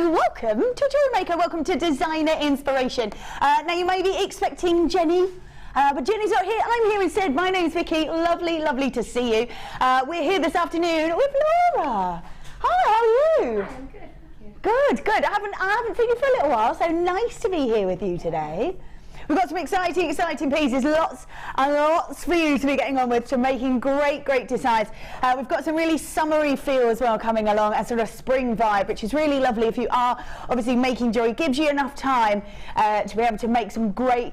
and welcome to JewelleryMaker. Welcome to Designer Inspiration. Now you may be expecting Jenny, but Jenny's not here. I'm here instead. My name's Vicky. Lovely, lovely to see you. We're here this afternoon with Laura. Hi, how are you? Hi, I'm good. Thank you. Good, good. I haven't seen you for a little while, so nice to be here with you today. We've got some exciting pieces, lots and lots for you to be getting on with, so making great designs. We've got some really summery feel as well coming along, a sort of spring vibe, which is really lovely if you are obviously making jewelry. It gives you enough time to be able to make some great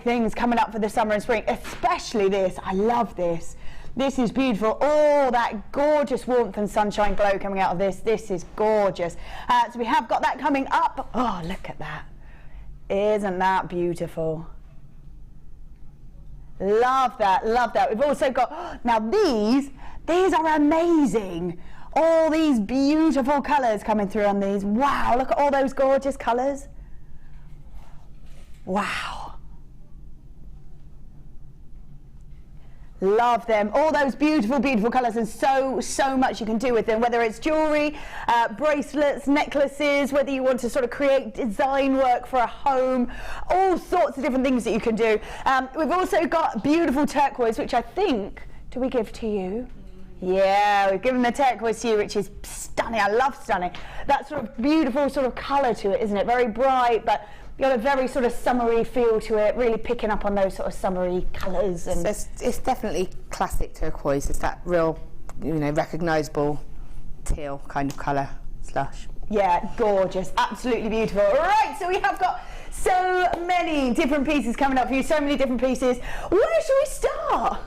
things coming up for the summer and spring, especially this. I love this. This is beautiful. Oh, that gorgeous warmth and sunshine glow coming out of this. This is gorgeous. So we have got that coming up. Oh, look at that. Isn't that beautiful? Love that, love that. We've also got, now these are amazing. All these beautiful colours coming through on these. Wow, look at all those gorgeous colours. Wow. Love them. All those beautiful colours, and so much you can do with them, whether it's jewellery, bracelets, necklaces, whether you want to sort of create design work for a home, all sorts of different things that you can do. We've also got beautiful turquoise, which I think, do we give to you? Yeah, we've given the turquoise to you, which is stunning. I love stunning. That sort of beautiful sort of colour to it, isn't it? Very bright, but got a very sort of summery feel to it, really picking up on those sort of summery colours. And so it's definitely classic turquoise. It's that real, you know, recognisable teal kind of colour, slush. Yeah, gorgeous, absolutely beautiful. All right, so we have got so many different pieces coming up for you, so many different pieces. Where should we start?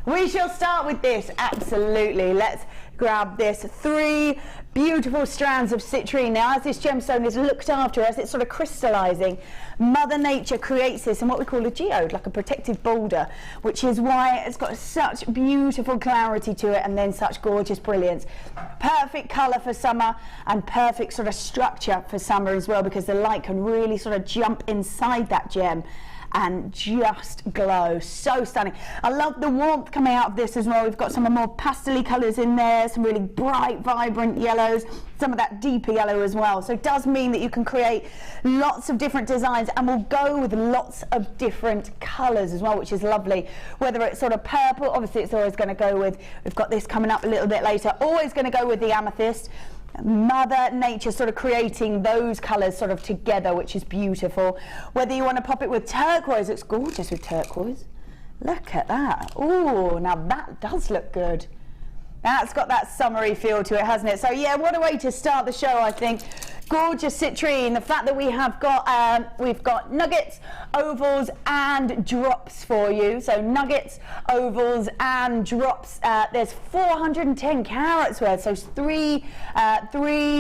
We shall start with this, absolutely. Let's grab this. 3 beautiful strands of citrine. Now, as this gemstone is looked after, as it's sort of crystallising, Mother Nature creates this in what we call a geode, like a protective boulder, which is why it's got such beautiful clarity to it and then such gorgeous brilliance. Perfect colour for summer and perfect sort of structure for summer as well, because the light can really sort of jump inside that gem and just glow. So stunning. I love the warmth coming out of this as well. We've got some more pastel-y colours in there, some really bright, vibrant yellows, some of that deeper yellow as well. So it does mean that you can create lots of different designs, and we'll go with lots of different colours as well, which is lovely. Whether it's sort of purple, obviously it's always going to go with, we've got this coming up a little bit later, always going to go with the amethyst. Mother Nature sort of creating those colours sort of together, which is beautiful. Whether you want to pop it with turquoise, it's gorgeous with turquoise. Look at that. Oh, now that does look good. That's got that summery feel to it, hasn't it? So yeah, what a way to start the show, I think. Gorgeous citrine. The fact that we have got we've got nuggets, ovals and drops for you. So nuggets, ovals and drops. There's 410 carats worth, so 3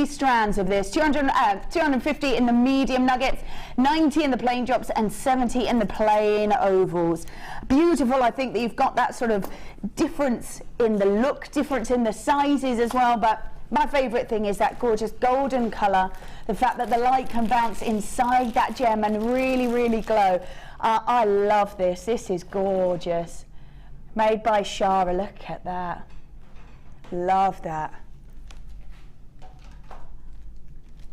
strands of this. 250 in the medium nuggets, 90 in the plain drops and 70 in the plain ovals. Beautiful. I think that you've got that sort of difference in the look, difference in the sizes as well, but my favourite thing is that gorgeous golden colour, the fact that the light can bounce inside that gem and really glow. I love this. This is gorgeous. Made by Shara. Look at that. Love that.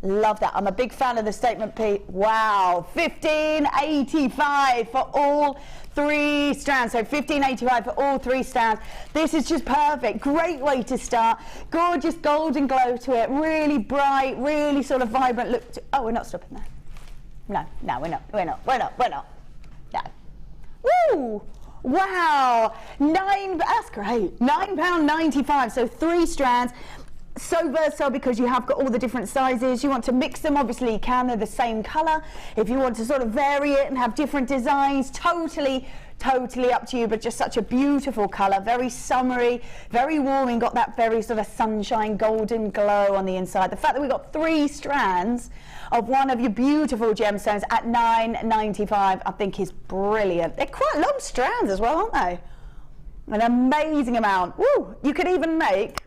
Love that. I'm a big fan of the statement piece. Wow, $15.85 for all 3 strands. So $15.85 for all 3 strands. This is just perfect. Great way to start. Gorgeous golden glow to it. Really bright, really sort of vibrant look to, oh, we're not stopping there. No, we're not. No. Woo! Wow. That's great. £9.95. So 3 strands. So versatile because you have got all the different sizes. You want to mix them, obviously you can, they're the same colour. If you want to sort of vary it and have different designs, totally up to you, but just such a beautiful colour, very summery, very warming, got that very sort of sunshine golden glow on the inside. The fact that we've got 3 strands of one of your beautiful gemstones at $9.95 I think is brilliant. They're quite long strands as well, aren't they? An amazing amount. Woo! You could even make,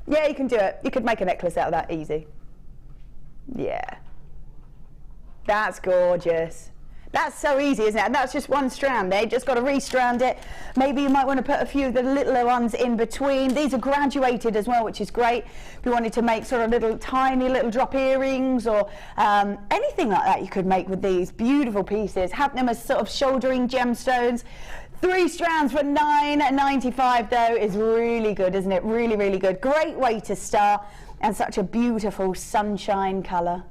yeah, you can do it. You could make a necklace out of that easy. Yeah. That's gorgeous. That's so easy, isn't it? And that's just one strand there. You just got to restrand it. Maybe you might want to put a few of the littler ones in between. These are graduated as well, which is great. If you wanted to make sort of little tiny little drop earrings or anything like that, you could make with these beautiful pieces. Have them as sort of shouldering gemstones. 3 strands for $9.95 though is really good, isn't it? Really, really good. Great way to start, and such a beautiful sunshine colour.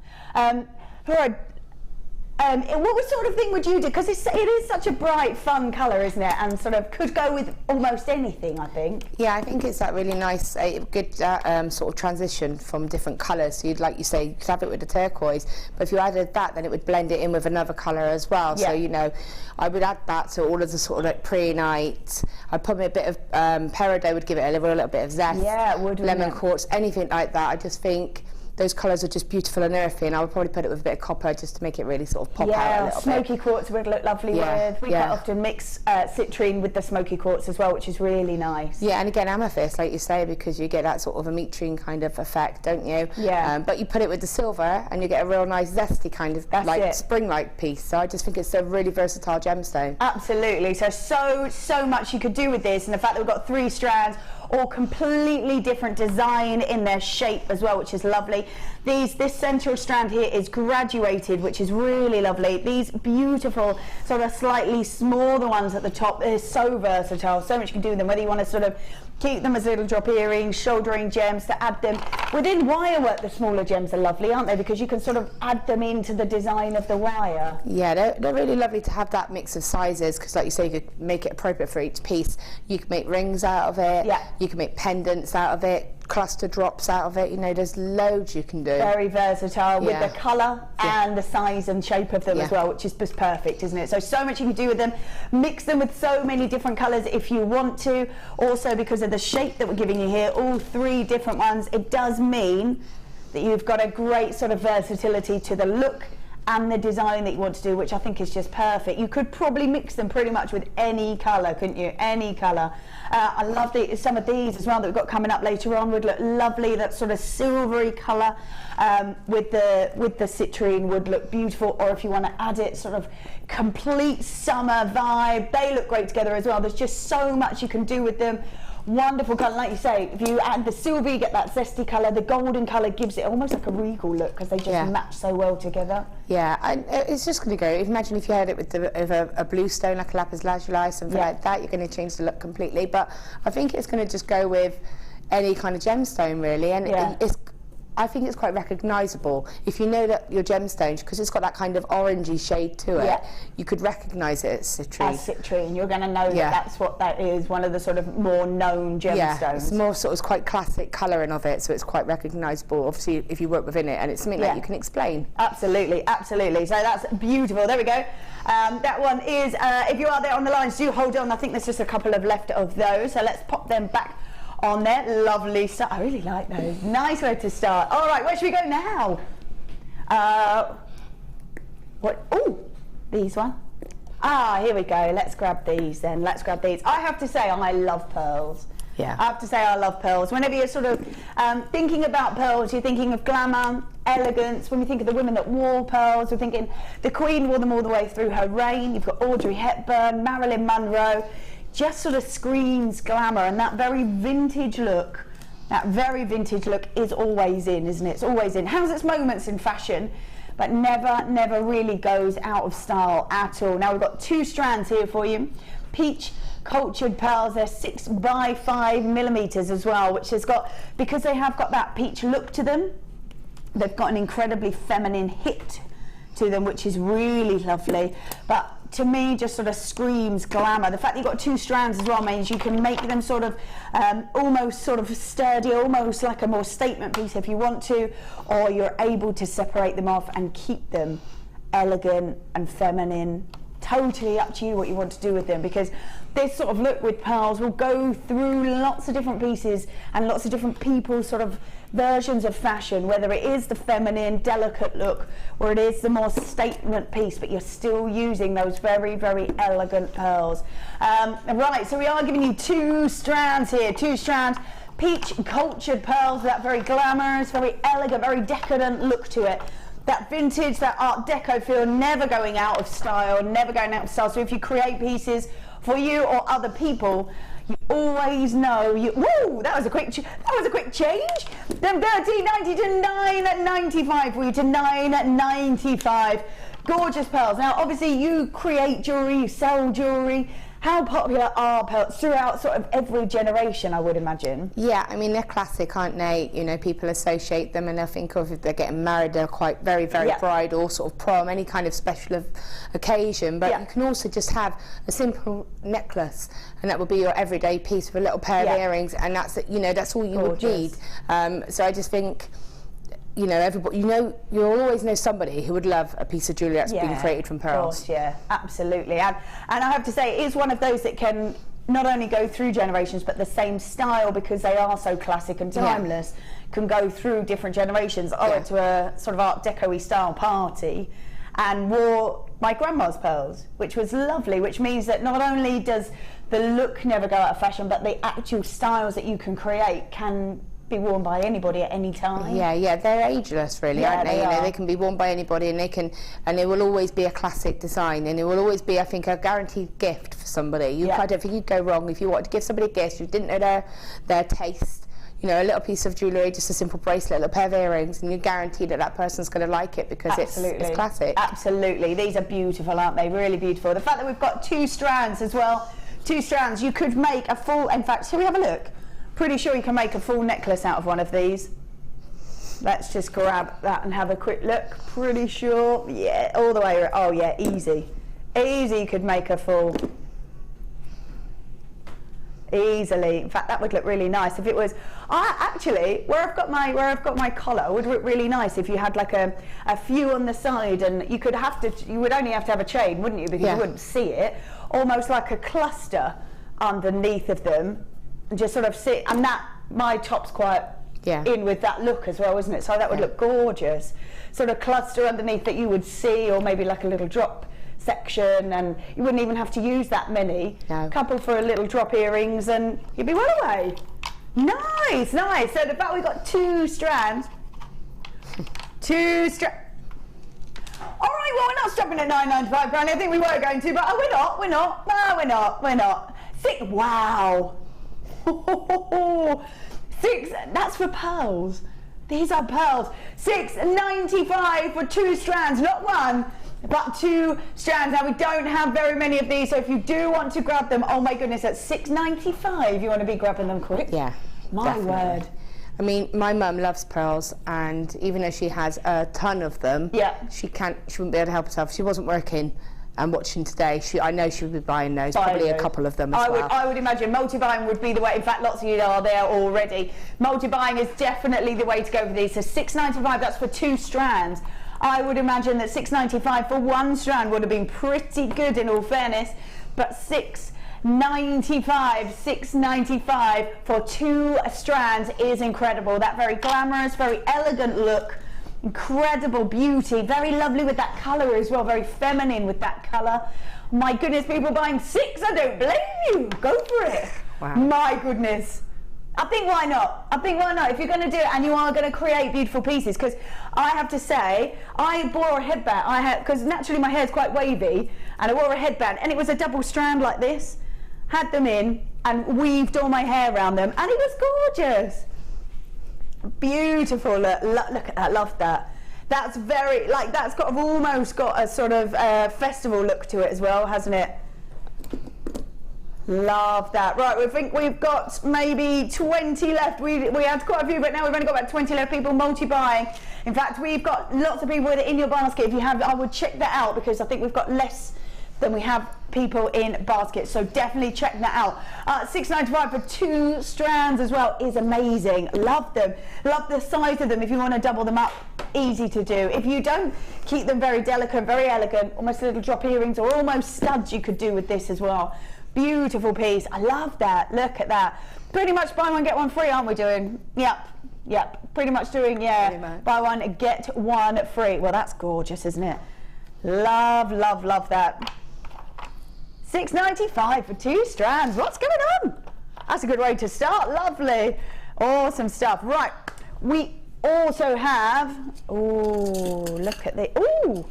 What sort of thing would you do? Because it is such a bright, fun colour, isn't it? And sort of could go with almost anything, I think. Yeah, I think it's that really nice, good sort of transition from different colours. So you'd, like you say, you could have it with the turquoise, but if you added that, then it would blend it in with another colour as well. Yeah. So, you know, I would add that to all of the sort of like pre-night. I'd put a bit of Peridot, would give it a little bit of zest. Yeah, it would. Lemon quartz, anything like that. I just think those colours are just beautiful and earthy, and I would probably put it with a bit of copper just to make it really sort of pop out a little bit. Yeah, smoky quartz would look lovely with. We quite often mix citrine with the smoky quartz as well, which is really nice. Yeah, and again, amethyst, like you say, because you get that sort of a metrine kind of effect, don't you? Yeah. But you put it with the silver, and you get a real nice zesty kind of spring-like piece. So I just think it's a really versatile gemstone. Absolutely. So much you could do with this, and the fact that we've got 3 strands, all completely different design in their shape as well, which is lovely. This central strand here is graduated, which is really lovely. These beautiful sort of slightly smaller ones at the top, they're so versatile, so much you can do with them, whether you want to sort of keep them as little drop earrings, shouldering gems, to add them. Within wirework, the smaller gems are lovely, aren't they? Because you can sort of add them into the design of the wire. Yeah, they're really lovely to have that mix of sizes, because like you say, you could make it appropriate for each piece. You could make rings out of it, you can make pendants out of it, cluster drops out of it, you know, there's loads you can do. Very versatile with the colour and the size and shape of them as well, which is just perfect, isn't it? So much you can do with them. Mix them with so many different colours if you want to. Also, because of the shape that we're giving you here, all 3 different ones, it does mean that you've got a great sort of versatility to the look and the design that you want to do, which I think is just perfect. You could probably mix them pretty much with any colour, couldn't you? Any colour. I love some of these as well that we've got coming up later on would look lovely. That sort of silvery colour with the citrine would look beautiful. Or if you want to add it, sort of complete summer vibe, they look great together as well. There's just so much you can do with them. Wonderful colour, like you say, if you add the silver, you get that zesty colour. The golden colour gives it almost like a regal look, because they just match so well together. Yeah, and it's just going to go. Imagine if you had it with a blue stone, like a lapis lazuli, something like that, you're going to change the look completely. But I think it's going to just go with any kind of gemstone, really, and I think it's quite recognisable. If you know that your gemstones, because it's got that kind of orangey shade to it, you could recognise it as citrine. As citrine, you're going to know that that's what that is, one of the sort of more known gemstones. Yeah, it's more sort of quite classic colouring of it, so it's quite recognisable, obviously, if you work within it, and it's something that you can explain. Absolutely, absolutely. So that's beautiful. There we go. That one is, if you are there on the lines, do hold on. I think there's just a couple of left of those, so let's pop them back on there. Lovely stuff. I really like those. Nice way to start. All right, where should we go now? What? Oh, these one. Here we go. Let's grab these then. Let's grab these. I have to say, I love pearls. Yeah. I have to say, I love pearls. Whenever you're sort of thinking about pearls, you're thinking of glamour, elegance. When we think of the women that wore pearls, we're thinking the Queen wore them all the way through her reign. You've got Audrey Hepburn, Marilyn Monroe. Just sort of screams glamour, and that very vintage look is always in, isn't it? It's always in. Has its moments in fashion, but never really goes out of style at all. Now we've got 2 strands here for you. Peach cultured pearls, they're 6 by 5 millimeters as well, which has got, because they have got that peach look to them, they've got an incredibly feminine hit to them, which is really lovely. But to me, just sort of screams glamour. The fact that you've got 2 strands as well means you can make them sort of almost sort of sturdy, almost like a more statement piece if you want to, or you're able to separate them off and keep them elegant and feminine. Totally up to you what you want to do with them, because this sort of look with pearls will go through lots of different pieces and lots of different people's sort of versions of fashion, whether it is the feminine, delicate look, or it is the more statement piece, but you're still using those very, very elegant pearls. Right, so we are giving you 2 strands here, 2 strands. Peach cultured pearls, that very glamorous, very elegant, very decadent look to it. that vintage, that Art Deco feel, never going out of style, never going out of style. So if you create pieces for you or other people, you always know whoa, that was a quick change. Then $13.90 to $9.95 for you, to $9.95. Gorgeous pearls. Now obviously you create jewellery, you sell jewellery. How popular are pearls throughout sort of every generation, I would imagine? Yeah, I mean, they're classic, aren't they? You know, people associate them and they'll think of if they're getting married, they're quite very bridal, sort of prom, any kind of special occasion. But you can also just have a simple necklace, and that would be your everyday piece with a little pair of earrings, and that's, you know, that's all you would need. So I just think, you know, everybody, you know, you'll always know somebody who would love a piece of jewellery that's been created from pearls. Of course, yeah, absolutely. And I have to say, it is one of those that can not only go through generations, but the same style, because they are so classic and timeless, can go through different generations. I went to a sort of Art Deco-y style party and wore my grandma's pearls, which was lovely, which means that not only does the look never go out of fashion, but the actual styles that you can create can be worn by anybody at any time. Yeah, they're ageless, really, aren't they? You know, they can be worn by anybody, and they will always be a classic design, and it will always be, I think, a guaranteed gift for somebody. I don't think you'd go wrong if you wanted to give somebody a gift, you didn't know their taste. You know, a little piece of jewellery, just a simple bracelet, a little pair of earrings, and you're guaranteed that that person's going to like it because it's classic. Absolutely. These are beautiful, aren't they? Really beautiful. The fact that we've got 2 strands as well, 2 strands, you could make a full, in fact, shall we have a look? Pretty sure you can make a full necklace out of one of these. Let's just grab that and have a quick look. Pretty sure, yeah, all the way, oh yeah, easy. Easy, you could make a full. Easily. In fact, that would look really nice if it was. Actually, where I've got my collar would look really nice if you had like a few on the side, and you would only have to have a chain, wouldn't you? Because you wouldn't see it. Almost like a cluster underneath of them, and just sort of sit. And that, my top's quite in with that look as well, isn't it? So that would look gorgeous. Sort of cluster underneath that you would see, or maybe like a little drop section, and you wouldn't even have to use that many. Couple for a little drop earrings and you'd be well away. Nice. So the fact we've got 2 strands. Alright, well, we're not stopping at £9.95, Granny. I think we were going to, but we're not. No, we're not. 6, wow. 6, that's for pearls. These are pearls. $6.95 for 2 strands, not one, but 2 strands. Now, we don't have very many of these, so if you do want to grab them, oh my goodness, at $6.95, you want to be grabbing them quick. Yeah, my word. I mean, my mum loves pearls, and even though she has a ton of them, she wouldn't be able to help herself. She wasn't working and watching today. I know she would be buying those, probably a couple of them as well. I would imagine multi-buying would be the way. In fact, lots of you are there already. Multi-buying is definitely the way to go for these. So $6.95, that's for 2 strands. I would imagine that $6.95 for 1 strand would have been pretty good, in all fairness, but $6.95 for 2 strands is incredible. That very glamorous, very elegant look, incredible beauty, very lovely with that colour as well, very feminine with that colour. My goodness, people buying 6, I don't blame you, go for it. Wow. My goodness. I think why not? If you're going to do it and you are going to create beautiful pieces, because I have to say, I wore a headband, because naturally my hair is quite wavy, and I wore a headband, and it was a double strand like this, had them in, and weaved all my hair around them, and it was gorgeous. Beautiful, look at that, love that. That's very, like, that's almost got a sort of festival look to it as well, hasn't it? Love that. Right, we think we've got maybe 20 left. We had quite a few, but now we've only got about 20 left. People multi-buying. In fact, we've got lots of people with it in your basket. If you have, I would check that out, because I think we've got less than we have people in baskets. So definitely check that out. $6.95 for 2 strands as well is amazing. Love them. Love the size of them. If you want to double them up, easy to do. If you don't, keep them very delicate, very elegant, almost little drop earrings or almost studs you could do with this as well. Beautiful piece. I love that. Look at that. Pretty much buy one, get one free, aren't we doing? Yep. Pretty much doing, buy one, get one free. Well, that's gorgeous, isn't it? Love that. $6.95 for 2 strands. What's going on? That's a good way to start. Lovely. Awesome stuff. Right. also have, oh, look at the, oh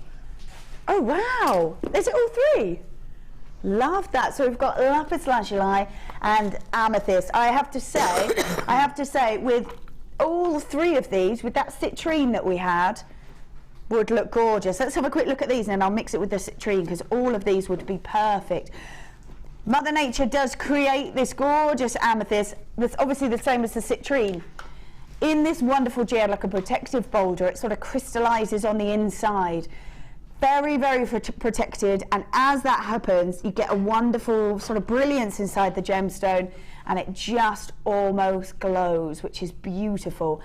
wow, is it all three? Love that. So we've got lapis lazuli and amethyst. I have to say, with all three of these, with that citrine that we had, would look gorgeous. Let's have a quick look at these, and I'll mix it with the citrine because all of these would be perfect. Mother Nature does create this gorgeous amethyst. That's obviously the same as the citrine. In this wonderful gel, like a protective boulder, it sort of crystallizes on the inside. Very, very protected, and as that happens, you get a wonderful sort of brilliance inside the gemstone, and it just almost glows, which is beautiful.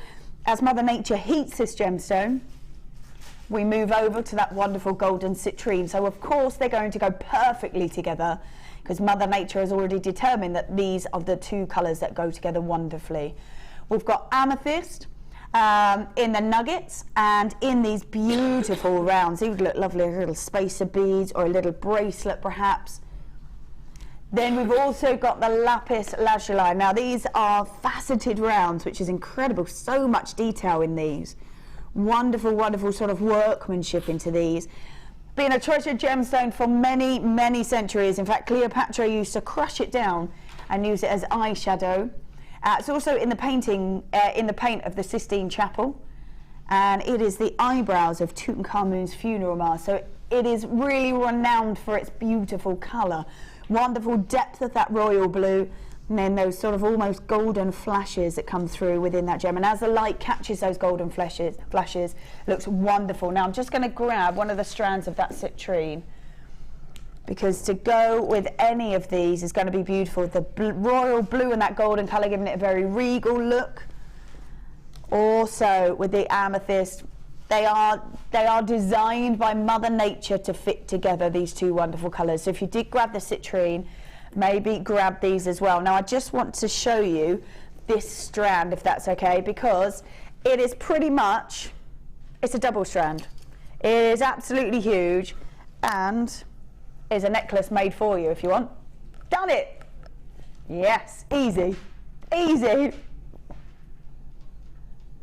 As Mother Nature heats this gemstone, we move over to that wonderful golden citrine. So of course they're going to go perfectly together, because Mother Nature has already determined that these are the two colours that go together wonderfully. We've got amethyst in the nuggets and in these beautiful rounds. These would look lovely, a little spacer beads or a little bracelet perhaps. Then we've also got the lapis lazuli. Now these are faceted rounds, which is incredible. So much detail in these. Wonderful, wonderful sort of workmanship into these. Been a treasured gemstone for many, many centuries. In fact, Cleopatra used to crush it down and use it as eyeshadow. It's also in the painting, in the paint of the Sistine Chapel, and it is the eyebrows of Tutankhamun's funeral mask. So it is really renowned for its beautiful colour, wonderful depth of that royal blue, and then those sort of almost golden flashes that come through within that gem. And as the light catches those golden flashes, it looks wonderful. Now I'm just going to grab one of the strands of that citrine, because to go with any of these is going to be beautiful. The royal blue and that golden colour giving it a very regal look. Also with the amethyst, they are designed by Mother Nature to fit together, these two wonderful colours. So if you did grab the citrine, maybe grab these as well. Now I just want to show you this strand, if that's okay, because it is pretty much, it's a double strand. It is absolutely huge, and is a necklace made for you if you want. Done it! Yes, easy, easy.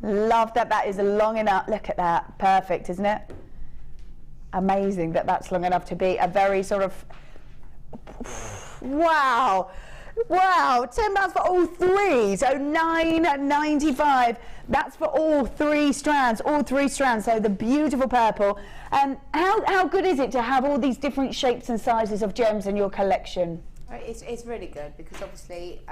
Love that that is long enough. Look at that, perfect, isn't it? Amazing that that's long enough to be a very sort of, wow, wow, £10 for all three, so $9.95. That's for all three strands, so the beautiful purple. And how good is it to have all these different shapes and sizes of gems in your collection? It's really good, because obviously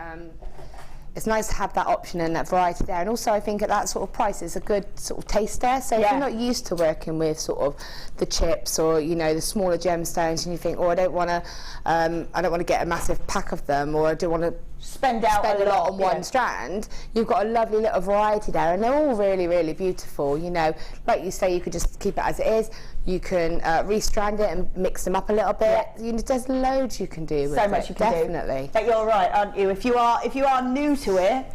it's nice to have that option and that variety there, and also I think at that sort of price it's a good sort of taster. So if you're not used to working with sort of the chips or, you know, the smaller gemstones, and you think, oh, I don't want to get a massive pack of them, or I don't want to spend a lot on one strand, you've got a lovely little variety there, and they're all really, really beautiful. You know, like you say, you could just keep it as it is. You can restrand it and mix them up a little bit. You know, there's loads you can do with it. So much you can do. Definitely. But you're right, aren't you? If you are new to it,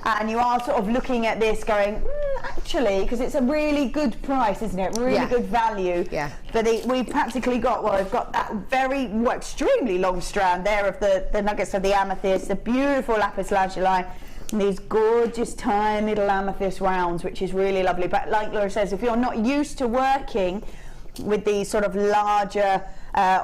and you are sort of looking at this going, actually, because it's a really good price, isn't it? Really good value. But we've practically got, well, we've got that very, extremely long strand there of the nuggets of the amethyst, the beautiful lapis lazuli, and these gorgeous tiny little amethyst rounds, which is really lovely. But like Laura says, if you're not used to working with these sort of larger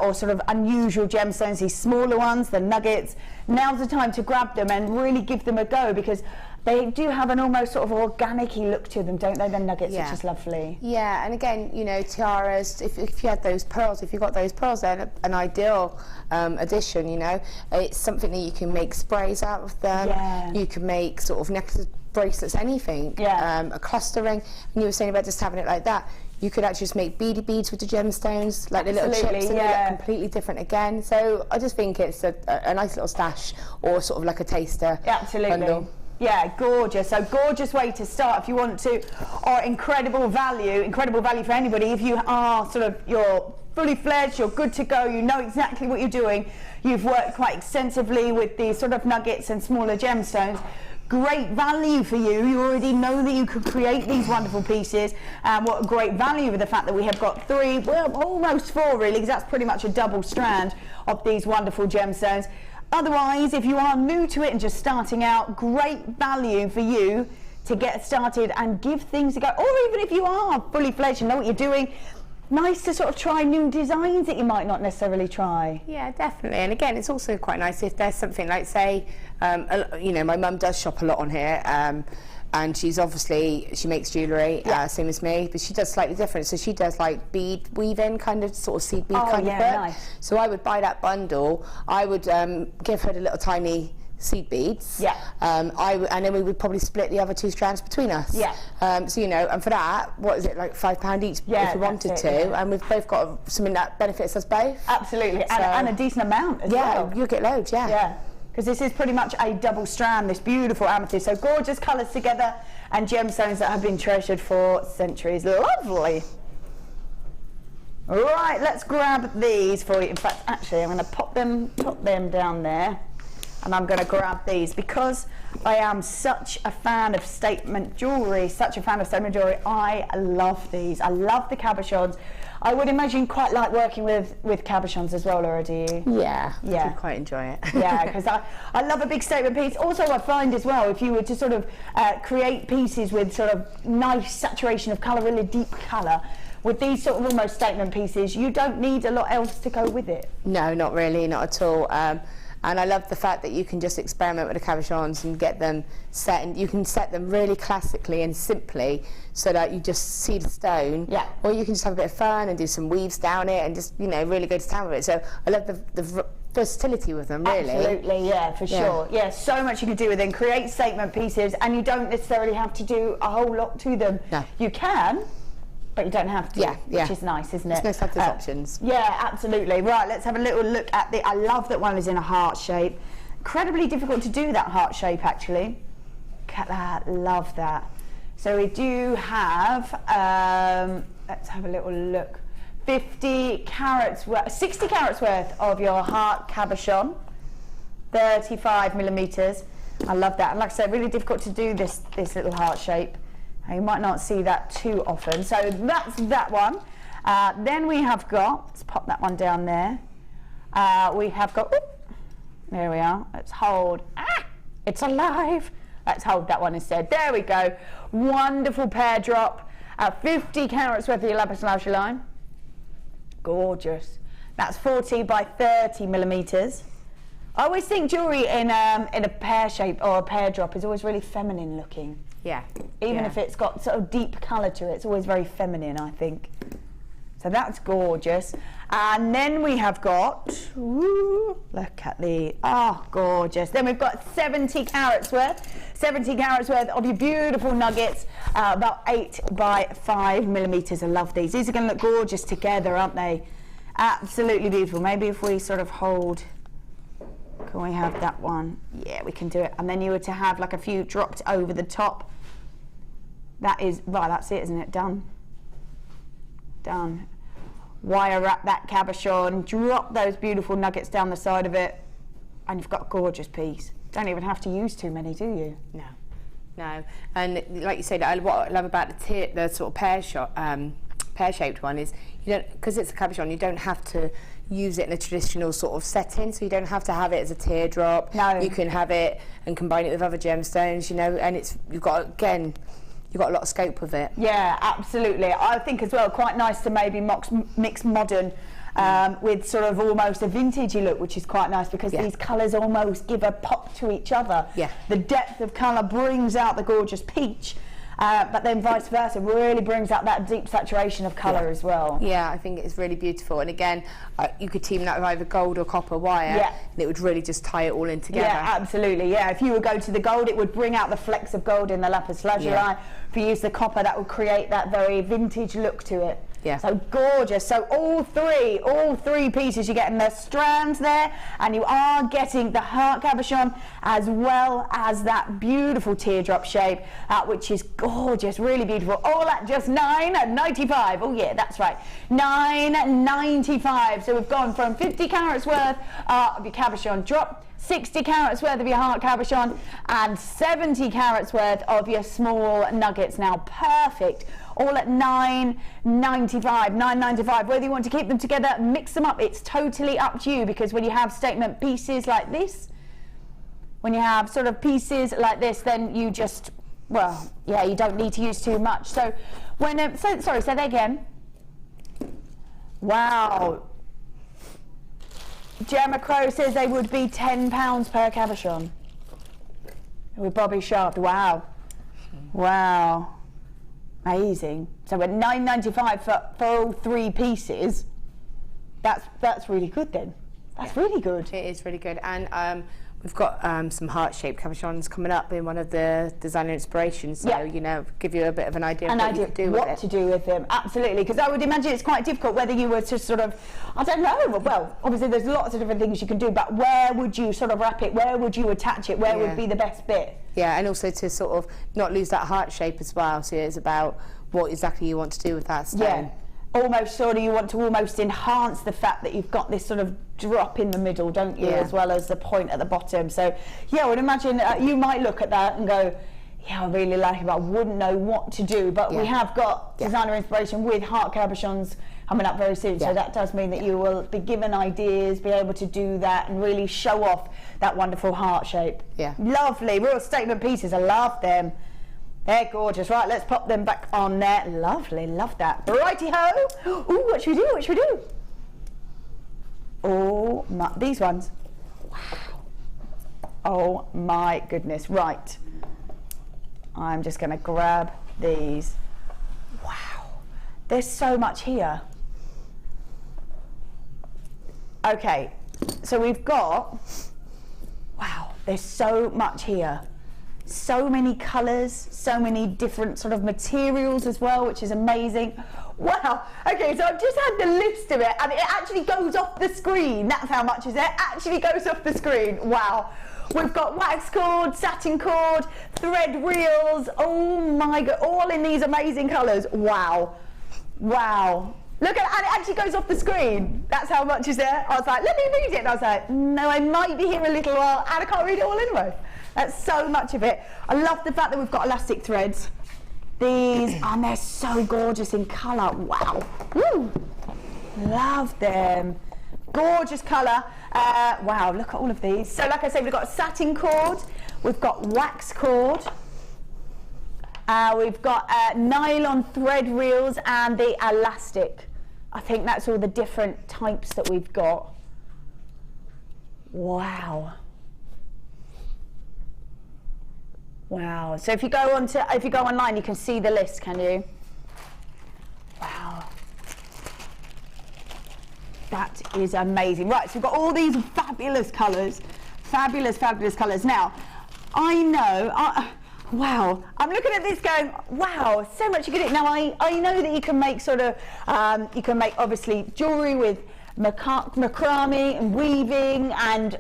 or sort of unusual gemstones, these smaller ones, the nuggets, now's the time to grab them and really give them a go, because they do have an almost sort of organic-y look to them, don't they, the nuggets, which is lovely. Yeah, and again, you know, tiaras, if you had those pearls, if you got those pearls, they're an ideal addition, you know. It's something that you can make sprays out of them, you can make sort of necklaces, bracelets, anything, a cluster ring, and you were saying about just having it like that. You could actually just make beady beads with the gemstones, like the little chips, and they look completely different again. So I just think it's a nice little stash, or sort of like a taster bundle. Yeah, gorgeous. So gorgeous way to start if you want to, or incredible value for anybody. If you are sort of, you're fully fledged, you're good to go, you know exactly what you're doing, you've worked quite extensively with these sort of nuggets and smaller gemstones. Great value for you. You already know that you could create these wonderful pieces. What a great value with the fact that we have got three, well, almost four really, because that's pretty much a double strand of these wonderful gemstones. Otherwise, if you are new to it and just starting out, great value for you to get started and give things a go. Or even if you are fully fledged and know what you're doing, nice to sort of try new designs that you might not necessarily try. Yeah, definitely. And again, it's also quite nice if there's something like, say, you know, my mum does shop a lot on here, and she's obviously, she makes jewellery, same as me, but she does slightly different. So she does like bead weaving, kind of sort of seed bead kind of work. Nice. So I would buy that bundle. I would give her the little tiny seed beads. Yeah. And then we would probably split the other 2 strands between us. Yeah. So, you know, and for that, what is it, like £5 each if we wanted to? Yeah. And we've both got something that benefits us both. Absolutely. So, and a decent amount as well. Yeah, you'll get loads, Yeah. Because this is pretty much a double strand, this beautiful amethyst. So gorgeous colours together and gemstones that have been treasured for centuries. Lovely. Right, let's grab these for you. In fact, actually, I'm going to pop them down there. And I'm going to grab these because I am such a fan of statement jewellery, I love these. I love the cabochons. I would imagine you quite like working with cabochons as well, Laura, do you? Yeah, I quite enjoy it. Yeah, because I love a big statement piece. Also, I find as well, if you were to sort of create pieces with sort of nice saturation of colour, really deep colour, with these sort of almost statement pieces, you don't need a lot else to go with it. No, not really, not at all. And I love the fact that you can just experiment with the cabochons and get them set, and you can set them really classically and simply so that you just see the stone. Yeah. Or you can just have a bit of fun and do some weaves down it and just, you know, really go to town with it. So I love the versatility with them, really. Absolutely, yeah, for sure. Yeah, so much you can do with them. Create statement pieces, and you don't necessarily have to do a whole lot to them. No. You can, but you don't have to, which is nice, isn't it? It's nice to have those options. Yeah, absolutely. Right, let's have a little look at I love that one is in a heart shape. Incredibly difficult to do that heart shape, actually. Look at that, love that. So we do have, let's have a little look. 60 carats worth of your heart cabochon, 35 millimeters. I love that. And like I said, really difficult to do this little heart shape. You might not see that too often. So that's that one. Then we have got, let's pop that one down there. We have got, there we are. Let's hold, it's alive. Let's hold that one instead. There we go. Wonderful pear drop. 50 carats worth of your lapis lazuli. Gorgeous. That's 40 by 30 millimeters. I always think jewellery in a pear shape or a pear drop is always really feminine looking. Yeah. Even if it's got sort of deep colour to it, it's always very feminine, I think. So that's gorgeous. And then we have got, look at the, gorgeous. Then we've got 70 carats worth of your beautiful nuggets, about 8 by 5 millimeters. I love these. These are going to look gorgeous together, aren't they? Absolutely beautiful. Maybe if we sort of hold, can we have that one? Yeah, we can do it. And then you were to have like a few dropped over the top. That is, right, that's it, isn't it? Done. Done. Wire wrap that cabochon, drop those beautiful nuggets down the side of it, and you've got a gorgeous piece. Don't even have to use too many, do you? No. No. And like you said, what I love about the sort of pear-shaped one is, you don't, because it's a cabochon, you don't have to use it in a traditional sort of setting, so you don't have to have it as a teardrop. No. You can have it and combine it with other gemstones, you know, and you've got a lot of scope with it. Yeah, absolutely. I think as well, quite nice to maybe mix modern with sort of almost a vintagey look, which is quite nice because these colours almost give a pop to each other. Yeah. The depth of colour brings out the gorgeous peach, but then vice versa, really brings out that deep saturation of colour as well. Yeah, I think it's really beautiful. And again, you could team that with either gold or copper wire, and it would really just tie it all in together. Yeah, absolutely. Yeah, if you would go to the gold, it would bring out the flecks of gold in the lapis lazuli. Yeah. If you use the copper, that would create that very vintage look to it. Yeah. So gorgeous. So all three pieces, you're getting the strands there, and you are getting the heart cabochon as well as that beautiful teardrop shape, which is gorgeous, really beautiful. All at just $9.95. Oh yeah, that's right, $9.95. So we've gone from 50 carats worth of your cabochon drop, 60 carats worth of your heart cabochon, and 70 carats worth of your small nuggets. Now perfect. All at $9.95. Whether you want to keep them together, mix them up, it's totally up to you, because when you have statement pieces like this, when you have sort of pieces like this, then you just well, yeah, you don't need to use too much. So when, sorry, say that again. Wow. Gemma Crow says they would be £10 per cabochon. With Bobby Sharp, wow. Wow. Amazing. So at £9.95 for all 3 pieces, that's really good then. That's really good. It is really good. And we've got some heart-shaped cabochons coming up in one of the designer inspirations, so you know, give you a bit of an idea of what to do with them. Absolutely, because I would imagine it's quite difficult whether you were to sort of, I don't know, well, obviously there's lots of different things you can do, but where would you sort of wrap it? Where would you attach it? Where would be the best bit? Yeah, and also to sort of not lose that heart shape as well. So it's about what exactly you want to do with that stone. Yeah. Almost sort of, you want to almost enhance the fact that you've got this sort of drop in the middle, don't you, as well as the point at the bottom. So yeah, I would imagine you might look at that and go, yeah, I really like it, but I wouldn't know what to do. But we have got designer inspiration with heart cabochons coming up very soon, so that does mean that you will be given ideas, be able to do that and really show off that wonderful heart shape. Yeah, lovely, real statement pieces. I love them. They're gorgeous. Right, let's pop them back on there. Lovely, love that. Righty-ho. Ooh, what should we do? What should we do? Oh, my, these ones. Wow. Oh, my goodness. Right. I'm just going to grab these. Wow. There's so much here. Okay, so we've got, wow, there's so much here. So many colours, so many different sort of materials as well, which is amazing. Wow, okay, so I've just had the list of it and it actually goes off the screen. That's how much is it? Actually goes off the screen. Wow. We've got wax cord, satin cord, thread reels. Oh my God, all in these amazing colours. Wow, wow. Look at it, and it actually goes off the screen. That's how much is there. I was like, let me read it. And I was like, no, I might be here a little while and I can't read it all anyway. That's so much of it. I love the fact that we've got elastic threads. These, and they're so gorgeous in colour. Wow. Woo. Love them. Gorgeous colour. Wow, look at all of these. So like I said, we've got satin cord, we've got wax cord, we've got nylon thread reels and the elastic. I think that's all the different types that we've got. Wow. Wow. So if you go online, you can see the list, can you? Wow. That is amazing. Right, so we've got all these fabulous colours. Fabulous, fabulous colours. Now, I know, wow, I'm looking at this going, wow, so much you can do. Now, I know that you can make sort of, you can make obviously jewellery with macrame and weaving and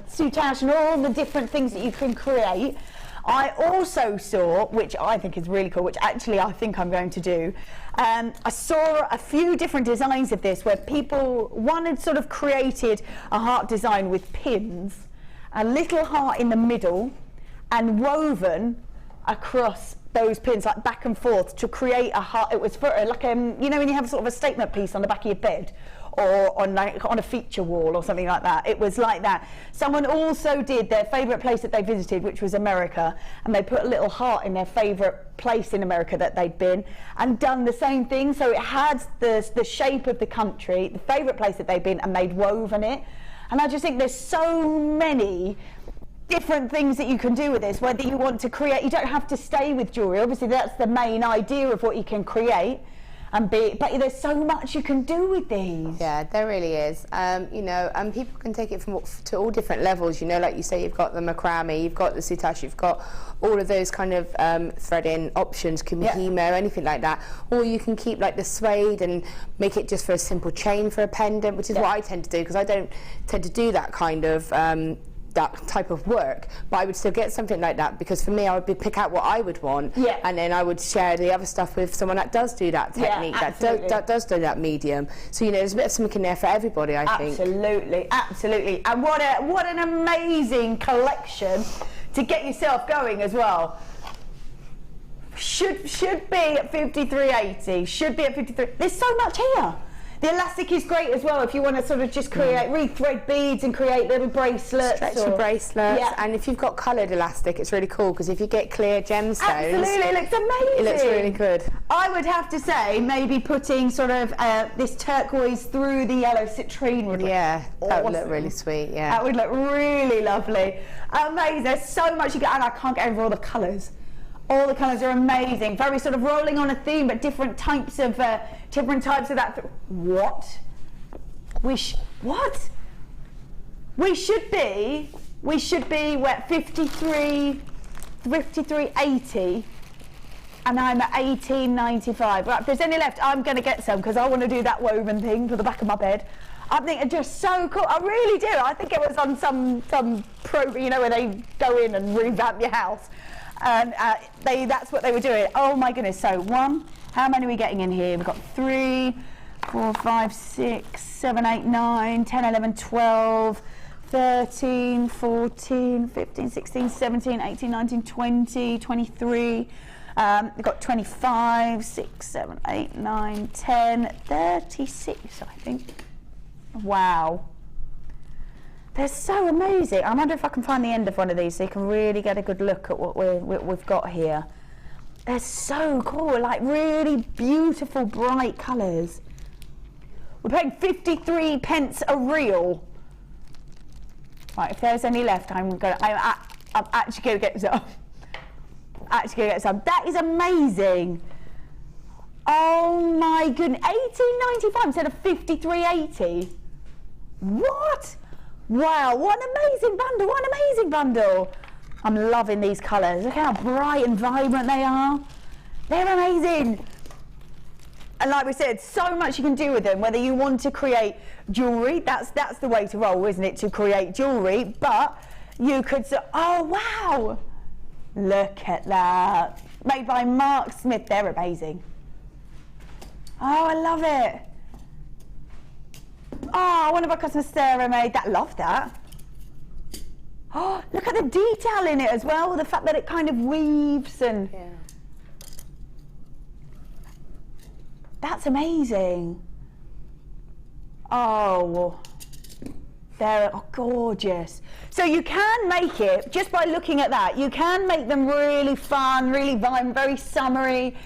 soutache and all the different things that you can create. I also saw, which I think is really cool, which actually I think I'm going to do, I saw a few different designs of this where one had sort of created a heart design with pins, a little heart in the middle, and woven across those pins, like back and forth, to create a heart. It was for like, you know, when you have sort of a statement piece on the back of your bed, or on a feature wall or something like that. It was like that. Someone also did their favourite place that they visited, which was America, and they put a little heart in their favourite place in America that they'd been, and done the same thing. So it had the shape of the country, the favourite place that they'd been, and they'd woven it. And I just think there's so many different things that you can do with this, whether you want to create, you don't have to stay with jewellery. Obviously that's the main idea of what you can create. But there's so much you can do with these. Yeah, there really is. You know, and people can take it to all different levels. You know, like you say, you've got the macrame, you've got the soutache, you've got all of those kind of threading options, kumihimo, anything like that. Or you can keep like the suede and make it just for a simple chain for a pendant, which is what I tend to do, because I don't tend to do that kind of that type of work, but I would still get something like that, because for me I would pick out what I would want, and then I would share the other stuff with someone that does do that technique, that does do that medium. So you know, there's a bit of something in there for everybody, I think. Absolutely, absolutely. And what an amazing collection to get yourself going as well. Should be at 53.80. Should be at 53. There's so much here. The elastic is great as well if you want to sort of just create, re-thread beads and create little bracelets. Stretchy bracelets, and if you've got coloured elastic, it's really cool because if you get clear gemstones, absolutely, it looks amazing. It looks really good. I would have to say maybe putting sort of this turquoise through the yellow citrine would look that awesome. would look really sweet. Yeah, that would look really lovely. Amazing. There's so much you get, and I can't get over all the colours. All the colours are amazing. Very sort of rolling on a theme, but different types of that. What? What? We should be what, 53.80, and I'm at 18.95. Right, if there's any left, I'm going to get some because I want to do that woven thing for the back of my bed. I think it's just so cool. I really do. I think it was on some program, you know, where they go in and revamp your house. And that's what they were doing. Oh my goodness. So how many are we getting in here? We've got 3, 4, 5, 6, 7, 8, 9, 10, 11, 12, 13, 14, 15, 16, 17, 18, 19, 20, 23. We've got 25, 6, 7, 8, 9, 10, 36, I think. Wow. They're so amazing. I wonder if I can find the end of one of these so you can really get a good look at what we've got here. They're so cool, like really beautiful, bright colours. We're paying 53p a reel. Right, if there's any left, I'm actually going to get some. That is amazing. Oh my goodness, 18.95 instead of 53.80. What? Wow, what an amazing bundle, what an amazing bundle. I'm loving these colours. Look how bright and vibrant they are. They're amazing. And like we said, so much you can do with them, whether you want to create jewellery, that's the way to roll, isn't it, to create jewellery, but you could, oh wow, look at that. Made by Mark Smith, they're amazing. Oh, I love it. Oh, one of our customers, Sarah, made that. Love that. Oh, look at the detail in it as well. The fact that it kind of weaves and. Yeah. That's amazing. Oh, they're gorgeous. So you can make it just by looking at that. You can make them really fun, really vibrant, very summery.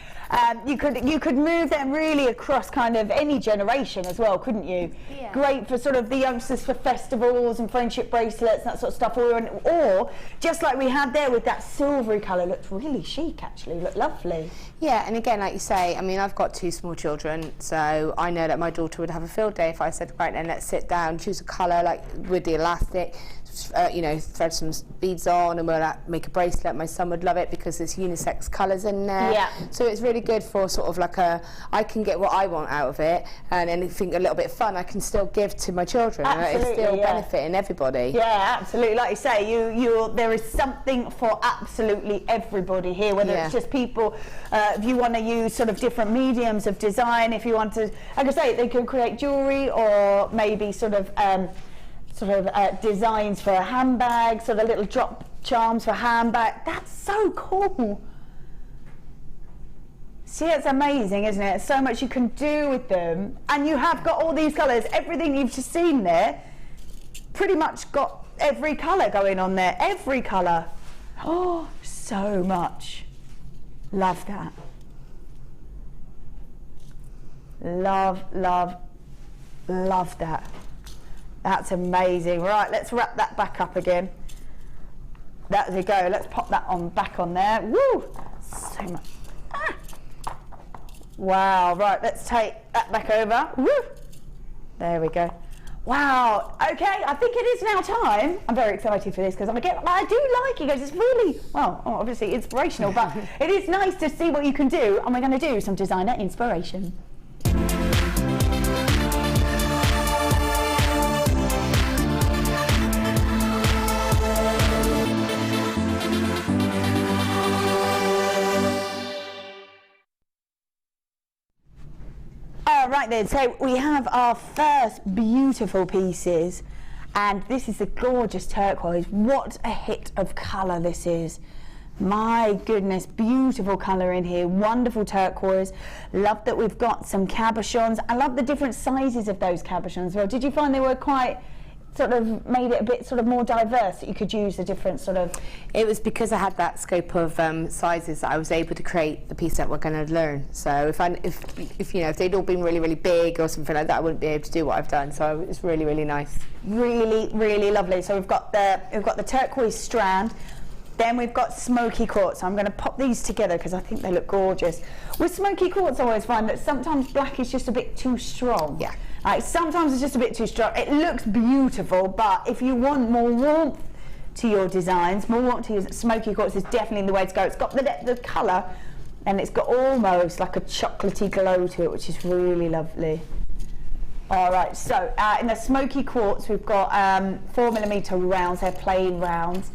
You could move them really across kind of any generation as well, couldn't you? Yeah. Great for sort of the youngsters for festivals and friendship bracelets and that sort of stuff. Or just like we had there with that silvery colour, looked really chic actually, looked lovely. Yeah, and again, like you say, I mean, I've got 2 small children, so I know that my daughter would have a field day if I said, right, then let's sit down, choose a colour like with the elastic, you know, thread some beads on and we'll make a bracelet. My son would love it because there's unisex colours in there. Yeah. So it's really good for sort of like I can get what I want out of it, and anything a little bit fun I can still give to my children. Absolutely, it's still benefiting everybody. Yeah, absolutely. Like you say, there is something for absolutely everybody here, whether it's just people, if you want to use sort of different mediums of design, if you want to, like I say, they can create jewellery or maybe sort of designs for a handbag, sort of little drop charms for a handbag. That's so cool. See, it's amazing, isn't it? So much you can do with them, and you have got all these colours. Everything you've just seen there, pretty much got every colour going on there. Every colour. Oh, so much. Love that. Love, love, love that. That's amazing. Right, let's wrap that back up again. There we go. Let's pop that back on there. Woo! So much. Ah. Wow. Right, let's take that back over. Woo! There we go. Wow. Okay, I think it is now time. I'm very excited for this because I do like it because it's really, well, obviously inspirational, but it is nice to see what you can do, and we're going to do some designer inspiration. Right then, so we have our first beautiful pieces, and this is the gorgeous turquoise. What a hit of colour this is. My goodness, beautiful colour in here, wonderful turquoise. Love that we've got some cabochons. I love the different sizes of those cabochons as well. Did you find they were quite, sort of made it a bit sort of more diverse, that you could use a different sort of... It was because I had that scope of sizes that I was able to create the piece that we're going to learn. So if you know, if they'd all been really, really big or something like that, I wouldn't be able to do what I've done. So it's really, really nice. Really, really lovely. So we've got the turquoise strand. Then we've got smoky quartz. I'm going to pop these together because I think they look gorgeous. With smoky quartz, I always find that sometimes black is just a bit too strong. Yeah. Like sometimes it's just a bit too strong. It looks beautiful, but if you want more warmth to your designs, more warmth to your smoky quartz is definitely the way to go. It's got the colour, and it's got almost like a chocolatey glow to it, which is really lovely. All right, so in the smoky quartz, we've got 4mm rounds. They're plain rounds.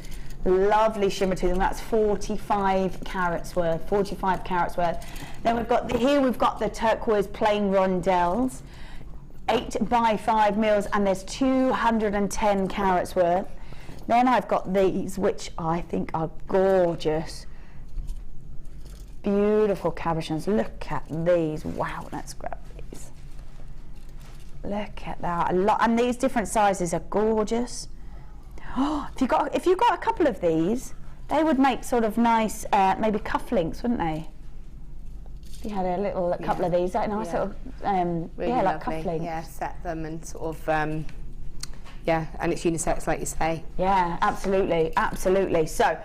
Lovely shimmer to them. That's 45 carats worth. 45 carats worth. Then we've got we've got the turquoise plain rondelles, 8 by 5 mils, and there's 210 carats worth. Then I've got these, which I think are gorgeous. Beautiful cabochons. Look at these. Wow, let's grab these. Look at that. And these different sizes are gorgeous. Oh, if you've got a couple of these, they would make sort of nice, maybe cufflinks, wouldn't they? If you had a little couple of these, that nice sort of, really yeah, like lovely. cufflinks. Yeah, set them and sort of, yeah, and it's unisex, like you say. Yeah, absolutely, absolutely. So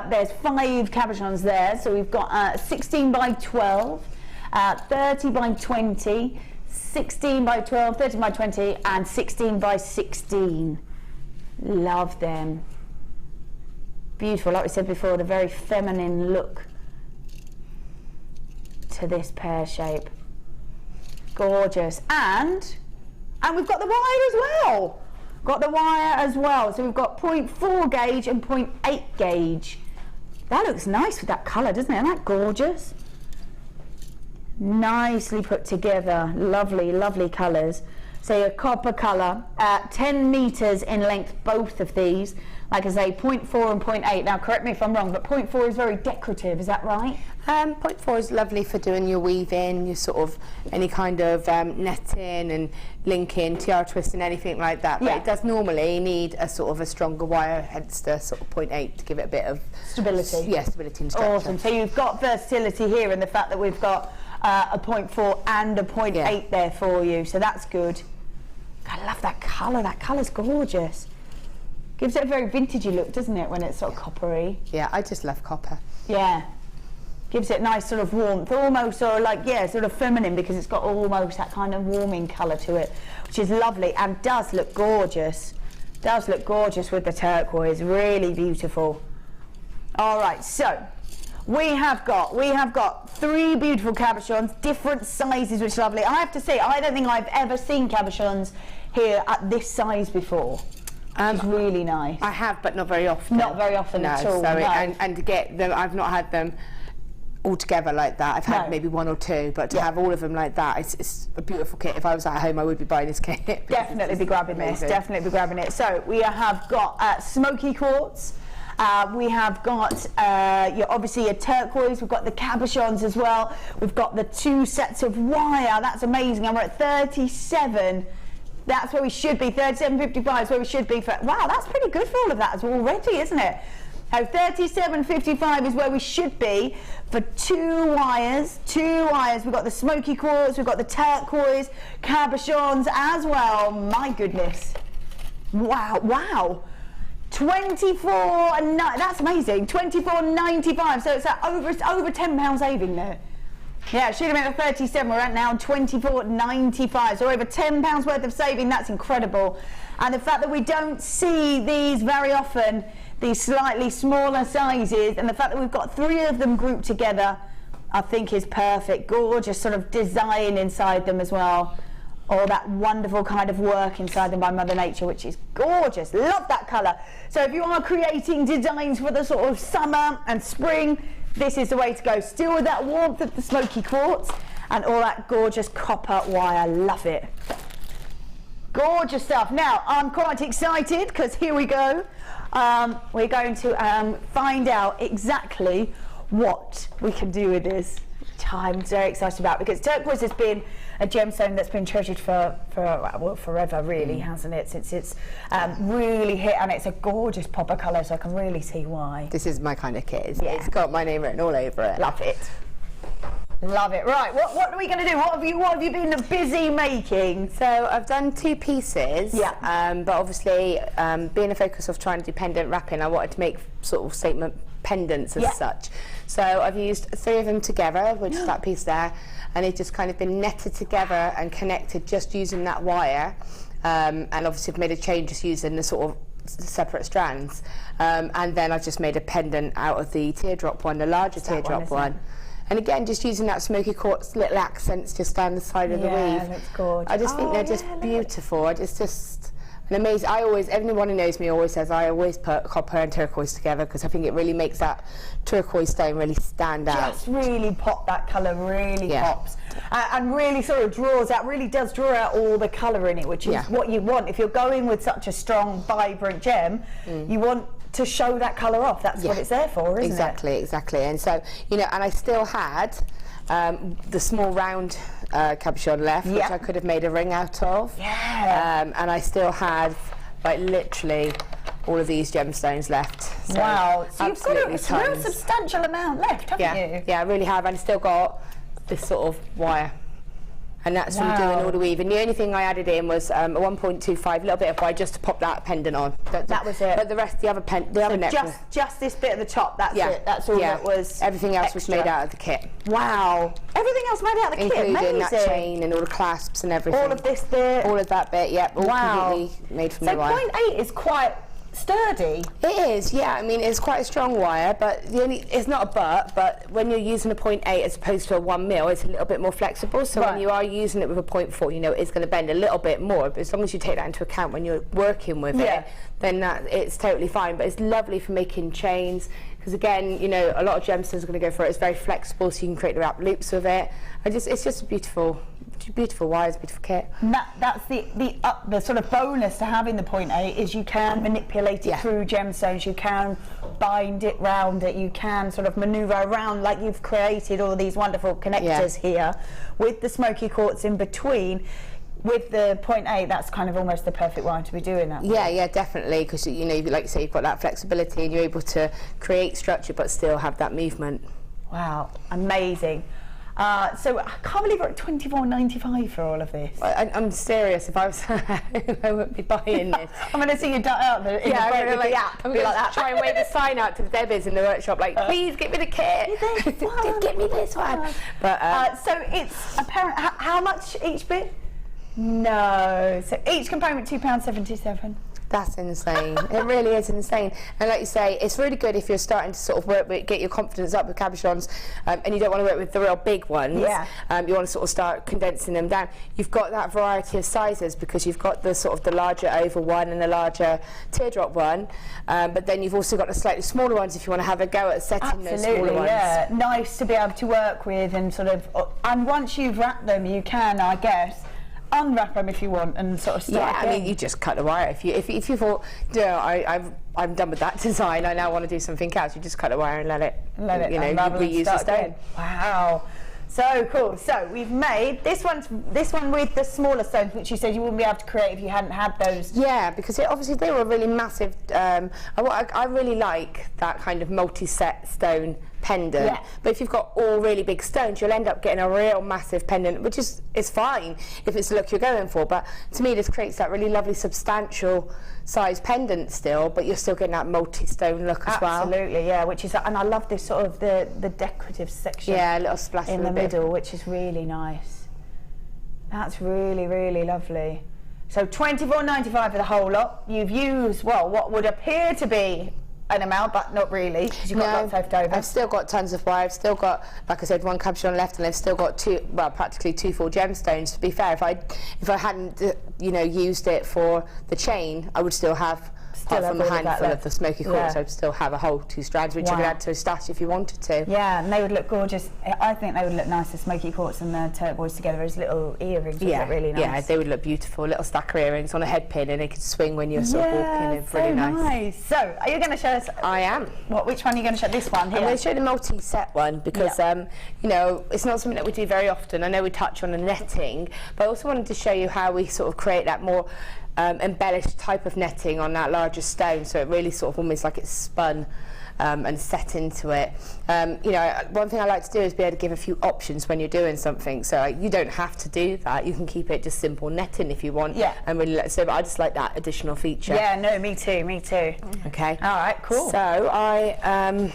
there's 5 cabochons there. So we've got 16 by 12, 30 by 20, 16 by 12, 30 by 20, and 16 by 16. Love them. Beautiful, like we said before, the very feminine look to this pear shape. Gorgeous. And we've got the wire as well. Got the wire as well. So we've got 0.4 gauge and 0.8 gauge. That looks nice with that colour, doesn't it? Isn't that gorgeous? Nicely put together. Lovely, lovely colours. So your copper colour, 10 metres in length, both of these. Like I say, 0.4 and 0.8. Now, correct me if I'm wrong, but 0.4 is very decorative, is that right? 0.4 is lovely for doing your weaving, your sort of any kind of netting and linking, tiara twisting, anything like that. But it does normally need a sort of a stronger wire, hence the sort of 0.8 to give it a bit of stability. Yeah, stability and structure. Awesome. So you've got versatility here in the fact that we've got a 0.4 and a 0.8 there for you. So that's good. I love that colour. That colour's gorgeous. Gives it a very vintagey look, doesn't it, when it's sort of coppery? Yeah, I just love copper. Yeah. Gives it nice sort of warmth, almost sort of like, yeah, sort of feminine, because it's got almost that kind of warming colour to it, which is lovely and does look gorgeous. Does look gorgeous with the turquoise. Really beautiful. All right, so we have got 3 beautiful cabochons, different sizes, which is lovely. I have to say, I don't think I've ever seen cabochons here at this size before. It's really nice. I have, but not very often. Not very often at all. So and to get them, I've not had them all together like that. I've had maybe 1 or 2, but to have all of them like that, it's a beautiful kit. If I was at home, I would be buying this kit. Definitely be grabbing this. Definitely be grabbing it. So we have got smoky quartz. We have got obviously a turquoise. We've got the cabochons as well. We've got the 2 sets of wire. That's amazing. And we're at 37. That's where we should be. 37.55 is where we should be for. Wow, that's pretty good for all of that as well already, isn't it? So 37.55 is where we should be for 2 wires. 2 wires. We've got the smoky quartz. We've got the turquoise, cabochons as well. My goodness. Wow, wow. 24 and that's amazing. 24.95. So it's over £10 saving there. Yeah, it should have been at 37. We're at now 24.95. So over £10 worth of saving. That's incredible. And the fact that we don't see these very often, these slightly smaller sizes, and the fact that we've got 3 of them grouped together, I think is perfect. Gorgeous sort of design inside them as well. All that wonderful kind of work inside them by Mother Nature, which is gorgeous. Love that colour. So if you are creating designs for the sort of summer and spring, this is the way to go. Still with that warmth of the smoky quartz and all that gorgeous copper wire. Love it. Gorgeous stuff. Now, I'm quite excited because here we go. we're going to find out exactly what we can do with this, which I'm very excited about, because turquoise has been a gemstone that's been treasured for well, forever, really, hasn't it? Since it's really hit, and it's a gorgeous pop of colour, so I can really see why. This is my kind of kit. Yeah. It's got my name written all over it. Love it. Love it. Right, what are we going to do? What have you been busy making? So I've done 2 pieces. Yeah. But obviously, being a focus of trying to do pendant wrapping, I wanted to make sort of statement pendants as such. So I've used 3 of them together, which is that piece there, and they've just kind of been netted together and connected just using that wire. And obviously I've made a chain just using the sort of separate strands. And then I've just made a pendant out of the teardrop one, the larger teardrop one. And again, just using that smoky quartz little accents just down the side of the weave. Yeah, that's gorgeous. I just think they're just beautiful. It's just an amazing. Everyone who knows me always says I always put copper and turquoise together, because I think it really makes that turquoise stone really stand out. Just really pop, that colour really pops. And really sort of really does draw out all the colour in it, which is what you want. If you're going with such a strong, vibrant gem, you want to show that colour off. That's what it's there for, isn't it? Exactly. And so, you know, and I still had the small round cabochon left, which I could have made a ring out of. Yeah. And I still had, like, literally all of these gemstones left. So wow. So you've got a real substantial amount left, haven't you? Yeah, I really have. And I still got this sort of wire. And that's from doing all the weaving. The only thing I added in was a 1.25, little bit of wire just to pop that pendant on. That was it. But the rest, the other necklace. Just this bit at the top, that's it. That's all that was. Everything else was made out of the kit. Wow. Everything else made out of the kit, including that chain and all the clasps and everything. All of this bit. All of that bit, all completely made from the wire. So 0.8 is quite sturdy. It is, yeah. I mean, it's quite a strong wire, but it's not a but when you're using a 0.8 as opposed to a 1 mil, it's a little bit more flexible. So when you are using it with a 0.4, you know, it's going to bend a little bit more. But as long as you take that into account when you're working with it, then it's totally fine. But it's lovely for making chains, because again, you know, a lot of gemstones are going to go for it. It's very flexible, so you can create the wrap loops with it. It's just a beautiful wires, beautiful kit. And that's the sort of bonus to having the 0.8 is you can manipulate it through gemstones, you can bind it round it, you can sort of manoeuvre around, like you've created all these wonderful connectors here with the smoky quartz in between. With the 0.8, that's kind of almost the perfect wire to be doing that. Yeah, definitely, because you know, like you say, you've got that flexibility and you're able to create structure but still have that movement. Wow, amazing. So I can't believe we're at $24.95 for all of this. I'm serious. If I was, I wouldn't be buying this. I'm going to see you dart out in the I'm going to I'm going to try and wave a sign out to the Debbies in the workshop, like, please get me the kit. Get me this one. But so it's apparent. How much each bit? No. So each component £2.77. That's insane. It really is insane. And like you say, it's really good if you're starting to sort of work with, get your confidence up with cabochons, and you don't want to work with the real big ones. Yeah. You want to sort of start condensing them down. You've got that variety of sizes because you've got the sort of the larger oval one and the larger teardrop one, but then you've also got the slightly smaller ones if you want to have a go at setting those smaller ones. Yeah. Nice to be able to work with and sort of, and once you've wrapped them, you can, I guess, unwrap them if you want and sort of start I mean, you just cut the wire. If you thought, you know, I'm done with that design, I now want to do something else, you just cut the wire and let it you know, reuse the stone. Wow, so cool. So we've made this one with the smaller stones, which you said you wouldn't be able to create if you hadn't had those. Yeah, because obviously they were really massive. I really like that kind of multi-set stone pendant, but if you've got all really big stones, you'll end up getting a real massive pendant, which is fine if it's the look you're going for. But to me, this creates that really lovely, substantial size pendant still, but you're still getting that multi-stone look as well. Absolutely, yeah. Which is, and I love this sort of the decorative section. Yeah, a little splash in the middle, which is really nice. That's really, really lovely. So £24.95 for the whole lot. You've used, well, what would appear to be an amount, but not really, because you've got lots left over. I've still got tons of wire. I've still got, like I said, one cabochon left, and I've still got practically two full gemstones. To be fair, if I hadn't, you know, used it for the chain, I would still have apart from a handful of the smoky quartz, I'd still have a whole 2 strands, which you could add to a stash if you wanted to. Yeah, and they would look gorgeous. I think they would look nice, the smoky quartz and the turquoise together as little earrings. Would look really nice. Yeah, they would look beautiful. Little stacker earrings on a head pin, and they could swing when you're sort of walking. It's really nice. So, are you going to show us? I am. Which one are you going to show? This one here? I'm going to show the multi-set one because, you know, it's not something that we do very often. I know we touch on the netting, but I also wanted to show you how we sort of create that more embellished type of netting on that larger stone, so it really sort of almost like it's spun and set into it. You know, one thing I like to do is be able to give a few options when you're doing something, so you don't have to do that. You can keep it just simple netting if you want, and really let it so. But I just like that additional feature. Yeah, no, me too. Okay. All right, cool. So I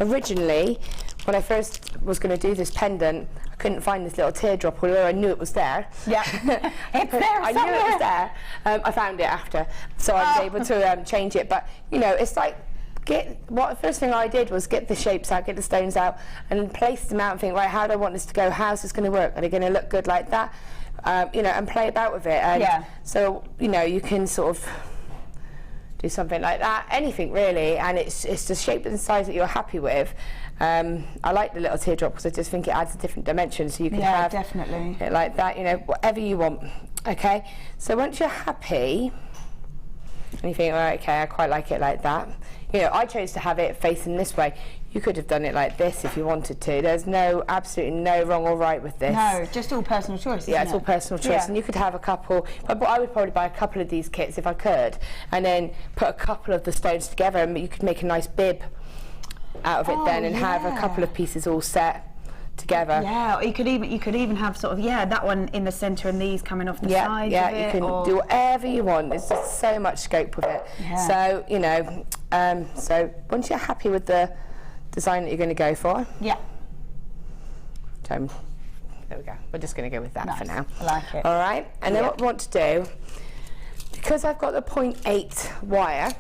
originally, when I first was going to do this pendant, couldn't find this little teardrop, although I knew it was there. Yeah, it's there. I knew it was there. I found it after, so I was able to change it. But you know, it's like the first thing I did was get the shapes out, get the stones out, and place them out and think, right, how do I want this to go? How's this going to work? Are they going to look good like that? You know, and play about with it. And so you know, you can sort of do something like that, anything really, and it's the shape and size that you're happy with. I like the little teardrop because I just think it adds a different dimension, so you can have it like that, you know, whatever you want. Okay, so once you're happy and you think, all right, okay, I quite like it like that, you know, I chose to have it facing this way. You could have done it like this if you wanted to. There's absolutely no wrong or right with this. No, just all personal choice. Yeah, it's all personal choice, and you could have a couple. But I would probably buy a couple of these kits if I could, and then put a couple of the stones together, and you could make a nice bib out of it then, and have a couple of pieces all set together. Yeah, or you could even have sort of that one in the centre and these coming off the side. Yeah, you can do whatever you want. There's just so much scope with it. So you know, so once you're happy with the design that you're going to go for, there we go. We're just going to go with that for now. I like it. All right, and then what we want to do, because I've got the 0.8 wire.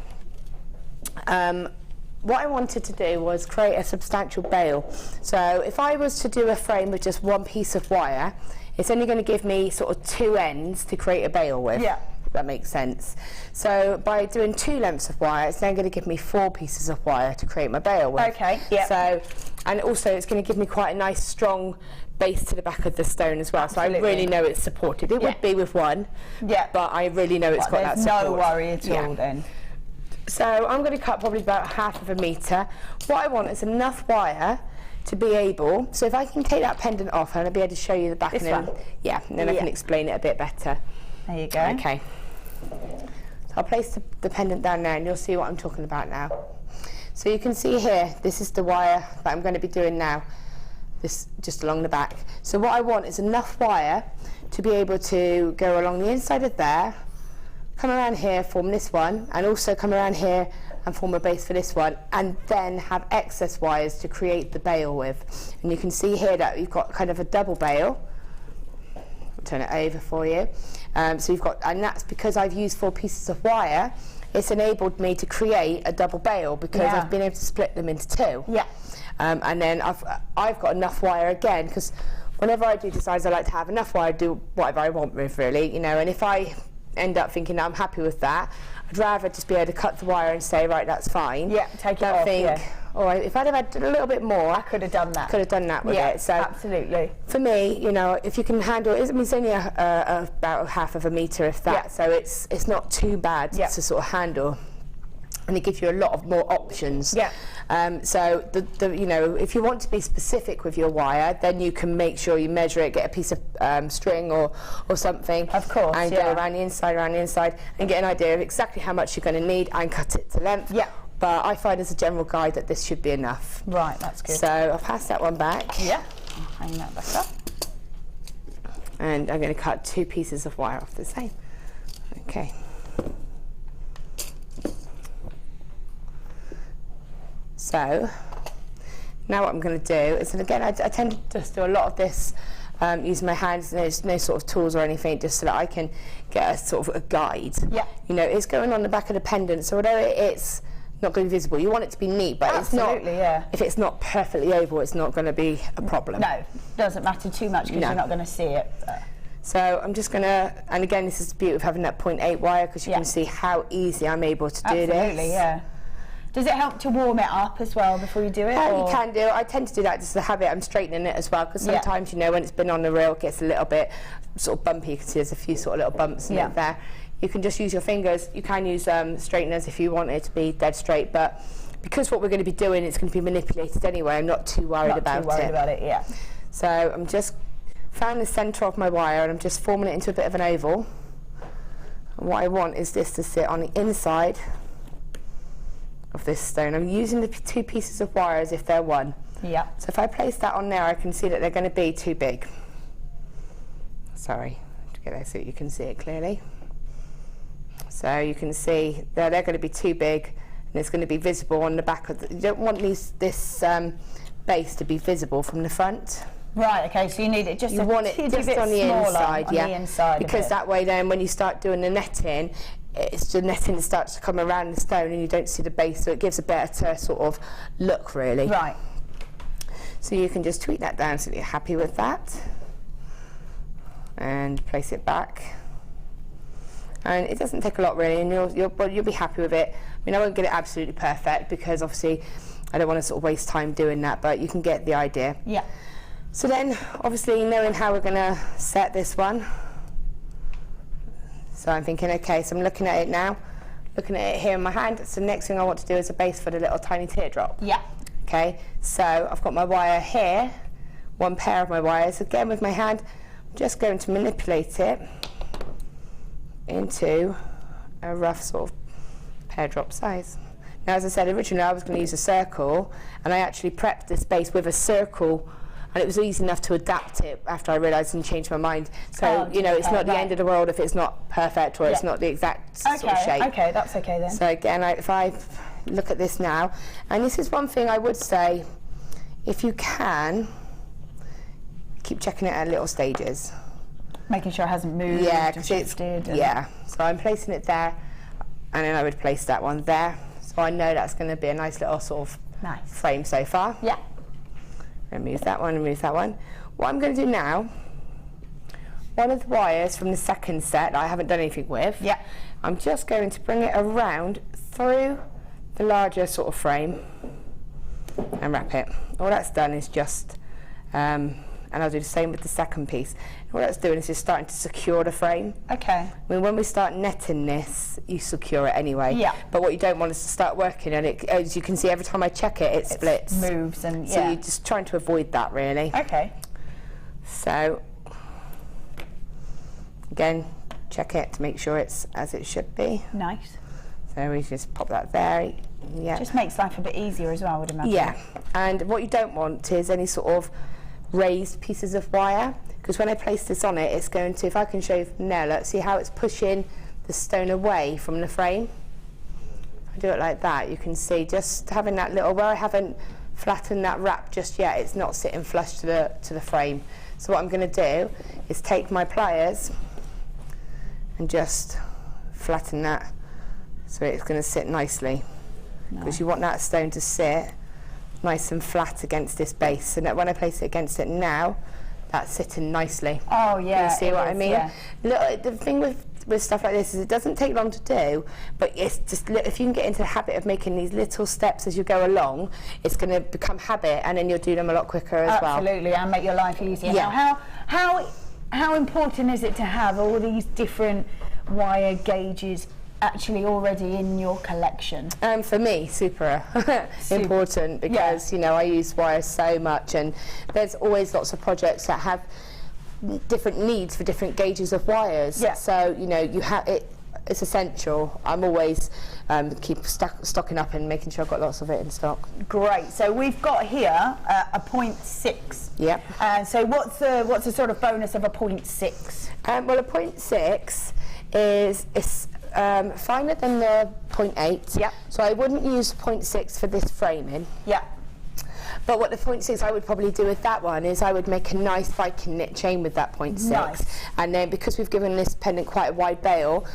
What I wanted to do was create a substantial bail. So if I was to do a frame with just one piece of wire, it's only going to give me sort of 2 ends to create a bail with. Yeah. If that makes sense. So by doing 2 lengths of wire, it's then going to give me 4 pieces of wire to create my bail with. Okay. Yeah. So, and also it's going to give me quite a nice strong base to the back of the stone as well. Absolutely. So I really know it's supported. It would be with one. Yeah. But I really know it's got that support. No worry at all then. So I'm going to cut probably about 1/2 metre. What I want is enough wire to be able, so if I can take that pendant off, and I'll be able to show you the back, and then, and then I can explain it a bit better. There you go. Okay. So I'll place the pendant down now, and you'll see what I'm talking about now. So you can see here, this is the wire that I'm going to be doing now, this just along the back. So what I want is enough wire to be able to go along the inside of there, come around here, form this one, and also come around here and form a base for this one, and then have excess wires to create the bail with. And you can see here that you've got kind of a double bail. I'll turn it over for you. So you've got, and that's because I've used 4 pieces of wire. It's enabled me to create a double bail because I've been able to split them into 2. Yeah. And then I've got enough wire again, because whenever I do designs, I like to have enough wire to do whatever I want with, really, you know. And if I end up thinking that I'm happy with that, I'd rather just be able to cut the wire and say, right, that's fine. Yeah, take it off. All right, if I'd have had a little bit more, I could have done that. Could have done that with it. So absolutely. For me, you know, if you can handle it, it's only about 1/2 metre, if that. So it's not too bad to sort of handle. And it gives you a lot of more options. Yeah. So you know, if you want to be specific with your wire, then you can make sure you measure it, get a piece of string or something. Of course. And go around the inside, and get an idea of exactly how much you're going to need, and cut it to length. Yeah. But I find as a general guide that this should be enough. Right, that's good. So I'll pass that one back. Yeah. I'll hang that back up. And I'm going to cut 2 pieces of wire off the same. Okay. So now what I'm going to do is, and again, I tend to just do a lot of this using my hands. There's no sort of tools or anything, just so that I can get a sort of a guide. Yeah. You know, it's going on the back of the pendant, so although it's not going to be visible, you want it to be neat, but it's not. If it's not perfectly oval, it's not going to be a problem. No, doesn't matter too much because you're not going to see it. So I'm just gonna, and again, this is the beauty of having that 0.8 wire, because you can see how easy I'm able to do this. Absolutely, yeah. Does it help to warm it up as well before you do it? You can do. I tend to do that just as a habit. I'm straightening it as well, because sometimes, you know, when it's been on the reel, it gets a little bit sort of bumpy. You can see there's a few sort of little bumps in it there. You can just use your fingers. You can use straighteners if you want it to be dead straight, but because what we're going to be doing, it's going to be manipulated anyway, I'm not too worried about it. Yeah. So I'm just found the centre of my wire, and I'm just forming it into a bit of an oval. And what I want is this to sit on the inside of this stone. I'm using the two pieces of wire as if they're one. Yeah. So if I place that on there, I can see that they're going to be too big. Sorry, to get there so you can see it clearly. So you can see they're going to be too big, and it's going to be visible on the back of you don't want this base to be visible from the front. Right, okay, so you need it just you want it just on the inside, on the inside because that way then when you start doing the netting, it's the netting that starts to come around the stone and you don't see the base, so it gives a better sort of look, really. Right. So you can just tweak that down so that you're happy with that, and place it back. And it doesn't take a lot really, and you'll be happy with it. I mean, I won't get it absolutely perfect because obviously I don't want to sort of waste time doing that, but you can get the idea. Yeah. So then, obviously, knowing how we're going to set this one, so I'm thinking, okay, so I'm looking at it now, looking at it here in my hand. So the next thing I want to do is a base for the little tiny teardrop. Yeah. Okay, so I've got my wire here, one pair of my wires. Again, with my hand, I'm just going to manipulate it into a rough sort of pear drop size. Now, as I said, originally I was going to use a circle, and I actually prepped this base with a circle, and it was easy enough to adapt it after I realised and changed my mind. So, you know, it's not the end of the world if it's not perfect or it's not the exact sort of shape. Okay, that's okay then. So again, if I look at this now, and this is one thing I would say, if you can, keep checking it at little stages. Making sure it hasn't moved and shifted. So I'm placing it there, and then I would place that one there. So I know that's going to be a nice little sort of frame so far. Yeah. Remove that one, remove that one. What I'm going to do now, one of the wires from the second set I haven't done anything with, I'm just going to bring it around through the larger sort of frame and wrap it. All that's done is just, and I'll do the same with the second piece. What that's doing is just starting to secure the frame. Okay. I mean, when we start netting this, you secure it anyway. Yeah. But what you don't want is to start working on it. As you can see, every time I check it, it splits. Moves and So you're just trying to avoid that, really. Okay. So, again, check it to make sure it's as it should be. Nice. So we just pop that there. Yeah. Just makes life a bit easier as well, I would imagine. Yeah. And what you don't want is any sort of raised pieces of wire, because when I place this on it, it's going to, if I can show you from there, look, see how it's pushing the stone away from the frame? If I do it like that, you can see just having that little, where I haven't flattened that wrap just yet, it's not sitting flush to the frame. So what I'm going to do is take my pliers and just flatten that so it's going to sit nicely, because you want that stone to sit nice and flat against this base, so that when I place it against it now, that's sitting nicely. Oh yeah. You see what I mean? Yeah. Look, the thing with stuff like this is it doesn't take long to do, but it's just, if you can get into the habit of making these little steps as you go along, it's going to become habit, and then you'll do them a lot quicker as well. Absolutely, and make your life easier. Yeah. Now, how important is it to have all these different wire gauges actually already in your collection? For me, super important, because you know, I use wires so much, and there's always lots of projects that have different needs for different gauges of wires. So you know, you have it's essential. I'm always keep stocking up and making sure I've got lots of it in stock. Great. So we've got here a 0.6. Yep. So what's the sort of bonus of a 0.6? Well, a 0.6 is finer than the 0.8. Yep. So I wouldn't use 0.6 for this framing. Yeah. But what the 0.6 I would probably do with that one is I would make a nice Viking knit chain with that 0.6. Nice. And then because we've given this pendant quite a wide bail,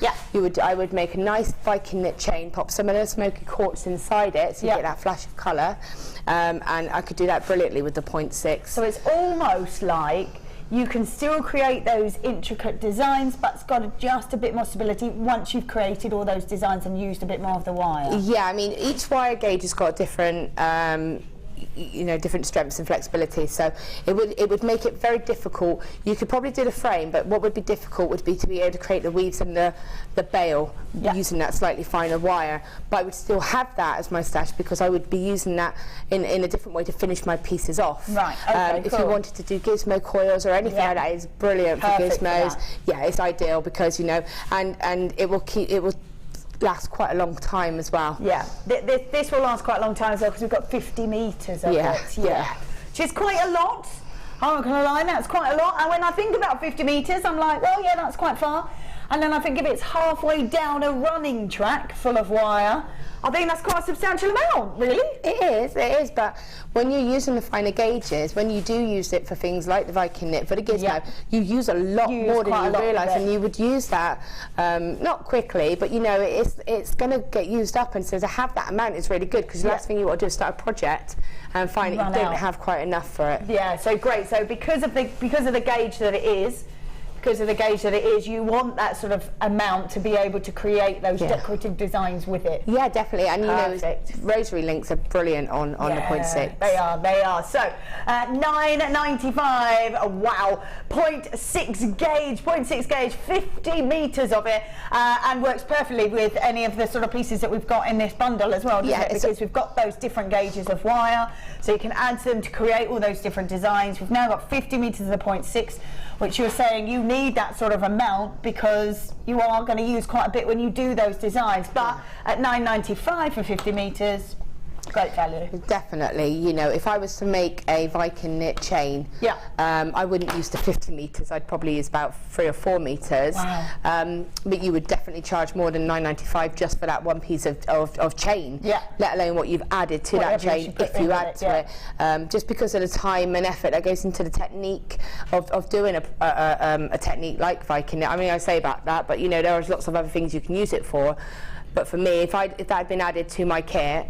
I would make a nice Viking knit chain, pop some of the smoky quartz inside it, so you get that flash of colour. And I could do that brilliantly with the 0.6. So it's almost like you can still create those intricate designs, but it's got just a bit more stability once you've created all those designs and used a bit more of the wire. Yeah, I mean, each wire gauge has got different you know, different strengths and flexibility, so it would make it very difficult. You could probably do the frame, but what would be difficult would be to be able to create the weaves and the bail using that slightly finer wire. But I would still have that as my stash because I would be using that in a different way to finish my pieces off. Right, okay, if you wanted to do gizmo coils or anything like that, it's brilliant. Perfect for gizmos. Yeah, it's ideal because, you know, and it will last quite a long time as well. Yeah, this will last quite a long time as well because we've got 50 metres of it. Yeah, which is quite a lot. I'm not going to lie, that's quite a lot. And when I think about 50 metres, I'm like, well, yeah, that's quite far. And then I think if it's halfway down a running track full of wire, I think that's quite a substantial amount, really. It is, but when you're using the finer gauges, when you do use it for things like the Viking knit, for the gizmo, you use a lot more than you realise, and you would use that, not quickly, but you know, it's going to get used up, and so to have that amount is really good, because the last thing you want to do is start a project and find that you don't have quite enough for it. Yeah, so great. So because of the gauge that it is, you want that sort of amount to be able to create those decorative designs with it. Yeah, definitely. And you know, rosary links are brilliant on the 0.6. They are. So, 9.95. Wow, 0.6 gauge, 50 metres of it, and works perfectly with any of the sort of pieces that we've got in this bundle as well, doesn't it? Because we've got those different gauges of wire, so you can add them to create all those different designs. We've now got 50 metres of the 0.6, which you're saying you need that sort of amount because you are going to use quite a bit when you do those designs. But at $9.95 for 50 metres, great value. Definitely. You know, if I was to make a Viking knit chain, I wouldn't use the 50 metres. I'd probably use about 3 or 4 metres. Wow. But you would definitely charge more than $9.95 just for that one piece of chain. Yeah. Let alone what you've added to that chain if you add to it. Just because of the time and effort that goes into the technique of doing a technique like Viking knit. I mean, I say about that, but you know, there are lots of other things you can use it for. But for me, if that had been added to my kit,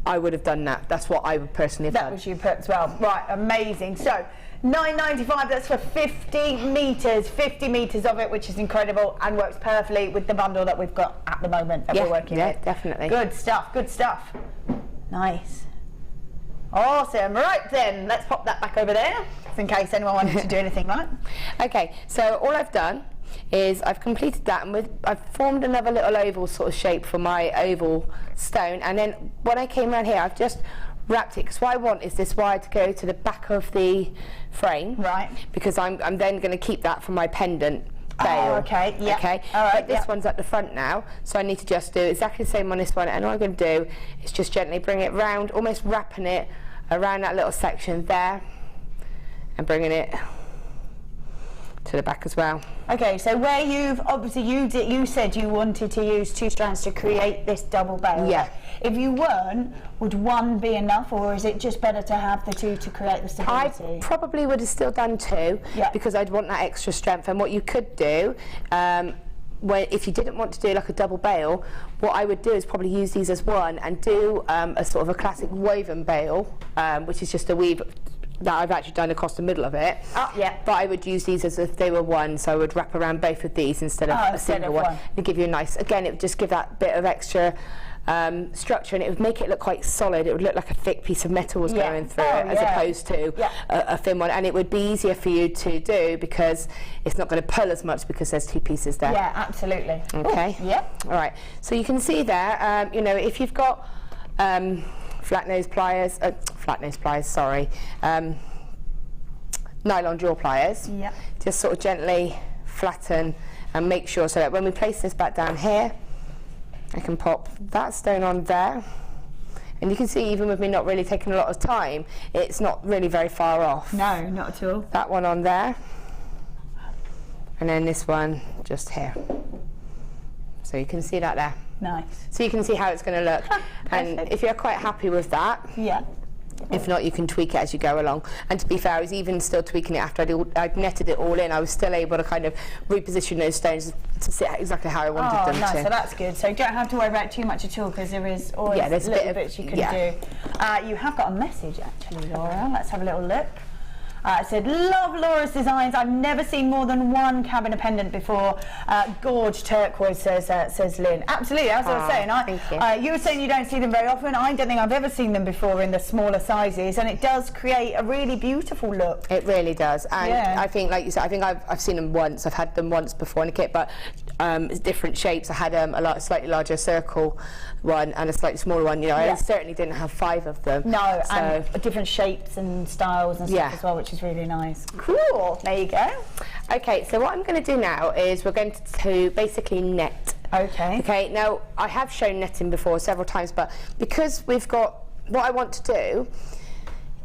I would have done that. That's what I would personally have done. That was you put as well. Right, amazing. So, $9.95, that's for 50 metres of it, which is incredible and works perfectly with the bundle that we've got at the moment that we're working with. Yeah, definitely. Good stuff. Nice. Awesome. Right then, let's pop that back over there, just in case anyone wanted to do anything, right? Okay, so all I've done is I've completed that, and I've formed another little oval sort of shape for my oval stone, and then when I came around here I've just wrapped it, because what I want is this wire to go to the back of the frame, right? Because I'm then going to keep that for my pendant bail. Oh, okay, yeah. Okay, all right, but this one's at the front now, so I need to just do exactly the same on this one, and all I'm going to do is just gently bring it round, almost wrapping it around that little section there, and bringing it to the back as well. Okay, so where you've obviously you said you wanted to use 2 strands to create this double bail. Yeah. If you weren't, would one be enough, or is it just better to have the 2 to create the stability? I probably would have still done 2 because I'd want that extra strength. And what you could do, if you didn't want to do like a double bail, what I would do is probably use these as one and do a sort of a classic woven bail, which is just a weave that I've actually done across the middle of it. But I would use these as if they were one, so I would wrap around both of these instead of a single one. And give you a nice, again, it would just give that bit of extra structure, and it would make it look quite solid. It would look like a thick piece of metal was going through it, as opposed to a thin one, and it would be easier for you to do because it's not going to pull as much because there's 2 pieces there. Yeah, absolutely. Okay. All right, so you can see there, you know, if you've got flat nose pliers, nylon jaw pliers, just sort of gently flatten and make sure so that when we place this back down here, I can pop that stone on there, and you can see even with me not really taking a lot of time, it's not really very far off. No, not at all. That one on there, and then this one just here. So you can see that there. Nice. So you can see how it's going to look. And if you're quite happy with that, if not, you can tweak it as you go along. And to be fair, I was even still tweaking it after I'd netted it all in. I was still able to kind of reposition those stones to sit exactly how I wanted them to. So that's good. So you don't have to worry about too much at all, because there is always little bits you can do. You have got a message actually, Laura. Let's have a little look. Said, love Laura's designs. I've never seen more than one cabinet pendant before. Gorge turquoise, says Lynn. Absolutely, as I was saying, you were saying you don't see them very often. I don't think I've ever seen them before in the smaller sizes, and it does create a really beautiful look. It really does, and I think, like you said, I think I've seen them once. I've had them once before in a kit, but different shapes. I had a slightly larger circle one and a slightly smaller one. You know, I certainly didn't have 5 of them. No, so. And different shapes and styles and stuff as well, which is really nice. Cool. There you go. Okay, so what I'm going to do now is we're going to basically net. Okay. Okay, now I have shown netting before several times, but because we've got, what I want to do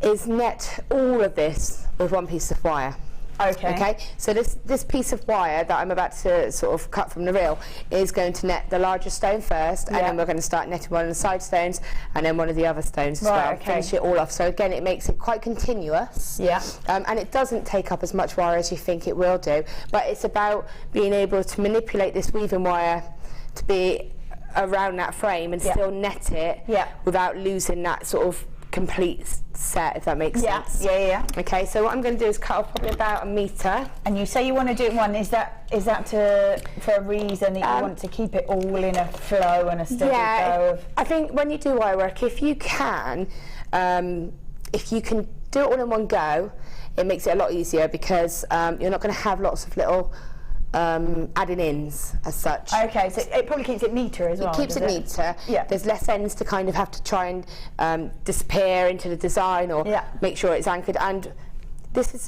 is net all of this with one piece of wire. Okay. Okay, so this piece of wire that I'm about to sort of cut from the reel is going to net the larger stone first, and then we're going to start netting one of the side stones and then one of the other stones as well. Finish it all off. So again, it makes it quite continuous. Yeah. And it doesn't take up as much wire as you think it will do, but it's about being able to manipulate this weaving wire to be around that frame and still net it without losing that sort of complete set, if that makes sense. Yeah. Okay, so what I'm going to do is cut off probably about 1 metre. And you say you want to do it in one. Is that for a reason that you want to keep it all in a flow and a steady flow? I think when you do wire work, if you can do it all in one go, it makes it a lot easier, because you're not going to have lots of little adding ins as such. Okay, so it probably keeps it neater as well. It keeps it neater. Yeah. There's less ends to kind of have to try and disappear into the design or make sure it's anchored. And this is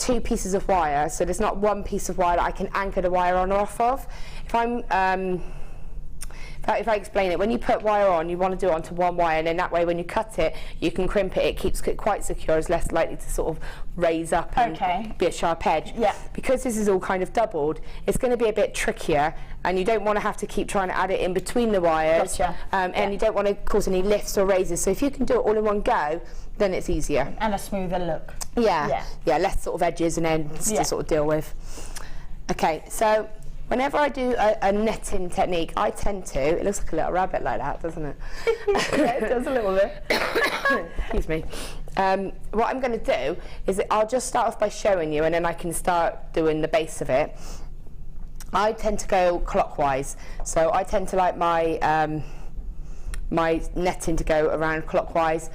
2 pieces of wire, so there's not one piece of wire that I can anchor the wire on or off of. If I explain it, when you put wire on, you want to do it onto one wire, and then that way when you cut it, you can crimp it. It keeps it quite secure. It's less likely to sort of raise up and be a sharp edge. Yeah. Because this is all kind of doubled, it's going to be a bit trickier, and you don't want to have to keep trying to add it in between the wires. Gotcha. And you don't want to cause any lifts or raises. So if you can do it all in one go, then it's easier. And a smoother look. Yeah, less sort of edges and ends to sort of deal with. Okay, so whenever I do a netting technique, I tend to, it looks like a little rabbit like that, doesn't it? Yeah, it does a little bit. Excuse me. What I'm going to do is I'll just start off by showing you, and then I can start doing the base of it. I tend to go clockwise, so I tend to like my my netting to go around clockwise.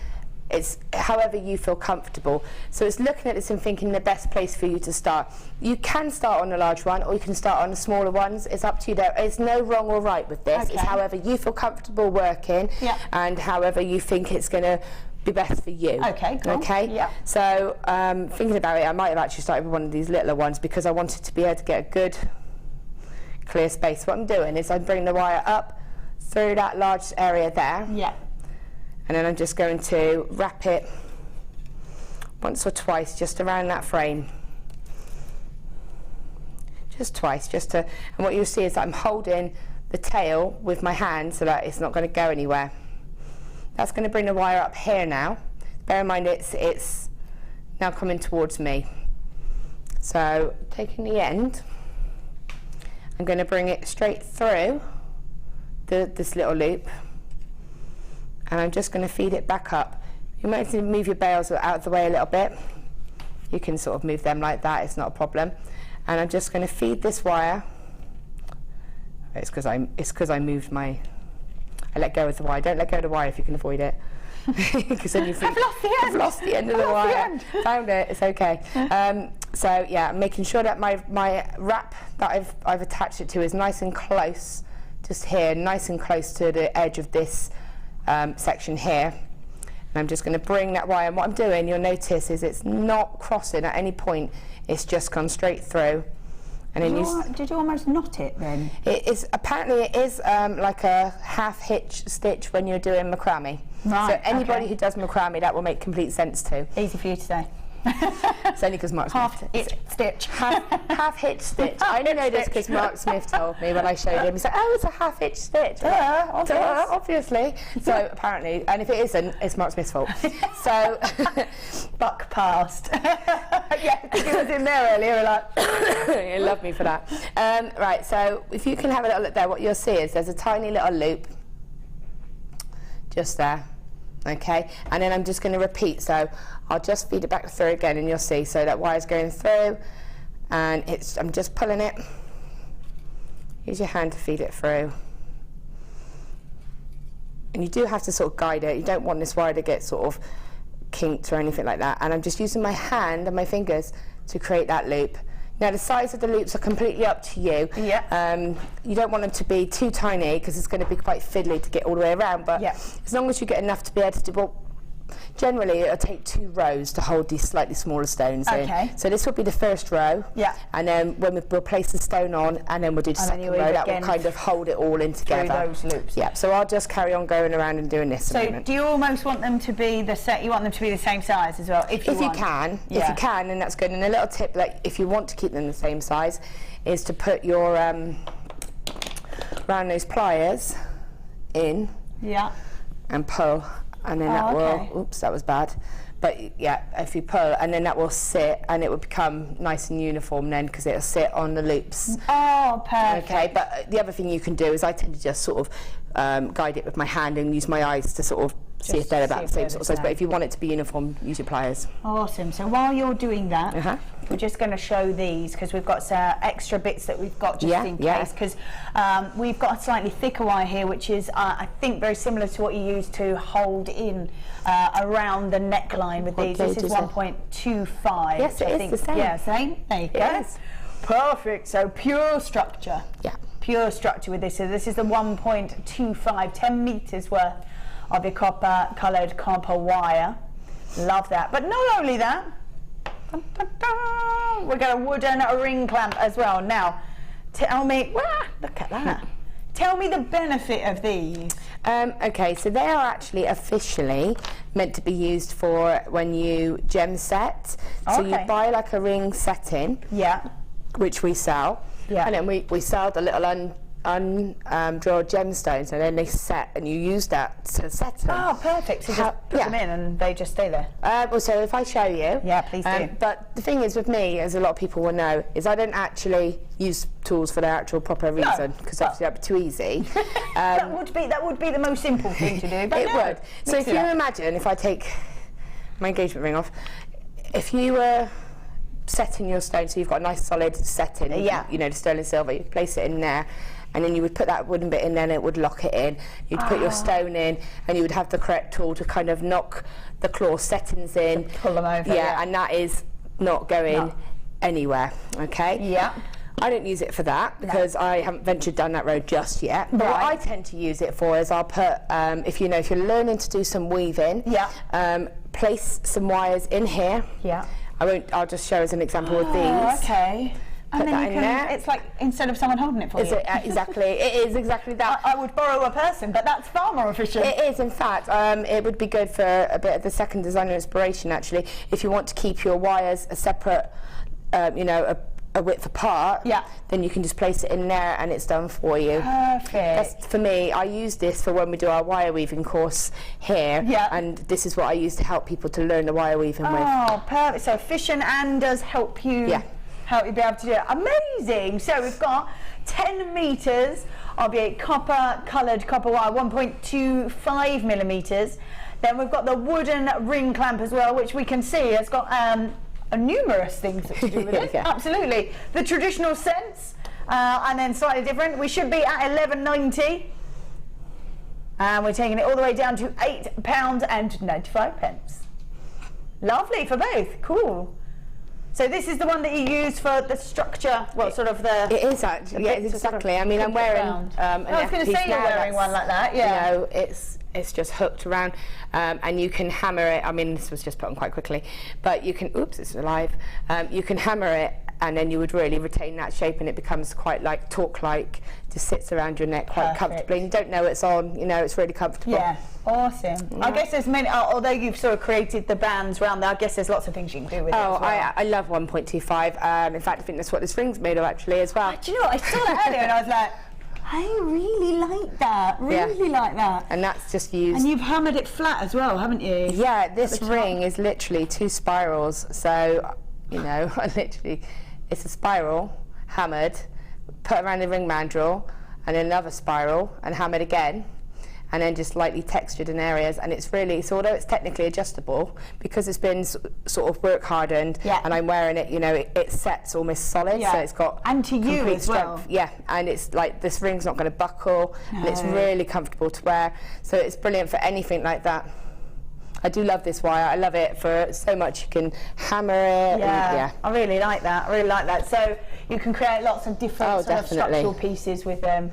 It's however you feel comfortable. So it's looking at this and thinking the best place for you to start. You can start on a large one, or you can start on the smaller ones. It's up to you. There's no wrong or right with this. It's however you feel comfortable working, and however you think it's going to be best for you. Okay, cool. Okay? Yeah. So thinking about it, I might have actually started with one of these littler ones because I wanted to be able to get a good clear space. What I'm doing is I bring the wire up through that large area there. Yeah. And then I'm just going to wrap it once or twice just around that frame. Just twice, and what you'll see is that I'm holding the tail with my hand so that it's not going to go anywhere. That's going to bring the wire up here now. Bear in mind it's now coming towards me. So taking the end, I'm going to bring it straight through this little loop. And I'm just going to feed it back up. You might need to move your bales out of the way a little bit. You can sort of move them like that, it's not a problem. And I'm just going to feed this wire. It's because I moved I let go of the wire. Don't let go of the wire if you can avoid it. Because then I've lost the end of the wire. Found it, it's okay. So yeah, making sure that my wrap that I've attached it to is nice and close, just here, nice and close to the edge of this section here. And I'm just going to bring that wire, and what I'm doing, you'll notice, is it's not crossing at any point, it's just gone straight through. And then did you almost knot it then? Apparently it is like a half hitch stitch when you're doing macrame. Right, so anybody who does macrame, that will make complete sense to. Easy for you to say. It's only because Mark Smith. Half hitch stitch. I only know this because Mark Smith told me when I showed him. He said, "Oh, it's a half hitch stitch." Obviously. So apparently, and if it isn't, it's Mark Smith's fault. So buck past. Yeah, because he was in there earlier. Like, you love me for that. Right. So if you can have a little look there, what you'll see is there's a tiny little loop just there. Okay, and then I'm just going to repeat, so I'll just feed it back through again and you'll see, so that wire's going through and I'm just pulling it. Use your hand to feed it through. And you do have to sort of guide it. You don't want this wire to get sort of kinked or anything like that. And I'm just using my hand and my fingers to create that loop. Now the size of the loops are completely up to you. Yeah. You don't want them to be too tiny because it's going to be quite fiddly to get all the way around, but yeah, as long as you get enough to be able to do, well, generally it'll take 2 rows to hold these slightly smaller stones in. So this will be the first row. Yeah. And then when we'll place the stone on, and then we'll do the second row, that will kind of hold it all in together. Through those loops. Yeah. So I'll just carry on going around and doing this. So do you almost want them to be the set? You want them to be the same size as well, if you can. Yeah. If you can, then that's good. And a little tip, like if you want to keep them the same size, is to put your round nose pliers in. Yeah. And pull. And then that will, oops, that was bad. But yeah, if you pull, and then that will sit, and it will become nice and uniform then, because it'll sit on the loops. Oh, perfect. Okay, but the other thing you can do is I tend to just sort of guide it with my hand and use my eyes to sort of see if they're about the same sort of size. But if you want it to be uniform, use your pliers. Awesome. So while you're doing that, we're just going to show these, because we've got some extra bits that we've got just in case, because we've got a slightly thicker wire here, which is I think very similar to what you use to hold in around the neckline with these. This is 1.25. Yes, it is the same. Yeah, same. There you go. Perfect. So pure structure. Yeah. Pure structure with this. So this is the 1.25, 10 meters worth of your copper coloured copper wire. Love that. But not only that, we've got a wooden ring clamp as well. Now, tell me, look at that. Tell me the benefit of these. Okay, so they are actually officially meant to be used for when you gem set. So you buy like a ring setting, which we sell, and then we sell the little draw gemstones, and then they set, and you use that to set them. Oh, perfect. So just put them in and they just stay there. Well, so if I show you. Yeah, please do. But the thing is with me, as a lot of people will know, is I don't actually use tools for their actual proper reason, because obviously that'd be too easy. That would be the most simple thing to do. But it would. So if you imagine, if I take my engagement ring off, if you were setting your stone, so you've got a nice solid setting, you know, the sterling silver, you place it in there, and then you would put that wooden bit in there and it would lock it in. You'd put your stone in, and you would have the correct tool to kind of knock the claw settings in. To pull them over. Yeah, and that is not going anywhere, okay? Yeah. I don't use it for that, because I haven't ventured down that road just yet. But what I tend to use it for is I'll put, if you're learning to do some weaving, place some wires in here. Yeah. I'll just show as an example with these. Okay. And then you can, it's like instead of someone holding it for you. Exactly, it is exactly that. I would borrow a person, but that's far more efficient. It is, in fact. It would be good for a bit of the second designer inspiration, actually. If you want to keep your wires a separate, you know, a width apart, then you can just place it in there and it's done for you. Perfect. For me, I use this for when we do our wire weaving course here, and this is what I use to help people to learn the wire weaving with. Oh, perfect. So efficient and does help you. Help you be able to do it. Amazing. So we've got 10 meters of your copper coloured copper wire, 1.25 millimeters. Then we've got the wooden ring clamp as well, which we can see has got numerous things to do with it. Absolutely. The traditional sense, and then slightly different. We should be at 11.90, and we're taking it all the way down to £8.95. Lovely for both. Cool. So this is the one that you use for the structure, sort of the... It is actually, exactly. Sort of, I mean, I'm wearing I was going to say you're wearing one like that, You know, it's just hooked around, and you can hammer it. I mean, this was just put on quite quickly, but you can, oops, it's alive. You can hammer it, and then you would really retain that shape, and it becomes quite like torque-like, just sits around your neck quite comfortably, and you don't know it's on, you know, it's really comfortable. Yeah, awesome. I guess there's many, although you've sort of created the bands around there, I guess there's lots of things you can do with it as well. I love 1.25. In fact, I think that's what this ring's made of actually as well. Do you know what, I saw that earlier and I was like, I really like that, like that. And that's just used. And you've hammered it flat as well, haven't you? Yeah, this ring is literally 2 spirals, so, you know, it's a spiral, hammered, put around the ring mandrel, and then another spiral, and hammered again. and then just lightly textured in areas. And it's really, so although it's technically adjustable, because it's been sort of work hardened, and I'm wearing it, you know, it sets almost solid, so it's got and to you as strength. well. And it's like this ring's not going to buckle, and it's really comfortable to wear, so it's brilliant for anything like that. I do love this wire. I love it for so much. You can hammer it. I really like that. I really like that. So you can create lots of different sort of structural pieces with them.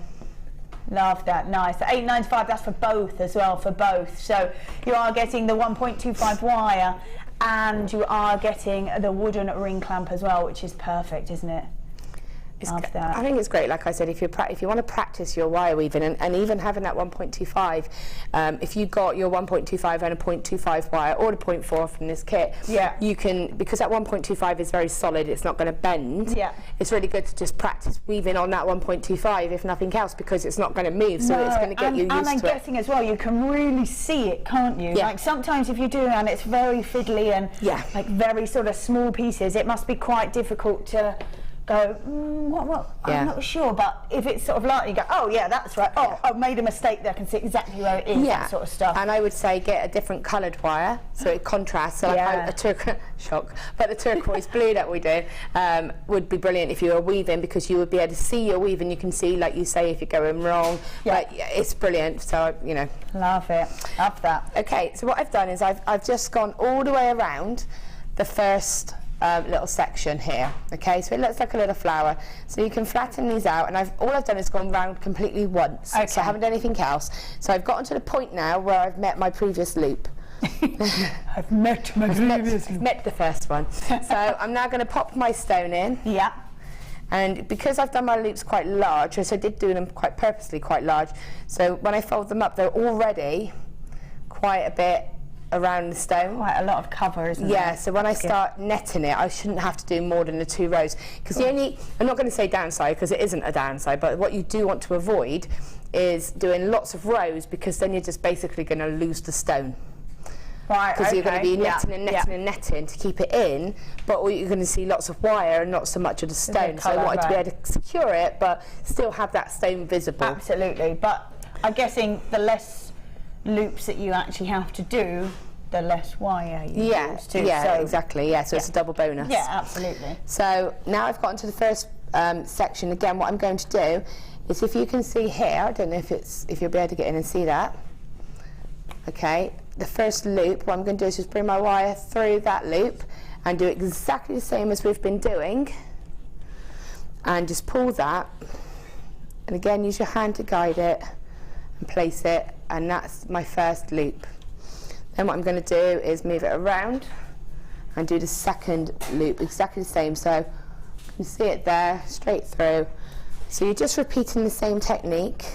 Love that. Nice. So $8.95. That's for both as well. For both. So you are getting the 1.25 wire, and you are getting the wooden ring clamp as well, which is perfect, isn't it? Love that. I think it's great, like I said, if you want to practice your wire weaving, and even having that 1.25, if you got your 1.25 and a 0.25 wire, or the 0.4 from this kit, you can, because that 1.25 is very solid, it's not going to bend, it's really good to just practice weaving on that 1.25, if nothing else, because it's not going to move, so it's going to get you used to it. And I'm guessing as well, you can really see it, can't you? Like sometimes if you do, and it's very fiddly and like very sort of small pieces, it must be quite difficult to go, what? I'm not sure, but if it's sort of like, you go, oh yeah, that's right, oh, I've made a mistake there, I can see exactly where it is, that sort of stuff. And I would say get a different coloured wire, so it contrasts, so like the turquoise blue that we do would be brilliant if you were weaving, because you would be able to see your weaving, you can see, like you say, if you're going wrong, but it's brilliant, so, you know. Love it, love that. Okay, so what I've done is I've just gone all the way around the first little section here, okay, so it looks like a little flower, so you can flatten these out, and all I've done is gone round completely once, so I haven't done anything else. So I've gotten to the point now where I've met my previous loop. I've met the first one. So I'm now going to pop my stone in. And because I've done my loops quite large, so I did do them quite purposely quite large, so when I fold them up, they're already quite a bit around the stone. Quite a lot of cover, isn't there? So when I start netting it, I shouldn't have to do more than the 2 rows, because the only, I'm not going to say downside, because it isn't a downside, but what you do want to avoid is doing lots of rows, because then you're just basically going to lose the stone. Right, because you're going to be netting and netting and netting to keep it in, but you're going to see lots of wire and not so much of the stone. So I wanted to be able to secure it, but still have that stone visible. Absolutely, but I'm guessing the less loops that you actually have to do, the less wire you use too. So exactly, so it's a double bonus. Yeah, absolutely. So now I've gotten to the first section. Again, what I'm going to do is, if you can see here, I don't know if you'll be able to get in and see that. Okay, the first loop, what I'm going to do is just bring my wire through that loop and do exactly the same as we've been doing, and just pull that, and again use your hand to guide it and place it, and that's my first loop. Then what I'm going to do is move it around and do the second loop exactly the same, so you can see it there straight through. So you're just repeating the same technique,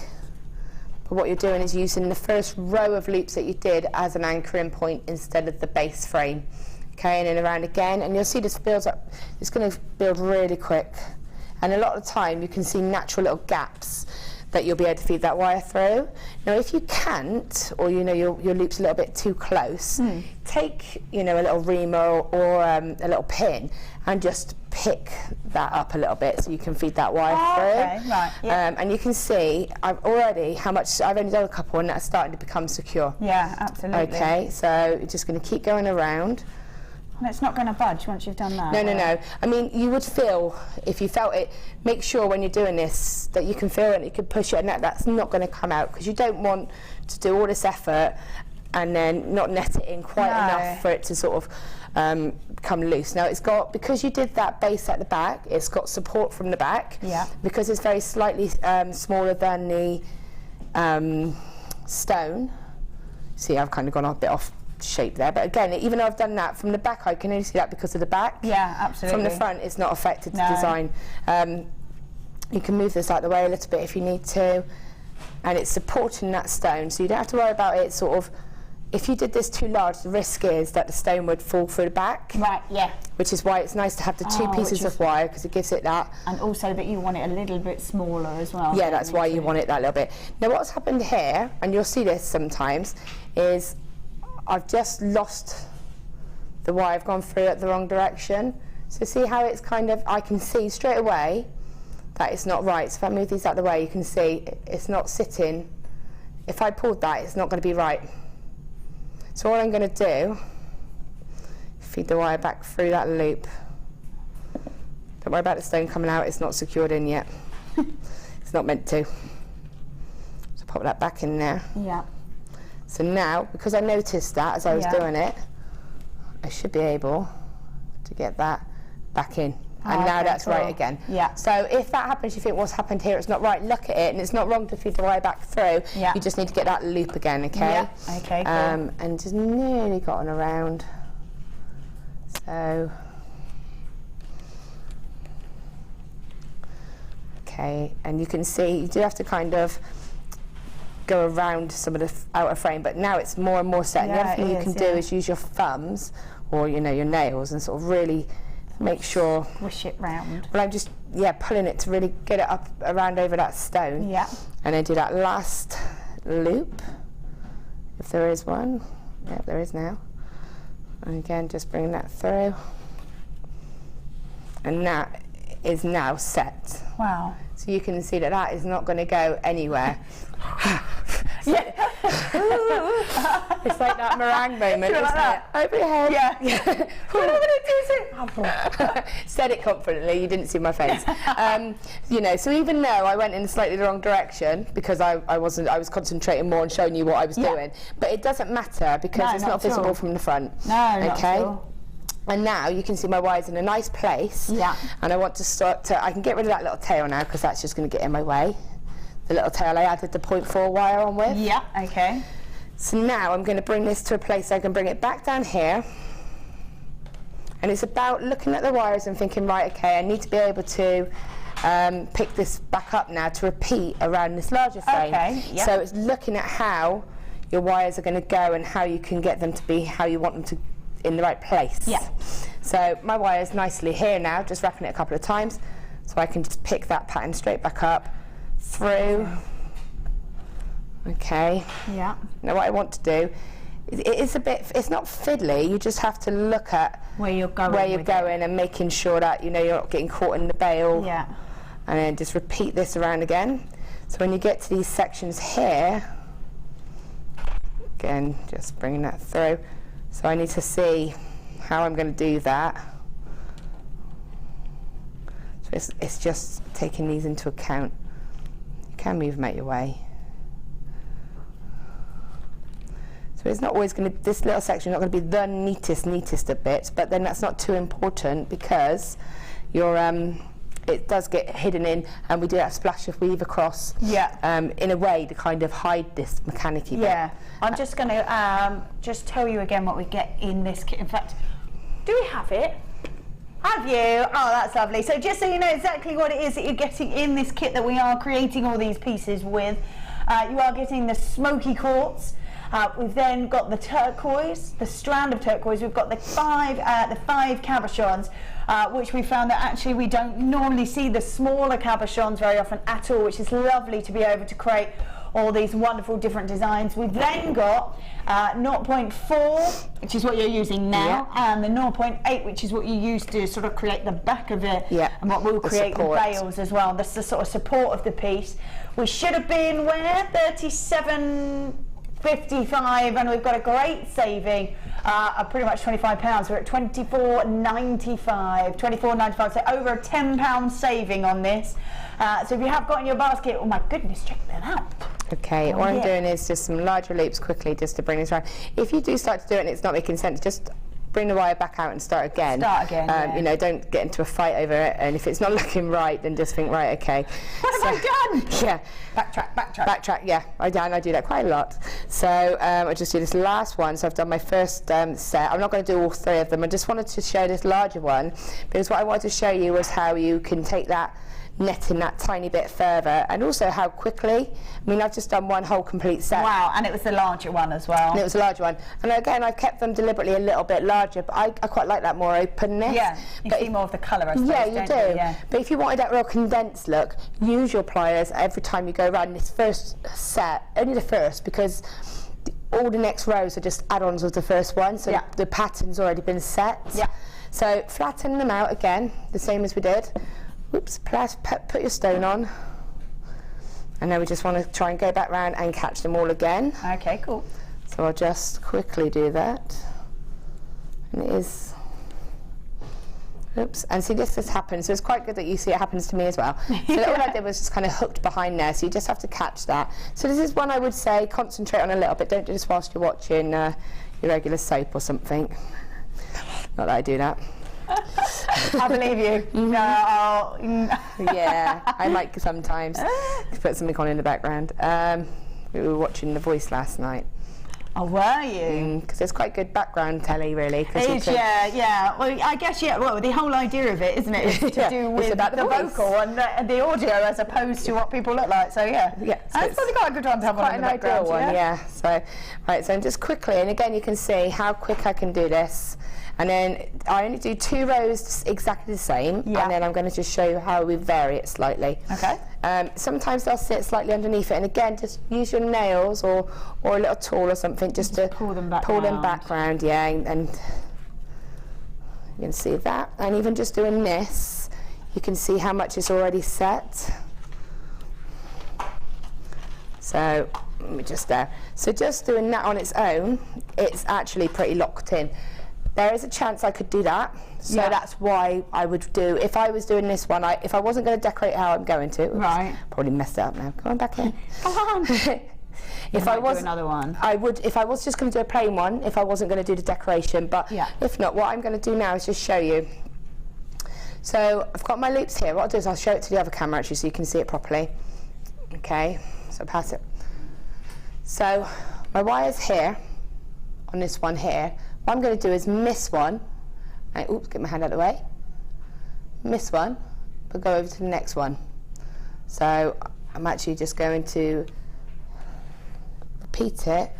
but what you're doing is using the first row of loops that you did as an anchoring point instead of the base frame. Okay, and then around again, and you'll see this builds up, it's going to build really quick, and a lot of the time you can see natural little gaps that you'll be able to feed that wire through. Now if you can't, or you know your loop's a little bit too close, take a little reamer or a little pin and just pick that up a little bit so you can feed that wire through. Okay, right, and you can see I've only done a couple, and that's starting to become secure. Yeah, absolutely. Okay, so you're just going to keep going around. And it's not going to budge once you've done that? No. I mean, you would feel, if you felt it, make sure when you're doing this that you can feel it and you can push it, and that's not going to come out, because you don't want to do all this effort and then not net it in quite enough for it to sort of come loose. Now it's got, because you did that base at the back, it's got support from the back, because it's very slightly smaller than the stone. See, I've kind of gone a bit off shape there, but again, even though I've done that from the back, I can only see that because of the back. Yeah, absolutely. From the front, it's not affected the design. You can move this out of the way a little bit if you need to, and it's supporting that stone, so you don't have to worry about it sort of, if you did this too large, the risk is that the stone would fall through the back. Right, yeah. Which is why it's nice to have the two pieces of wire, because it gives it that. And also that you want it a little bit smaller as well. Yeah, that's why you want it that little bit. Now what's happened here, and you'll see this sometimes, is I've just lost the wire. I've gone through it the wrong direction. So see how it's kind of, I can see straight away that it's not right. So if I move these out of the way, you can see it's not sitting if I pulled that, it's not going to be right. So all I'm going to do, feed the wire back through that loop. Don't worry about the stone coming out, it's not secured in yet. It's not meant to. So pop that back in there. Yeah. So now, because I noticed that as I was doing it, I should be able to get that back in. And now that's right again. Yeah. So if that happens, you think what's happened here, it's not right, look at it, and it's not wrong to feed the wire back through. Yeah. You just need to get that loop again, okay? Yeah. Okay, cool. And just nearly gotten around. So, okay, and you can see, you do have to kind of go around some of the outer frame, but now it's more and more set. And the other thing you can do is use your thumbs, or you know, your nails, and sort of really make sure. Squish it round. Well, I'm just, pulling it to really get it up around over that stone. Yeah. And then do that last loop, if there is one. Yeah, there is now. And again, just bring that through. And that is now set. Wow. So you can see that that is not going to go anywhere. Yeah. It's like that meringue moment, isn't it? Over your head. Yeah. What am I going to do? Said it confidently, you didn't see my face. You know, so even though I went in slightly the wrong direction, because I was concentrating more on showing you what I was doing, but it doesn't matter because it's not visible from the front. No, not okay? at all. And now you can see my wires in a nice place. Yeah. And I want to start to, I can get rid of that little tail now because that's just going to get in my way. The little tail I added the 0.4 wire on with. Yeah, okay. So now I'm going to bring this to a place I can bring it back down here. And it's about looking at the wires and thinking, right, okay, I need to be able to pick this back up now to repeat around this larger frame. Okay, yeah. So it's looking at how your wires are going to go and how you can get them to be how you want them to in the right place. Yeah. So my wire is nicely here now, just wrapping it a couple of times, so I can just pick that pattern straight back up through. Okay. Yeah. Now what I want to do, it's a bit, it's not fiddly. You just have to look at where you're going, and making sure that you're not getting caught in the bail. Yeah. And then just repeat this around again. So when you get to these sections here, again, just bringing that through. So I need to see how I'm going to do that. So it's just taking these into account. You can move them out your way. So it's not always going to, this little section is not going to be the neatest of bits, but then that's not too important because your it does get hidden in, and we do that splash of weave across in a way to kind of hide this mechanic-y bit. Yeah, I'm just going to just tell you again what we get in this kit. In fact, do we have it? Have you? Oh, that's lovely. So just so you know exactly what it is that you're getting in this kit that we are creating all these pieces with, you are getting the smoky quartz. We've then got the turquoise, the strand of turquoise. We've got the five cabochons, which we found that actually we don't normally see the smaller cabochons very often at all, which is lovely to be able to create all these wonderful different designs. We've then got 0.4, which is what you're using now, and the 0.8, which is what you use to sort of create the back of it, and what will create the bails as well. That's the sort of support of the piece. We should have been where? 37.55, and we've got a great saving of pretty much £25. We're at £24.95, so over a £10 saving on this. So if you have got in your basket, oh my goodness, check that out. Okay, all I'm doing is just some larger loops quickly just to bring this around. If you do start to do it and it's not making sense, just bring the wire back out and start again. You know, don't get into a fight over it, and if it's not looking right, then just think, right, okay. What have I done? Yeah. Backtrack, yeah, I do that quite a lot. So I just do this last one, so I've done my first set. I'm not going to do all three of them. I just wanted to show this larger one, because what I wanted to show you was how you can take that netting that tiny bit further, and also how quickly. I mean, I've just done one whole complete set. Wow, and it was the larger one as well. And it was a larger one, and again I've kept them deliberately a little bit larger, but I quite like that more openness. Yeah, you see more of the colour, I suppose. Yeah, you do. Yeah. But if you wanted that real condensed look, use your pliers every time you go around this first set, only the first, because all the next rows are just add-ons of the first one, so the pattern's already been set. Yeah. So flatten them out again, the same as we did. Oops, put your stone on, And then we just want to try and go back round and catch them all again. Okay, cool. So I'll just quickly do that. And it is, oops, and see this has happened, so it's quite good that you see it happens to me as well. So all I did was just kind of hooked behind there, so you just have to catch that. So this is one I would say concentrate on a little bit, don't do this whilst you're watching your regular soap or something. Not that I do that. I believe you. No. Yeah, I might sometimes put something on in the background. We were watching The Voice last night. Oh, were you? Because it's quite good background telly, really. It is, yeah. Well, I guess, yeah, well, the whole idea of it, isn't it, is to do with the vocal and the audio as opposed to what people look like. So, yeah. So that's probably quite a good one to have on in the background. Quite an ideal one, yeah. So, right, so just quickly, and again, you can see how quick I can do this. And then I only do 2 rows exactly the same, and then I'm going to just show you how we vary it slightly. Okay. Sometimes they'll sit slightly underneath it, and again, just use your nails or a little tool or something just to pull them back round, yeah, and you can see that. And even just doing this, you can see how much is already set. So let me just there. So just doing that on its own, it's actually pretty locked in. There is a chance I could do that, so that's why I would do, if I was doing this one, if I wasn't going to decorate how I'm going to, probably messed it up now. Come on back in. Come on. If I was do another one, I would. If I was just going to do a plain one, if I wasn't going to do the decoration, but if not, what I'm going to do now is just show you. So I've got my loops here. What I'll do is I'll show it to the other camera actually, so you can see it properly. Okay, so pass it. So my wire's here on this one here. What I'm going to do is miss one, and, oops, get my hand out of the way, miss one, but go over to the next one. So I'm actually just going to repeat it,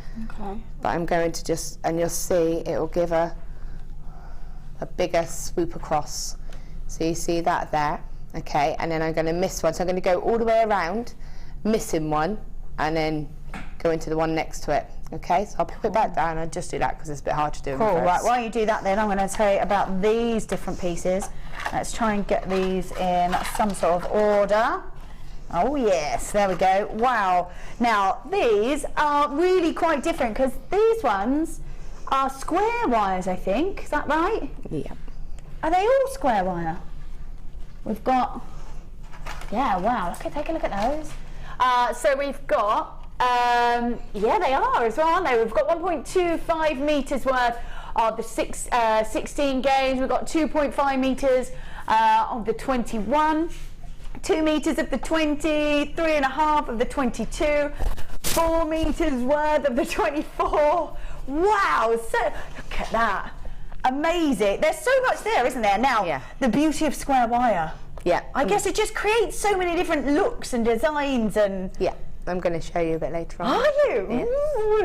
but I'm going to just, and you'll see it will give a bigger swoop across. So you see that there, okay, and then I'm going to miss one. So I'm going to go all the way around, missing one, and then go into the one next to it. Okay, so I'll put it back down and just do that because it's a bit hard to do. Cool, right, while you do that then, I'm going to tell you about these different pieces. Let's try and get these in some sort of order. Oh yes, there we go. Wow. Now, these are really quite different because these ones are square wires, I think. Is that right? Yeah. Are they all square wire? We've got, yeah, wow, take a look at those. So we've got, yeah, they are as well, aren't they? We've got 1.25 metres worth of the 16 gauge. We've got 2.5 metres of the 21, 2 metres of the 20, 3.5 of the 22, 4 metres worth of the 24. Wow, so look at that. Amazing. There's so much there, isn't there? Now, the beauty of square wire. Yeah. I guess it just creates so many different looks and designs and... Yeah. I'm going to show you a bit later on. Are you? Yeah.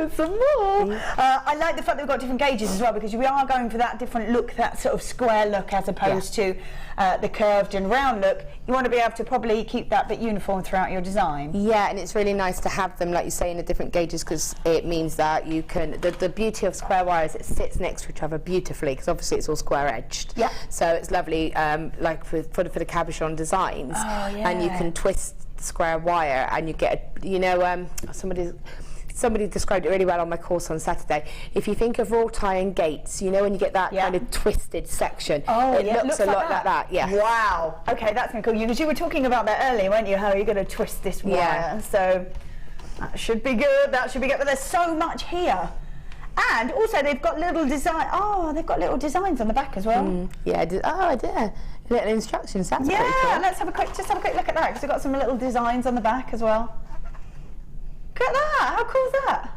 Ooh, some more. I like the fact that we've got different gauges as well, because we are going for that different look, that sort of square look as opposed to the curved and round look. You want to be able to probably keep that bit uniform throughout your design. Yeah, and it's really nice to have them, like you say, in the different gauges, because it means that you can, the beauty of square wire is it sits next to each other beautifully, because obviously it's all square edged. Yeah. So it's lovely, like for the Cabochon designs. Oh, yeah. And you can twist square wire and you get you know, somebody described it really well on my course on Saturday. If you think of raw tie and gates, you know, when you get that kind of twisted section, it looks a lot like that. Yeah. Wow. Okay, that's going to be cool. Because you were talking about that earlier, weren't you? How you're going to twist this wire. Yeah. So that should be good. That should be good. But there's so much here. And also they've got little design. Oh, they've got little designs on the back as well. Yeah. I did. Little instructions. That's pretty cool. Let's have a quick look at that, because we've got some little designs on the back as well. Look at that. How cool is that?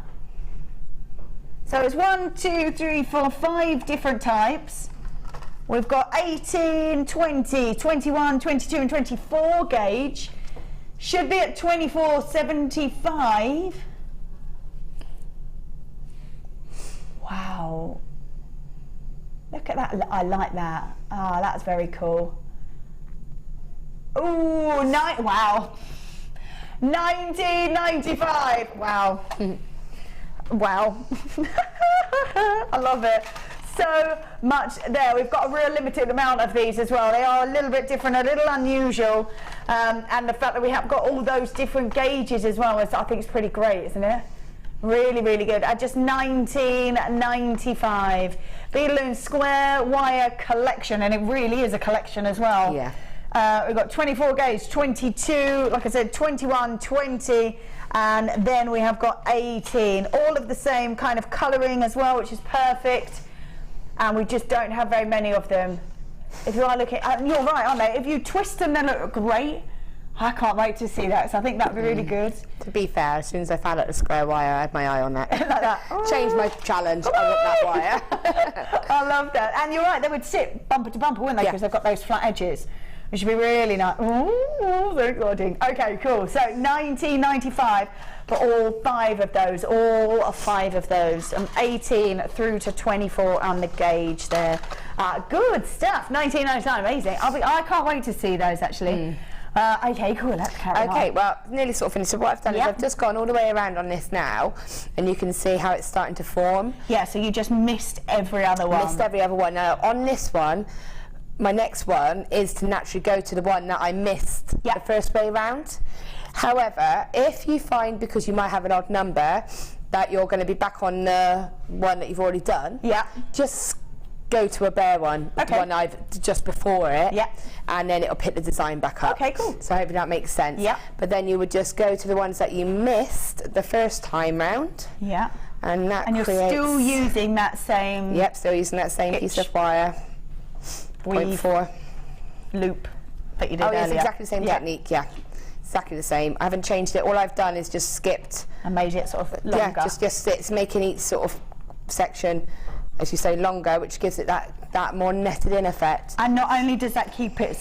So it's 1, 2, 3, 4, 5 different types. We've got 18, 20, 21, 22, and 24 gauge. Should be at 24.75. Wow. Look at that. I like that. Ah, that's very cool. Ooh, wow. 19.95. Wow. Wow. I love it. so much there. We've got a real limited amount of these as well. They are a little bit different, a little unusual, and the fact that we have got all those different gauges as well is, I think, it's pretty great, isn't it? Really, really good. At just $19.95. Beadaloon Square Wire Collection, and it really is a collection as well. Yeah. We've got 24 gauge, 22, like I said, 21, 20, and then we have got 18. All of the same kind of colouring as well, which is perfect. And we just don't have very many of them. If you are looking, you're right, aren't they? If you twist them, they look great. I can't wait to see that, so I think that'd be really good. To be fair, as soon as I found out the square wire, I had my eye on that. Like that. Changed my challenge. I want that wire. I love that. And you're right, they would sit bumper to bumper, wouldn't they? Because they've got those flat edges. Which would be really nice. Ooh, very exciting. Okay, cool. So $19.95 for all 5 of those. All 5 of those. 18 through to 24 on the gauge there. Good stuff. $19.99. Amazing. I can't wait to see those actually. Okay, cool. Let's carry on. Okay, well, nearly sort of finished. So what I've done is I've just gone all the way around on this now, and you can see how it's starting to form. Yeah. So you just missed every other one. Missed every other one. Now on this one, my next one is to naturally go to the one that I missed the first way round. However, if you find, because you might have an odd number, that you're going to be back on the one that you've already done, just go to a bare one, the one I've just before it, and then it'll pick the design back up. Okay, cool. So I hope that makes sense. But then you would just go to the ones that you missed the first time round. And that you're still using that same... Yep, still using that same piece of wire. 0.4 loop that you did earlier. It's exactly the same technique, exactly the same. I haven't changed it. All I've done is just skipped and made it sort of longer. Yeah, just it's making each sort of section, as you say, longer, which gives it that more netted in effect. And not only does that keep it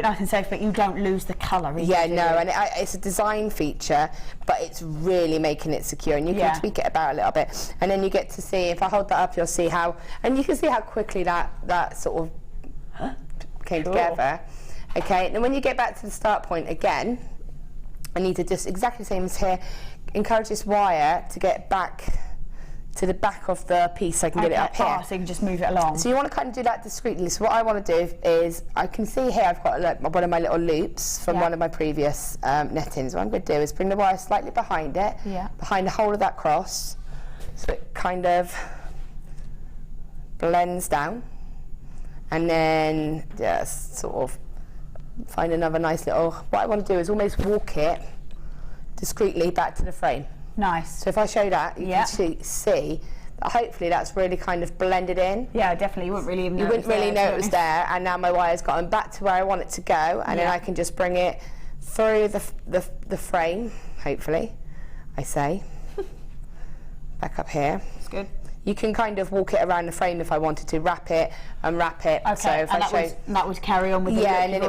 nice and safe, but you don't lose the colour. Yeah, no, and it's a design feature, but it's really making it secure, and you can tweak it about a little bit, and then you get to see, if I hold that up, you'll see how, and you can see how quickly that sort of came together. Okay, and then when you get back to the start point again, I need to just exactly the same as here, encourage this wire to get back to the back of the piece so I can get it up here. So you can just move it along. So you want to kind of do that discreetly. So what I want to do is, I can see here I've got one of my little loops from one of my previous nettings. What I'm going to do is bring the wire slightly behind it, behind the whole of that cross, so it kind of blends down, and then just sort of find another nice little, what I want to do is almost walk it discreetly back to the frame. Nice. So if I show that, you can see that hopefully that's really kind of blended in. Yeah, definitely. You wouldn't really even know it was there, and now my wire's gotten back to where I want it to go, and then I can just bring it through the frame, hopefully, I say, back up here. That's good. You can kind of walk it around the frame if I wanted to, wrap it and wrap it. Okay, so if that would carry on with the look and then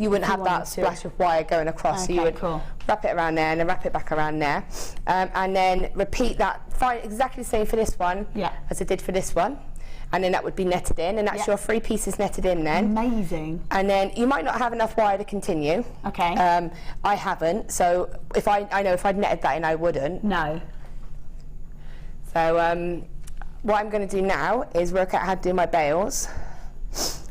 you wouldn't have that splash of wire going across. Okay, so you would wrap it around there and then wrap it back around there. And then repeat that, exactly the same for this one as I did for this one. And then that would be netted in, and that's your 3 pieces netted in then. Amazing. And then you might not have enough wire to continue. Okay. I haven't, so if I know if I'd netted that in, I wouldn't. No. So what I'm going to do now is work out how to do my bails.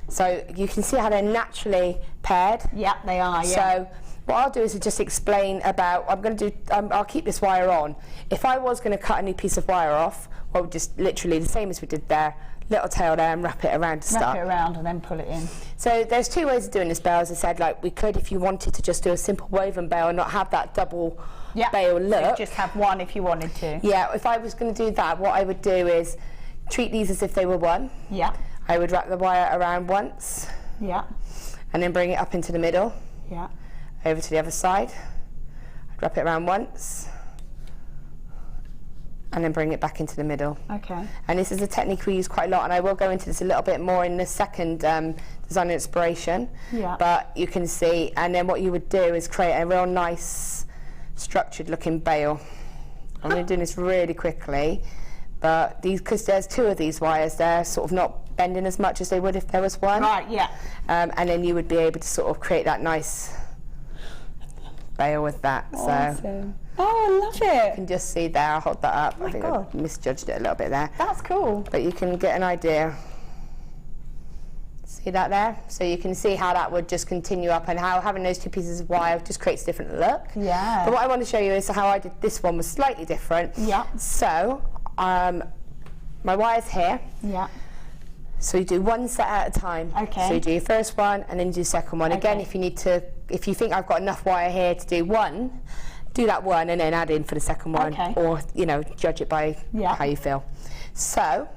So you can see how they're naturally paired. Yeah, they are, So what I'll do is just explain about, I'll keep this wire on. If I was going to cut a new piece of wire off, I would just literally, the same as we did there, little tail there and wrap it around to start. Wrap it around and then pull it in. So there's 2 ways of doing this bail, as I said. Like, we could, if you wanted to just do a simple woven bail and not have that double bail look. So just have one if you wanted to. Yeah, if I was going to do that, what I would do is treat these as if they were one. Yeah. I would wrap the wire around once. Yeah. And then bring it up into the middle. Yeah. Over to the other side. I'd wrap it around once. And then bring it back into the middle. Okay. And this is a technique we use quite a lot, and I will go into this a little bit more in the second design inspiration. Yeah. But you can see, and then what you would do is create a real nice structured looking bail. I'm going to do this really quickly, but because there's 2 of these wires, they're sort of not bending as much as they would if there was one. Right, yeah. And then you would be able to sort of create that nice bail with that. Awesome. Oh, I love it. You can just see there, I'll hold that up. Oh my I think God. I misjudged it a little bit there. That's cool. But you can get an idea. See that there? So you can see how that would just continue up, and how having those two pieces of wire just creates a different look. Yeah. But what I want to show you is how I did this one was slightly different. Yeah. So, my wire's here. Yeah. So you do one set at a time. Okay. So you do your first one and then you do the second one. Okay. Again, if you think I've got enough wire here to do one, do that one and then add in for the second one. Okay. Or, you know, judge it by how you feel. So,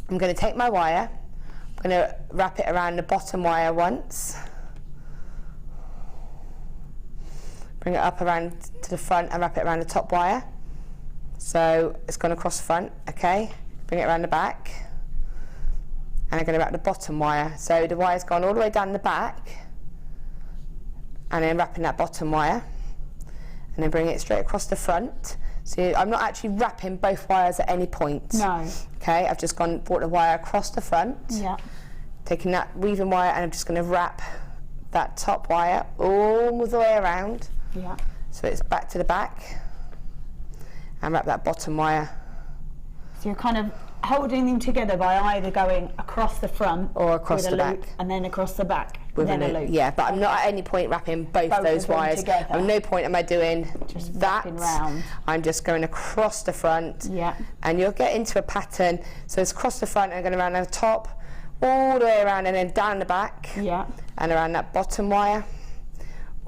I'm going to take my wire, I'm going to wrap it around the bottom wire once. Bring it up around to the front and wrap it around the top wire. So it's gone across the front, okay? Bring it around the back. And I'm going to wrap the bottom wire. So the wire's gone all the way down the back. And then wrapping that bottom wire. And then bring it straight across the front. So I'm not actually wrapping both wires at any point. No. Okay, I've just brought the wire across the front. Yeah. Taking that weaving wire and I'm just going to wrap that top wire all the way around. Yeah. So it's back to the back. And wrap that bottom wire. So you're kind of holding them together by either going across the front or across with the a loop, back and then across the back with then a loop. Yeah, but I'm not at any point wrapping both those of them wires. together. At no point am I doing Just that. wrapping round. I'm just going across the front. Yeah. And you'll get into a pattern. So it's across the front and going around the top, all the way around and then down the back. Yeah. And around that bottom wire,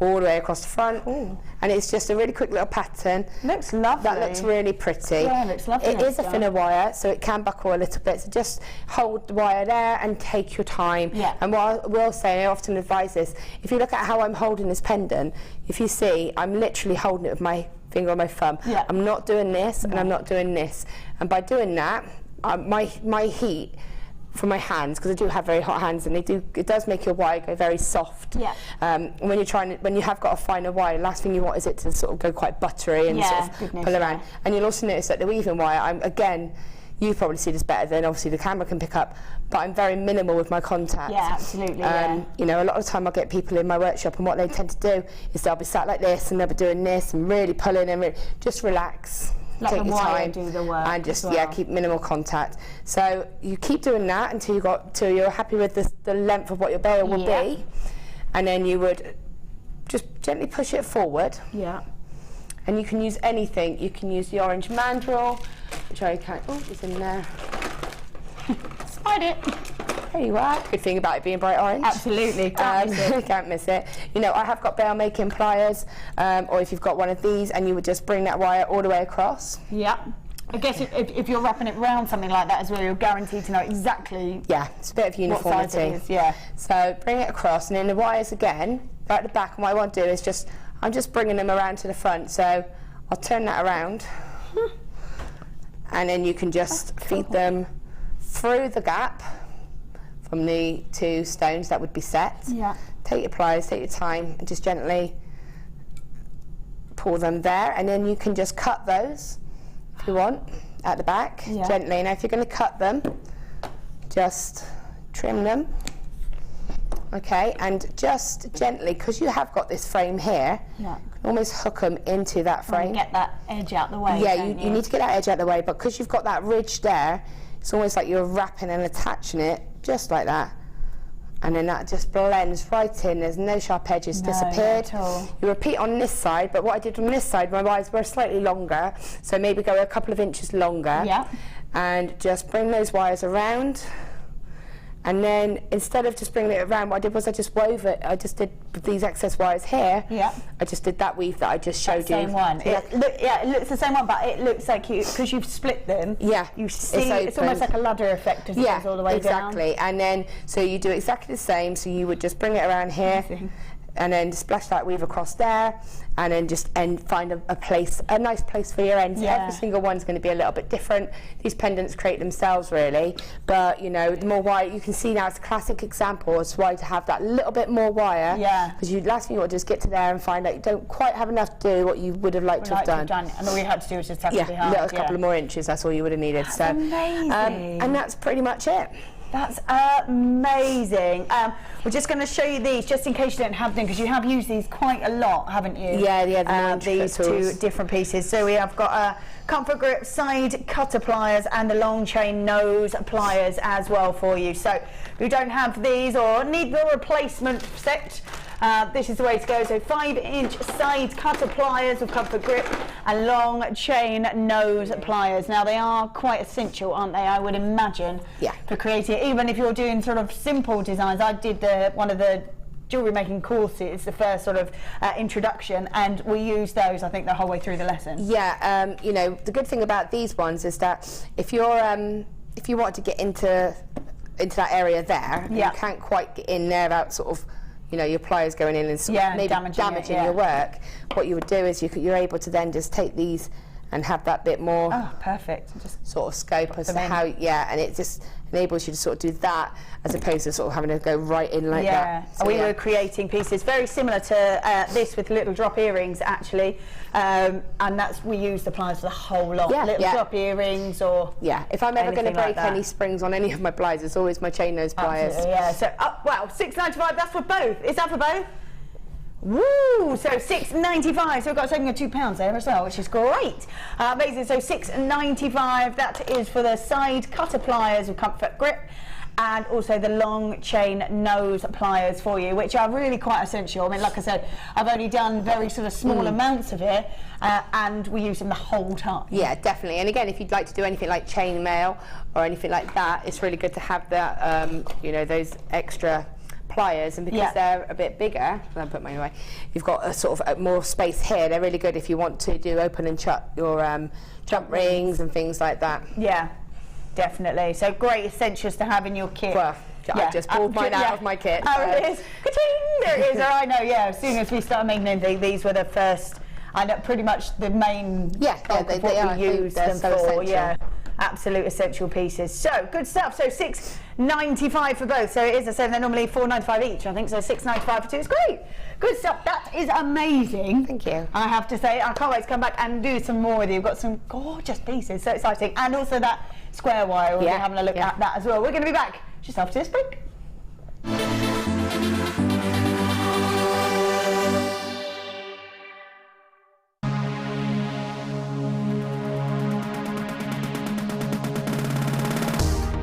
all the way across the front. Ooh. And it's just a really quick little pattern. Looks lovely. That looks really pretty. Yeah, it looks lovely. It is a thinner wire, so it can buckle a little bit. So just hold the wire there and take your time. Yeah. And what I will say, I often advise this, if you look at how I'm holding this pendant, if you see, I'm literally holding it with my finger on my thumb. Yeah. I'm not doing this and I'm not doing this. And by doing that, my heat from my hands, because I do have very hot hands, and it does make your wire go very soft. Yeah. When you have got a finer wire, the last thing you want is it to sort of go quite buttery and sort of pull around. And you'll also notice that the weaving wire, again, you probably see this better than obviously the camera can pick up, but I'm very minimal with my contact. Yeah, absolutely. You know, a lot of the time I'll get people in my workshop and what they tend to do is they'll be sat like this and they'll be doing this and really pulling and just relax. Let Take the your wire time do the work and just as well. keep minimal contact. So you keep doing that until you're happy with the length of what your bail will be, and then you would just gently push it forward. Yeah. And you can use anything. You can use the orange mandrel, which I can't. Oh, it's in there. Spied it. There you are. Good thing about it being bright orange. Absolutely. Can't miss it. You know, I have got bail making pliers, or if you've got one of these, and you would just bring that wire all the way across. Yeah. I guess if you're wrapping it around something like that as well, you're guaranteed to know exactly. Yeah, it's a bit of uniformity. What size it is, yeah. So bring it across, and then the wires again, right at the back. And what I want to do is I'm just bringing them around to the front. So I'll turn that around, and then you can just feed them through the gap from the two stones that would be set. Yeah. Take your pliers, take your time, and just gently pull them there, and then you can just cut those if you want at the back gently. Now if you're going to cut them, just trim them, okay, and just gently, because you have got this frame here, you can almost hook them into that frame. Get that edge out the way. Yeah, you need to get that edge out the way, but because you've got that ridge there, it's almost like you're wrapping and attaching it just like that, and then that just blends right in. There's no sharp edges disappeared. Not at all. You repeat on this side, but what I did on this side, my wires were slightly longer, so maybe go a couple of inches longer. Yeah. And just bring those wires around. And then instead of just bringing it around, what I did was I just wove it. I just did these excess wires here. Yeah. I just did that weave that I just showed you. Same one. It looks the same one, but it looks like because you've split them. Yeah. You see, it's almost like a ladder effect as it goes all the way exactly. down. And then so you do exactly the same. So you would just bring it around here. Amazing. And then splash that weave across there, and then just find a nice place for your ends. Every single one's going to be a little bit different. These pendants create themselves really, but you know, the more wire you can see now, it's a classic example as to why to have that little bit more wire. Yeah. Because last thing you want to do is get to there and find out you don't quite have enough to do what you would have liked to have done. And all you had to do was just have it behind. A couple of more inches. That's all you would have needed. That's amazing. And that's pretty much it. That's amazing. We're just going to show you these, just in case you don't have them, because you have used these quite a lot, haven't you? Yeah, these two different pieces. So we have got a comfort grip side cutter pliers and the long chain nose pliers as well for you. So if you don't have these or need the replacement set, this is the way to go. So 5-inch side cutter pliers with comfort grip and long chain nose pliers. Now they are quite essential, aren't they? I would imagine, for creating, even if you're doing sort of simple designs. I did one of the jewellery making courses, the first sort of introduction, and we used those, I think, the whole way through the lesson. Yeah, you know, the good thing about these ones is that if you want to get into that area there, and you can't quite get in there without sort of, you know, your pliers going in and sort of maybe damaging your work. What you would do is you're able to then just take these and have that bit more perfect, just sort of scope as to how, and it just enables you to sort of do that as opposed to sort of having to go right in like that. So we were creating pieces very similar to this with little drop earrings actually, and we use the pliers for the whole lot. Little drop earrings or if I'm ever going to break any springs on any of my pliers, it's always my chain nose pliers. So wow, $6.95. That's for both. Is that for both? Woo! So $6.95. So we've got saving of £2 there as well, which is great. Amazing. So $6.95. That is for the side cutter pliers with comfort grip, and also the long chain nose pliers for you, which are really quite essential. I mean, like I said, I've only done very sort of small amounts of it, and we use them the whole time. Yeah, definitely. And again, if you'd like to do anything like chain mail or anything like that, it's really good to have that, you know, those extra pliers, and because they're a bit bigger, I'll put mine away, you've got a sort of more space here. They're really good if you want to do open and shut your jump rings and things like that. Yeah, definitely. So great essentials to have in your kit. Well, I just pulled mine out of my kit. Oh, it is. Ka-ching! There it is. I know, as soon as we started making these were the first, I know pretty much the main bulk of what we used them for. Essential. Absolute essential pieces. So good stuff. So $6.95 for both. So it is, I said, they're normally $4.95 each, I think. So $6.95 for two. It's great. Good stuff. That is amazing. Thank you. I have to say, I can't wait to come back and do some more with you. You've got some gorgeous pieces. So exciting. And also that square wire. We'll be having a look at that as well. We're going to be back just after this break.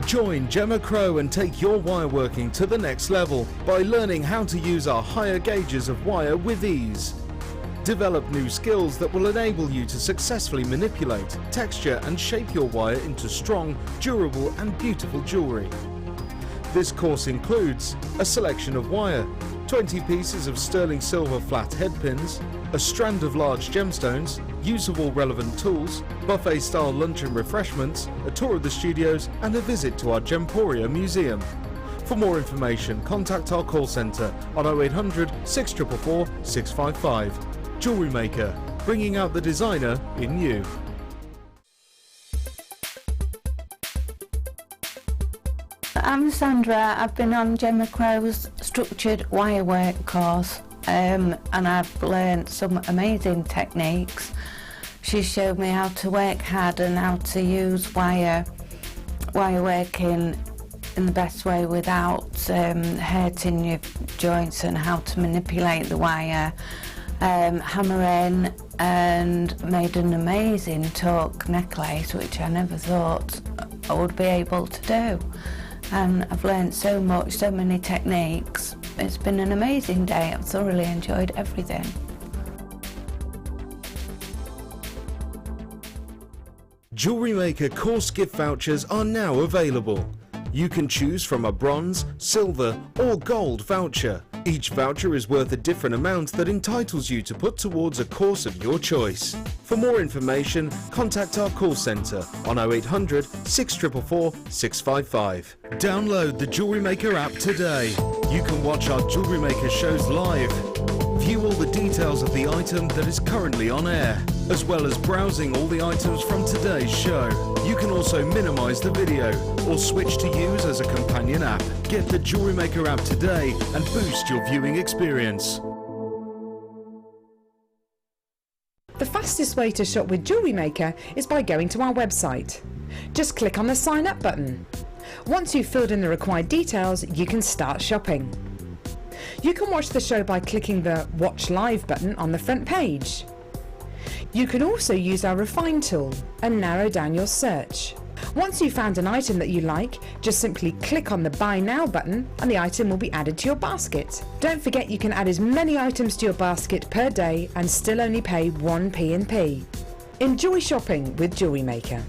Join Gemma Crow and take your wire working to the next level by learning how to use our higher gauges of wire with ease. Develop new skills that will enable you to successfully manipulate, texture and shape your wire into strong, durable and beautiful jewellery. This course includes a selection of wire, 20 pieces of sterling silver flat head pins, a strand of large gemstones, use of all relevant tools, buffet-style lunch and refreshments, a tour of the studios and a visit to our Gemporia museum. For more information, contact our call centre on 0800 644 655. Jewellery Maker, bringing out the designer in you. I'm Sandra. I've been on Gemma Crow's structured wirework course, and I've learned some amazing techniques. She showed me how to work hard and how to use wireworking in the best way without hurting your joints, and how to manipulate the wire, hammer in, and made an amazing torque necklace, which I never thought I would be able to do. And I've learned so much, so many techniques. It's been an amazing day. I've thoroughly enjoyed everything. Jewellery Maker course gift vouchers are now available. You can choose from a bronze, silver or gold voucher. Each voucher is worth a different amount that entitles you to put towards a course of your choice. For more information, contact our call centre on 0800 644 655. Download the Jewellery Maker app today. You can watch our Jewellery Maker shows live, view all the details of the item that is currently on air, as well as browsing all the items from today's show. You can also minimise the video or switch to use as a companion app. Get the Jewellery Maker app today and boost your viewing experience. The fastest way to shop with Jewellery Maker is by going to our website. Just click on the sign up button. Once you've filled in the required details, you can start shopping. You can watch the show by clicking the Watch Live button on the front page. You can also use our Refine tool and narrow down your search. Once you've found an item that you like, just simply click on the Buy Now button and the item will be added to your basket. Don't forget you can add as many items to your basket per day and still only pay 1 P&P. Enjoy shopping with JewelleryMaker.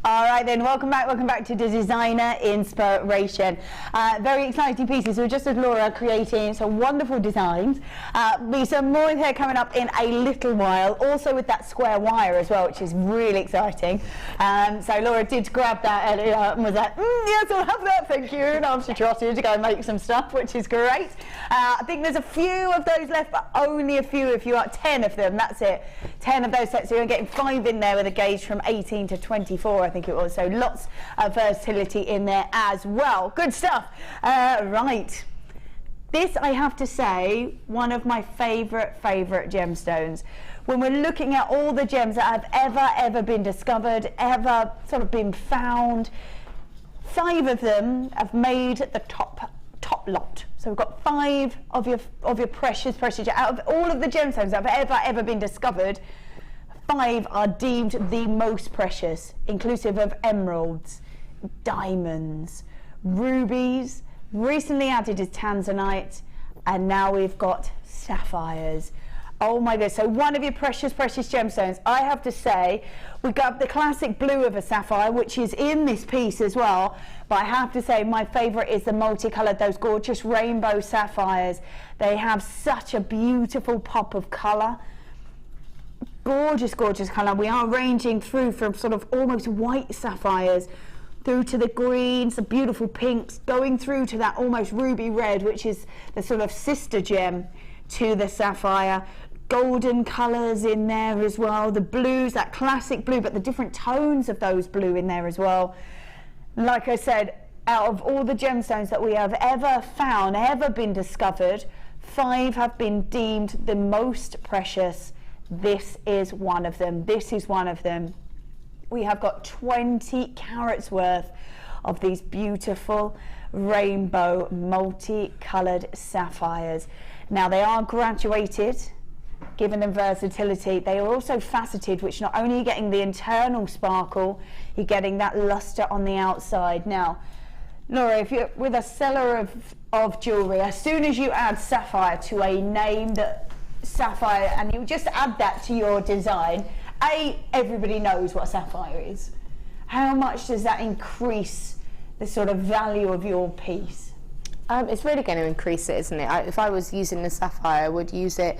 All right then, welcome back to the Designer Inspiration. Very exciting pieces. So just as Laura creating some wonderful designs. Be some more in here coming up in a little while, also with that square wire as well, which is really exciting. So Laura did grab that and was like, yes, I'll have that, thank you. And I'm trotted to go make some stuff, which is great. I think there's a few of those left, but only a few. If you are 10 of them, that's it. 10 of those sets, so you're getting 5 in there with a gauge from 18 to 24, I think it was. So lots of versatility in there as well. Good stuff. Right. This, I have to say, one of my favourite gemstones. When we're looking at all the gems that have ever been discovered, ever sort of been found, 5 of them have made the top lot. So we've got 5 of your precious out of all of the gemstones that have ever been discovered. 5 are deemed the most precious, inclusive of emeralds, diamonds, rubies, recently added is tanzanite, and now we've got sapphires. Oh my goodness, so one of your precious gemstones. I have to say, we got the classic blue of a sapphire, which is in this piece as well, but I have to say my favourite is the multicolored, those gorgeous rainbow sapphires. They have such a beautiful pop of colour. Gorgeous colour. We are ranging through from sort of almost white sapphires through to the greens, the beautiful pinks, going through to that almost ruby red, which is the sort of sister gem to the sapphire. Golden colours in there as well, the blues, that classic blue, but the different tones of those blue in there as well. Like I said, out of all the gemstones that we have ever found, ever been discovered, 5 have been deemed the most precious. This is one of them. This is one of them. We have got 20 carats worth of these beautiful rainbow multi-coloured sapphires. Now they are graduated, giving them versatility. They are also faceted, which not only are you getting the internal sparkle, you're getting that luster on the outside. Now, Laura, if you're with a seller of jewellery, as soon as you add sapphire to a name that sapphire, and you just add that to your design, everybody knows what sapphire is. How much does that increase the sort of value of your piece? It's really going to increase it, isn't it? If I was using the sapphire, I would use it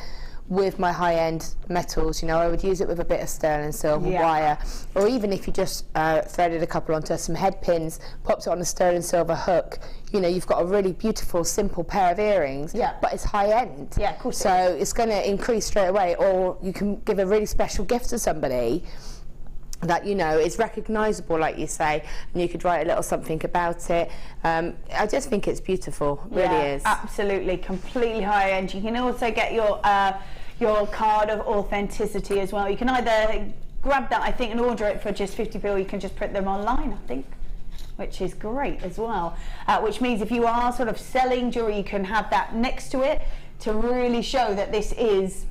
with my high-end metals, you know, I would use it with a bit of sterling silver wire, or even if you just threaded a couple onto some head pins, popped it on a sterling silver hook, you know, you've got a really beautiful, simple pair of earrings, but it's high-end. Yeah, of course. So it's going to increase straight away, or you can give a really special gift to somebody that, you know, is recognisable, like you say, and you could write a little something about it. I just think it's beautiful, really is. Absolutely, completely high-end. You can also get your card of authenticity as well. You can either grab that, I think, and order it for just 50p, or you can just print them online, I think, which is great as well. Which means if you are sort of selling jewellery, you can have that next to it to really show that this is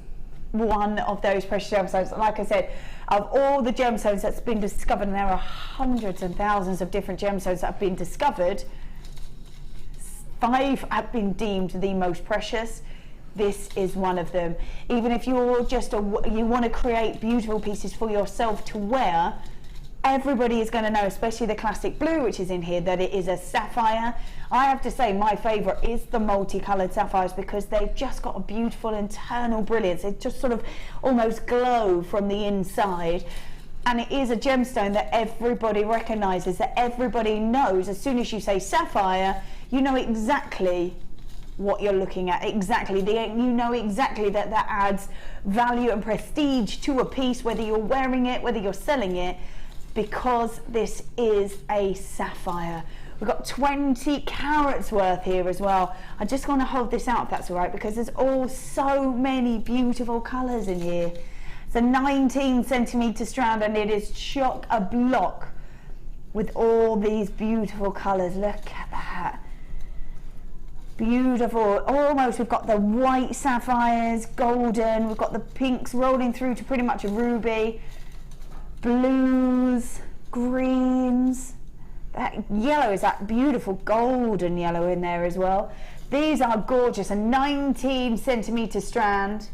one of those precious gemstones. Like I said, of all the gemstones that's been discovered, and there are hundreds and thousands of different gemstones that have been discovered, 5 have been deemed the most precious. This is one of them. Even if you're just you want to create beautiful pieces for yourself to wear, everybody is going to know, especially the classic blue, which is in here, that it is a sapphire. I have to say my favourite is the multicolored sapphires, because they've just got a beautiful internal brilliance. They just sort of almost glow from the inside. And it is a gemstone that everybody recognises, that everybody knows. As soon as you say sapphire, you know exactly what you're looking at. Exactly. You know exactly that that adds value and prestige to a piece, whether you're wearing it, whether you're selling it, because this is a sapphire, We've got 20 carats worth here as well. I just want to hold this out if that's all right, because there's all so many beautiful colours in here. It's a 19 centimetre strand, and it is chock-a-block with all these beautiful colours. Look at that. Beautiful. Almost, we've got the white sapphires, golden, we've got the pinks rolling through to pretty much a ruby, blues, greens. That yellow is that beautiful golden yellow in there as well. These are gorgeous. A 19 centimetre strand.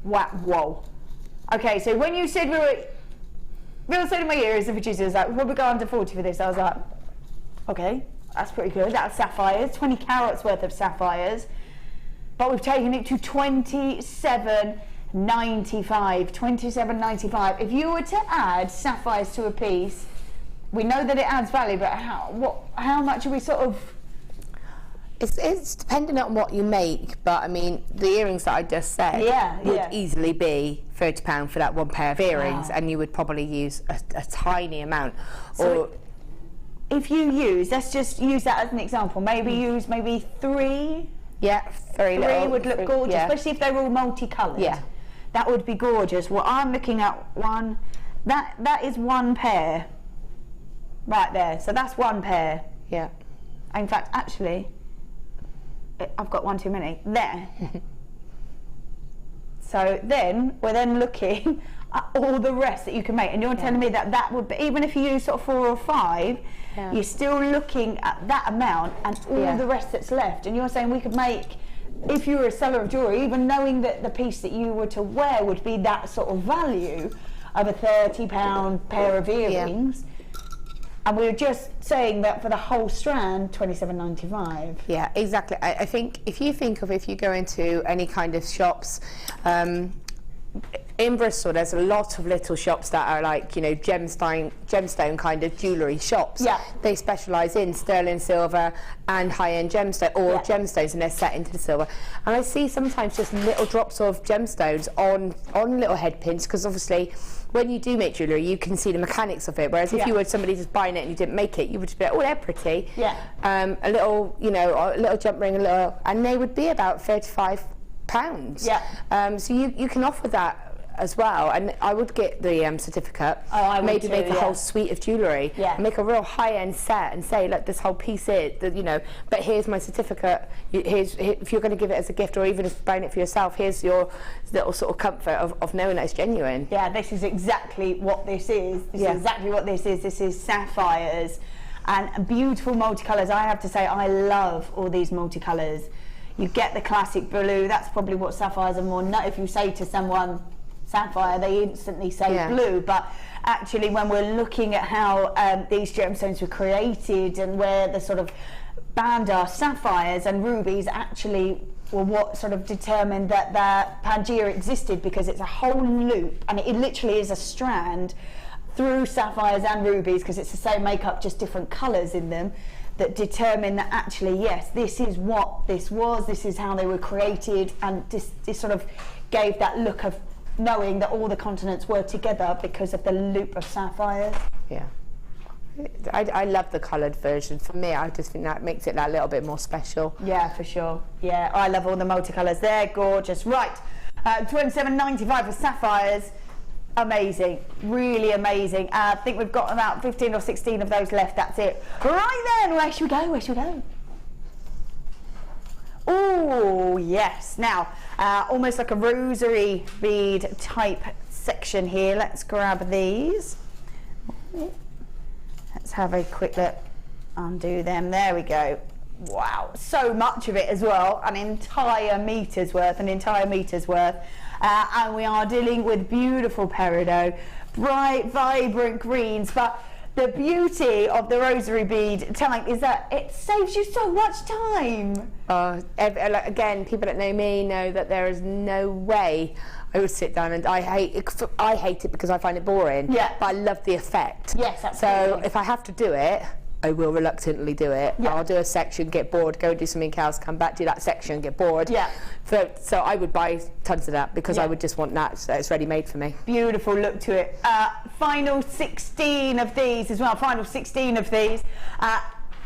Wow. Whoa. Okay, so when you said Bill said in my ear as the producer was like, we'll probably go under 40 for this. I was like, okay, that's pretty good. That's sapphires, 20 carats worth of sapphires. But we've taken it to $27.95. $27.95. If you were to add sapphires to a piece, we know that it adds value, but how much are we sort of... It's dependent on what you make, but I mean, the earrings that I just said would easily be £30 for that one pair of earrings, and you would probably use a tiny amount. So if you use, let's just use that as an example, use three. Yeah, three would look gorgeous, especially if they're all multicoloured. Yeah. That would be gorgeous. Well, I'm looking at one, that is one pair. Right there, so that's one pair. Yeah. In fact, actually, I've got one too many. There. So then, we're then looking at all the rest that you can make. And you're telling me that would be, even if you use sort of 4 or 5, you're still looking at that amount and all the rest that's left. And you're saying we could make, if you were a seller of jewellery, even knowing that the piece that you were to wear would be that sort of value of a £30 pair of earrings. And we were just saying that for the whole strand, $27.95. Yeah, exactly. I think if you go into any kind of shops, in Bristol, there's a lot of little shops that are like, you know, gemstone kind of jewellery shops. Yeah. They specialise in sterling silver and high-end gemstone, or gemstones, and they're set into the silver. And I see sometimes just little drops of gemstones on little head pins, because obviously when you do make jewellery, you can see the mechanics of it. Whereas if you were somebody just buying it and you didn't make it, you would just be like, oh, they're pretty. Yeah. A little, you know, a little jump ring, and they would be about £35. Yeah. So you can offer that as well, and I would get the certificate. Oh, I would maybe make a whole suite of jewellery. Yeah. Make a real high-end set and say, look, this whole piece is, you know, but here's my certificate. If you're going to give it as a gift, or even if you're buying it for yourself, here's your little sort of comfort of knowing that it's genuine. Yeah, this is exactly what this is. This is exactly what this is. This is sapphires and beautiful multicolours. I have to say, I love all these multicolours. You get the classic blue. That's probably what sapphires are more. If you say to someone sapphire, they instantly say blue, but actually when we're looking at how these gemstones were created and where the sort of band are, sapphires and rubies actually were what sort of determined that the Pangea existed, because it's a whole loop, and it literally is a strand through sapphires and rubies, because it's the same makeup, just different colours in them, that determine that actually, yes, this is what this was, this is how they were created, and this sort of gave that look of knowing that all the continents were together because of the loop of sapphires. Yeah. I love the coloured version. For me, I just think that makes it that little bit more special. Yeah, for sure. Yeah, I love all the multicolours. They're gorgeous. Right, $27.95 for sapphires. Amazing, really amazing. I think we've got about 15 or 16 of those left. That's it. Right then, where should we go? Where should we go? Oh yes, now almost like a rosary bead type section here. Let's grab these. Let's have a quick look, undo them, there we go. Wow, so much of it as well, an entire meter's worth, and we are dealing with beautiful peridot, bright vibrant greens, but the beauty of the rosary bead type is that it saves you so much time. Again, people that know me know that there is no way I would sit down, and I hate it because I find it boring. Yeah. But I love the effect. Yes, absolutely. So if I have to do it, I will reluctantly do it. Yeah. I'll do a section, get bored, go and do something else, come back, do that section, get bored. Yeah. So I would buy tons of that because Yeah. I would just want that, so it's ready made for me. Beautiful look to it. Final 16 of these as well. Final 16 of these.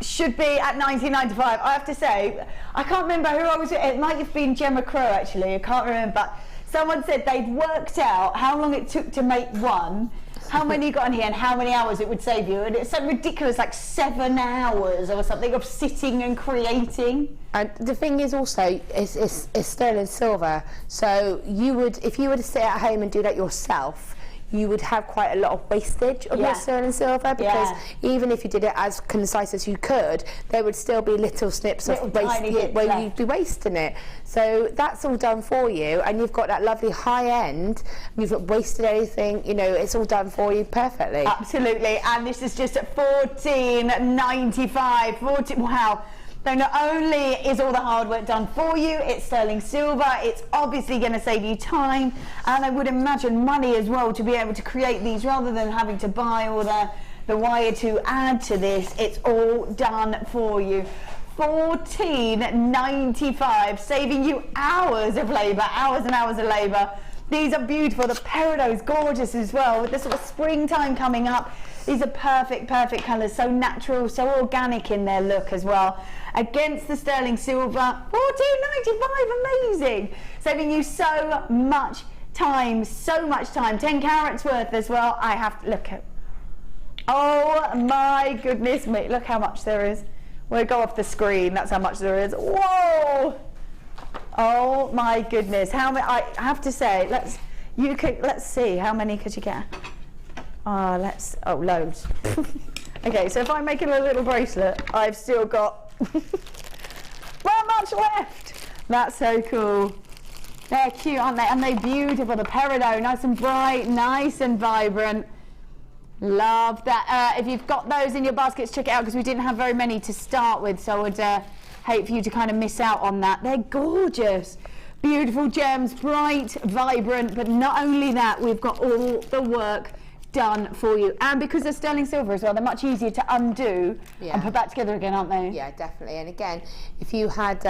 Should be at $19.95. I have to say, I can't remember who I was with. It might have been Gemma Crow actually. I can't remember. But someone said they'd worked out how long it took to make one, how many you got in here, and how many hours it would save you. And it's so ridiculous, like 7 hours or something of sitting and creating. And the thing is also, it's sterling silver. So you would, if you were to sit at home and do that yourself, you would have quite a lot of wastage of your sterling silver, because even if you did it as concise as you could, there would still be little snips of waste where you'd be wasting it. So that's all done for you, and you've got that lovely high end. You've not wasted anything. You know, it's all done for you perfectly. Absolutely, and this is just at $14.95. Wow. So not only is all the hard work done for you, it's sterling silver, it's obviously going to save you time, and I would imagine money as well to be able to create these rather than having to buy all the wire to add to this. It's all done for you. $14.95, saving you hours of labour, hours and hours of labour. These are beautiful. The Peridot is gorgeous as well, with the sort of springtime coming up. These are perfect colours, so natural, so organic in their look as well. Against the sterling silver, $14.95, amazing. Saving you so much time, 10 carats worth as well. I have to look at, oh my goodness me, look how much there is. We'll go off the screen, that's how much there is. Whoa! Oh my goodness, how many? I have to say, let's see, how many could you get? Loads. Okay, so if I'm making a little bracelet, I've still got that much left. That's so cool. They're cute, aren't they? And they're beautiful. The Peridot, nice and bright, nice and vibrant. Love that. If you've got those in your baskets, check it out, because we didn't have very many to start with, so I would hate for you to kind of miss out on that. They're gorgeous. Beautiful gems, bright, vibrant, but not only that, we've got all the work done for you, and because they're sterling silver as well, they're much easier to undo and put back together again, aren't they? Yeah, definitely. And again, if you had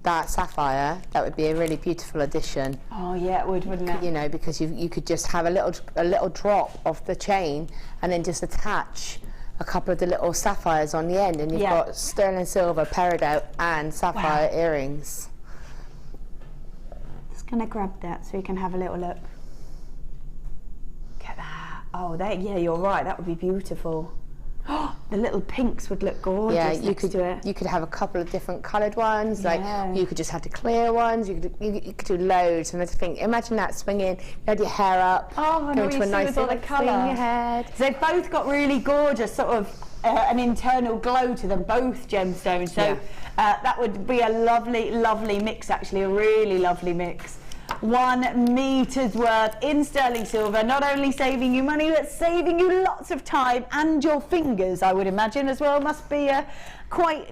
that sapphire, that would be a really beautiful addition. Oh yeah, it would, wouldn't it? You know, because you could just have a little drop of the chain and then just attach a couple of the little sapphires on the end, and you've got sterling silver, peridot and sapphire earrings. Just gonna grab that so you can have a little look. Look at that. Oh, yeah, you're right, that would be beautiful. The little pinks would look gorgeous. Yeah, you could have a couple of different coloured ones. Like you could just have the clear ones. You could do loads. And I think, imagine that swinging. You had your hair up. Oh, I know, going to a nice all the colour in your head. So they've both got really gorgeous sort of an internal glow to them, both gemstones. So that would be a lovely, lovely mix. Actually, a really lovely mix. 1 meter's worth in sterling silver, not only saving you money, but saving you lots of time, and your fingers, I would imagine, as well. Must be quite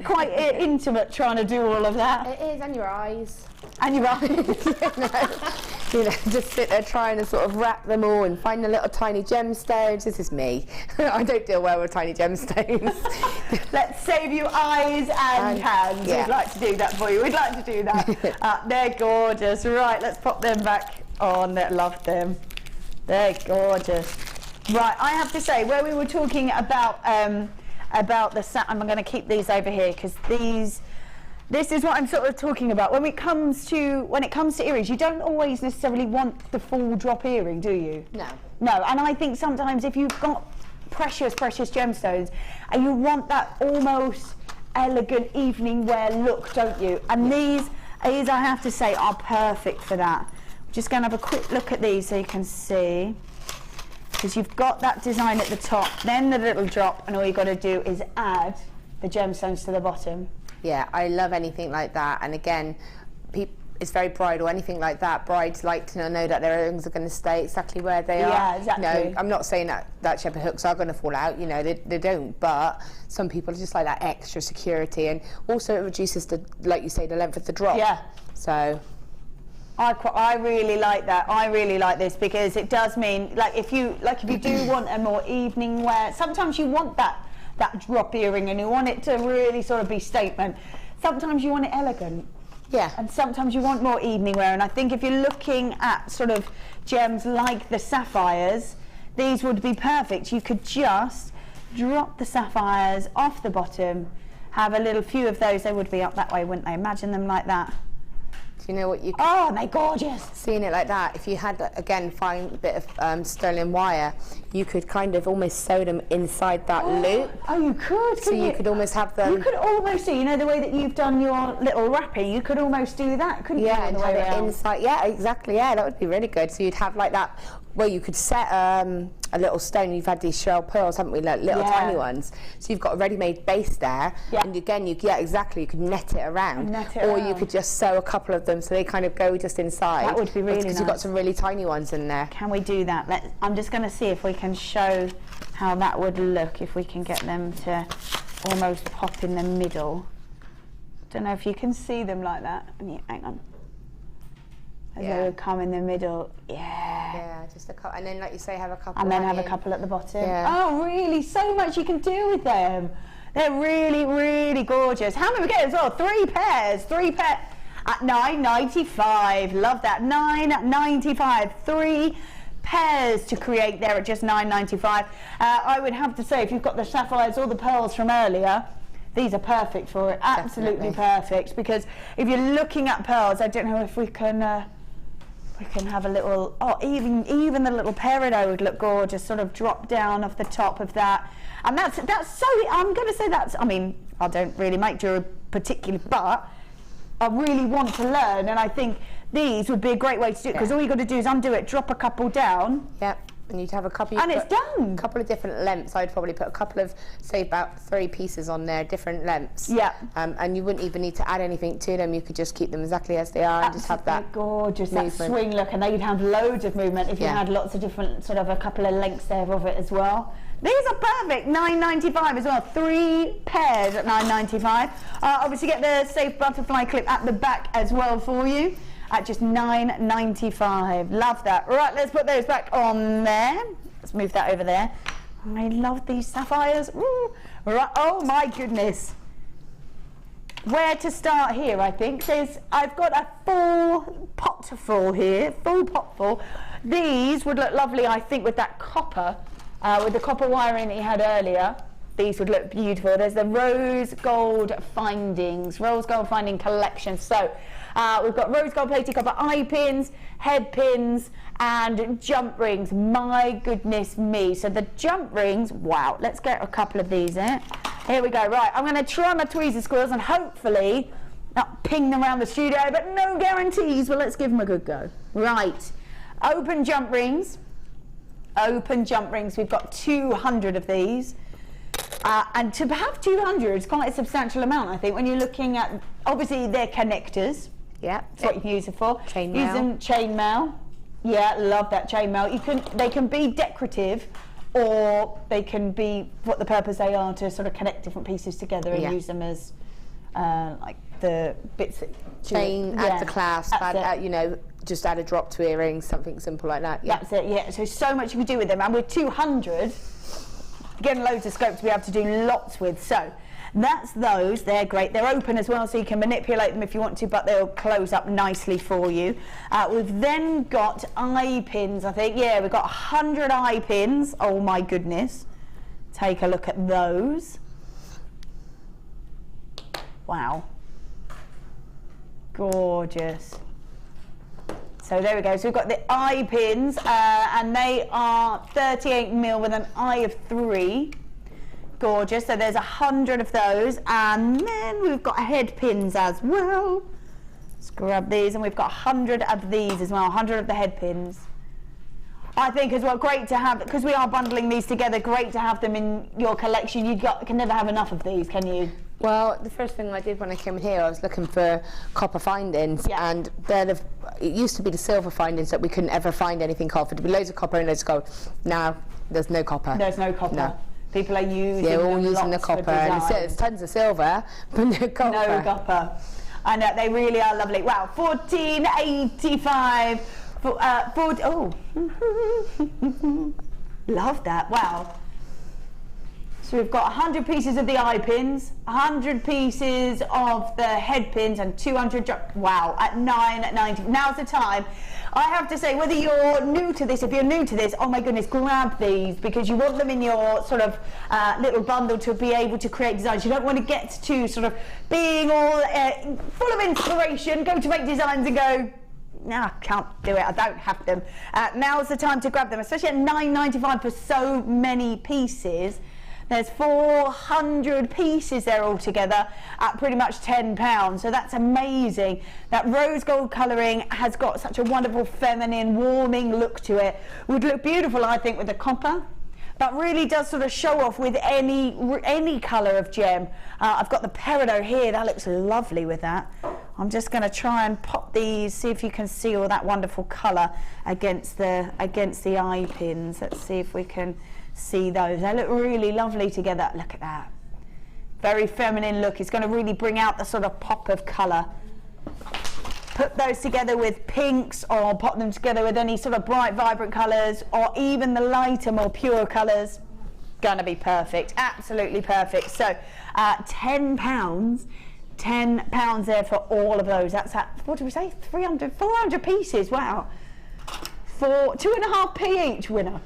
intimate trying to do all of that. It is, and your eyes. And your eyes. You know, just sit there trying to sort of wrap them all and find the little tiny gemstones. This is me. I don't deal well with tiny gemstones. Let's save you eyes and hands. We'd like to do that for you. We'd like to do that. They're gorgeous. Right, let's pop them back on. Love them. They're gorgeous. Right, I have to say, where we were talking about the I'm going to keep these over here, because this is what I'm sort of talking about. When it comes to earrings, you don't always necessarily want the full drop earring, do you? No. No, and I think sometimes if you've got precious gemstones and you want that almost elegant evening wear look, don't you? And these I have to say are perfect for that. I'm just going to have a quick look at these so you can see. Because you've got that design at the top, then the little drop, and all you've got to do is add the gemstones to the bottom. Yeah, I love anything like that. And again, it's very bridal, anything like that. Brides like to know that their earrings are going to stay exactly where they are. Yeah, exactly. No, I'm not saying that shepherd hooks are going to fall out, you know, they don't, but some people just like that extra security, and also it reduces like you say, the length of the drop. Yeah. So I really like that. I really like this, because it does mean, if you do want a more evening wear, sometimes you want that that drop earring and you want it to really sort of be statement. Sometimes you want it elegant. Yeah. And sometimes you want more evening wear, and I think if you're looking at sort of gems like the sapphires, these would be perfect. You could just drop the sapphires off the bottom, have a little few of those. They would be up that way, wouldn't they? Imagine them like that. Do you know what you could... Oh, they're gorgeous. Seeing it like that, if you had, again, find a bit of sterling wire, you could kind of almost sew them inside that loop. Oh, you could, so you could almost have them... You could almost see, you know, the way that you've done your little wrapping, you could almost do that, couldn't you? Yeah, and have it inside. Yeah, exactly, yeah, that would be really good. So you'd have like that, well, you could set a little stone. You've had these shell pearls, haven't we, like little tiny ones. So you've got a ready-made base there, and again, exactly, you could net it around. Or you could just sew a couple of them so they kind of go just inside. That would be really nice. Because you've got some really tiny ones in there. Can we do that? I'm just going to see if we can show how that would look, if we can get them to almost pop in the middle. Don't know if you can see them like that. Hang on. As they would come in the middle. Yeah, just a couple, and then, like you say, have a couple. And then have a couple at the bottom. Yeah. Oh, really? So much you can do with them. They're really, really gorgeous. How many we get as well? 3 pairs. 3 pairs at $9.95. Love that. $9.95. 3 pairs to create there at just $9.95. I would have to say, if you've got the sapphires or the pearls from earlier, these are perfect for it. Absolutely perfect. Because if you're looking at pearls, I don't know if we can have a little, even the little peridot would look gorgeous, sort of drop down off the top of that. And that's so, I'm going to say that's, I mean, I don't really make jewellery particularly, but I really want to learn, and I think these would be a great way to do it, because all you've got to do is undo it, drop a couple down. Yep. And you'd have a couple, and it's done. A couple of different lengths. I'd probably put a couple of, say, about 3 pieces on there, different lengths. Yeah. And you wouldn't even need to add anything to them. You could just keep them exactly as they are and just have that gorgeous, movement. that swing look, and they'd have loads of movement if you had lots of different, sort of a couple of lengths there of it as well. These are perfect, $9.95 as well. 3 pairs at $9.95. Obviously get the safe butterfly clip at the back as well for you at just $9.95. Love that. Right, let's put those back on there. Let's move that over there. I love these sapphires. Ooh. Right. Oh my goodness. Where to start here, I think. I've got a full pot full here, full pot full. These would look lovely, I think, with that copper, with the copper wiring that you had earlier. These would look beautiful. There's the rose gold finding collection. So we've got rose gold plated copper eye pins, head pins, and jump rings. My goodness me. So the jump rings, wow. Let's get a couple of these in. Here we go. Right, I'm going to try my tweezer squirrels and hopefully not ping them around the studio, but no guarantees. Well, let's give them a good go. Right, open jump rings. Open jump rings. We've got 200 of these. And to have 200 is quite a substantial amount, I think, when you're looking at, obviously they're connectors. Yeah. That's what you can use it for. Chainmail. Use them chainmail. Yeah, love that chainmail. They can be decorative, or they can be what the purpose they are, to sort of connect different pieces together and use them as like the bits that chain, add the clasp, add, you know, just add a drop to earrings, something simple like that. Yeah. That's it. Yeah. So much you can do with them, and with 200. Getting loads of scope to be able to do lots with. So that's those. They're great. They're open as well, so you can manipulate them if you want to, but they'll close up nicely for you. We've then got eye pins, I think. Yeah, we've got 100 eye pins. Oh my goodness. Take a look at those. Wow. Gorgeous. So there we go. So we've got the eye pins, and they are 38mm with an eye of 3. Gorgeous. So there's 100 of those, and then we've got head pins as well. Let's grab these, and we've got 100 of these as well. 100 of the head pins. I think as well, great to have, because we are bundling these together. Great to have them in your collection. You can never have enough of these, can you? Well, the first thing I did when I came in here, I was looking for copper findings, and it used to be the silver findings that we couldn't ever find anything of. There'd be loads of copper and loads of gold. Now there's no copper. There's no copper. No. People are using they're all using the copper, and there's tons of silver, but no copper. No copper. And they really are lovely. Wow, $14.85. Oh, love that. Wow. So we've got 100 pieces of the eye pins, 100 pieces of the head pins, and 200, wow, at $9.90. Now's the time. I have to say, whether you're new to this, if you're new to this, oh my goodness, grab these, because you want them in your sort of little bundle to be able to create designs. You don't want to get to sort of being all full of inspiration, go to make designs and go, no, I can't do it, I don't have them. Now's the time to grab them, especially at $9.95 for so many pieces. There's 400 pieces there altogether at pretty much £10, so that's amazing. That rose gold colouring has got such a wonderful feminine, warming look to it. Would look beautiful, I think, with the copper, but really does sort of show off with any colour of gem. I've got the Peridot here, that looks lovely with that. I'm just going to try and pop these, see if you can see all that wonderful colour against the eye pins. Let's see if we can see those. They look really lovely together. Look at that. Very feminine look. It's going to really bring out the sort of pop of colour. Put those together with pinks, or pop them together with any sort of bright, vibrant colours, or even the lighter, more pure colours. Going to be perfect. Absolutely perfect. So £10. £10 there for all of those. That's at, what did we say? 400 pieces. Wow. For 2.5p each, winner.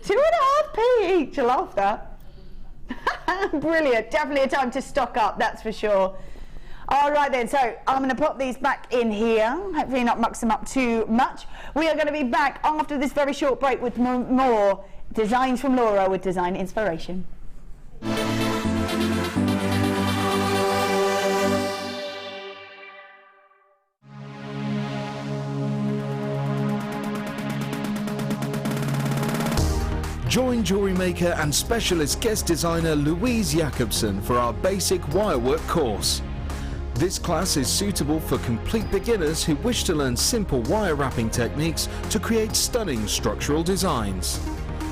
2.5p each. I love that. Brilliant. Definitely a time to stock up, that's for sure. All right then, so I'm going to pop these back in here. Hopefully not muck them up too much. We are going to be back after this very short break with more designs from Laura with Design Inspiration. Join jewellery maker and specialist guest designer Louise Jacobson for our basic wirework course. This class is suitable for complete beginners who wish to learn simple wire wrapping techniques to create stunning structural designs.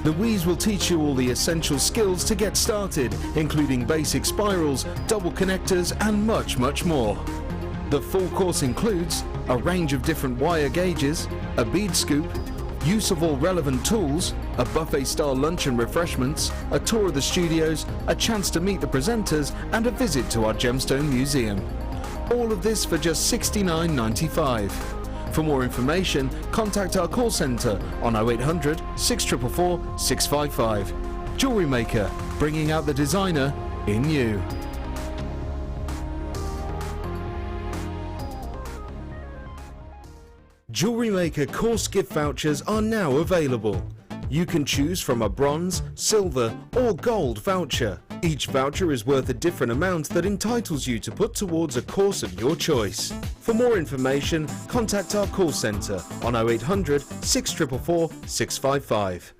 Louise will teach you all the essential skills to get started, including basic spirals, double connectors and much, much more. The full course includes a range of different wire gauges, a bead scoop, use of all relevant tools, a buffet-style lunch and refreshments, a tour of the studios, a chance to meet the presenters, and a visit to our Gemstone Museum. All of this for just $69.95. For more information, contact our call centre on 0800 644 655. Jewellery Maker, bringing out the designer in you. Jewellery Maker course gift vouchers are now available. You can choose from a bronze, silver or gold voucher. Each voucher is worth a different amount that entitles you to put towards a course of your choice. For more information, contact our call centre on 0800 644 655.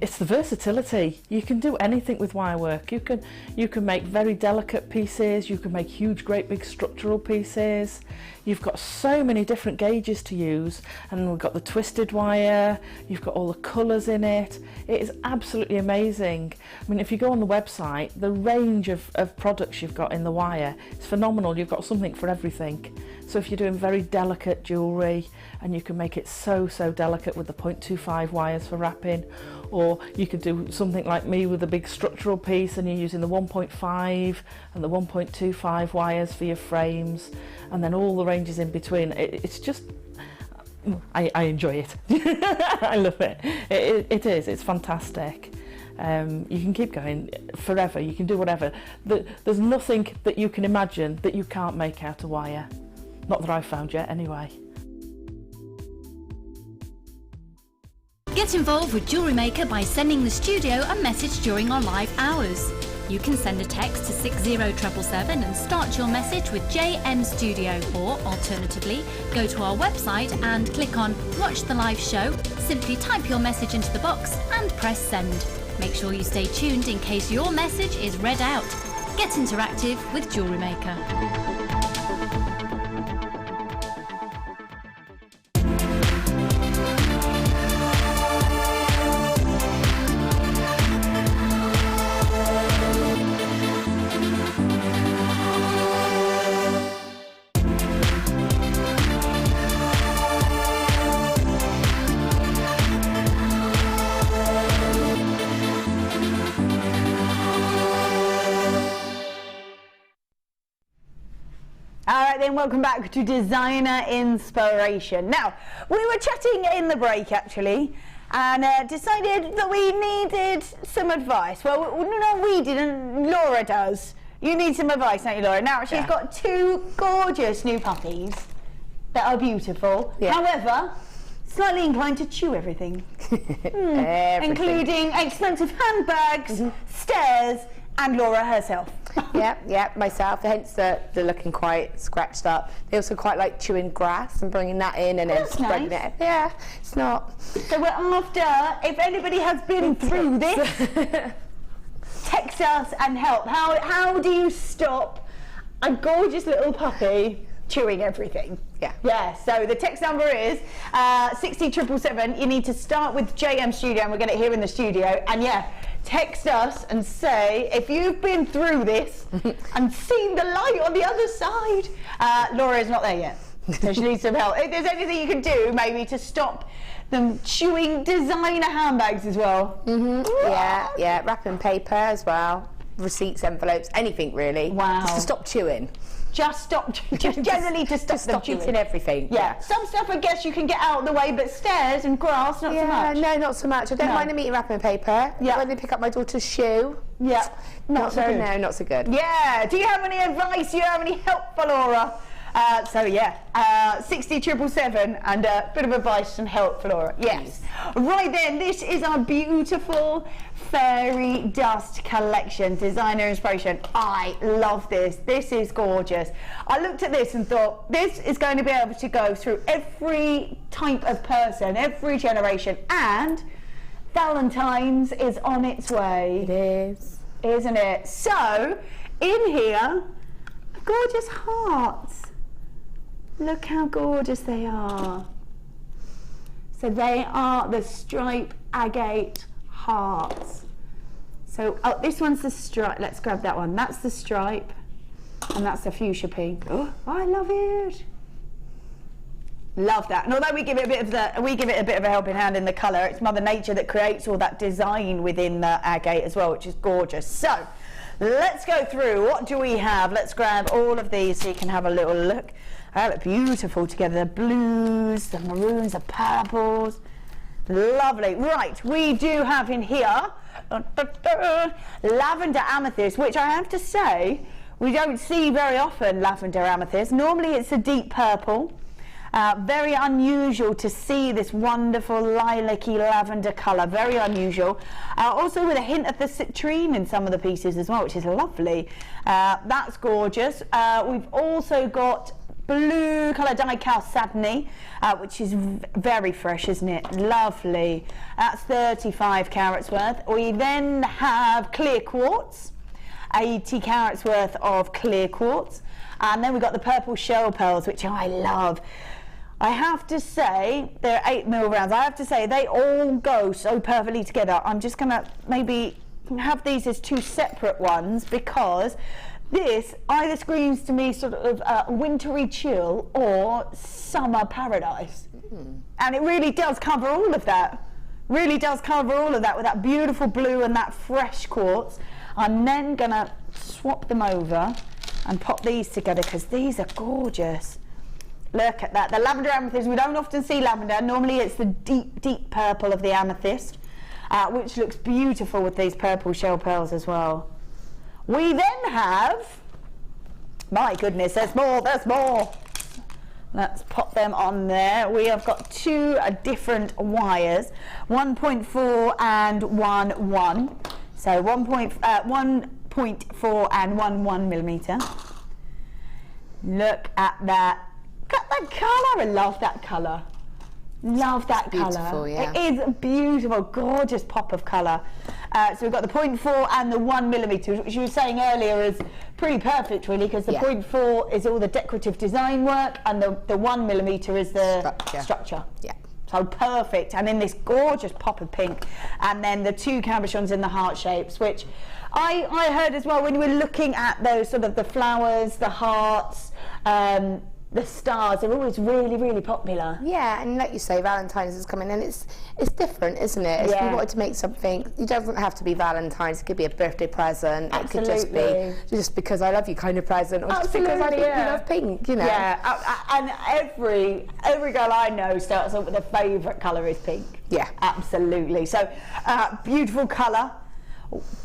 It's the versatility. You can do anything with wirework. You can make very delicate pieces, you can make huge, great big structural pieces. You've got so many different gauges to use, and we've got the twisted wire, you've got all the colours in it. It is absolutely amazing. I mean, if you go on the website, the range of products you've got in the wire is phenomenal. You've got something for everything. So if you're doing very delicate jewellery, and you can make it so delicate with the 0.25 wires for wrapping, or you could do something like me with a big structural piece and you're using the 1.5 and the 1.25 wires for your frames, and then all the ranges in between. It's just, I enjoy it. I love it. It is, it's fantastic. You can keep going forever, you can do whatever. There's nothing that you can imagine that you can't make out of wire. Not that I've found yet, anyway. Get involved with Jewellery Maker by sending the studio a message during our live hours. You can send a text to 60777 and start your message with JM Studio, or alternatively, go to our website and click on Watch the Live Show, simply type your message into the box and press send. Make sure you stay tuned in case your message is read out. Get interactive with Jewellery Maker. Right then, welcome back to Designer Inspiration. Now, we were chatting in the break actually, and decided that we needed some advice. Well, no, we didn't. Laura does. You need some advice, don't you, Laura? Now, she's got 2 gorgeous new puppies that are beautiful. Yeah. However, slightly inclined to chew everything. Including expensive handbags, stairs, and Laura herself. yeah, myself, hence they're looking quite scratched up. They also quite like chewing grass and bringing that in and then spreading it. Yeah, it's not. So we're after, if anybody has been through this, text us and help. How do you stop a gorgeous little puppy chewing everything? Yeah, so the text number is 60777. You need to start with JM Studio, and we're going to hear in the studio, and text us and say if you've been through this and seen the light on the other side. Laura is not there yet, so she needs some help. If there's anything you can do maybe to stop them chewing designer handbags as well. Yeah, wrapping paper as well, receipts, envelopes, anything really. Wow. Just to stop chewing. Just generally to stop eating everything. Yeah. Some stuff I guess you can get out of the way, but stairs and grass, not so much. No, not so much. I don't mind them eating wrapping paper. Yeah. When they pick up my daughter's shoe. Yeah. Not so good. No, not so good. Yeah. Do you have any advice? Do you have any help for Laura? 60777 and a bit of advice and help for Laura. Yes. Right then, this is our beautiful fairy dust collection, designer inspiration. I love this. This is gorgeous. I looked at this and thought this is going to be able to go through every type of person, every generation, and Valentine's is on its way. It is. Isn't it? So, in here, gorgeous hearts. Look how gorgeous they are. So they are the stripe agate hearts. So this one's the stripe. Let's grab that one. That's the stripe, and that's the fuchsia pink. Oh, I love it. Love that. And although we give it a bit of a helping hand in the colour, it's Mother Nature that creates all that design within the agate as well, which is gorgeous. So let's go through. What do we have? Let's grab all of these so you can have a little look. They look beautiful together. The blues, the maroons, the purples. Lovely. Right, we do have in here lavender amethyst, which I have to say we don't see very often, lavender amethyst. Normally it's a deep purple. Very unusual to see this wonderful lilac-y lavender colour, very unusual. Also with a hint of the citrine in some of the pieces as well, which is lovely. That's gorgeous. We've also got blue colour die-cast satiny, which is very fresh, isn't it? Lovely. That's 35 carats worth. We then have clear quartz, 80 carats worth of clear quartz. And then we've got the purple shell pearls, which I love. I have to say, they're 8mm rounds. I have to say, they all go so perfectly together. I'm just going to maybe have these as 2 separate ones, because this either screams to me sort of wintry chill or summer paradise. And it really does cover all of that. Really does cover all of that with that beautiful blue and that fresh quartz. I'm then going to swap them over and pop these together, because these are gorgeous. Look at that. The lavender amethyst, we don't often see lavender. Normally it's the deep, deep purple of the amethyst, which looks beautiful with these purple shell pearls as well. We then have, my goodness, there's more. Let's pop them on there. We have got 2 different wires, 1.4 and 1.1. So 1.4 and 1.1mm. Look at that. Look at that colour. I love that colour. Love that colour. Yeah. It is a beautiful, gorgeous pop of colour. So we've got the 0.4 and the 1mm, which you were saying earlier is pretty perfect, really, because the 0.4 is all the decorative design work, and the 1mm is the structure. Yeah. So perfect, and in this gorgeous pop of pink, and then the 2 cabochons in the heart shapes, which I heard as well when we were looking at those sort of the flowers, the hearts. the stars are always really, really popular. Yeah, and like you say, Valentine's is coming, and it's different, isn't it? If you wanted to make something, it doesn't have to be Valentine's. It could be a birthday present. Absolutely. It could just be just because I love you kind of present, or just because I think you love pink. You know. Yeah, and every girl I know starts off with their favourite colour is pink. Yeah, absolutely. So beautiful colour.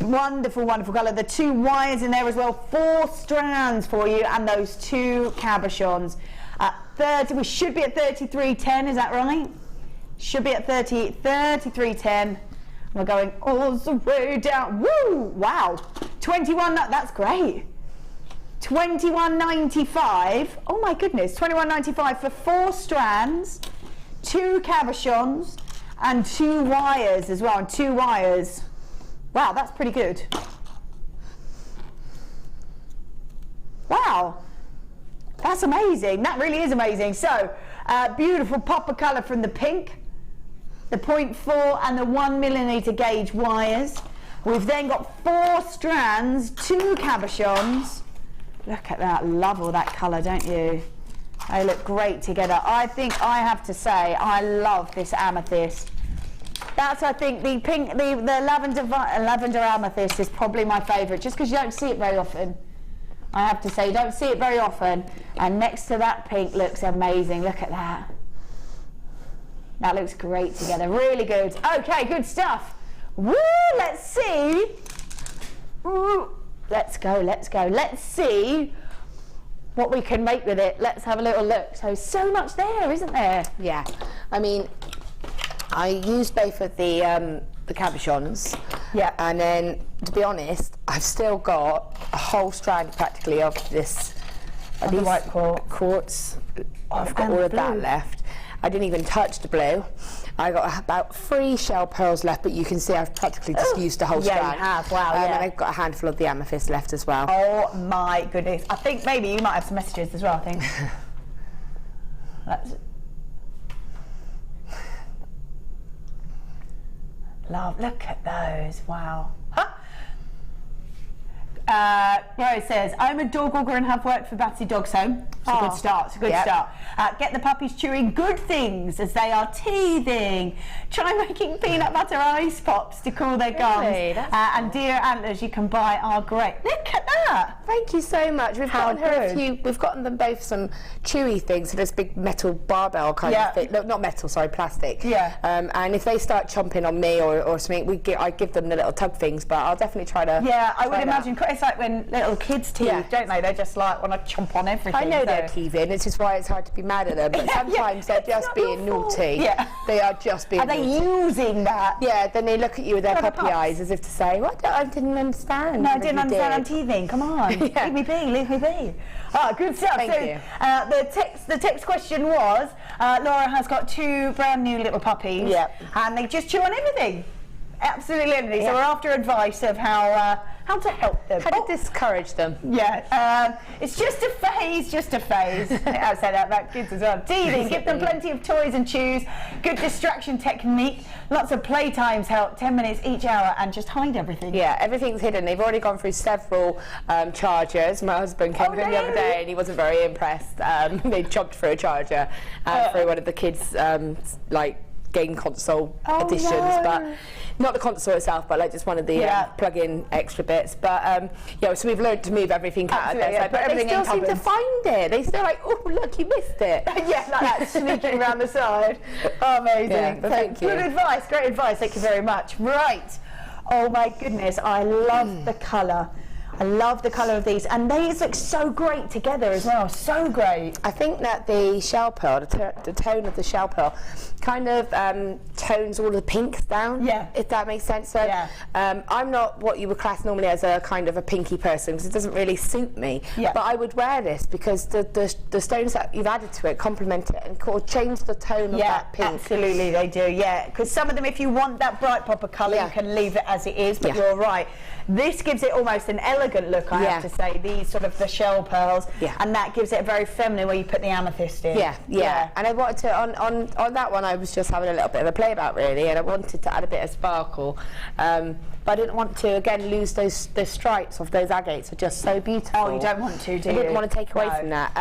Wonderful, wonderful colour. The 2 wires in there as well, 4 strands for you, and those 2 cabochons. 30, we should be at 33.10, is that right? Should be at 33.10. We're going all the way down. Woo! Wow. 21, that's great. 21.95. Oh my goodness, 21.95 for 4 strands, 2 cabochons, and 2 wires as well, and 2 wires. Wow, that's pretty good. Wow, that's amazing. That really is amazing. So, beautiful pop of colour from the pink, the 0.4 and the 1mm gauge wires. We've then got 4 strands, 2 cabochons. Look at that, love all that colour, don't you? They look great together. I think I have to say, I love this amethyst. That's, I think, the pink, the lavender amethyst is probably my favourite, just because you don't see it very often. I have to say, you don't see it very often. And next to that pink looks amazing. Look at that. That looks great together. Really good. Okay, good stuff. Woo! Let's see. Ooh, let's go. Let's go. Let's see what we can make with it. Let's have a little look. So much there, isn't there? Yeah. I mean, I used both of the cabochons. Yeah. And then, to be honest, I've still got a whole strand practically of this the white quartz. I've got all of that left. I didn't even touch the blue. I got about 3 shell pearls left, but you can see I've practically just used the whole strand. Yeah, you have. Wow. And I've got a handful of the amethyst left as well. Oh my goodness! I think maybe you might have some messages as well. I think. Love, look at those, wow. Huh? Rose says, I'm a dog walker and have worked for Battersea Dogs Home. It's a good start, it's a good start. Get the puppies chewing good things as they are teething. Try making peanut butter ice pops to cool their gums. And deer antlers you can buy are great. Look at that. Thank you so much. We've gotten her a few, we've gotten them both some chewy things, so this big metal barbell kind of thing. No, not metal, sorry, plastic. Yeah. And if they start chomping on me or something, I give them the little tug things, but I'll definitely try to. Yeah, I would imagine, it's like when little kids teeth, don't they? They just like want to chomp on everything. I know they're teething, which is why it's hard to be mad at them, but sometimes they're just being naughty. Yeah. They are just being naughty. Are they using that? Yeah, then they look at you with their puppy eyes as if to say, well, I didn't understand. No, I didn't understand, I'm teething, come on. Leave me be, leave me be. Ah, good stuff. Thank you. The text question was, Laura has got 2 brand new little puppies, and they just chew on everything. Absolutely everything. So we're after advice of how to help them. How to discourage them. Yeah, it's just a phase, just a phase. I'll say that about kids as well. Teething, give them plenty of toys and chews, good distraction technique, lots of playtimes help, 10 minutes each hour, and just hide everything. Yeah, everything's hidden. They've already gone through several chargers. My husband came home the other day and he wasn't very impressed. They chopped through a charger through one of the kids' game console editions, but not the console itself, but like just one of the plug-in extra bits. But so we've learned to move everything out of there. But they still seem to find it. They still like, oh look, you missed it. Yeah, like that sneaking around the side. Oh, amazing. Yeah, thank you. Good advice, great advice. Thank you very much. Right. Oh my goodness, I love the colour. I love the colour of these, and these look so great together as well, so great. I think that the shell pearl, the tone of the shell pearl, kind of tones all the pinks down, if that makes sense. So I'm not what you would class normally as a kind of a pinky person, because it doesn't really suit me, but I would wear this because the stones that you've added to it complement it and change the tone of that pink. Absolutely they do, because some of them, if you want that bright pop of colour, you can leave it as it is, but you're right. This gives it almost an elegance elegant look, I have to say, these sort of the shell pearls, and that gives it a very feminine where you put the amethyst in. Yeah. And I wanted to, on that one, I was just having a little bit of a play about really, and I wanted to add a bit of sparkle, but I didn't want to, again, lose those stripes of those agates are just so beautiful. Oh, you don't want to, do you? I didn't want to take away from that,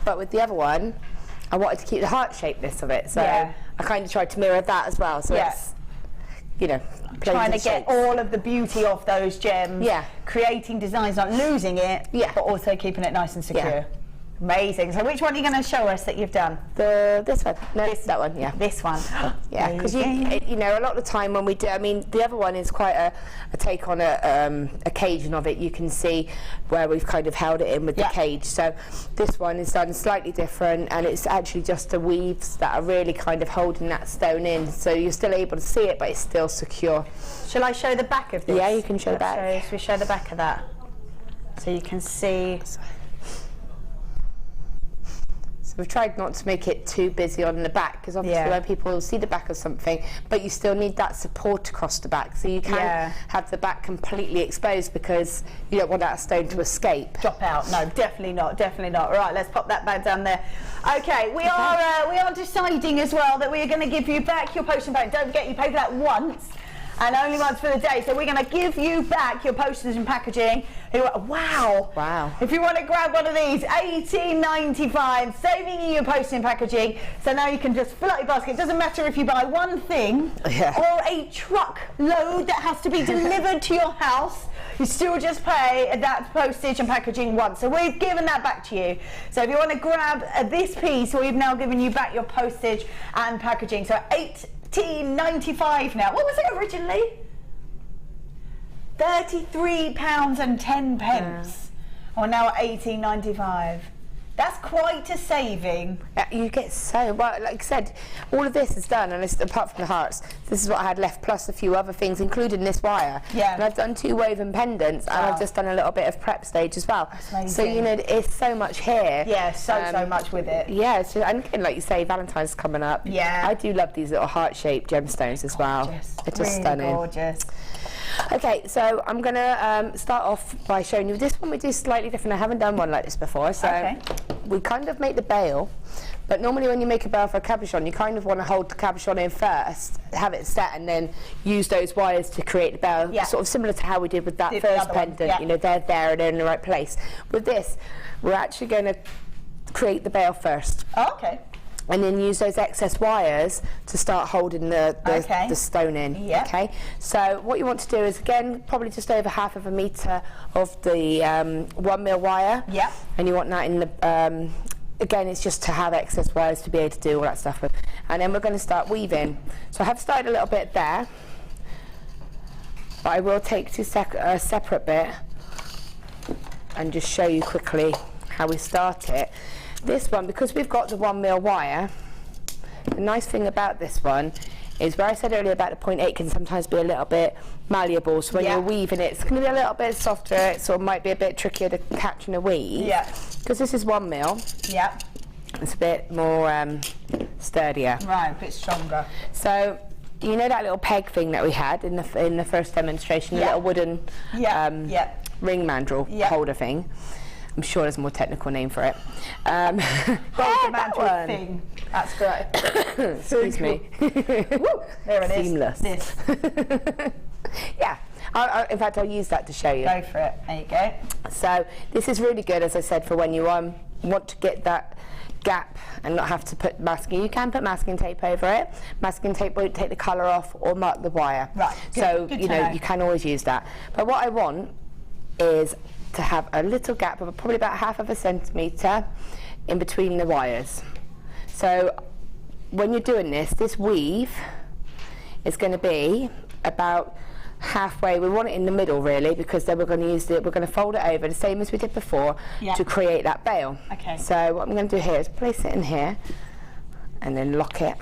but with the other one, I wanted to keep the heart shapeness of it, so I kind of tried to mirror that as well, so it's, you know, trying to get all of the beauty off those gems, creating designs, not losing it, but also keeping it nice and secure. Amazing. So which one are you going to show us that you've done? This one. No, that one, This one. Because you know, a lot of the time when we do, I mean, the other one is quite a take on a occasion of it. You can see where we've kind of held it in with the cage. So this one is done slightly different, and it's actually just the weaves that are really kind of holding that stone in. So you're still able to see it, but it's still secure. Shall I show the back of this? Yeah, you can show the back. Should we show the back of that? So you can see. We've tried not to make it too busy on the back, because obviously when people see the back of something, but you still need that support across the back, so you can't have the back completely exposed because you don't want that stone to escape. Drop out. No, definitely not. Right, let's pop that back down there. Okay, we are deciding as well that we are going to give you back your postage and packaging. Don't forget, you pay for that once and only once for the day, so we're going to give you back your postage and packaging. Wow. If you want to grab one of these, $18.95, saving you your postage and packaging, so now you can just fill up your basket. It doesn't matter if you buy one thing or a truck load that has to be delivered to your house, you still just pay that postage and packaging once. So we've given that back to you. So if you want to grab this piece, we've now given you back your postage and packaging. So $18.95 now. What was it originally? £33.10. Or now $18.95. That's quite a saving. You get so, well, like I said, all of this is done, and it's, apart from the hearts, this is what I had left, plus a few other things, including this wire. And I've done 2 woven pendants, and I've just done a little bit of prep stage as well. So, you know, it's so much here. So much with it. So, and like you say, Valentine's coming up. I do love these little heart-shaped gemstones as well. They're just really stunning. Gorgeous. Okay, so I'm going to start off by showing you this one. We do slightly different. I haven't done one like this before, so we kind of make the bail, but normally when you make a bail for a cabochon, you kind of want to hold the cabochon in first, have it set, and then use those wires to create the bail, sort of similar to how we did with that first pendant. You know, they're there and they're in the right place. With this, we're actually going to create the bail first. And then use those excess wires to start holding the stone in. Okay. So what you want to do is, again, probably just over ½ of a metre of the 1mm wire. And you want that in the again, it's just to have excess wires to be able to do all that stuff with. And then we're going to start weaving. So I have started a little bit there, but I will take a separate bit and just show you quickly how we start it. This one, because we've got the 1mm wire, the nice thing about this one is where I said earlier about the 0.8 can sometimes be a little bit malleable, so when you're weaving it, it's going to be a little bit softer, it sort of might be a bit trickier to catch in a weave. Because this is 1mm. It's a bit more sturdier. Right, a bit stronger. So, you know that little peg thing that we had in the first demonstration, the little wooden ring mandrel holder thing? I'm sure there's a more technical name for it. That thing. That's great. Excuse me. There it is. Seamless. This. In fact, I'll use that to show you. Go for it. There you go. So this is really good, as I said, for when you want to get that gap and not have to put masking. You can put masking tape over it. Masking tape won't take the colour off or mark the wire. Right. So you know you can always use that. But what I want is to have a little gap of probably about ½ of a centimetre in between the wires. So when you're doing this weave is going to be about halfway. We want it in the middle really, because then we're going to use we're going to fold it over the same as we did before to create that bail. So what I'm going to do here is place it in here and then lock it.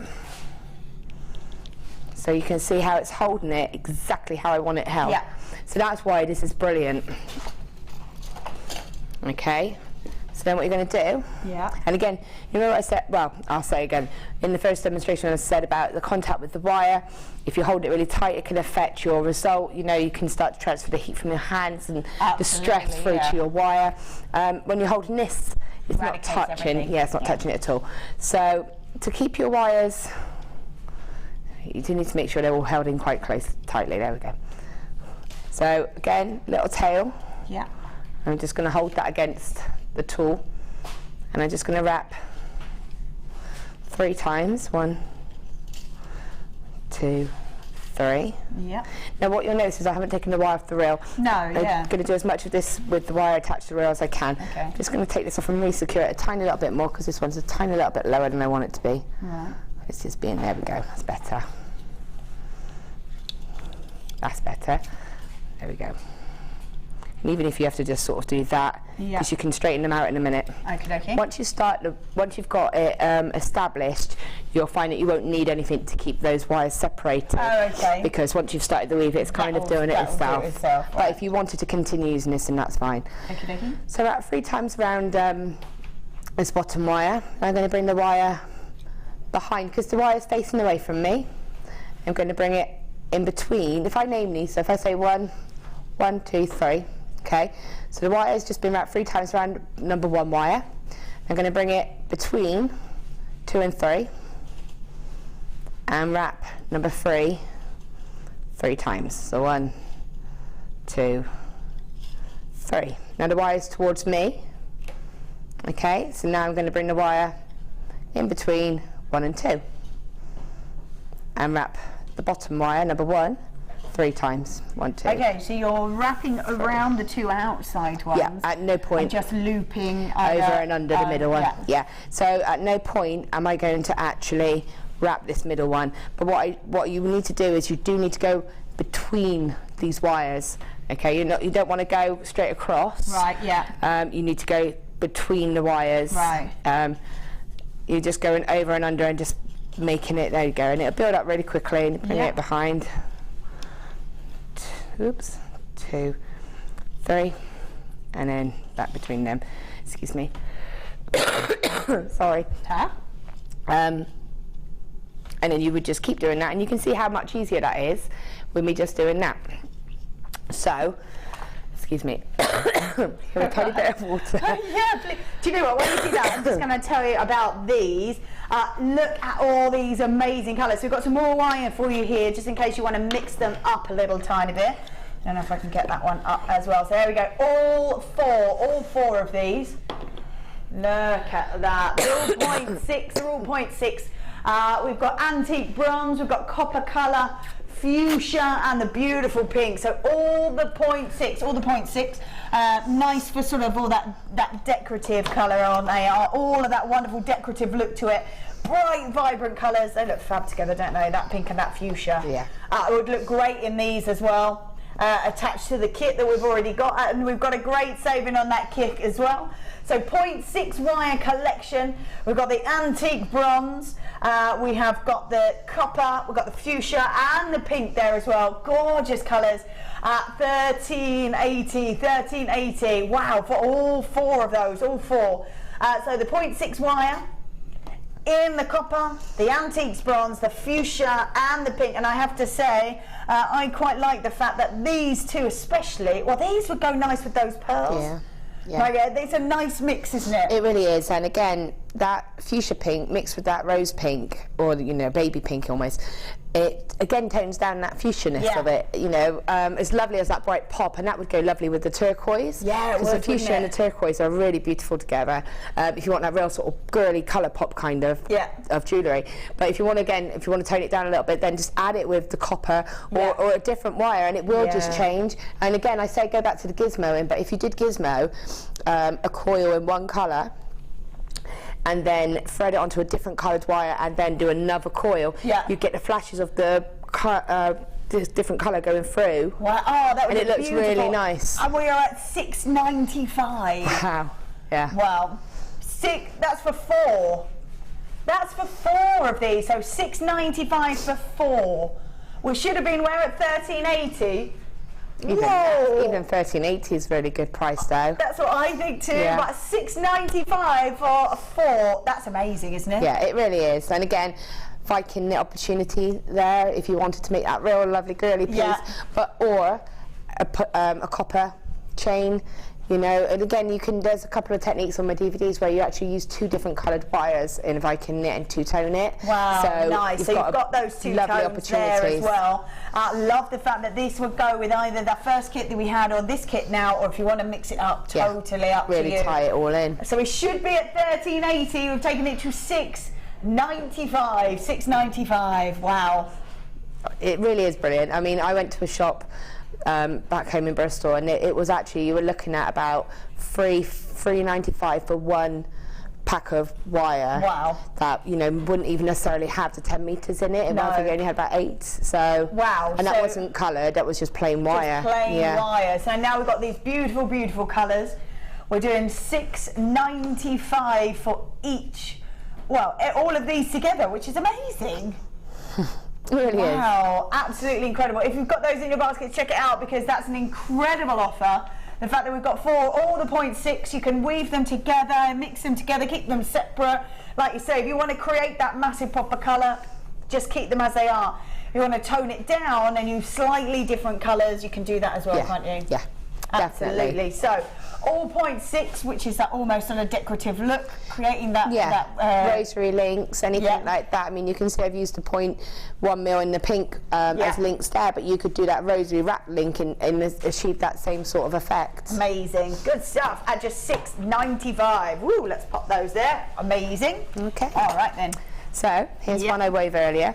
So you can see how it's holding it exactly how I want it held. So that's why this is brilliant. Okay, So then what you're going to do, and again, you know what I said, well, I'll say again, in the first demonstration I said about the contact with the wire. If you hold it really tight, it can affect your result. You know, you can start to transfer the heat from your hands and the stress through to your wire. When you're holding this, it's not touching. Everything. Yeah, it's not touching it at all. So to keep your wires, you do need to make sure they're all held in quite tightly. There we go. So again, little tail. Yeah. I'm just going to hold that against the tool, and I'm just going to wrap 3 times. 1, 2, 3. Yeah. Now what you'll notice is I haven't taken the wire off the reel. No, I'm going to do as much of this with the wire attached to the reel as I can. Okay. I'm just going to take this off and re-secure it a tiny little bit more, because this one's a tiny little bit lower than I want it to be. Right. It's just being, there we go, that's better. That's better. There we go. And even if you have to just sort of do that, because you can straighten them out in a minute. Okay. Once you've got it established, you'll find that you won't need anything to keep those wires separated. Oh, okay. Because once you've started the weave, it's kind of doing it itself. But if you wanted to continue using this, then that's fine. Okay. So about 3 times around this bottom wire, I'm going to bring the wire behind, because the wire is facing away from me. I'm going to bring it in between. If I name these, so if I say 1, 2, 3. Okay, so the wire has just been wrapped 3 times around number 1 wire. I'm going to bring it between 2 and 3 and wrap number 3 3 times. So 1, 2, 3. Now the wire is towards me. Okay, so now I'm going to bring the wire in between 1 and 2 and wrap the bottom wire, number 1, 3 times. 1, 2. Okay, so you're wrapping around the 2 outside ones. Yeah, at no point. And just looping over and under the middle one. Yeah. So at no point am I going to actually wrap this middle one. But what you need to do is you do need to go between these wires. Okay, you don't want to go straight across. Right. Yeah. You need to go between the wires. Right. You're just going over and under and just making it. There you go, and it'll build up really quickly. And bring it behind. Oops, 2, 3, and then back between them. Excuse me. Sorry. Huh? And then you would just keep doing that, and you can see how much easier that is with me just doing that. So, excuse me. Have a tiny bit of water. Yeah, please. Do you know what? When you see that, I'm just going to tell you about these. Look at all these amazing colours. So we've got some more wire for you here, just in case you want to mix them up a little tiny bit. I don't know if I can get that one up as well. So there we go. All four of these. Look at that. They're all 0.6. They're all 0.6. We've got antique bronze. We've got copper colour, fuchsia, and the beautiful pink. So all the 0.6. Nice for sort of all that decorative colour, aren't they? All of that wonderful decorative look to it. Bright, vibrant colours. They look fab together, don't they? That pink and that fuchsia. Yeah. It would look great in these as well. Attached to the kit that we've already got, and we've got a great saving on that kit as well. So 0.6 wire collection. We've got the antique bronze. We have got the copper. We've got the fuchsia and the pink there as well. Gorgeous colours. 1380. Wow, for all 4 of those, all 4. So the 0.6 wire in the copper, the antiques bronze, the fuchsia and the pink. And I have to say, I quite like the fact that these 2 especially, well, these would go nice with those pearls. Yeah. It's a nice mix, isn't it? It really is. And again, that fuchsia pink mixed with that rose pink, or baby pink almost, it again tones down that fuchsia-ness of it. As lovely as that bright pop, and that would go lovely with the turquoise. Yeah, because the fuchsia and the turquoise are really beautiful together. If you want that real sort of girly colour pop kind of jewellery. But if you want to tone it down a little bit, then just add it with the copper or a different wire, and it will just change. And again, I say go back to the gizmoing, but if you did gizmo a coil in one colour, and then thread it onto a different coloured wire and then do another coil, you get the flashes of the different colour going through. Wow, that would and it looks beautiful. really nice. And we are at $6.95. Wow, yeah. Wow, that's for 4. That's for 4 of these, so $6.95 for 4. We should have been, we're at $13.80. Even £13.80 is really good price though. That's what I think too. Yeah. About £6.95 for a 4. That's amazing, isn't it? Yeah, it really is. And again, Viking knit opportunity there if you wanted to make that real lovely girly piece. Yeah. But or a copper chain. You know, and again, there's a couple of techniques on my DVDs where you actually use 2 different coloured wires in Viking knit and two-tone knit. Wow, so nice. So you've got those 2 tones there as well. I love the fact that this would go with either the first kit that we had or this kit now, or if you want to mix it up, totally up to you. Really tie it all in. So we should be at £13.80. We've taken it to £6.95. £6.95. Wow. It really is brilliant. I mean, I went to a shop back home in Bristol, and it was actually, you were looking at about $3.95 for 1 pack of wire. Wow. That, you know, wouldn't even necessarily have the 10 metres in it. No. I think it only had about 8. So wow. And that wasn't coloured, that was just plain wire. Just plain wire. So now we've got these beautiful, beautiful colours. We're doing £6.95 for each. Well, all of these together, which is amazing. It really is. Wow, absolutely incredible. If you've got those in your baskets, check it out, because that's an incredible offer. The fact that we've got all the 0.6, you can weave them together, mix them together, keep them separate. Like you say, if you want to create that massive pop of colour, just keep them as they are. If you want to tone it down and use slightly different colours, you can do that as well, can't you? Yeah, absolutely. definitely. So, all 0.6, which is that almost sort of decorative look, creating that rosary links, anything like that. I mean, you can see I've used the 0.1 mil in the pink as links there, but you could do that rosary wrap link and achieve that same sort of effect. Amazing, good stuff. At just £6.95. Woo, let's pop those there. Amazing. Okay. All right then. So here's one I wove earlier.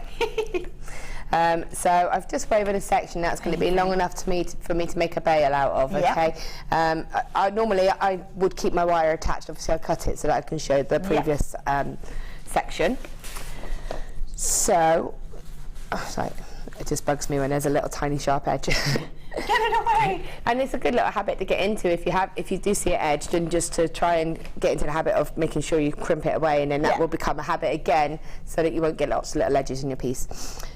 So I've just woven a section that's going to be long enough for me to make a bail out of. Okay. Normally I would keep my wire attached. Obviously I cut it so that I can show the previous section. So, sorry, it just bugs me when there's a little tiny sharp edge. Get it away! And it's a good little habit to get into if you do see it edged, and just to try and get into the habit of making sure you crimp it away, and then that will become a habit again, so that you won't get lots of little edges in your piece.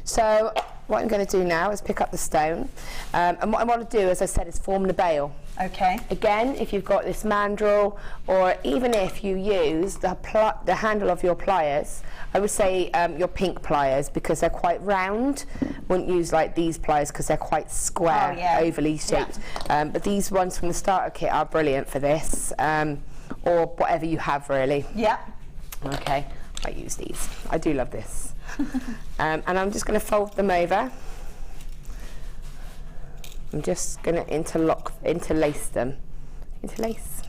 So what I'm going to do now is pick up the stone, and what I want to do, as I said, is form the bail. Okay. Again, if you've got this mandrel, or even if you use the handle of your pliers, I would say your pink pliers, because they're quite round. Wouldn't use like these pliers because they're quite square, overly shaped. But these ones from the starter kit are brilliant for this, or whatever you have really. Yeah. Okay, I use these. I do love this. And I'm just going to fold them over. I'm just going to interlace them. Interlace?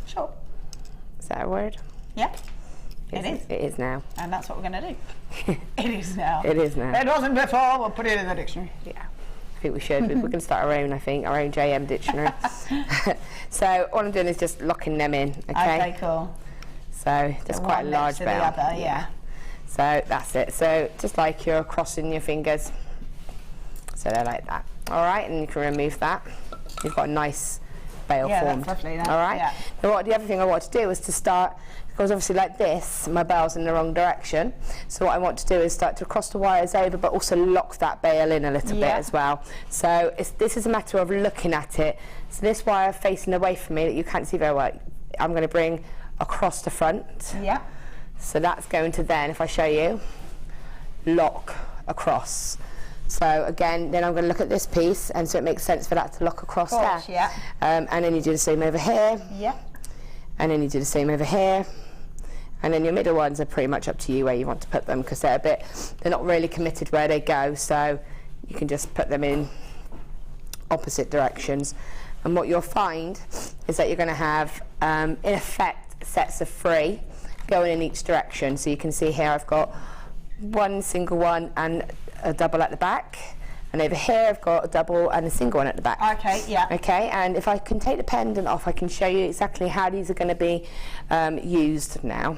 Sure. Is that a word? Yeah. It is. It is now. And that's what we're going to do. It is now. It is now. It wasn't before. We'll put it in the dictionary. Yeah. I think we should. We're going to start our own, I think, our own JM dictionary. So all I'm doing is just locking them in. Okay, cool. So there's quite a large bail. So that's it. So just like you're crossing your fingers. So they're like that. All right, and you can remove that. You've got a nice bail formed. That's lovely, that. All right. Yeah. Now the other thing I want to do is to start, because obviously like this, my bail's in the wrong direction. So what I want to do is start to cross the wires over, but also lock that bail in a little bit as well. So this is a matter of looking at it. So this wire facing away from me that you can't see very well, I'm going to bring across the front. Yeah. So that's going to then, if I show you, lock across. So again, then I'm going to look at this piece, and so it makes sense for that to lock across there. Yeah. And then you do the same over here. Yeah. And then you do the same over here. And then your middle ones are pretty much up to you where you want to put them, because they're not really committed where they go, so you can just put them in opposite directions. And what you'll find is that you're going to have, in effect, sets of 3 going in each direction. So you can see here I've got one single one and a double at the back, and over here I've got a double and a single one at the back. Okay, yeah. Okay, and if I can take the pendant off, I can show you exactly how these are going to be used now.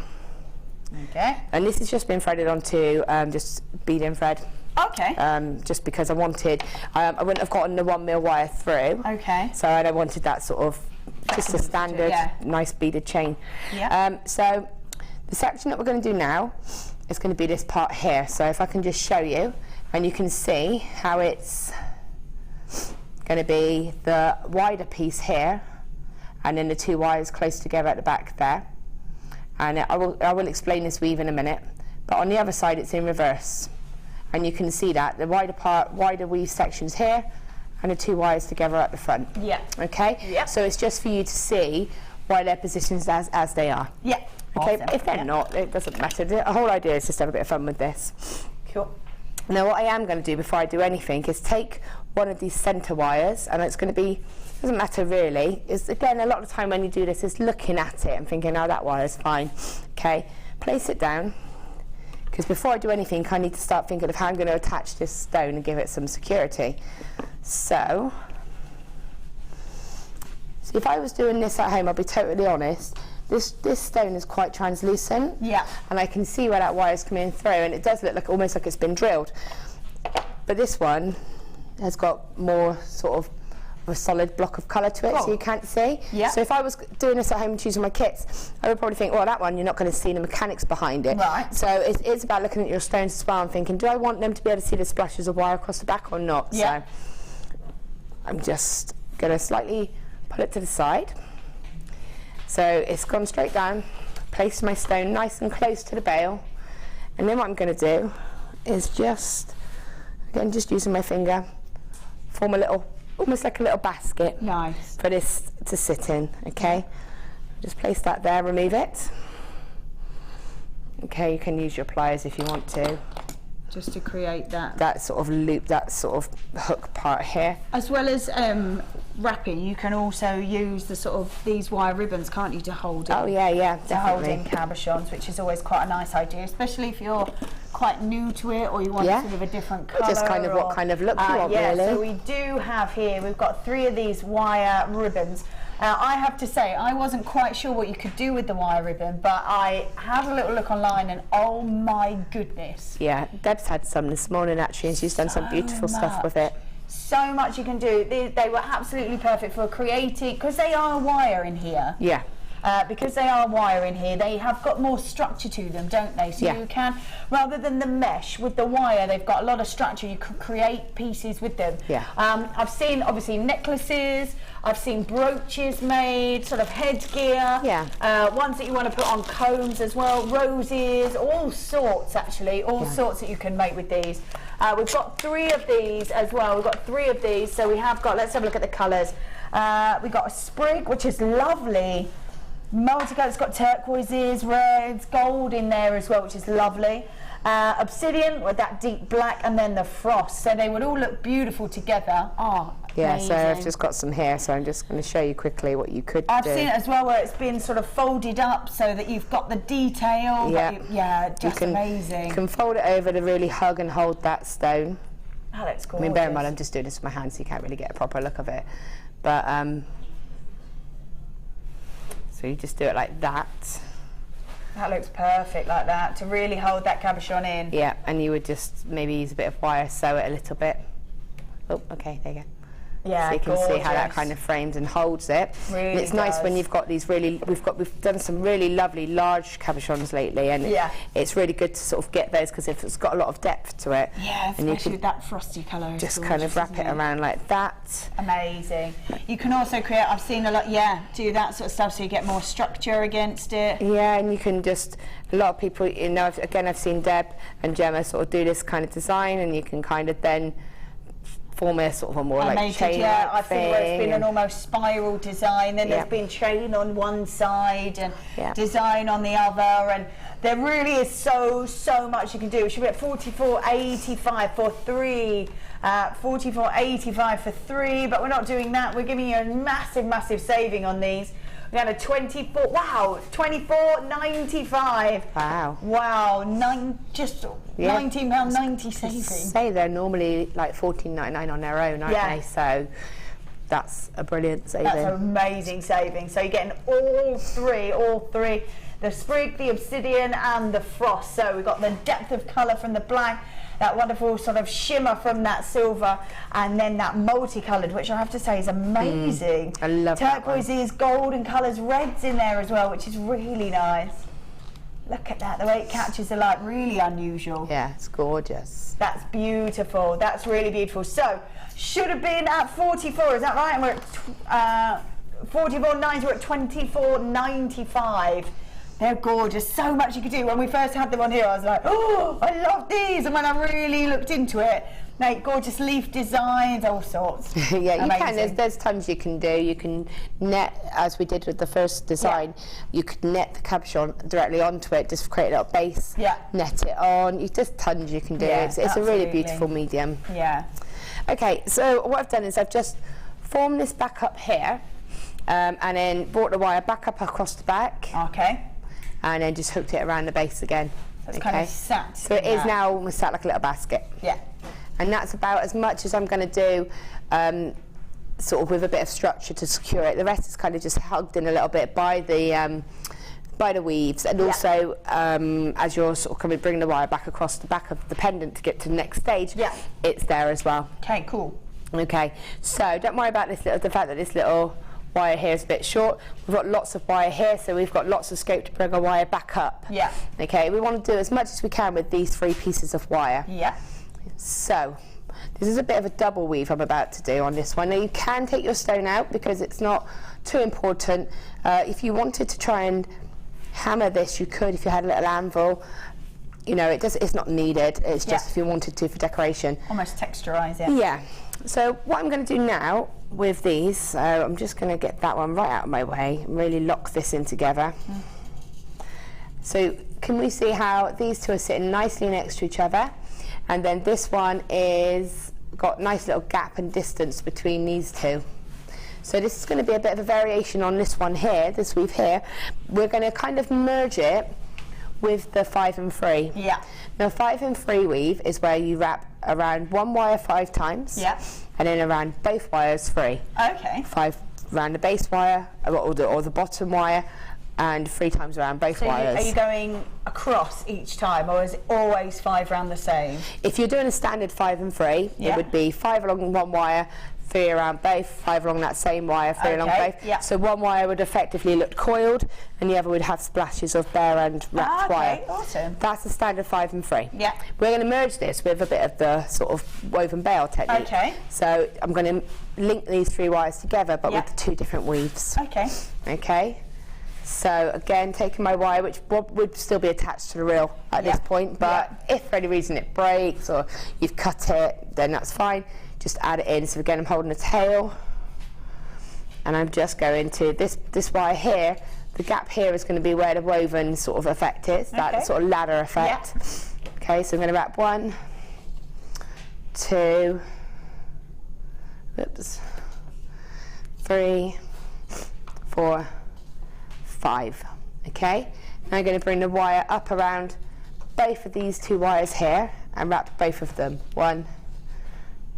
Okay. And this has just been threaded onto just bead and thread. Okay. Just because I wanted, I wouldn't have gotten the 1 mil wire through. Okay. So I wanted that sort of just a standard nice beaded chain. Yeah. So the section that we're going to do now is going to be this part here. So if I can just show you, and you can see how it's going to be the wider piece here, and then the two wires close together at the back there. And I will explain this weave in a minute, but on the other side it's in reverse, and you can see that the wider weave sections here, and the two wires together at the front. Yeah. Okay. Yeah. So it's just for you to see why they're positioned as they are. Yeah. Okay. Awesome. If they're not, it doesn't matter. The whole idea is just to have a bit of fun with this. Cool. Now what I am going to do before I do anything is take one of these centre wires, and it's going to be, doesn't matter really, is again a lot of the time when you do this is looking at it and thinking, oh, that wire is fine. Okay, place it down, because before I do anything I need to start thinking of how I'm going to attach this stone and give it some security. So if I was doing this at home, I'll be totally honest, this stone is quite translucent. Yeah. And I can see where that wire is coming through, and it does look like almost like it's been drilled. But this one has got more sort of a solid block of colour to it, so you can't see. Yeah. So if I was doing this at home and choosing my kits, I would probably think, well, that one you're not going to see the mechanics behind it. Right. So it's about looking at your stones as well and thinking, do I want them to be able to see the splashes of wire across the back or not? Yeah. So I'm just going to slightly pull it to the side. So it's gone straight down, place my stone nice and close to the bail, and then what I'm going to do is just, again, just using my finger, form a little, almost like a little basket. Nice. For this to sit in, okay? Just place that there, remove it. Okay, you can use your pliers if you want to. Just to create that. That sort of loop, that sort of hook part here. As well as wrapping, you can also use the sort of these wire ribbons, can't you, to hold in? Oh yeah, yeah, to hold in definitely. cabochons, which is always quite a nice idea, especially if you're quite new to it or you want sort of a different colour. Just kind of what kind of look you want, yeah, really. so we do have here, we've got 3 of these wire ribbons. I have to say, I wasn't quite sure what you could do with the wire ribbon, but I had a little look online and oh my goodness. Yeah, Deb's had some this morning actually, and she's done some beautiful stuff with it. So much you can do. They were absolutely perfect for creating, because they are wire in here. Yeah. Because they are wire in here, they have got more structure to them, don't they? So you can, rather than the mesh with the wire, they've got a lot of structure. You can create pieces with them. Yeah. I've seen obviously necklaces, I've seen brooches made, sort of headgear. Yeah. Ones that you want to put on combs as well, roses, all sorts actually, all sorts that you can make with these. We've got 3 of these as well. We've got 3 of these, so we have got, let's have a look at the colours. We've got a sprig, which is lovely. Multicolour, it's got turquoises, reds, gold in there as well, which is lovely. Obsidian with that deep black, and then the frost. So they would all look beautiful together. Oh, yeah, amazing. so I've just got some here, so I'm just going to show you quickly what you could do. I've seen it as well where it's been sort of folded up so that you've got the detail. Yeah, just amazing. You can fold it over to really hug and hold that stone. Oh, that's gorgeous. I mean, bear in mind, I'm just doing this with my hands, so you can't really get a proper look of it. But, so you just do it like that. That looks perfect like that, to really hold that cabochon in. Yeah, and you would just maybe use a bit of wire, sew it a little bit. Oh, okay, there you go. Yeah, so you can see how that kind of frames and holds it. Really and it's nice when does. you've got these really, we've done some really lovely large cabochons lately, and it's really good to sort of get those because it's got a lot of depth to it. Yeah, and especially with that frosty colour. Just kind of wrap it around like that. Amazing. You can also create, I've seen a lot, do that sort of stuff so you get more structure against it. Yeah, and you can just, a lot of people, you know, I've seen Deb and Gemma sort of do this kind of design, and you can kind of then form a sort of a more like chain. Yeah, I've seen where it's been an almost spiral design, then there's been chain on one side and design on the other, and there really is so much you can do. It should be at $44.85 for 3. $44.85 for 3, but we're not doing that. We're giving you a massive saving on these. We had a $24.95. Wow, just £19.90 saving. Say they're normally like $14.99 on their own, aren't they? So that's a brilliant saving. That's an amazing saving. So you're getting all three, the sprig, the obsidian, and the frost. So we've got the depth of colour from the black, that wonderful sort of shimmer from that silver, and then that multicoloured, which I have to say is amazing. I love turquoises, golden colours, reds in there as well, which is really nice. Look at that, the way it catches the light, really unusual. Yeah, it's gorgeous. That's beautiful, that's really beautiful. So, should have been at 44, is that right? And we're at 44.90, we're at 24.95. They're gorgeous, so much you could do. When we first had them on here, I was like, oh, I love these. And when I really looked into it, make gorgeous leaf designs, all sorts. Yeah, you Amazing. can. There's tons you can do. You can net, as we did with the first design, you could net the cabochon directly onto it, just create a little base, net it on. Just tons you can do. Yeah, it's a really beautiful medium. Yeah. Okay, so what I've done is I've just formed this back up here, and then brought the wire back up across the back. Okay. And then just hooked it around the base again. So it's kind of sat. So it is now almost sat like a little basket. Yeah. And that's about as much as I'm going to do, sort of with a bit of structure to secure it. The rest is kind of just hugged in a little bit by the weaves, and also as you're sort of bringing the wire back across the back of the pendant to get to the next stage, it's there as well. Okay, cool. Okay, so don't worry about this the fact that this little wire here is a bit short. We've got lots of wire here, so we've got lots of scope to bring our wire back up. Yeah. Okay, we want to do as much as we can with these 3 pieces of wire. Yeah. So this is a bit of a double weave I'm about to do on this one. Now you can take your stone out because it's not too important. If you wanted to try and hammer this, you could if you had a little anvil. You know, it's not needed. It's just if you wanted to for decoration. Almost texturise it. Yeah. So what I'm going to do now with these, so I'm just going to get that one right out of my way and really lock this in together. So can we see how these two are sitting nicely next to each other, and then this one is got nice little gap and distance between these two. So this is going to be a bit of a variation on this one here, this weave here. We're going to kind of merge it with the 5 and 3. Yeah. Now 5 and 3 weave is where you wrap around one wire 5 times. Yeah. And then around both wires 3. Okay. 5 around the base wire or the bottom wire, and 3 times around both wires. Are you going across each time, or is it always 5 around the same? If you're doing a standard 5 and 3, it would be 5 along one wire, 3 around both, 5 along that same wire, 3 along both. Yeah. So one wire would effectively look coiled, and the other would have splashes of bare and wrapped wire. Okay, awesome. That's the standard 5 and 3. Yeah. We're going to merge this with a bit of the sort of woven bale technique. Okay. So I'm going to link these 3 wires together, but with the 2 different weaves. Okay. Okay. So again, taking my wire, which would still be attached to the reel at this point, but if for any reason it breaks or you've cut it, then that's fine. Just add it in. So again, I'm holding the tail, and I'm just going to this wire here. The gap here is going to be where the woven sort of effect is, that sort of ladder effect. Yeah. Okay, so I'm going to wrap 1, 2, 3, 4, 5. Okay, now I'm going to bring the wire up around both of these 2 wires here and wrap both of them. 1,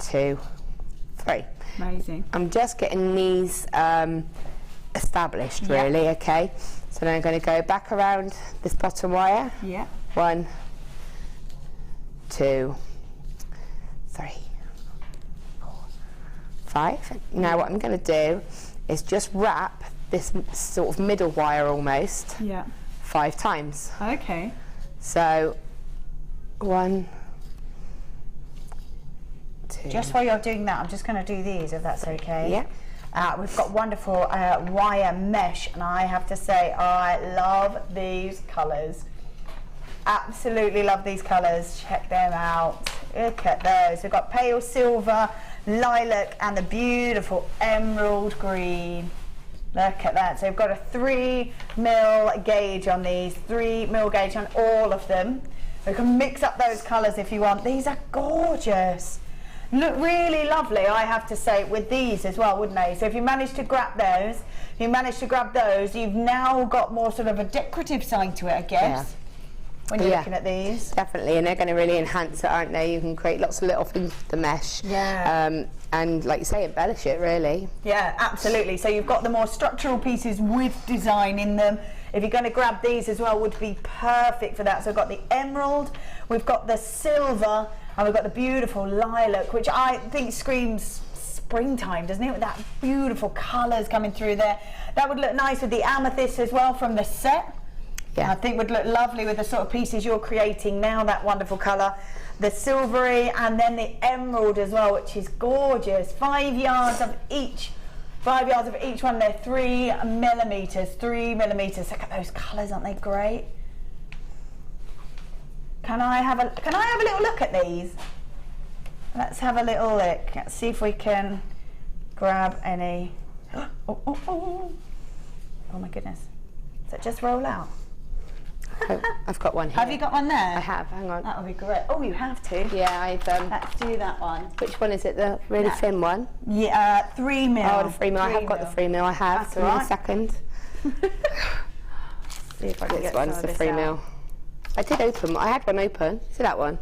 2, 3. Amazing. I'm just getting these established, really. Okay, so then I'm going to go back around this bottom wire. Yeah. 1, 2, 3, 4, 5. Now what I'm going to do is just wrap this sort of middle wire almost 5 times. Okay. So 1, 2. Just while you're doing that, I'm just going to do these, if that's okay. Yeah. We've got wonderful wire mesh, and I have to say I love these colours. Absolutely love these colours. Check them out. Look at those. We've got pale silver, lilac, and the beautiful emerald green. Look at that. So we've got a 3mm gauge on these, 3mm gauge on all of them. We can mix up those colours if you want. These are gorgeous. Look really lovely, I have to say, with these as well, wouldn't they? So if you manage to grab those, you've now got more sort of a decorative side to it, I guess. When you're looking at these. Definitely, and they're going to really enhance it, aren't they? You can create lots of little things with the mesh. Yeah. And like you say, embellish it, really. Yeah, absolutely. So you've got the more structural pieces with design in them. If you're going to grab these as well, would be perfect for that. So we've got the emerald, we've got the silver, and we've got the beautiful lilac, which I think screams springtime, doesn't it? With that beautiful colours coming through there. That would look nice with the amethyst as well from the set. Yeah. I think would look lovely with the sort of pieces you're creating now, that wonderful colour. The silvery and then the emerald as well, which is gorgeous. 5 yards of each. 5 yards of each one. They're 3 millimetres. 3 millimetres. Look at those colours, aren't they great? Can I have a little look at these? Let's have a little look. Let's see if we can grab any. Oh my goodness. Does it just roll out? Oh, I've got one here. Have you got one there? I have, hang on. That would be great. Oh, you have to? Yeah, I've Let's do that one. which one is it, the really thin one? Yeah, 3 mil. Oh, the 3 mil, I have got the 3 mil, I have. That's Give me all right. a second. See if I can This get one's some the of 3 this mil. out. I did open, I had one open. See that one?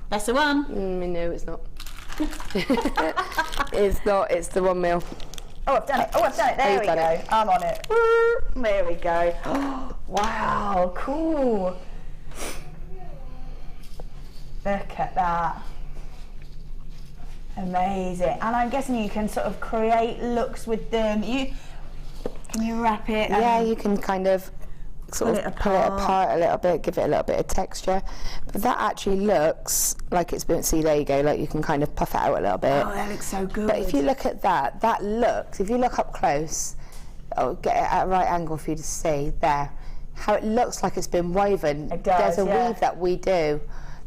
That's the one. No, it's not. It's not, it's the 1 mil. Oh, I've done it. Oh, I've done it. There you've we done go. it. I'm on it. There we go. Wow, cool. Look at that. Amazing. And I'm guessing you can sort of create looks with them. Can you wrap it? Yeah, you can kind of sort of pull it apart a little bit, give it a little bit of texture. But that actually looks like it's been, see, there you go, like you can kind of puff it out a little bit. Oh, that looks so good. But if you look at that, that looks, if you look up close, I'll get it at a right angle for you to see there, how it looks like it's been woven. It does, There's a yeah. weave that we do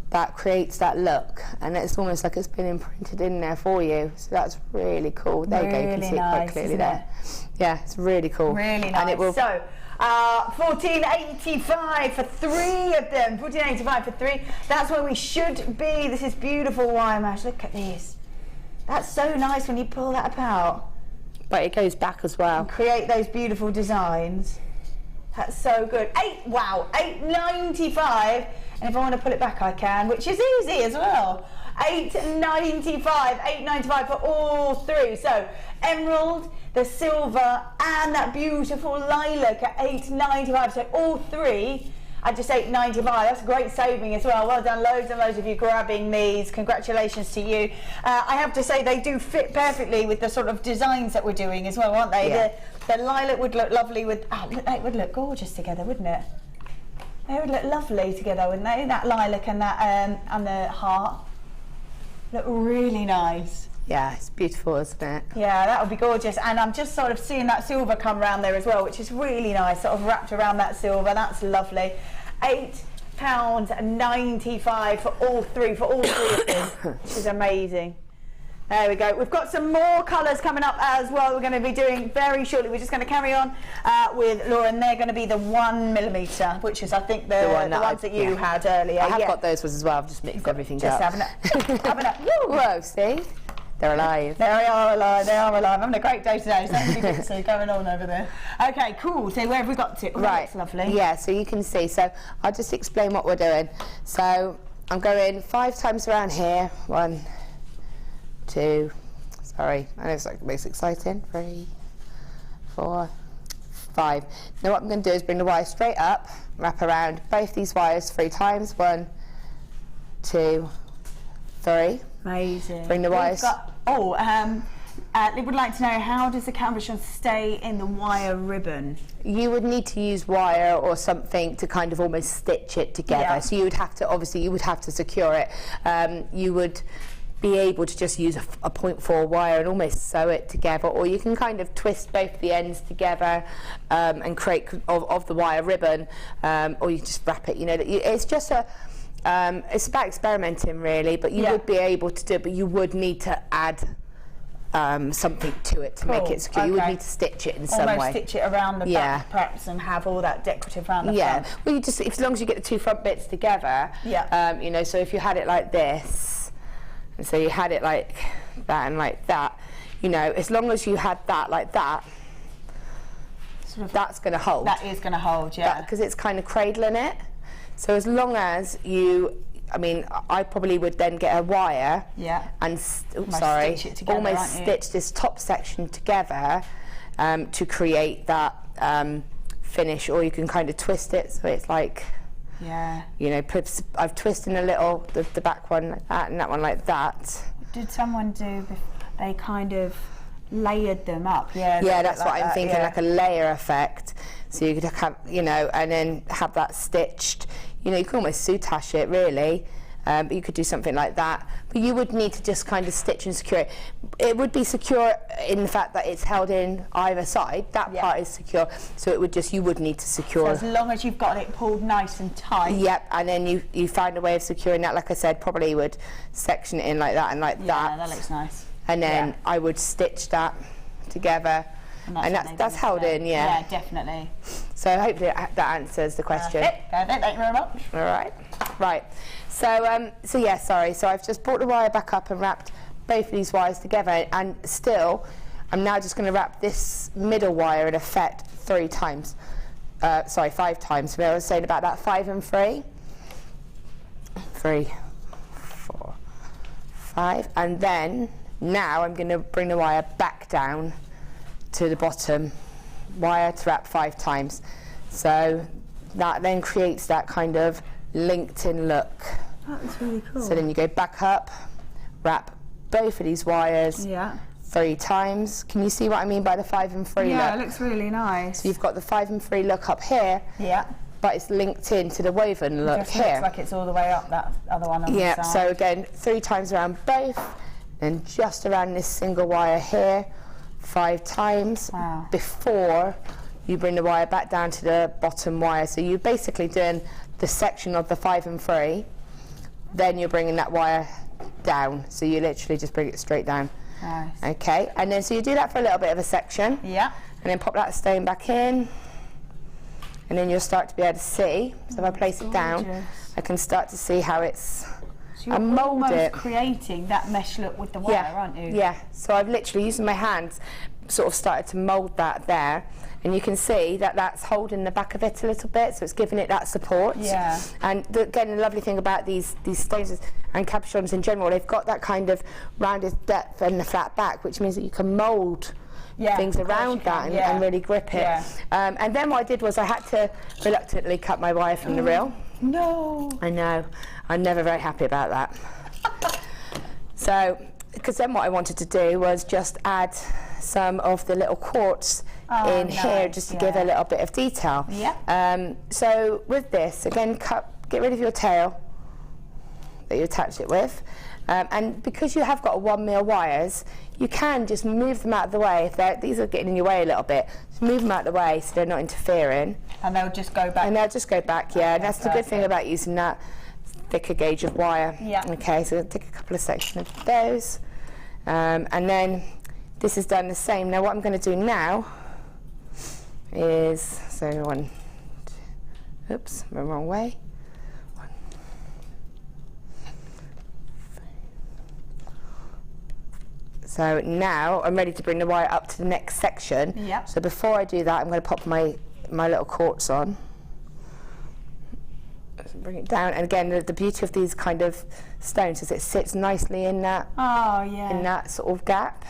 that creates that look, and it's almost like it's been imprinted in there for you. So that's really cool. There you go, you can see it quite clearly there. Yeah, it's really cool. Really nice. And it will, so, $14.85 for 3 of them. $14.85 for 3. That's where we should be. This is beautiful wire mesh. Look at these. That's so nice when you pull that apart. but it goes back as well. Create those beautiful designs. That's so good. $8.95. And if I want to pull it back, I can, which is easy as well. $8.95 for all 3. So emerald, the silver, and that beautiful lilac at $8.95. So all 3 at just $8.95. That's a great saving as well. Well done, loads and loads of you grabbing these. Congratulations to you. I have to say they do fit perfectly with the sort of designs that we're doing as well, aren't they? Yeah. The lilac would look lovely with. Oh, it would look gorgeous together, wouldn't it? They would look lovely together, wouldn't they? That lilac and that and the heart look really nice. Yeah, it's beautiful, isn't it? Yeah, that would be gorgeous. And I'm just sort of seeing that silver come around there as well, which is really nice, sort of wrapped around that silver. That's lovely. £8.95 for all 3 of them, which is amazing. There we go. We've got some more colours coming up as well. We're going to be doing very shortly. We're just going to carry on with Laura, and they're going to be the 1mm, which is, I think, the ones that you had earlier. I have got those ones as well. I've just mixed everything just up. having a Whoa, see? They're alive. They are alive. They are alive. Having a great day today. So many bits going on over there. Okay, cool. So where have we got to? Oh, Right. That's lovely. Yeah, so you can see. So I'll just explain what we're doing. So I'm going 5 times around here. 1, 2, sorry, I know it's like the most exciting. 3, 4, 5. Now what I'm going to do is bring the wire straight up, wrap around both these wires 3 times. 1, 2, 3. Amazing. Bring the wires. They would like to know, how does the cabochon stay in the wire ribbon? You would need to use wire or something to kind of almost stitch it together. Yeah. So you would have to, obviously, you would have to secure it. You would be able to just use a 0.4 wire and almost sew it together, or you can kind of twist both the ends together and create of the wire ribbon, or you just wrap it. You know, it's just a. It's about experimenting, really, but you would be able to do it, but you would need to add something to it to make it secure. You would need to stitch it in some way. Almost stitch it around the back, perhaps, and have all that decorative around the front. Well, you just, as long as you get the 2 front bits together, you know, so if you had it like this, and so you had it like that and like that, you know, as long as you had that like that, sort of that's going to hold. That is going to hold, yeah. Because it's kind of cradling it. So as long as you, I mean, I probably would then get a wire and stitch it together, almost stitch this top section together to create that finish, or you can kind of twist it so it's like, you know, I've twisted a little the back one like that and that one like that. Did someone do? They kind of layered them up, Yeah, that's what I'm thinking, like a layer effect. So you could have, you know, and then have that stitched. You know, you can almost soutache it really. But you could do something like that. But you would need to just kind of stitch and secure it. It would be secure in the fact that it's held in either side. That part is secure. So it would just, you would need to secure. So as long as you've got it pulled nice and tight. Yep, and then you find a way of securing that. Like I said, probably would section it in like that and like that. Yeah, that looks nice. And then I would stitch that together. And that's held in, Yeah, definitely. So hopefully that answers the question. Perfect, thank you very much. All right. Right. So, so yeah, sorry. So I've just brought the wire back up and wrapped both of these wires together, and still, I'm now just going to wrap this middle wire in effect 3 times. Sorry, 5 times. So I was saying about that 5 and 3. 3, 4, 5, and then now I'm going to bring the wire back down to the bottom wire to wrap 5 times. So that then creates that kind of linked in look. That's really cool. So then you go back up, wrap both of these wires 3 times. Can you see what I mean by the 5 and 3 look? Yeah, it looks really nice. So you've got the 5 and 3 look up here, but it's linked into the woven look Just here. looks like it's all the way up that other one on the side. So again, 3 times around both, and just around this single wire here, 5 times before you bring the wire back down to the bottom wire. So you're basically doing the section of the 5 and 3, then you're bringing that wire down. So you literally just bring it straight down. Nice. Okay, and then so you do that for a little bit of a section. Yeah. And then pop that stone back in, and then you'll start to be able to see. So if I place it down, I can start to see how it's. So you're almost creating that mesh look with the wire, aren't you? Yeah. So I've literally using my hands, sort of started to mould that there, and you can see that that's holding the back of it a little bit, so it's giving it that support. Yeah. And again, the lovely thing about these stones and cabochons in general, they've got that kind of rounded depth and the flat back, which means that you can mould things around that and really grip it. Yeah. And then what I did was I had to reluctantly cut my wire from the reel. No. I know. I'm never very happy about that. So, because then what I wanted to do was just add some of the little quartz in here, just to give a little bit of detail. Yeah. So with this, again, get rid of your tail that you attached it with, and because you have got 1 mil wires, you can just move them out of the way. If these are getting in your way a little bit, just move them out of the way so they're not interfering. And they'll just go back. And they'll just go back, yeah. And that's the good thing about using that thicker gauge of wire. Yeah. Okay, so take a couple of sections of those, and then this is done the same. Now what I'm going to do now is, so 1, 2, oops, the wrong way. 1, 3. So now I'm ready to bring the wire up to the next section. Yeah. So before I do that, I'm going to pop my little quartz on. Bring it down, and again, the beauty of these kind of stones is it sits nicely in that in that sort of gap,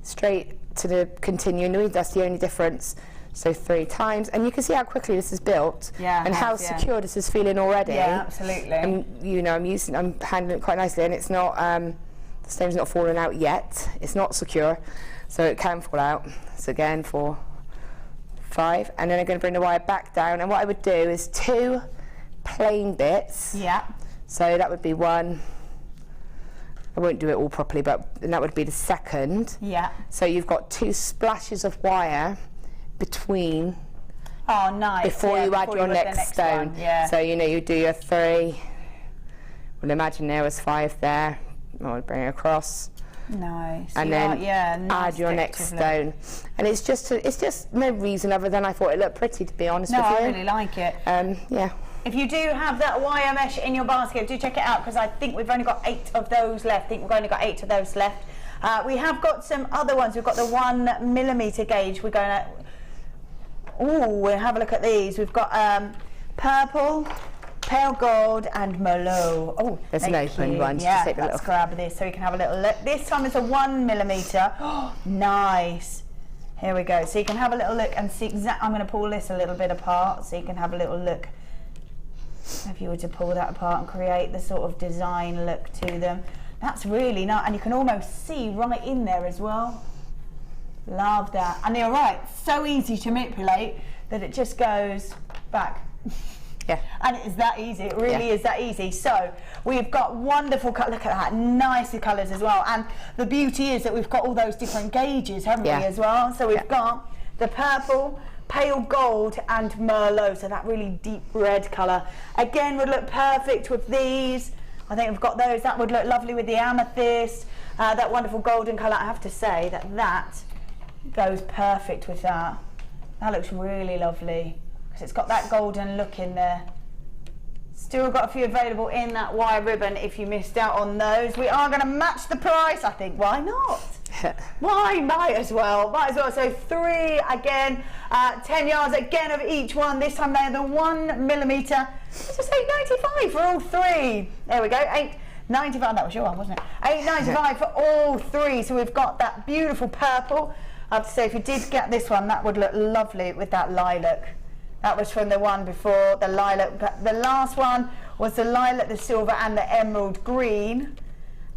straight to the continuing weave. That's the only difference. So 3 times, and you can see how quickly this is built, and how secure this is feeling already. Yeah, absolutely. And you know, I'm handling it quite nicely, and it's not the stone's not falling out yet. It's not secure, so it can fall out. So again, 4, 5, and then I'm going to bring the wire back down, and what I would do is 2 plain bits. Yeah. So that would be 1. I won't do it all properly, but that would be the second. Yeah. So you've got 2 splashes of wire between. Oh, nice. Before you add your next stone. Yeah. So you know, you do your 3. Well, imagine there was 5 there. I would bring it across. Nice. And then nice add your next stone. And it's just no reason other than I thought it looked pretty, to be honest with you. No, I really like it. Yeah. If you do have that wire mesh in your basket, do check it out, because I think we've only got 8 of those left. I think we've only got 8 of those left. We have got some other ones. We've got the 1 millimeter gauge. We're going to. We'll have a look at these. We've got purple, pale gold, and Merlot. Oh, there's an open one. Yeah, just let's grab this so we can have a little look. This time it's a 1 millimeter. Oh, nice. Here we go. So you can have a little look and see I'm going to pull this a little bit apart so you can have a little look. If you were to pull that apart and create the sort of design look to them. That's really nice, and you can almost see right in there as well. Love that. And you're right, so easy to manipulate that it just goes back. Yeah. And it is that easy, it really is that easy. So we've got wonderful colours, look at that, nice colours as well. And the beauty is that we've got all those different gauges, haven't we, as well? So we've got the purple, pale gold and Merlot, so that really deep red colour. Again, would look perfect with these. I think we've got those, that would look lovely with the amethyst, that wonderful golden colour. I have to say that that goes perfect with that. That looks really lovely. It's got that golden look in there. Still got a few available in that wire ribbon if you missed out on those. We are going to match the price, I think. Why not? Why? Might as well. So 3 again, 10 yards again of each one. This time they're the 1 millimetre. It's just $8.95 for all 3. There we go. $8.95. That was your one, wasn't it? $8.95 for all 3. So we've got that beautiful purple. I have to say, if you did get this one, that would look lovely with that lilac. That was from the one before, the lilac. The last one was the lilac, the silver and the emerald green.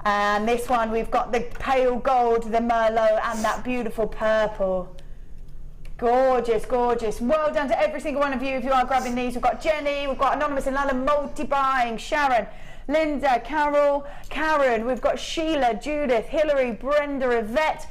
And this one we've got the pale gold, the Merlot and that beautiful purple. Gorgeous, gorgeous. Well done to every single one of you if you are grabbing these. We've got Jenny, we've got Anonymous and Lala multi-buying, Sharon, Linda, Carol, Karen, we've got Sheila, Judith, Hilary, Brenda, Yvette,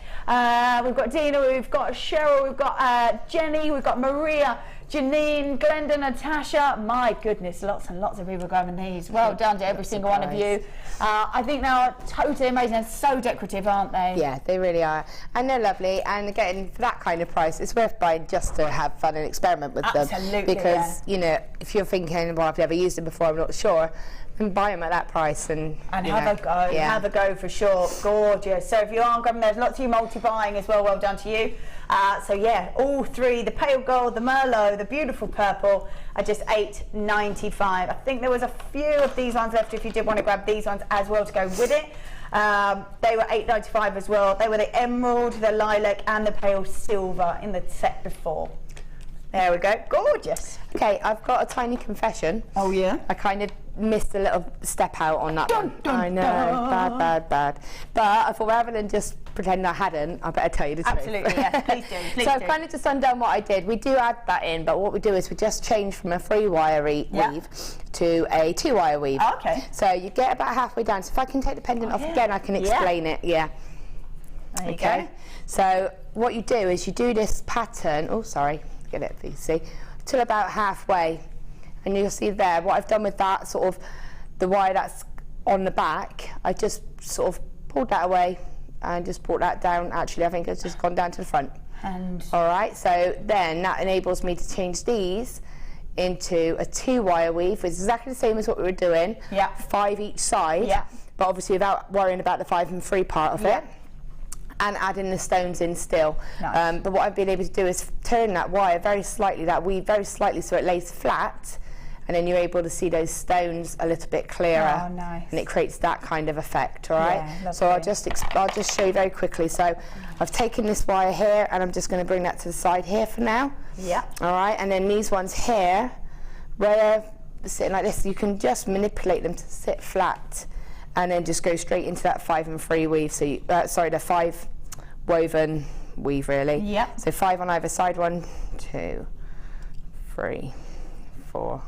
we've got Dina, we've got Cheryl, we've got Jenny, we've got Maria, Janine, Glenda, Natasha. My goodness, lots and lots of people grabbing these. Well done to every single one of you. I think they are totally amazing and so decorative, aren't they? Yeah, they really are. And they're lovely. And again, for that kind of price, it's worth buying just to have fun and experiment with them. Absolutely. Because, you know, if you're thinking, well, I've never used them before, I'm not sure, then buy them at that price and have a go. Yeah. Have a go for sure. Gorgeous. So if you are grabbing those, lots of you multi-buying as well. Well done to you. So yeah, all 3, the pale gold, the Merlot, the beautiful purple, are just $8.95. I think there was a few of these ones left if you did want to grab these ones as well to go with it. They were $8.95 as well. They were the emerald, the lilac and the pale silver in the set before. There we go. Gorgeous. Okay, I've got a tiny confession. Oh yeah? I kind of missed a little step out on that one. I know, bad. But I thought rather than just pretend I hadn't, I better tell you the truth. Absolutely, yes, please do. So I've kind of just undone what I did. We do add that in, but what we do is we just change from a 3-wire weave to a 2-wire weave. Oh, okay. So you get about halfway down. So if I can take the pendant off again, I can explain it. Yeah. There you go. So what you do is you do this pattern. Oh, sorry. Get it, you see, till about halfway, and you'll see there what I've done with that sort of the wire that's on the back. I just sort of pulled that away and just brought that down. Actually, I think it's just gone down to the front. And all right, so then that enables me to change these into a 2-wire weave, which is exactly the same as what we were doing. 5 each side. But obviously without worrying about the 5 and 3 part of it. And adding the stones in still. Nice. But what I've been able to do is turn that wire very slightly, that weave very slightly so it lays flat, and then you're able to see those stones a little bit clearer. Oh, nice. And it creates that kind of effect, all right? Yeah, so I'll just show you very quickly. So I've taken this wire here and I'm just going to bring that to the side here for now. Yeah. All right, and then these ones here, where they're sitting like this, you can just manipulate them to sit flat. And then just go straight into that 5 and 3 weave. So you, the 5 woven weave really. Yeah. So 5 on either side. 1, 2, 3, 4,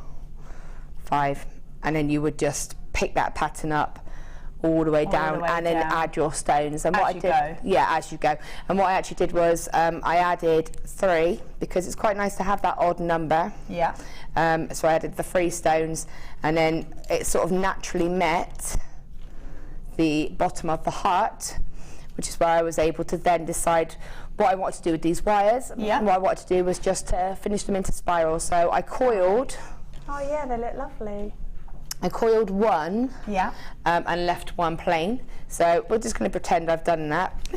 5, and then you would just pick that pattern up all the way down and then add your stones. And what I did, as you go. And what I actually did was I added 3 because it's quite nice to have that odd number. Yeah. So I added the 3 stones, and then it sort of naturally met the bottom of the heart, which is where I was able to then decide what I wanted to do with these wires. Yeah. What I wanted to do was just to finish them into spirals. So I coiled. Oh yeah, they look lovely. I coiled 1 and left 1 plain. So we're just going to pretend I've done that.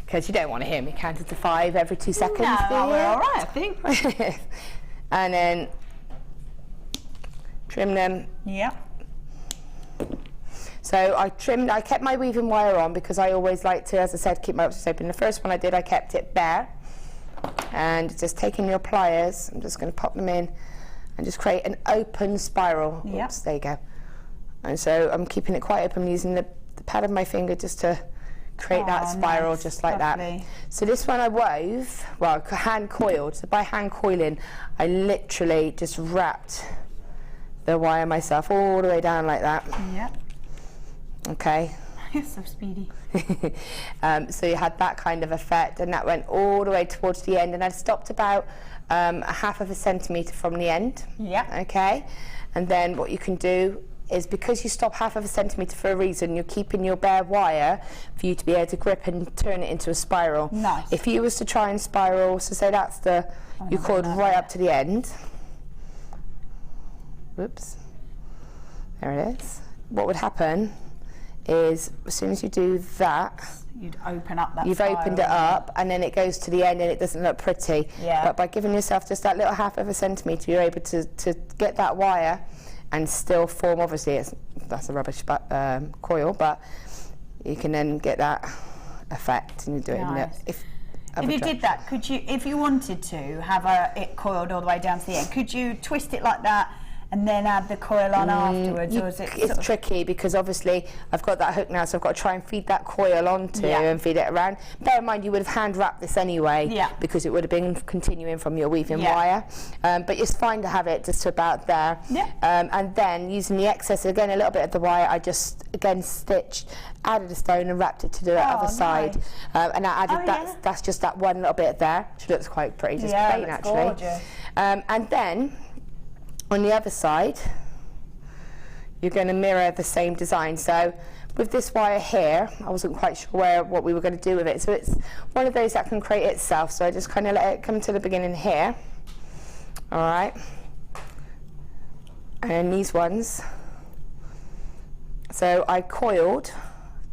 Because you don't want to hear me count to 5 every 2 seconds. No, we're all right, I think. And then trim them. Yeah. So I kept my weaving wire on because I always like to, as I said, keep my options open. The first one I did, I kept it bare. And just taking your pliers, I'm just going to pop them in and just create an open spiral. Yeah. Oops, there you go. And so I'm keeping it quite open. I'm using the pad of my finger just to create that spiral nice. just like Lovely. that. So this one I wove, well, hand coiled. So by hand coiling, I literally just wrapped the wire myself all the way down like that. Yep. Okay. You're so speedy. So you had that kind of effect, and that went all the way towards the end, and I stopped about a half of a centimetre from the end. Yep. Okay. And then what you can do is, because you stop half of a centimetre for a reason, you're keeping your bare wire for you to be able to grip and turn it into a spiral. Nice. If you was to try and spiral, so say that's the, you coiled right up to the end. Whoops. There it is. What would happen is, as soon as you do that, you'd open up that you've opened it up, and then it goes to the end and it doesn't look pretty. Yeah. But by giving yourself just that little half of a centimetre, you're able to get that wire and still form, obviously that's a rubbish coil, but you can then get that effect, and you do it in if you did that, could you, if you wanted to have it coiled all the way down to the end, could you twist it like that and then add the coil on afterwards, or is it it's tricky, because obviously I've got that hook now, so I've got to try and feed that coil onto and feed it around. Bear in mind, you would have hand wrapped this anyway, because it would have been continuing from your weaving wire, but it's fine to have it just about there. And then using the excess, again a little bit of the wire, I just again stitched, added a stone and wrapped it to the other side, and I added that's just that one little bit there, which looks quite pretty, just plain actually. Gorgeous. And then on the other side, you're going to mirror the same design. So with this wire here, I wasn't quite sure what we were going to do with it. So it's one of those that can create itself. So I just kind of let it come to the beginning here. All right. And these ones. So I coiled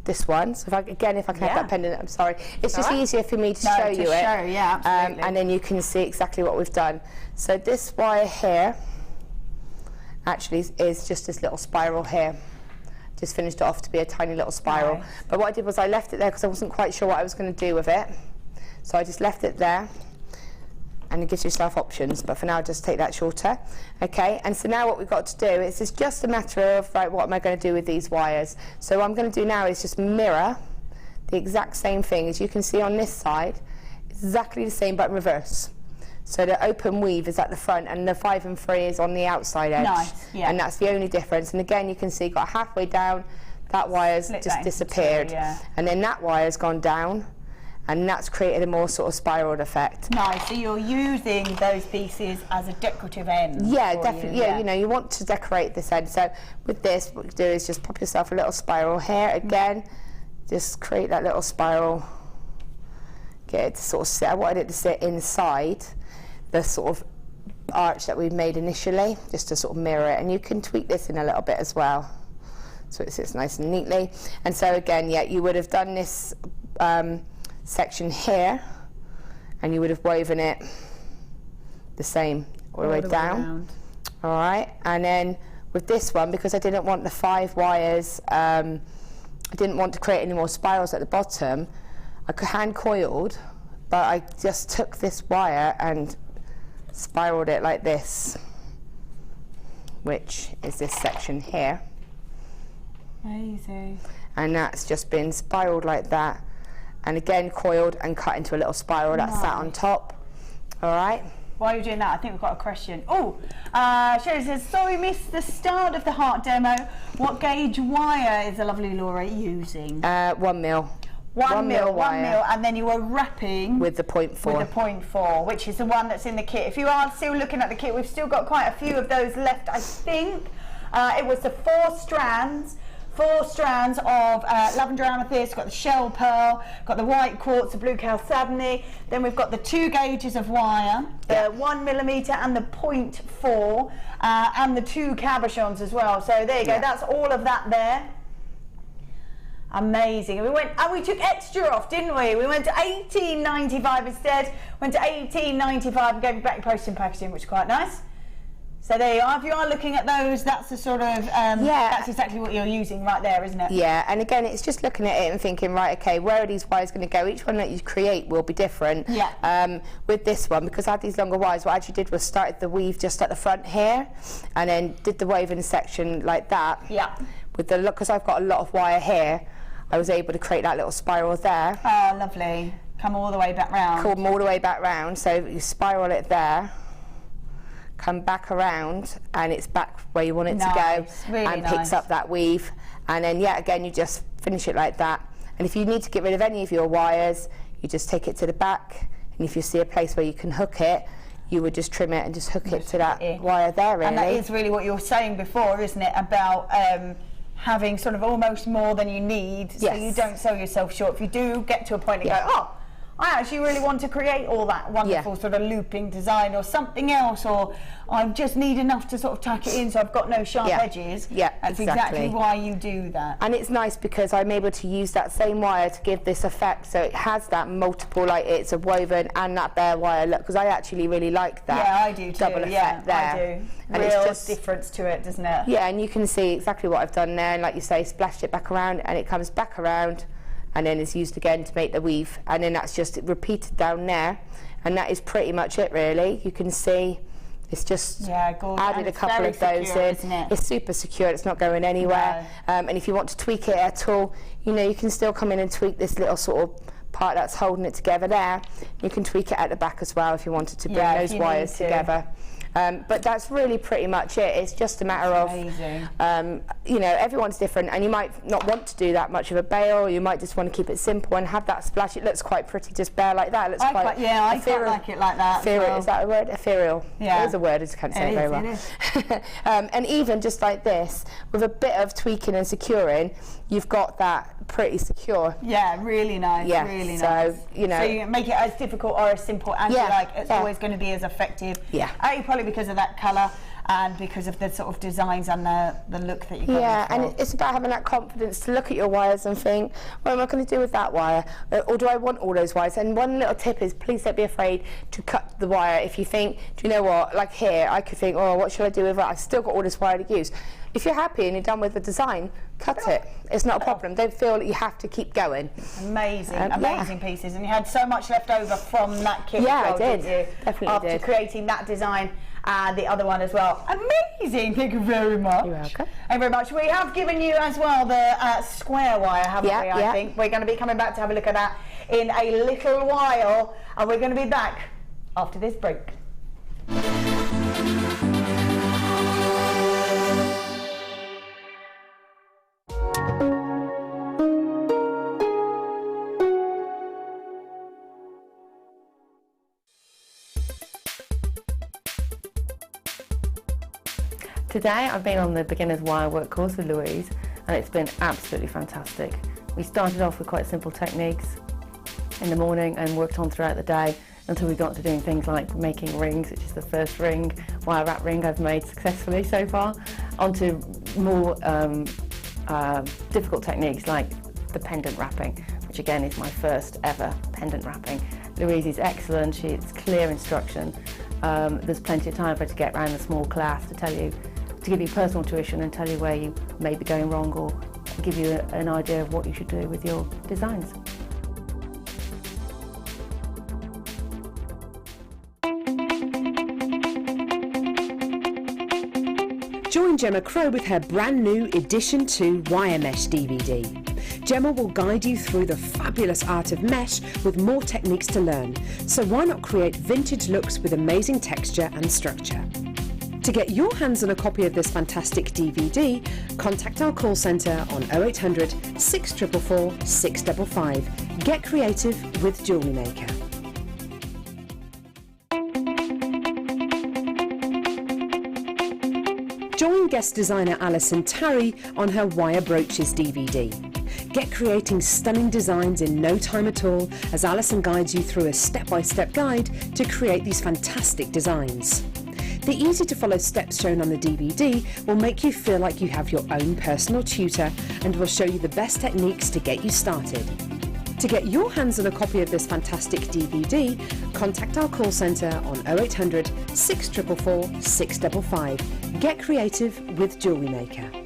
this one. So if I can have that pendant, I'm sorry. It's just easier for me to show you it. And then you can see exactly what we've done. So this wire here actually is just this little spiral here. Just finished it off to be a tiny little spiral. Nice. But what I did was I left it there because I wasn't quite sure what I was going to do with it. So I just left it there, and it gives yourself options, but for now just take that shorter. Okay, and so now what we've got to do is it's just a matter of, right, what am I going to do with these wires? So what I'm going to do now is just mirror the exact same thing. As you can see on this side, exactly the same but in reverse. So the open weave is at the front and the 5 and 3 is on the outside edge. Nice, yeah. And that's the only difference. And again, you can see got halfway down, that wire's just disappeared. And then that wire's gone down, and that's created a more sort of spiraled effect. Nice, so you're using those pieces as a decorative end. Yeah, definitely. Yeah, you know, you want to decorate this end. So with this, what you do is just pop yourself a little spiral here. Again, just create that little spiral. Get it to sort of sit. I wanted it to sit inside the sort of arch that we've made initially, just to sort of mirror it. And you can tweak this in a little bit as well, so it sits nice and neatly. And so again, you would have done this section here, and you would have woven it the same all the way down. All right, and then with this one, because I didn't want the 5 wires, I didn't want to create any more spirals at the bottom, I could hand coiled, but I just took this wire and spiraled it like this, which is this section here. Amazing. And that's just been spiraled like that, and again coiled and cut into a little spiral that sat on top. All right. While you're doing that, I think we've got a question. Oh, Sherry says, sorry, missed the start of the heart demo. What gauge wire is the lovely Laura using? 1 mil. 1 mil, and then you were wrapping with the 0.4. With the 0.4, which is the one that's in the kit. If you are still looking at the kit, we've still got quite a few of those left, I think. It was the 4 strands of lavender amethyst, got the shell pearl, got the white quartz, the blue chalcedony. Then we've got the 2 gauges of wire, the 1 millimeter and the 0.4, and the 2 cabochons as well. So there you go, that's all of that there. Amazing. And we took extra off, didn't we? We went to $18.95 instead. Went to $18.95 and gave you back your postage and packaging, which is quite nice. So there you are. If you are looking at those, that's the sort of that's exactly what you're using right there, isn't it? Yeah. And again, it's just looking at it and thinking, right, okay, where are these wires going to go? Each one that you create will be different. Yeah. With this one, because I had these longer wires, what I actually did was started the weave just at the front here, and then did the woving section like that. Yeah. With the look, because I've got a lot of wire here, I was able to create that little spiral there. Oh, lovely. Come all the way back round. Come all the way back round, so you spiral it there, come back around, and it's back where you want it to go, really and picks up that weave. And then, yeah, again, you just finish it like that. And if you need to get rid of any of your wires, you just take it to the back, and if you see a place where you can hook it, you would just trim it and just hook it to that wire there, really. And that is really what you were saying before, isn't it, about having sort of almost more than you need, so you don't sell yourself short. If you do get to a point and go, oh, I actually really want to create all that wonderful sort of looping design or something else, or I just need enough to sort of tuck it in so I've got no sharp edges. Yeah, that's exactly why you do that. And it's nice because I'm able to use that same wire to give this effect, so it has that multiple, like it's a woven and that bare wire look, because I actually really like that. Yeah, I do too. Double effect there. I do. And Real it's just difference to it, doesn't it? Yeah, and you can see exactly what I've done there, and like you say, splashed it back around, and it comes back around, and then it's used again to make the weave, and then that's just repeated down there, and that is pretty much it, really. You can see it's just added a couple of those in. It's super secure, it's not going anywhere. And if you want to tweak it at all, you know, you can still come in and tweak this little sort of part that's holding it together there. You can tweak it at the back as well if you wanted to bring those wires together. But that's really pretty much it. It's just a matter of, you know, everyone's different, and you might not want to do that much of a bail. You might just want to keep it simple and have that splash. It looks quite pretty, just bare like that. It looks quite I quite like it like that. Ethereal, is that a word? Ethereal. Yeah, it is a word. I just can't say it very well. And even just like this, with a bit of tweaking and securing, you've got that pretty secure. Yeah, really nice. Yeah, really so, nice. you know, so you make it as difficult or as simple as you like. It's always going to be as effective. Yeah. Probably because of that colour and because of the sort of designs and the look that you got. Yeah, and it's about having that confidence to look at your wires and think, what am I going to do with that wire? Or do I want all those wires? And one little tip is, please don't be afraid to cut the wire. If you think, do you know what, like here, I could think, oh, what should I do with it? I've still got all this wire to use. If you're happy and you're done with the design, cut it. It's not a problem. Don't feel that you have to keep going. Amazing, amazing pieces. And you had so much left over from that kit. Yeah, as well, I did. Didn't you? Definitely After did. creating that design and the other one as well. Amazing. Thank you very much. You're welcome. Thank you very much. We have given you as well the square wire, haven't we? I think we're going to be coming back to have a look at that in a little while, and we're going to be back after this break. Today I've been on the beginner's wirework course with Louise, and it's been absolutely fantastic. We started off with quite simple techniques in the morning and worked on throughout the day until we got to doing things like making rings, which is the first wire wrap ring I've made successfully so far, onto more difficult techniques like the pendant wrapping, which again is my first ever pendant wrapping. Louise is excellent, it's clear instruction. There's plenty of time for her to get around the small class to give you personal tuition and tell you where you may be going wrong, or give you an idea of what you should do with your designs. Join Gemma Crow with her brand new Edition 2 Wire Mesh DVD. Gemma will guide you through the fabulous art of mesh with more techniques to learn, so why not create vintage looks with amazing texture and structure? To get your hands on a copy of this fantastic DVD, contact our call centre on 0800 644 655. Get creative with JewelleryMaker. Join guest designer Alison Tarry on her Wire Brooches DVD. Get creating stunning designs in no time at all as Alison guides you through a step-by-step guide to create these fantastic designs. The easy-to-follow steps shown on the DVD will make you feel like you have your own personal tutor and will show you the best techniques to get you started. To get your hands on a copy of this fantastic DVD, contact our call centre on 0800 644 655. Get creative with JewelleryMaker.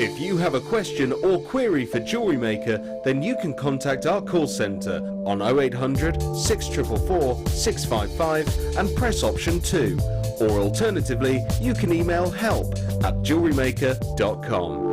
If you have a question or query for JewelleryMaker, then you can contact our call centre on 0800 644 655 and press option 2. Or alternatively, you can email help@jewellerymaker.com.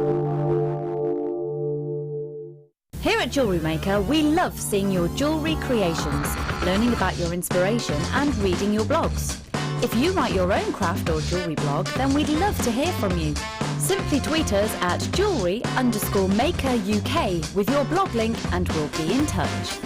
Here at JewelleryMaker, we love seeing your jewellery creations, learning about your inspiration and reading your blogs. If you write your own craft or jewellery blog, then we'd love to hear from you. Simply tweet us at jewellery_maker UK with your blog link and we'll be in touch.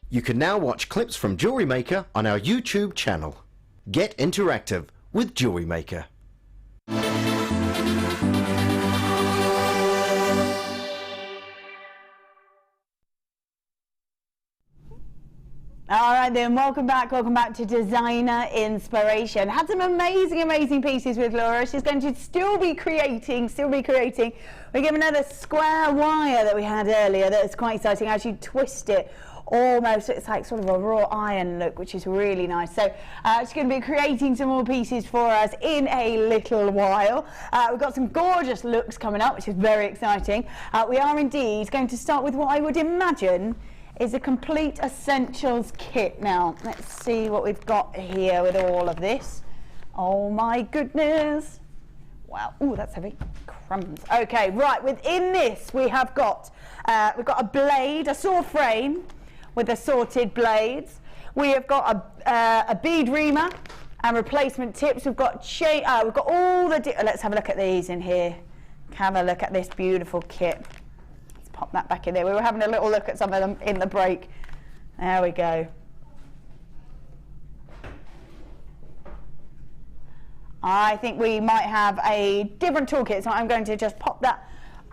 You can now watch clips from Jewellery Maker on our YouTube channel. Get interactive with Jewellery Maker. All right then, welcome back to Designer Inspiration. Had some amazing pieces with Laura. She's going to still be creating. We give another square wire that we had earlier that is quite exciting as you twist it. Almost, it's like sort of a raw iron look, which is really nice. So she's going to be creating some more pieces for us in a little while. We've got some gorgeous looks coming up, which is very exciting. We are indeed going to start with what I would imagine is a complete essentials kit. Now, let's see what we've got here with all of this. Oh my goodness. Wow, ooh, that's heavy. Crumbs. Okay, right, within this we've got a blade, a saw frame with assorted blades. We have got a bead reamer and replacement tips. We've got all the, let's have a look at these in here. Have a look at this beautiful kit. Let's pop that back in there. We were having a little look at some of them in the break. There we go. I think we might have a different toolkit, so I'm going to just pop that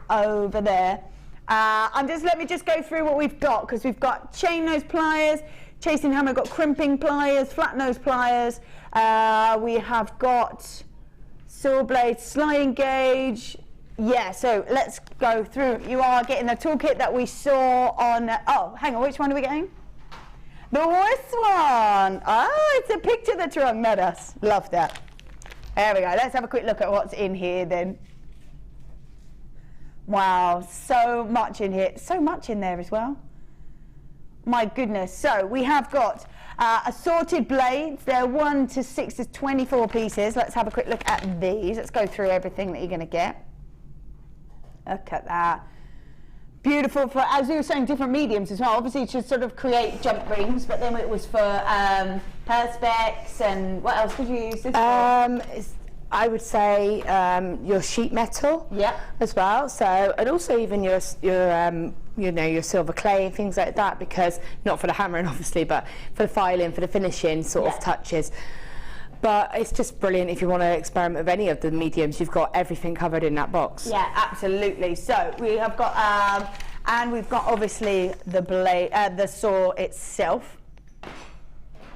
over there. Let me just go through what we've got, because we've got chain nose pliers, chasing hammer, we've got crimping pliers, flat nose pliers, we have got saw blade, sliding gauge. Yeah, so let's go through. You are getting the toolkit that we saw on, oh, hang on, which one are we getting? The horse one. Oh, it's a picture that's wrong, not us. Love that. There we go. Let's have a quick look at what's in here then. Wow, so much in here. So much in there as well. My goodness. So we have got assorted blades. They're 1 to 6 to 24 pieces. Let's have a quick look at these. Let's go through everything that you're going to get. Look at that. Beautiful for, as we were saying, different mediums as well. Obviously to sort of create jump rings, but then it was for perspex, and what else could you use this for? I would say your sheet metal, as well. So, and also even your silver clay and things like that, because not for the hammering obviously, but for the filing, for the finishing sort of touches. But it's just brilliant if you want to experiment with any of the mediums. You've got everything covered in that box. Yeah, absolutely. So we have got, and we've got obviously the blade, the saw itself.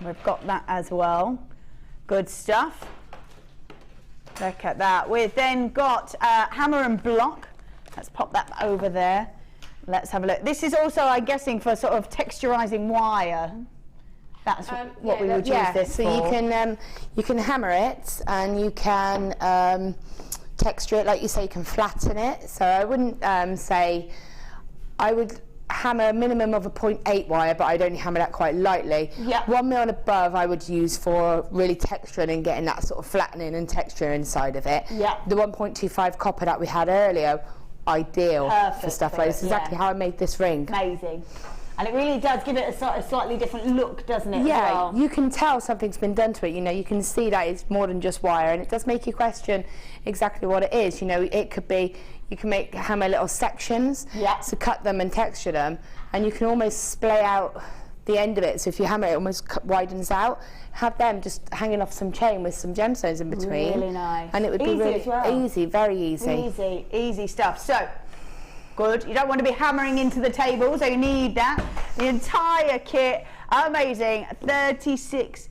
We've got that as well. Good stuff. Look at that. We've then got hammer and block. Let's pop that over there. Let's have a look. This is also, I'm guessing, for sort of texturizing wire. That's what we would use this for. So you can hammer it, and you can texture it, like you say, you can flatten it. So I wouldn't say, I would hammer a minimum of a 0.8 wire, but I'd only hammer that quite lightly. 1 mil and above I would use for really texturing and getting that sort of flattening and texture inside of it. The 1.25 copper that we had earlier, ideal for stuff like this. Exactly how I made this ring. Amazing. And it really does give it a slightly different look, doesn't it? Yeah, as well? You can tell something's been done to it. You know, you can see that it's more than just wire, and it does make you question exactly what it is. You know, it could be, you can hammer little sections, so cut them and texture them, and you can almost splay out the end of it. So if you hammer it, it almost widens out. Have them just hanging off some chain with some gemstones in between. Really nice. And it would be really easy, very easy. Easy stuff. So. Good. You don't want to be hammering into the table, so you need that. The entire kit, amazing. 36.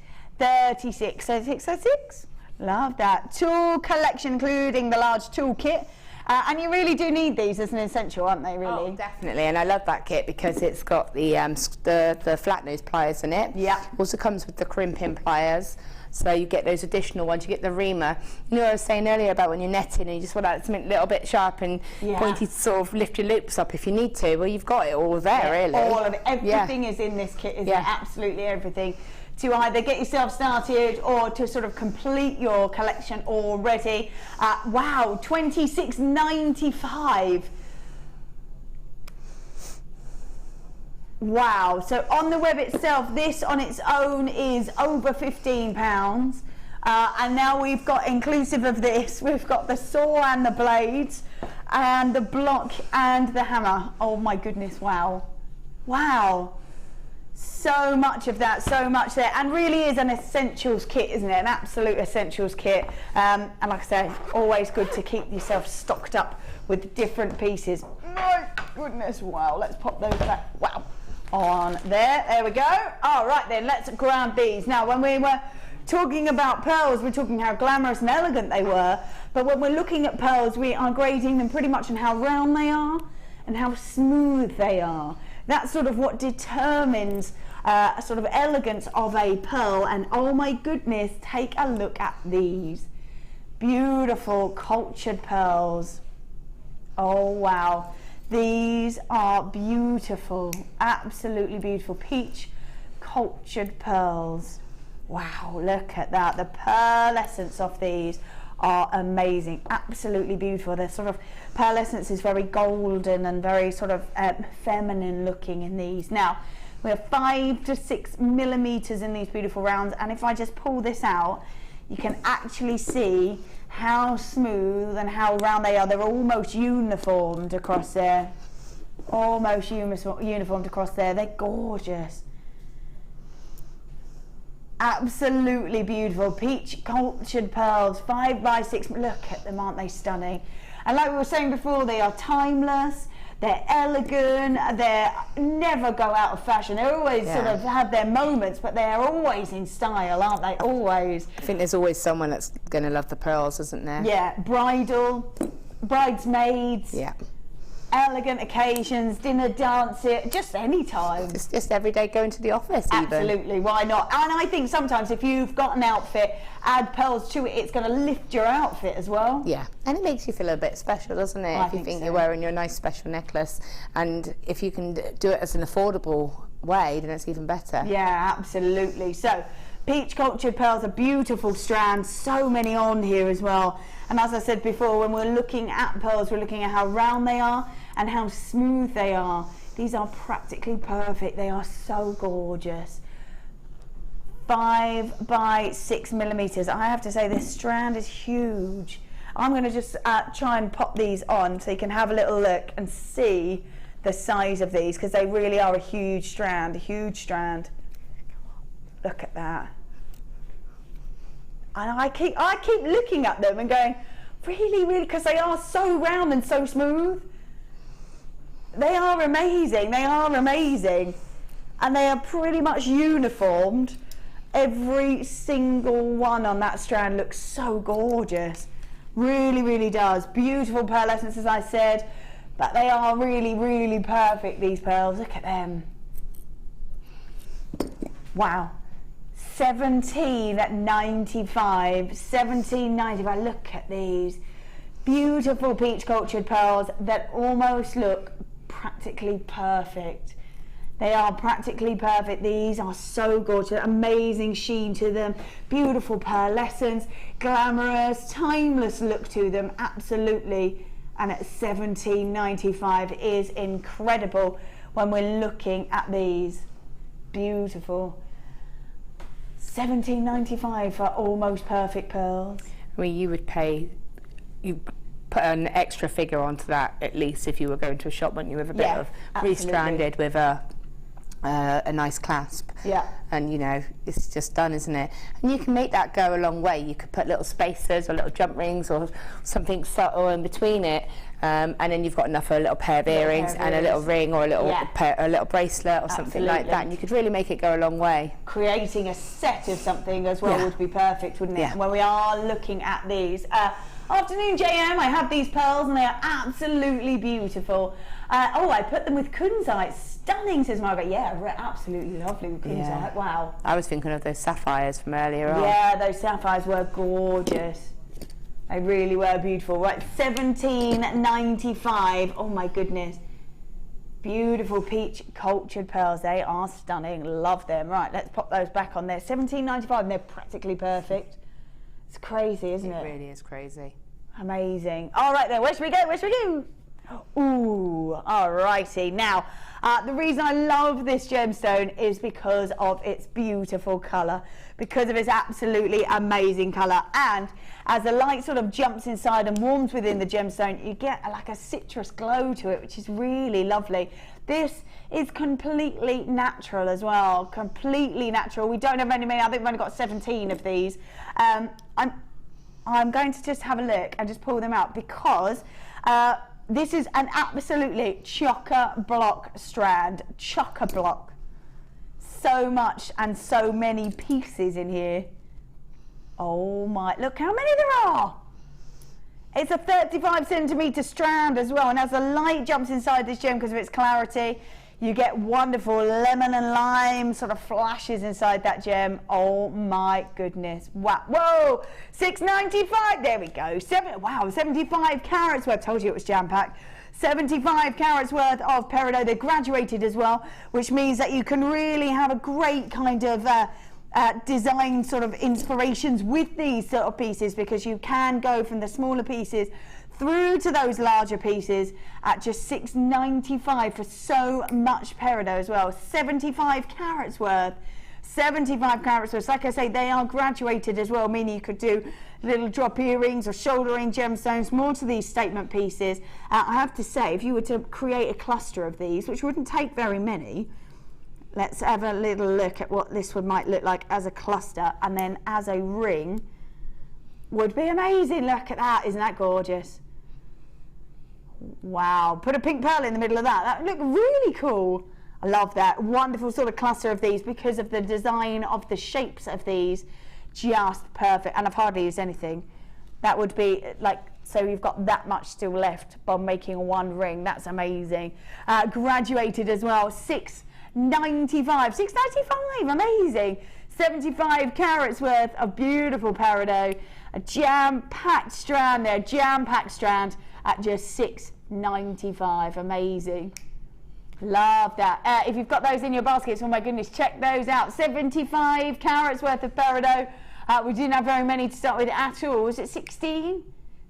Love that. Tool collection, including the large tool kit. And you really do need these as an essential, aren't they, really? Oh, definitely, and I love that kit because it's got the flat nose pliers in it. Yeah. Also comes with the crimping pliers, so you get those additional ones. You get the reamer. You know what I was saying earlier about when you're netting and you just want that something a little bit sharp and pointy to sort of lift your loops up if you need to. Well, you've got it all there, really. All of it. Everything is in this kit, isn't it? Absolutely everything. To either get yourself started or to sort of complete your collection already. Wow, $26.95. Wow, so on the web itself, this on its own is over £15. And now we've got, inclusive of this, we've got the saw and the blades and the block and the hammer. Oh my goodness, wow. Wow. So much of that, so much there, and really is an essentials kit, isn't it? An absolute essentials kit. And like I say, always good to keep yourself stocked up with different pieces. My goodness, wow. Let's pop those back. Wow. On there. There we go. All right then, let's grab these. Now, when we were talking about pearls, we're talking how glamorous and elegant they were, but when we're looking at pearls, we are grading them pretty much on how round they are and how smooth they are. That's sort of what determines sort of elegance of a pearl. And oh my goodness, take a look at these beautiful cultured pearls. Oh wow, these are beautiful, absolutely beautiful. Peach cultured pearls. Wow, look at that. The pearlescence of these are amazing, absolutely beautiful. Their sort of pearlescence is very golden and very sort of feminine looking in these. Now, we have 5 to 6 millimeters in these beautiful rounds, and if I just pull this out, you can actually see how smooth and how round they are. They're almost uniformed across there. Almost uniformed across there. They're gorgeous. Absolutely beautiful. Peach cultured pearls, 5 by 6. Look at them, aren't they stunning? And like we were saying before, they are timeless, they're elegant, they never go out of fashion. They always sort of have their moments, but they're always in style, aren't they? Always. I think there's always someone that's going to love the pearls, isn't there? Yeah, bridal, bridesmaids. Yeah. Elegant occasions, dinner, dancing, just any time. It's just every day going to the office. Absolutely, even. Why not? And I think sometimes if you've got an outfit, add pearls to it, it's going to lift your outfit as well. Yeah, and it makes you feel a bit special, doesn't it? If you think you're wearing your nice special necklace, and if you can do it as an affordable way, then it's even better. Yeah, absolutely. So, peach cultured pearls, a beautiful strand, so many on here as well. And as I said before, when we're looking at pearls, we're looking at how round they are and how smooth they are. These are practically perfect. They are so gorgeous. 5 by 6 millimeters. I have to say this strand is huge. I'm going to just try and pop these on so you can have a little look and see the size of these, because they really are a huge strand, a huge strand. Look at that. And I keep looking at them and going, really, because they are so round and so smooth. They are amazing. They are amazing. And they are pretty much uniformed. Every single one on that strand looks so gorgeous. Really, really does. Beautiful pearlescence, as I said. But they are really, really perfect, these pearls. Look at them. Wow. $17.95. $17.95. Look at these beautiful peach cultured pearls that almost look practically perfect. They are practically perfect. These are so gorgeous. Amazing sheen to them. Beautiful pearlescence, glamorous, timeless look to them. Absolutely. And at $17.95 is incredible when we're looking at these. Beautiful. $17.95 for almost perfect pearls. I mean, you put an extra figure onto that at least if you were going to a shop, wouldn't you, with a bit of absolutely. re-stranded with a a nice clasp. Yeah. And you know, it's just done, isn't it? And you can make that go a long way. You could put little spacers or little jump rings or something subtle in between it, and then you've got enough for a little pair of earrings and a little ring or a little bracelet or something like that, and you could really make it go a long way. Creating a set of something as well would be perfect, wouldn't it? Yeah. When we are looking at these. Afternoon, JM. I have these pearls and they are absolutely beautiful. Oh, I put them with kunzite. Stunning, says Margaret. Yeah, absolutely lovely with kunzite. Yeah. Wow. I was thinking of those sapphires from earlier on. Yeah, those sapphires were gorgeous. They really were beautiful. Right, $17.95. Oh my goodness. Beautiful peach cultured pearls. They are stunning. Love them. Right, let's pop those back on there. $17.95 and they're practically perfect. It's crazy, isn't it? It really is crazy. Amazing. All right then, where should we go? Where should we go? Ooh, all righty. Now, the reason I love this gemstone is because of its beautiful colour, because of its absolutely amazing colour, and as the light sort of jumps inside and warms within the gemstone, you get like a citrus glow to it, which is really lovely. This is completely natural as well, completely natural. We don't have many, I think we've only got 17 of these. I'm going to just have a look and just pull them out because this is an absolutely chock-a-block strand, chock-a-block. So much and so many pieces in here. Oh my, look how many there are. It's a 35 centimetre strand as well, and as the light jumps inside this gem because of its clarity, you get wonderful lemon and lime sort of flashes inside that gem. Oh my goodness. Wow. Whoa, $6.95. There we go. 75 carats worth. Told you it was jam-packed. 75 carats worth of Peridot. They're graduated as well, which means that you can really have a great kind of design sort of inspirations with these sort of pieces, because you can go from the smaller pieces through to those larger pieces at just $6.95 for so much Peridot as well. 75 carats worth. 75 carats worth. Like I say, they are graduated as well, meaning you could do little drop earrings or shouldering gemstones, more to these statement pieces. I have to say, if you were to create a cluster of these, which wouldn't take very many, let's have a little look at what this might look like as a cluster, and then as a ring would be amazing. Look at that. Isn't that gorgeous? Wow. Put a pink pearl in the middle of that. That would look really cool. I love that. Wonderful sort of cluster of these because of the design of the shapes of these. Just perfect. And I've hardly used anything. That would be like, so you've got that much still left by making one ring. That's amazing. Graduated as well. $6.95. Amazing. 75 carats worth of beautiful Peridot. A jam-packed strand there. Jam-packed strand at just $6.95. Amazing. Love that. If you've got those in your baskets, oh my goodness, check those out. 75 carats worth of Peridot. We didn't have very many to start with at all. Was it 16?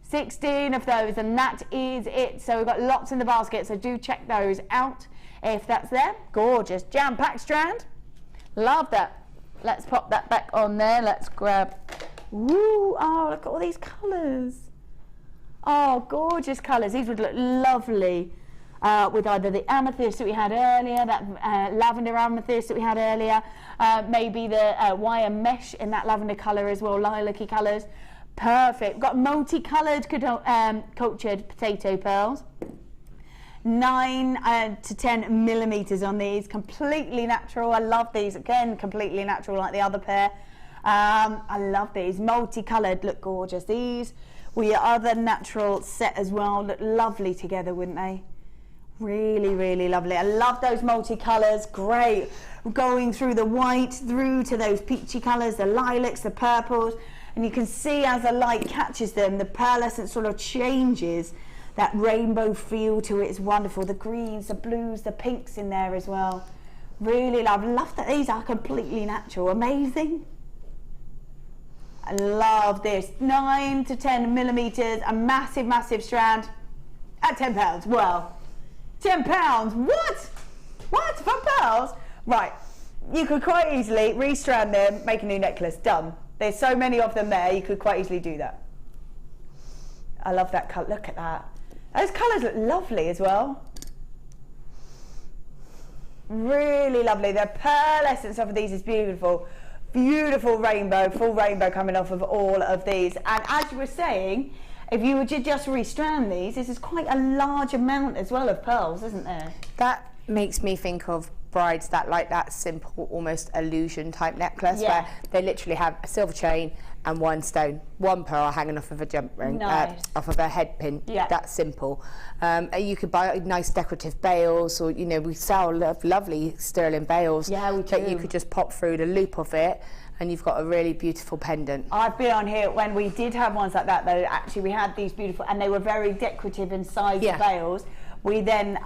16 of those, and that is it. So we've got lots in the basket, so do check those out if that's there. Gorgeous. Jam-packed strand. Love that. Let's pop that back on there. Let's grab. Woo! Oh, look at all these colours. Oh, gorgeous colours. These would look lovely with either the amethyst that we had earlier, that lavender amethyst that we had earlier, maybe the wire mesh in that lavender colour as well, lilac-y colours. Perfect. We've got multicoloured cultured potato pearls. 9 to 10 millimetres on these. Completely natural. I love these. Again, completely natural like the other pair. I love these. Multicoloured. Look gorgeous. These were your other natural set as well. Look lovely together, wouldn't they? Really, really lovely. I love those multicolours. Great. Going through the white, through to those peachy colours, the lilacs, the purples. And you can see as the light catches them, the pearlescent sort of changes. That rainbow feel to it is wonderful. The greens, the blues, the pinks in there as well. Really love that these are completely natural. Amazing. I love this. 9 to 10 millimetres, a massive, massive strand at £10. Well, £10. What? What? For pearls? Right. You could quite easily restrand them, make a new necklace. Done. There's so many of them there, you could quite easily do that. I love that colour. Look at that. Those colours look lovely as well. Really lovely. The pearlescence of these is beautiful. Beautiful rainbow, full rainbow coming off of all of these. And as you were saying, if you were to just restrand these, this is quite a large amount as well of pearls, isn't there? That makes me think of brides that like that simple, almost illusion type necklace, Yeah. where they literally have a silver chain and one stone, one pearl hanging off of a jump ring, Nice. off of a head pin. Yeah. That's simple. You could buy nice decorative bails, or we sell lovely sterling bails Yeah, we that do. you could just pop through the loop of it, and you've got a really beautiful pendant. I've been on here when we did have ones like that, though. Actually, we had these beautiful, and they were very decorative in size Yeah. veils. We then,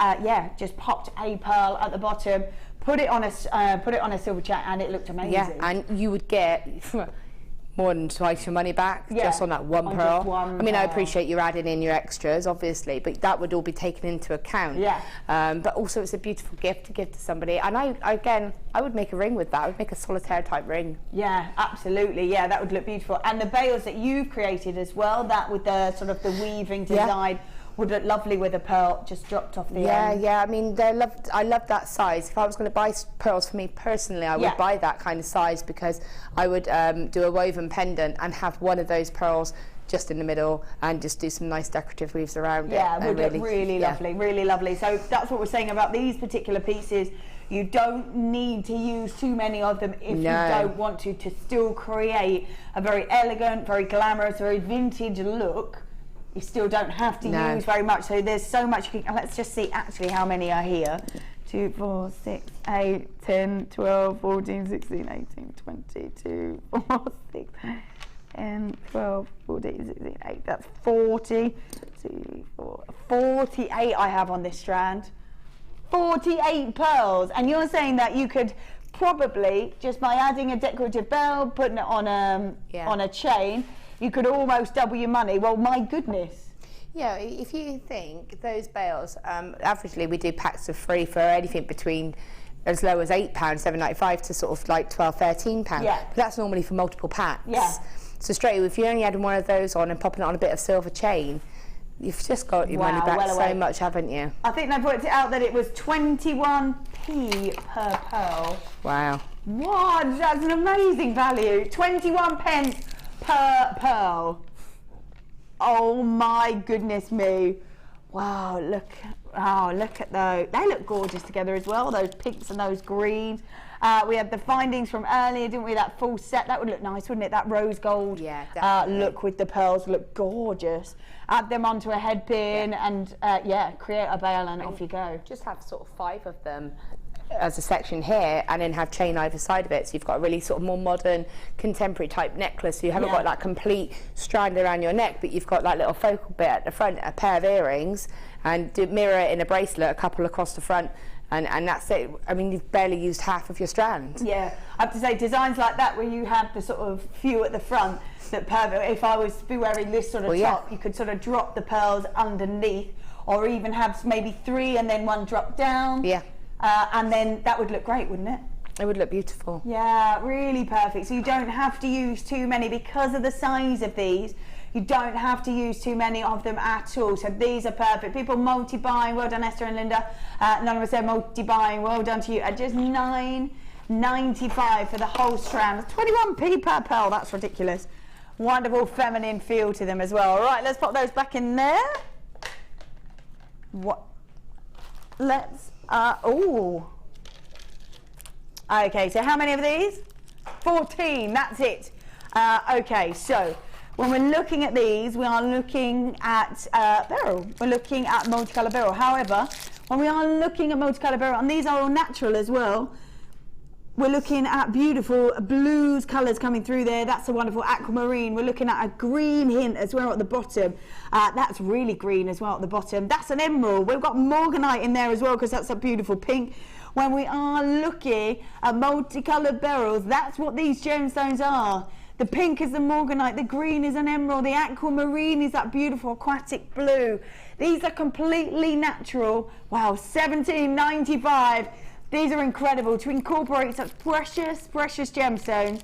just popped a pearl at the bottom, put it on a silver chain, and it looked amazing. Yeah, and you would get more than twice your money back just on that one on pearl. just one I mean, I pearl. appreciate you adding in your extras, obviously, but that would all be taken into account. Yeah. But also, it's a beautiful gift to give to somebody. And I would make a ring with that. I would make a solitaire type ring. Yeah, absolutely. Yeah, that would look beautiful. And the bails that you've created as well, that with the sort of the weaving design, would look lovely with a pearl just dropped off the end. Yeah. I mean, I love that size. If I was going to buy pearls for me personally, I would buy that kind of size, because I would do a woven pendant and have one of those pearls just in the middle and just do some nice decorative weaves around it. Yeah, it would and look really lovely, really lovely. So that's what we're saying about these particular pieces. You don't need to use too many of them if you don't want to still create a very elegant, very glamorous, very vintage look. You still don't have to use very much. So there's so much. Let's just see actually how many are here. 2, 4, 6, 8, 10, 12, 14, 16, 18, 22, 4, 6, 10, 12, 14, 16, 8. That's 40. 2, 4, 48 I have on this strand. 48 pearls. And you're saying that you could probably, just by adding a decorative bell, putting it on a chain, you could almost double your money. Well, my goodness. Yeah, if you think those bails, averagely we do packs of 3 for anything between as low as £8, £7.95 to sort of like £12, £13. Yeah. But that's normally for multiple packs. Yeah. So straight away, if you only added one of those on and popping it on a bit of silver chain, you've just got your money back so much, haven't you? I think they've worked it out that it was 21p per pearl. Wow. What? That's an amazing value. 21 pence per pearl. Oh my goodness me. Wow, look at those. They look gorgeous together as well, those pinks and those greens. We had the findings from earlier, didn't we? That full set, that would look nice, wouldn't it? That rose gold look with the pearls look gorgeous. Add them onto a head pin and create a bail and off you go. Just have sort of 5 of them as a section here, and then have chain either side of it, so you've got a really sort of more modern contemporary type necklace. So you haven't got that complete strand around your neck, but you've got that little focal bit at the front, a pair of earrings, and mirror it in a bracelet, a couple across the front, and that's it. I mean, you've barely used half of your strand. Yeah, I have to say, designs like that where you have the sort of few at the front, that perfect. If I was to be wearing this sort of top, you could sort of drop the pearls underneath, or even have maybe 3 and then 1 drop down. Yeah. And then that would look great, wouldn't it? It would look beautiful. Yeah, really perfect. So you don't have to use too many because of the size of these. You don't have to use too many of them at all. So these are perfect. People multi-buying. Well done, Esther and Linda. None of us are multi-buying. Well done to you. At just $9.95 for the whole strand. 21p per pearl. That's ridiculous. Wonderful feminine feel to them as well. All right, let's pop those back in there. What? Let's. Okay, so how many of these? 14, that's it. Okay, so when we're looking at these, we are looking at beryl. We're looking at multicolour beryl. However, when we are looking at multicolour beryl, and these are all natural as well, we're looking at beautiful blues colours coming through there. That's a wonderful aquamarine. We're looking at a green hint as well at the bottom. That's really green as well at the bottom. That's an emerald. We've got morganite in there as well, because that's a beautiful pink. When we are looking at multicoloured beryls, that's what these gemstones are. The pink is the morganite, the green is an emerald, the aquamarine is that beautiful aquatic blue. These are completely natural. Wow, $17.95. These are incredible to incorporate such precious, precious gemstones.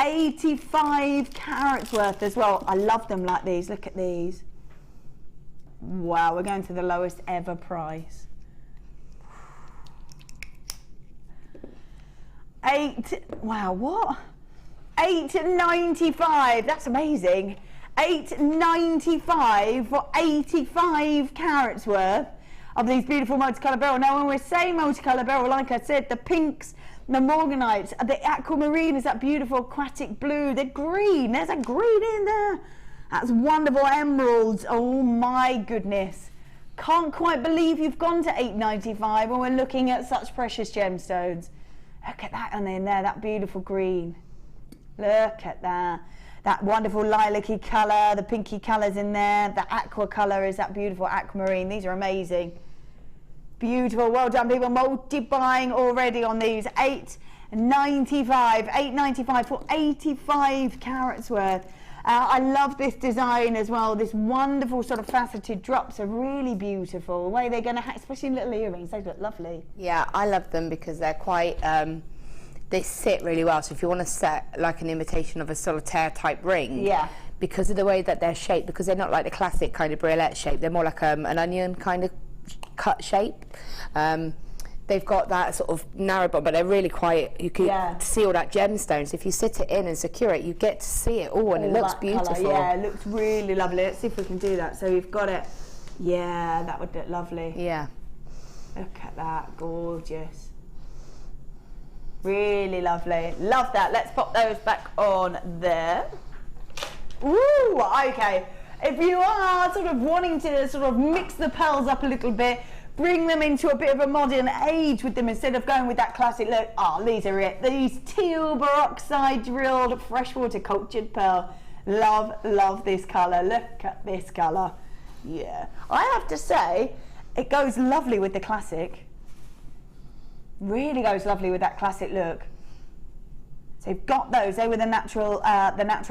85 carats worth as well. I love them like these. Look at these. Wow, we're going to the lowest ever price. Wow, what? $8.95. That's amazing. $8.95 for 85 carats worth of these beautiful multicolour beryl. Now, when we're saying multicolour beryl, like I said, the pinks, the morganites, the aquamarine is that beautiful aquatic blue, the green, there's a green in there. That's wonderful emeralds. Oh my goodness. Can't quite believe you've gone to $8.95 when we're looking at such precious gemstones. Look at that on in there, that beautiful green. Look at that. That wonderful lilac-y colour, the pinky colours in there. The aqua colour is that beautiful aquamarine. These are amazing. Beautiful. Well done, people. Multi-buying already on these. $8.95. $8.95 for 85 carats worth. I love this design as well. This wonderful sort of faceted drops are really beautiful. The way they're going to, especially little earrings, they look lovely. Yeah, I love them because they're quite, they sit really well. So if you want to set like an imitation of a solitaire type ring, yeah, because of the way that they're shaped, because they're not like the classic kind of briolet shape, they're more like an onion kind of cut shape. They've got that sort of narrow bottom, but they're really quite, you can see all that gemstone. So if you sit it in and secure it, you get to see it all, and it looks beautiful. Colour, yeah, it looks really lovely. Let's see if we can do that. So you've got it. Yeah, that would look lovely. Yeah. Look at that, gorgeous. Really lovely. Love that. Let's pop those back on there. Ooh, okay. If you are sort of wanting to sort of mix the pearls up a little bit, bring them into a bit of a modern age with them instead of going with that classic look. Oh, these are it. These teal peroxide drilled freshwater cultured pearl. Love, love this colour. Look at this colour. Yeah. I have to say, it goes lovely with the classic. Really goes lovely with that classic look. So you've got those. They were the natural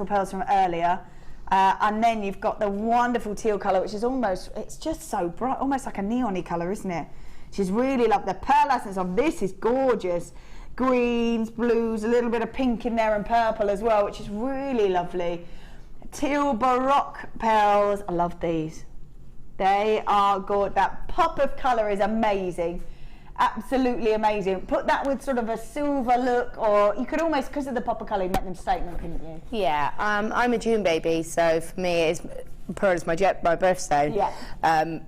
pearls from earlier. And then you've got the wonderful teal colour, which is almost, it's just so bright, almost like a neon-y colour, isn't it? She's really lovely. The pearlescence of this is gorgeous. Greens, blues, a little bit of pink in there and purple as well, which is really lovely. Teal Baroque pearls. I love these. They are good. That pop of colour is amazing. Absolutely amazing. Put that with sort of a silver look, or you could almost, because of the pop of colour, make them statement, couldn't you? Yeah, I'm a June baby, so for me, pearl is my birthstone. Yeah.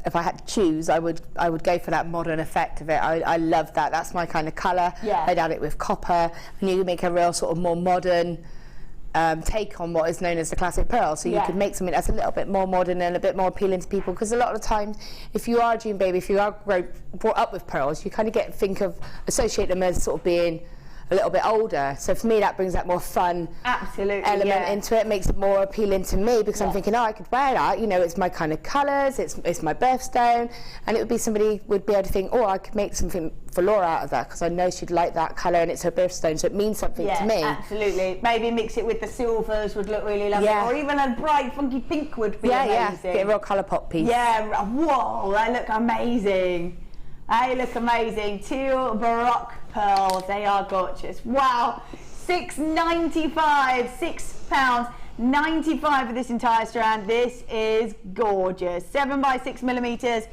If I had to choose, I would go for that modern effect of it. I love that. That's my kind of colour. Yeah. I'd add it with copper, and you make a real sort of more modern take on what is known as the classic pearl. So you could make something that's a little bit more modern and a bit more appealing to people, because a lot of the time, if you are a June baby, if you are brought up with pearls, you kind of associate them as sort of being a little bit older. So for me, that brings that more fun element into it, makes it more appealing to me, because I'm thinking, oh, I could wear that, you know, it's my kind of colours, it's my birthstone, and it would be, somebody would be able to think, oh, I could make something for Laura out of that, because I know she'd like that colour and it's her birthstone, so it means something to me. Absolutely. Maybe mix it with the silvers would look really lovely, or even a bright funky pink would be amazing. Get a real colour pop piece. Yeah, whoa, they look amazing. They look amazing. Teal Baroque pearls, they are gorgeous. Wow, £6.95, £6.95 for this entire strand. This is gorgeous. 7 by 6 millimetres,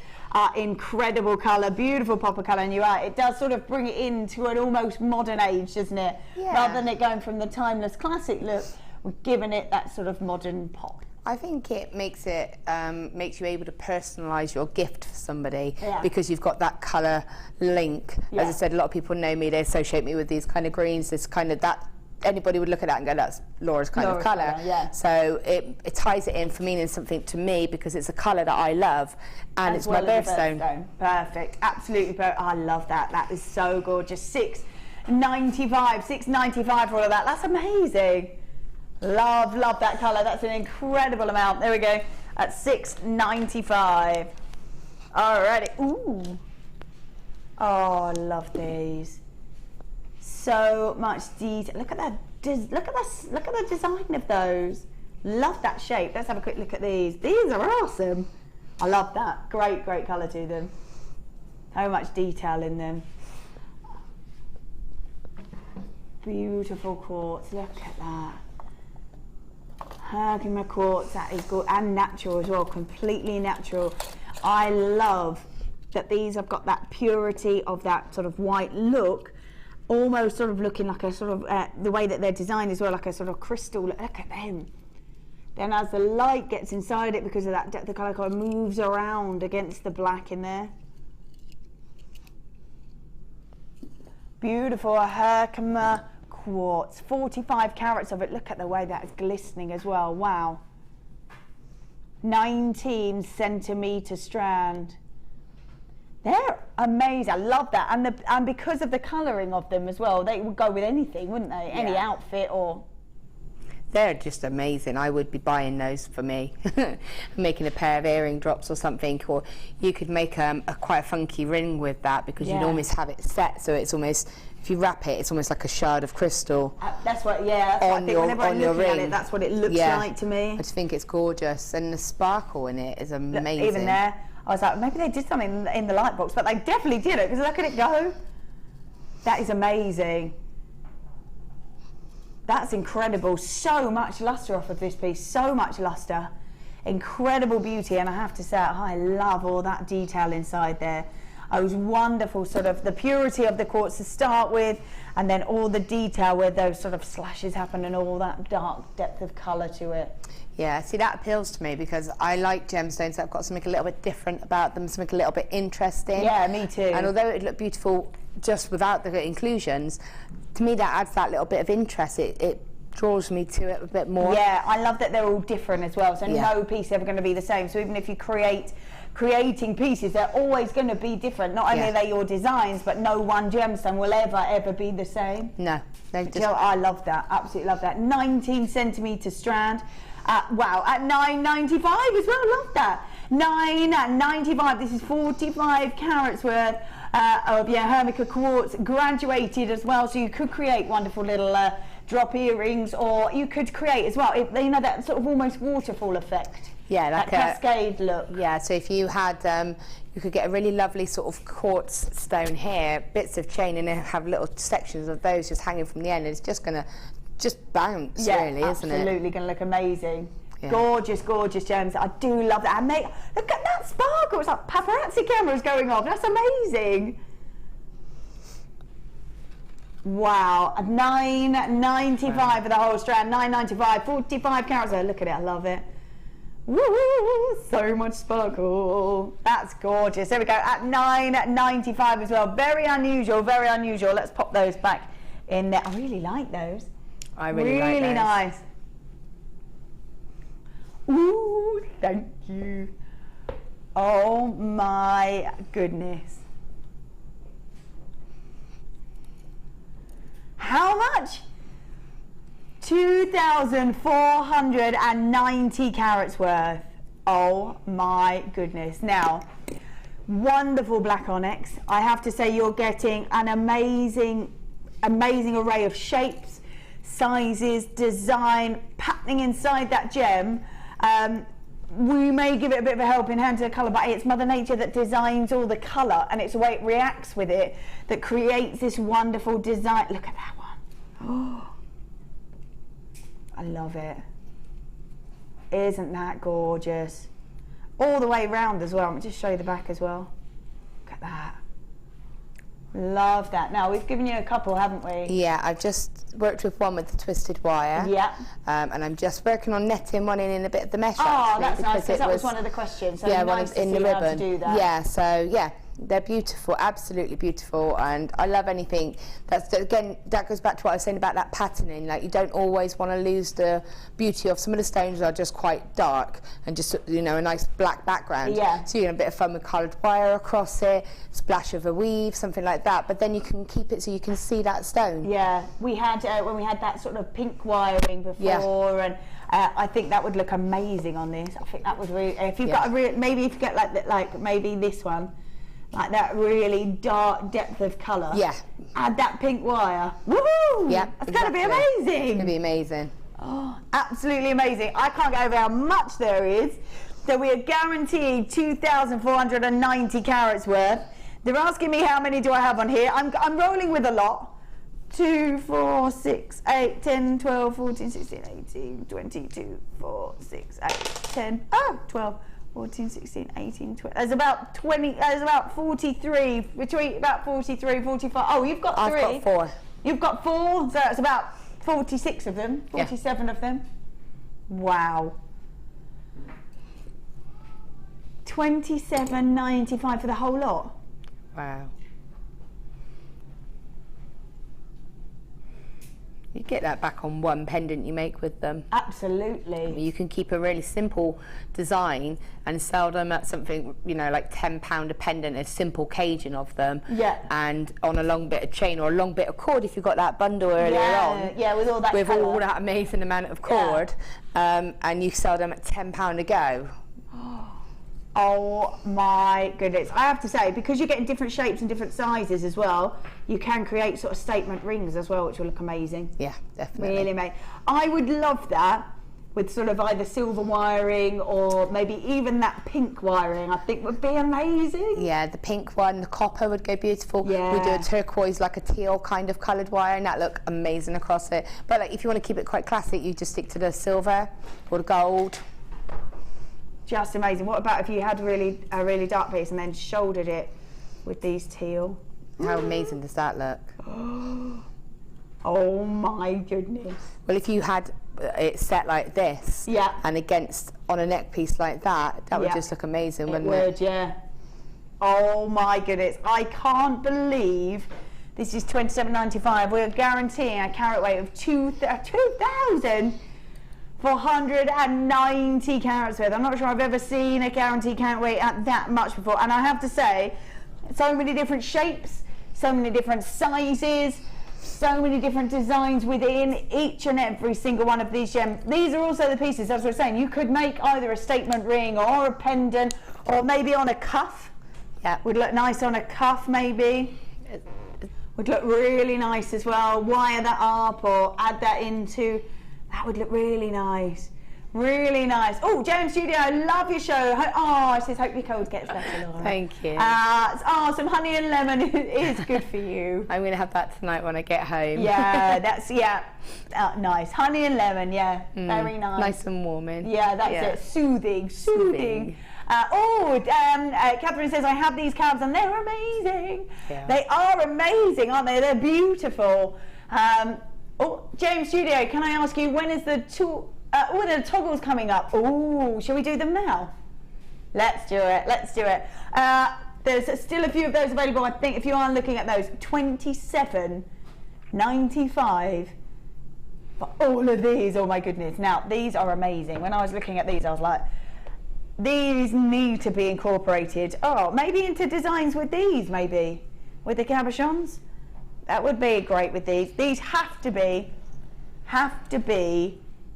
incredible colour, beautiful pop of colour, and it does sort of bring it into an almost modern age, doesn't it? Yeah. Rather than it going from the timeless classic look, we're giving it that sort of modern pop. I think it makes you able to personalise your gift for somebody, because you've got that colour link. As I said, a lot of people know me, they associate me with these kind of greens, this kind of that, anybody would look at that and go, that's Laura's kind of colour. So it ties it in for meaning something to me, because it's a colour that I love, and it's my birthstone. Perfect, absolutely perfect. I love that. That is so gorgeous. $6.95 for all of that. That's amazing. Love, love that colour. That's an incredible amount. There we go. At $6.95. Alrighty. Ooh. Oh, I love these. So much detail. Look at that. Look at the design of those. Love that shape. Let's have a quick look at these. These are awesome. I love that. Great, great colour to them. So much detail in them. Beautiful quartz. Look at that. Herkimer quartz, that is good, and natural as well, completely natural. I love that these have got that purity of that sort of white look, almost sort of looking like a sort of, the way that they're designed as well, like a sort of crystal. Look at them. Then as the light gets inside it, because of that depth of colour, kind of moves around against the black in there. Beautiful Herkimer quartz, 45 carats of it. Look at the way that is glistening as well. Wow. 19 centimetre strand. They're amazing. I love that. And because of the colouring of them as well, they would go with anything, wouldn't they? Yeah. Any outfit or... They're just amazing. I would be buying those for me. Making a pair of earring drops or something, or you could make quite a funky ring with that, because you'd almost have it set, so it's almost, if you wrap it, it's almost like a shard of crystal. That's what, that's what I think. Whenever I'm looking at it, that's what it looks like to me. I just think it's gorgeous, and the sparkle in it is amazing. Look, even there, I was like, maybe they did something in the light box, but they definitely did it, because look at it go. That is amazing. That's incredible. So much lustre off of this piece, so much lustre. Incredible beauty, and I have to say, I love all that detail inside there. It was wonderful, sort of the purity of the quartz to start with, and then all the detail where those sort of slashes happen and all that dark depth of colour to it. Yeah, see, that appeals to me, because I like gemstones that have got something a little bit different about them, something a little bit interesting. Yeah, me too. And although it looked beautiful just without the inclusions, to me that adds that little bit of interest. It draws me to it a bit more. Yeah, I love that they're all different as well, so no piece is ever going to be the same. So even if you creating pieces, they're always going to be different. Not only are they your designs, but no one gemstone will ever be the same. No, I love that, absolutely love that. 19 centimetre strand. Wow, at $9.95 as well, love that. $9.95, this is 45 carats worth of Herkimer quartz, graduated as well, so you could create wonderful little drop earrings, or you could create as well, you know, that sort of almost waterfall effect. Yeah, like that cascade look. Yeah, so if you had, you could get a really lovely sort of quartz stone here, bits of chain, and then have little sections of those just hanging from the end, and it's just going to bounce, really, isn't it? Absolutely going to look amazing. Yeah. Gorgeous, gorgeous gems. I do love that. And look at that sparkle. It's like paparazzi cameras going off. That's amazing. Wow. $9.95 for the whole strand. $9.95. 45 carats. Oh, look at it. I love it. Woo! So much sparkle. That's gorgeous. There we go. At $9.95 as well. Very unusual. Very unusual. Let's pop those back in there. I really like those. I really like those. Really nice. Ooh, thank you. Oh my goodness. How much? 2,490 carats worth. Oh my goodness. Now, wonderful black onyx. I have to say, you're getting an amazing array of shapes, sizes, design, patterning inside that gem. We may give it a bit of a helping hand to the colour, but it's Mother Nature that designs all the colour, and it's the way it reacts with it that creates this wonderful design. Look at that one. Oh, I love it. Isn't that gorgeous? All the way round as well. Let me just show you the back as well. Look at that. Love that. Now, we've given you a couple, haven't we? Yeah, I've just worked with one with the twisted wire. Yeah. And I'm just working on netting one in a bit of the mesh. Oh, that's nice, because that was one of the questions. So nice to see how to do that. Yeah, so yeah, they're beautiful, absolutely beautiful, and I love anything that's, again, that goes back to what I was saying about that patterning. Like, you don't always want to lose the beauty of, some of the stones are just quite dark and just, you know, a nice black background. Yeah. So you get a bit of fun with coloured wire across it, splash of a weave, something like that, but then you can keep it so you can see that stone. Yeah, we had, when we had that sort of pink wiring before, and I think that would look amazing on this. I think that would really, if you've got a real, maybe if you get like maybe this one, like that really dark depth of colour. Yeah. Add that pink wire. Woohoo! Yeah. It's going to be amazing. It's going to be amazing. Oh, absolutely amazing. I can't get over how much there is. So we are guaranteed 2,490 carats worth. They're asking me how many do I have on here. I'm rolling with a lot. 2, 4, 6, 8, 10, 12, 14, 16, 18, 22, 4, 6, 8, 10, 12, 14, 16, 18, 20. There's about 20, there's about 43, between about 43, 45. Oh, you've got 3. I've got 4. You've got 4, so it's about 46 of them, 47 of them. Wow. $27.95 for the whole lot. Wow. You get that back on one pendant you make with them. Absolutely. You can keep a really simple design and sell them at something, you know, like £10 a pendant, a simple caging of them. Yeah. And on a long bit of chain or a long bit of cord if you've got that bundle earlier on. Yeah, with all that with colour. all that amazing amount of cord. And you sell them at £10 a go. Oh my goodness. I have to say, because you're getting different shapes and different sizes as well, you can create sort of statement rings as well, which will look amazing. Yeah, definitely. Really amazing. I would love that with sort of either silver wiring or maybe even that pink wiring, I think would be amazing. Yeah, the pink one, the copper would go beautiful. Yeah. We do a turquoise, like a teal kind of coloured wire, and that look amazing across it. But like, if you want to keep it quite classic, you just stick to the silver or the gold. Just amazing. What about if you had a really dark piece and then shouldered it with these teal? How amazing does that look? Oh my goodness. Well, if you had it set like this, and against on a neck piece like that, that would just look amazing, wouldn't it? It would, yeah. Oh my goodness. I can't believe this is $27.95. We're guaranteeing a carat weight of 2,490 carats worth. I'm not sure I've ever seen a guaranteed carat weight at that much before. And I have to say, so many different shapes, so many different sizes, so many different designs within each and every single one of these gems. These are also the pieces, as we were saying, you could make either a statement ring or a pendant, or maybe on a cuff. Yeah. Would look nice on a cuff maybe. Would look really nice as well. Wire that up or add that into. That would look really nice. Really nice. Oh, Gem Studio, I love your show. Oh, it says, hope your cold gets better, Laura. Thank you. Some honey and lemon is good for you. I'm going to have that tonight when I get home. Yeah, that's, nice. Honey and lemon, very nice. Nice and warming. Yeah, that's it. Soothing. Catherine says, I have these cabs and they're amazing. Yeah. They are amazing, aren't they? They're beautiful. James Studio, can I ask you, when is the toggles coming up? Oh, shall we do them now? Let's do it. There's still a few of those available, I think, if you are looking at those. $27.95 for all of these. Oh my goodness. Now, these are amazing. When I was looking at these, I was like, these need to be incorporated. Oh, maybe into designs with these, maybe. With the cabochons. That would be great with these. These have to be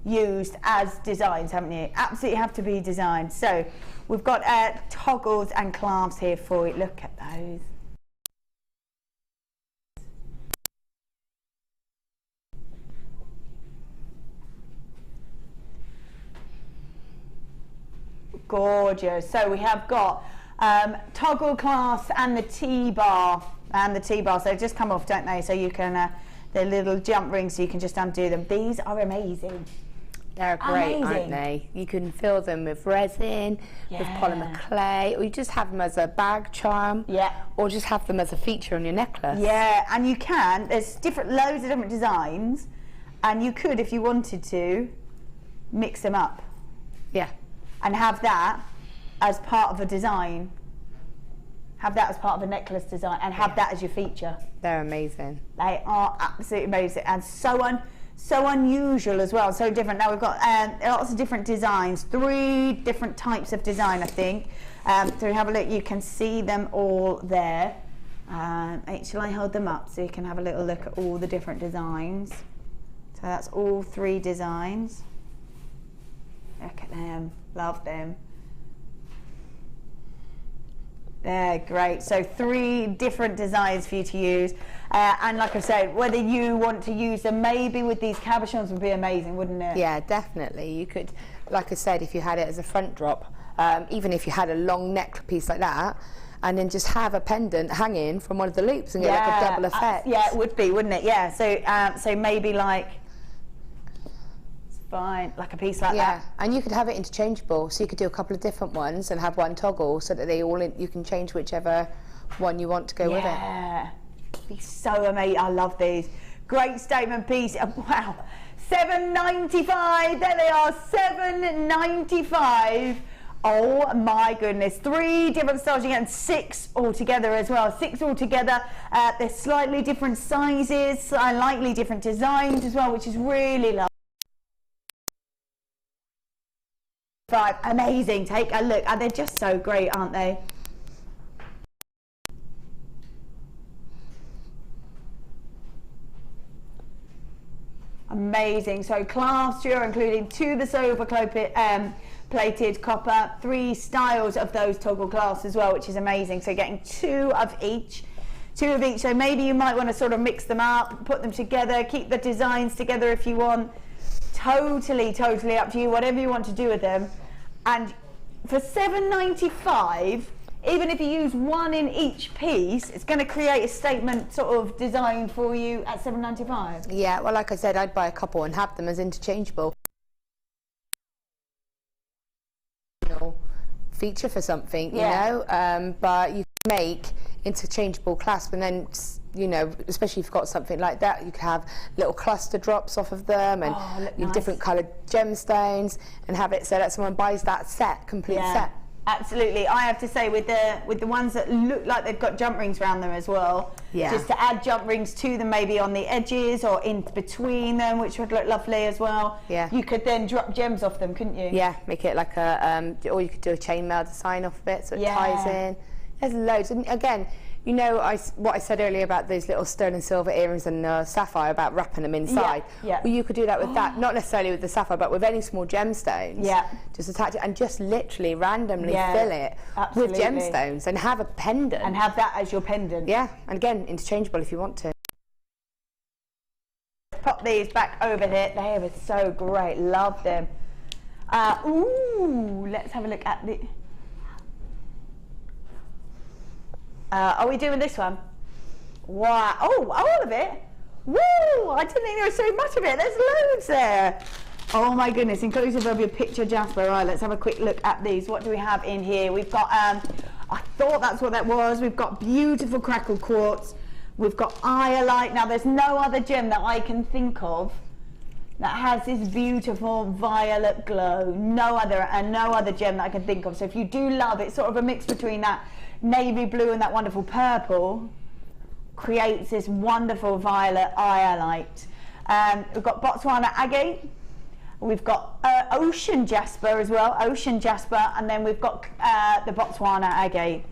used as designs, haven't you? Absolutely have to be designed. So we've got toggles and clasps here for you. Look at those. Gorgeous. So we have got toggle clasps and the T-bar. So they just come off, don't they? So you can, they're little jump rings, so you can just undo them. These are amazing. They're great, aren't they? You can fill them with resin, with polymer clay, or you just have them as a bag charm, or just have them as a feature on your necklace. Yeah, and you can. There's loads of different designs, and you could, if you wanted to, mix them up. Yeah. And have that as part of a design. Have that as part of a necklace design, and have that as your feature. They're amazing. They are absolutely amazing, and so unusual as well, so different. Now we've got lots of different designs, 3 different types of design, I think. So have a look, you can see them all there. Shall I hold them up so you can have a little look at all the different designs? So that's all 3 designs. Look at them, love them. They're great. So 3 different designs for you to use, and like I said, whether you want to use them maybe with these cabochons would be amazing, wouldn't it? Yeah, definitely. You could, like I said, if you had it as a front drop, even if you had a long neck piece like that, and then just have a pendant hanging from one of the loops and get like a double effect. Yeah, it would be, wouldn't it? Yeah. So so maybe like Fine, like a piece like that. Yeah, and you could have it interchangeable, so you could do a couple of different ones and have one toggle so that they all you can change whichever one you want to go with it. Yeah, be so amazing. I love these. Great statement piece. Wow, $7.95. There they are, $7.95. Oh my goodness, 3 different styles you get, and 6 altogether as well. 6 altogether. They're slightly different sizes, slightly different designs as well, which is really lovely. Amazing. Take a look. They're just so great, aren't they? Amazing. So clasps here, including 2 of the silver plated copper, 3 styles of those toggle clasps as well, which is amazing. So getting 2 of each. 2 of each. So maybe you might want to sort of mix them up, put them together, keep the designs together if you want. Totally up to you, whatever you want to do with them. And for $7.95, even if you use 1 in each piece, it's going to create a statement sort of design for you at $7.95. Yeah, well, like I said, I'd buy a couple and have them as interchangeable. Feature for something, you know, but you can make interchangeable clasp, and then, you know, especially if you've got something like that, you can have little cluster drops off of them, and nice. Different coloured gemstones, and have it so that someone buys that set, complete set. Absolutely. I have to say, with the ones that look like they've got jump rings around them as well, just to add jump rings to them, maybe on the edges or in between them, which would look lovely as well. Yeah. You could then drop gems off them, couldn't you? Yeah, make it like a, or you could do a chainmail design off of it so it ties in. There's loads. And again, you know, what I said earlier about those little sterling silver earrings and sapphire, about wrapping them inside. Well, you could do that with that, not necessarily with the sapphire, but with any small gemstones. Just attach it and just literally randomly fill it with gemstones and have a pendant. And have that as your pendant. Yeah, and again, interchangeable if you want to. Pop these back over here. They are so great. Love them. Ooh, let's have a look at the... are we doing this one? Wow. Oh, all of it? Woo! I didn't think there was so much of it. There's loads there. Oh my goodness, inclusive of your picture jasper. Right, let's have a quick look at these. What do we have in here? We've got, I thought that's what that was. We've got beautiful crackled quartz. We've got iolite. Now, there's no other gem that I can think of that has this beautiful violet glow. No other gem that I can think of. So if you do love it, sort of a mix between that navy blue and that wonderful purple, creates this wonderful violet iolite. We've got Botswana agate, we've got ocean jasper as well, and then we've got the Botswana agate.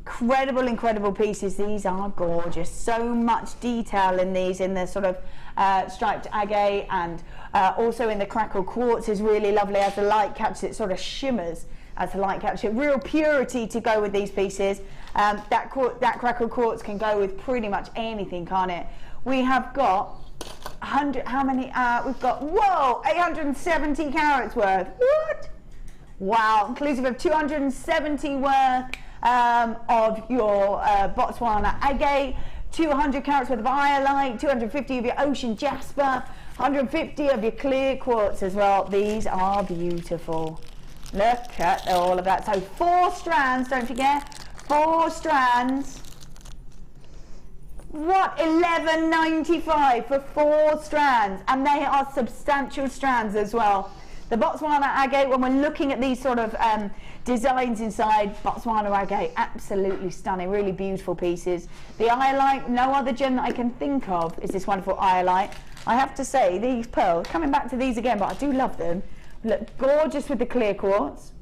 Incredible pieces. These are gorgeous. So much detail in these, in the sort of striped agate, and also in the crackled quartz is really lovely. As the light catches it, sort of shimmers as the light catches it. Real purity to go with these pieces. That crackled quartz can go with pretty much anything, can't it? We have got 100, how many? We've got, whoa, 870 carats worth. What? Wow, inclusive of 270 worth of your Botswana agate, 200 carats worth of iolite, 250 of your ocean jasper, 150 of your clear quartz as well. These are beautiful. Look at all of that. So 4 strands, don't forget, 4 strands. What? $11.95 for 4 strands, and they are substantial strands as well. The Botswana agate, when we're looking at these sort of designs inside, Botswana agate, absolutely stunning, really beautiful pieces. The iolite, no other gem that I can think of is this wonderful iolite. I have to say, these pearls, coming back to these again, but I do love them, look gorgeous with the clear quartz.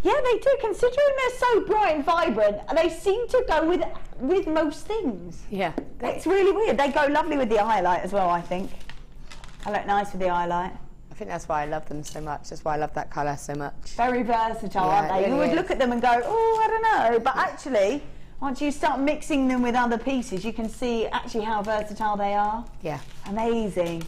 Yeah, they do, considering they're so bright and vibrant, they seem to go with most things. Yeah. It's really weird. They go lovely with the iolite as well, I think. They look nice with the iolite. I think that's why I love them so much. That's why I love that colour so much. Very versatile, aren't they? Really, you would look at them and go, oh, I don't know. But actually, once you start mixing them with other pieces, you can see actually how versatile they are. Yeah. Amazing.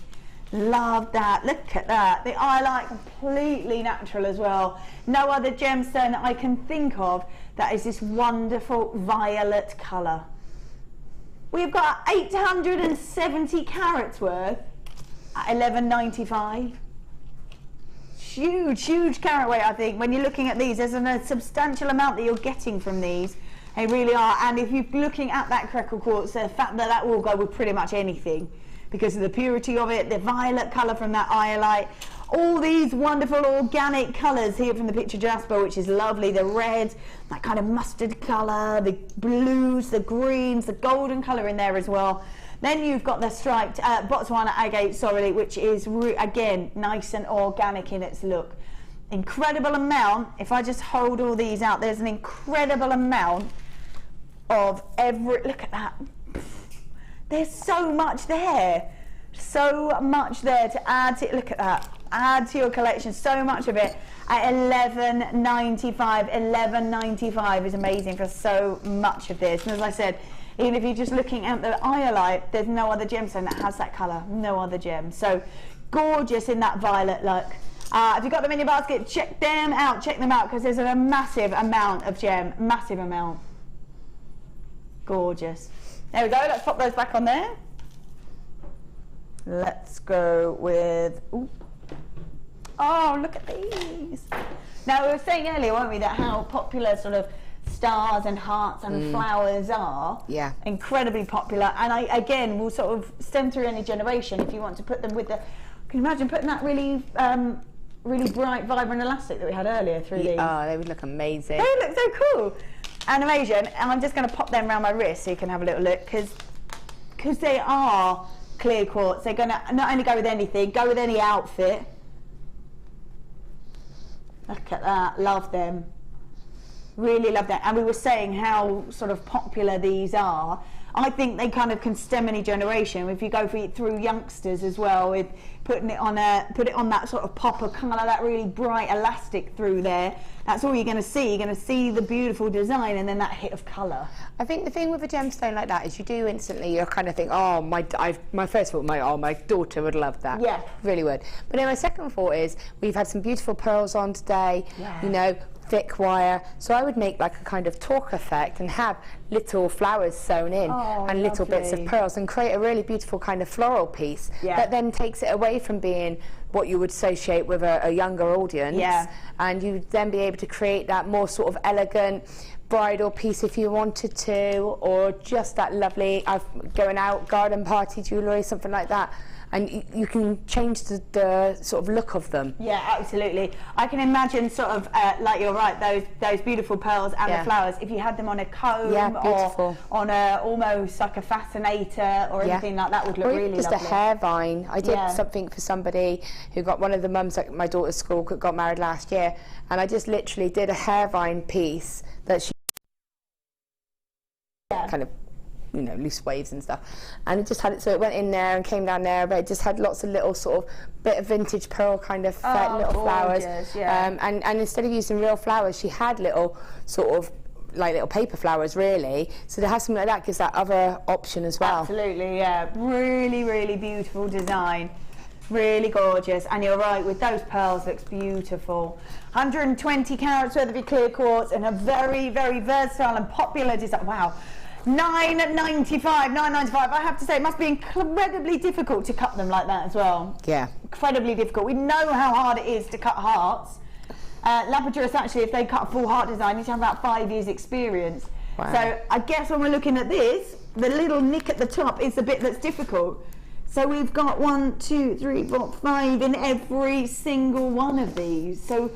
Love that. Look at that. The iolite, completely natural as well. No other gemstone that I can think of that is this wonderful violet colour. We've got 870 carats worth at $11.95. Huge carat weight, I think. When you're looking at these, there's a substantial amount that you're getting from these. They really are. And if you're looking at that crackle quartz, the fact that that will go with pretty much anything because of the purity of it, the violet colour from that iolite, all these wonderful organic colours here from the picture jasper, which is lovely, the red, that kind of mustard colour, the blues, the greens, the golden colour in there as well. Then you've got the striped Botswana agate sorrel, which is again nice and organic in its look. Incredible amount. If I just hold all these out, there's an incredible amount of every, look at that. There's so much there. So much there to add to, look at that. Add to your collection, so much of it at $11.95. $11.95 is amazing for so much of this. And as I said, even if you're just looking at the iolite, there's no other gemstone that has that colour, no other gem. So gorgeous in that violet look. If you've got them in your basket, check them out, because there's a massive amount of gem, massive amount. Gorgeous. There we go, let's pop those back on there. Let's go with, ooh. Oh, look at these. Now, we were saying earlier, weren't we, that how popular sort of stars and hearts and flowers are. Yeah. Incredibly popular. And again, will sort of stem through any generation if you want to put them with the, can you imagine putting that really, really bright, vibrant elastic that we had earlier through these? Oh, they would look amazing. They would look so cool. Animation. And I'm just going to pop them around my wrist so you can have a little look, because they are clear quartz. They're going to not only go with anything, go with any outfit. Look at that, love them. Really love that. And we were saying how sort of popular these are. I think they kind of can stem any generation. If you go through youngsters as well, with putting it on that sort of popper colour, that really bright elastic through there. That's all you're going to see. You're going to see the beautiful design and then that hit of colour. I think the thing with a gemstone like that is you do instantly, you kind of think, oh, my first thought, my daughter would love that. Yeah, really would. But then my second thought is we've had some beautiful pearls on today. Yeah. You know, thick wire, so I would make like a kind of torque effect and have little flowers sewn in and little bits of pearls and create a really beautiful kind of floral piece that then takes it away from being what you would associate with a younger audience, and you'd then be able to create that more sort of elegant bridal piece if you wanted to, or just that lovely going out garden party jewellery, something like that. And you can change the sort of look of them. Yeah, absolutely. I can imagine sort of, like you're right, those beautiful pearls and the flowers, if you had them on a comb or on almost like a fascinator or anything like that, would look really lovely. Just a hair vine. I did something for somebody who got, one of the mums at my daughter's school got married last year, and I just literally did a hair vine piece that she kind of, you know, loose waves and stuff, and it just had it, so it went in there and came down there, but it just had lots of little sort of bit of vintage pearl kind of little flowers, and instead of using real flowers, she had little sort of like little paper flowers, really. So to have something like that gives that other option as well. Absolutely, yeah. Really beautiful design. Really gorgeous. And you're right, with those pearls, looks beautiful. 120 carats worth of your clear quartz, and a very versatile and popular design. Wow. $9.95. I have to say, it must be incredibly difficult to cut them like that as well. Yeah. Incredibly difficult. We know how hard it is to cut hearts. Lapidarists, actually, if they cut a full heart design, you need to have about 5 years experience. Wow. So I guess when we're looking at this, the little nick at the top is the bit that's difficult. So we've got 1, 2, 3, 4, 5 in every single one of these. So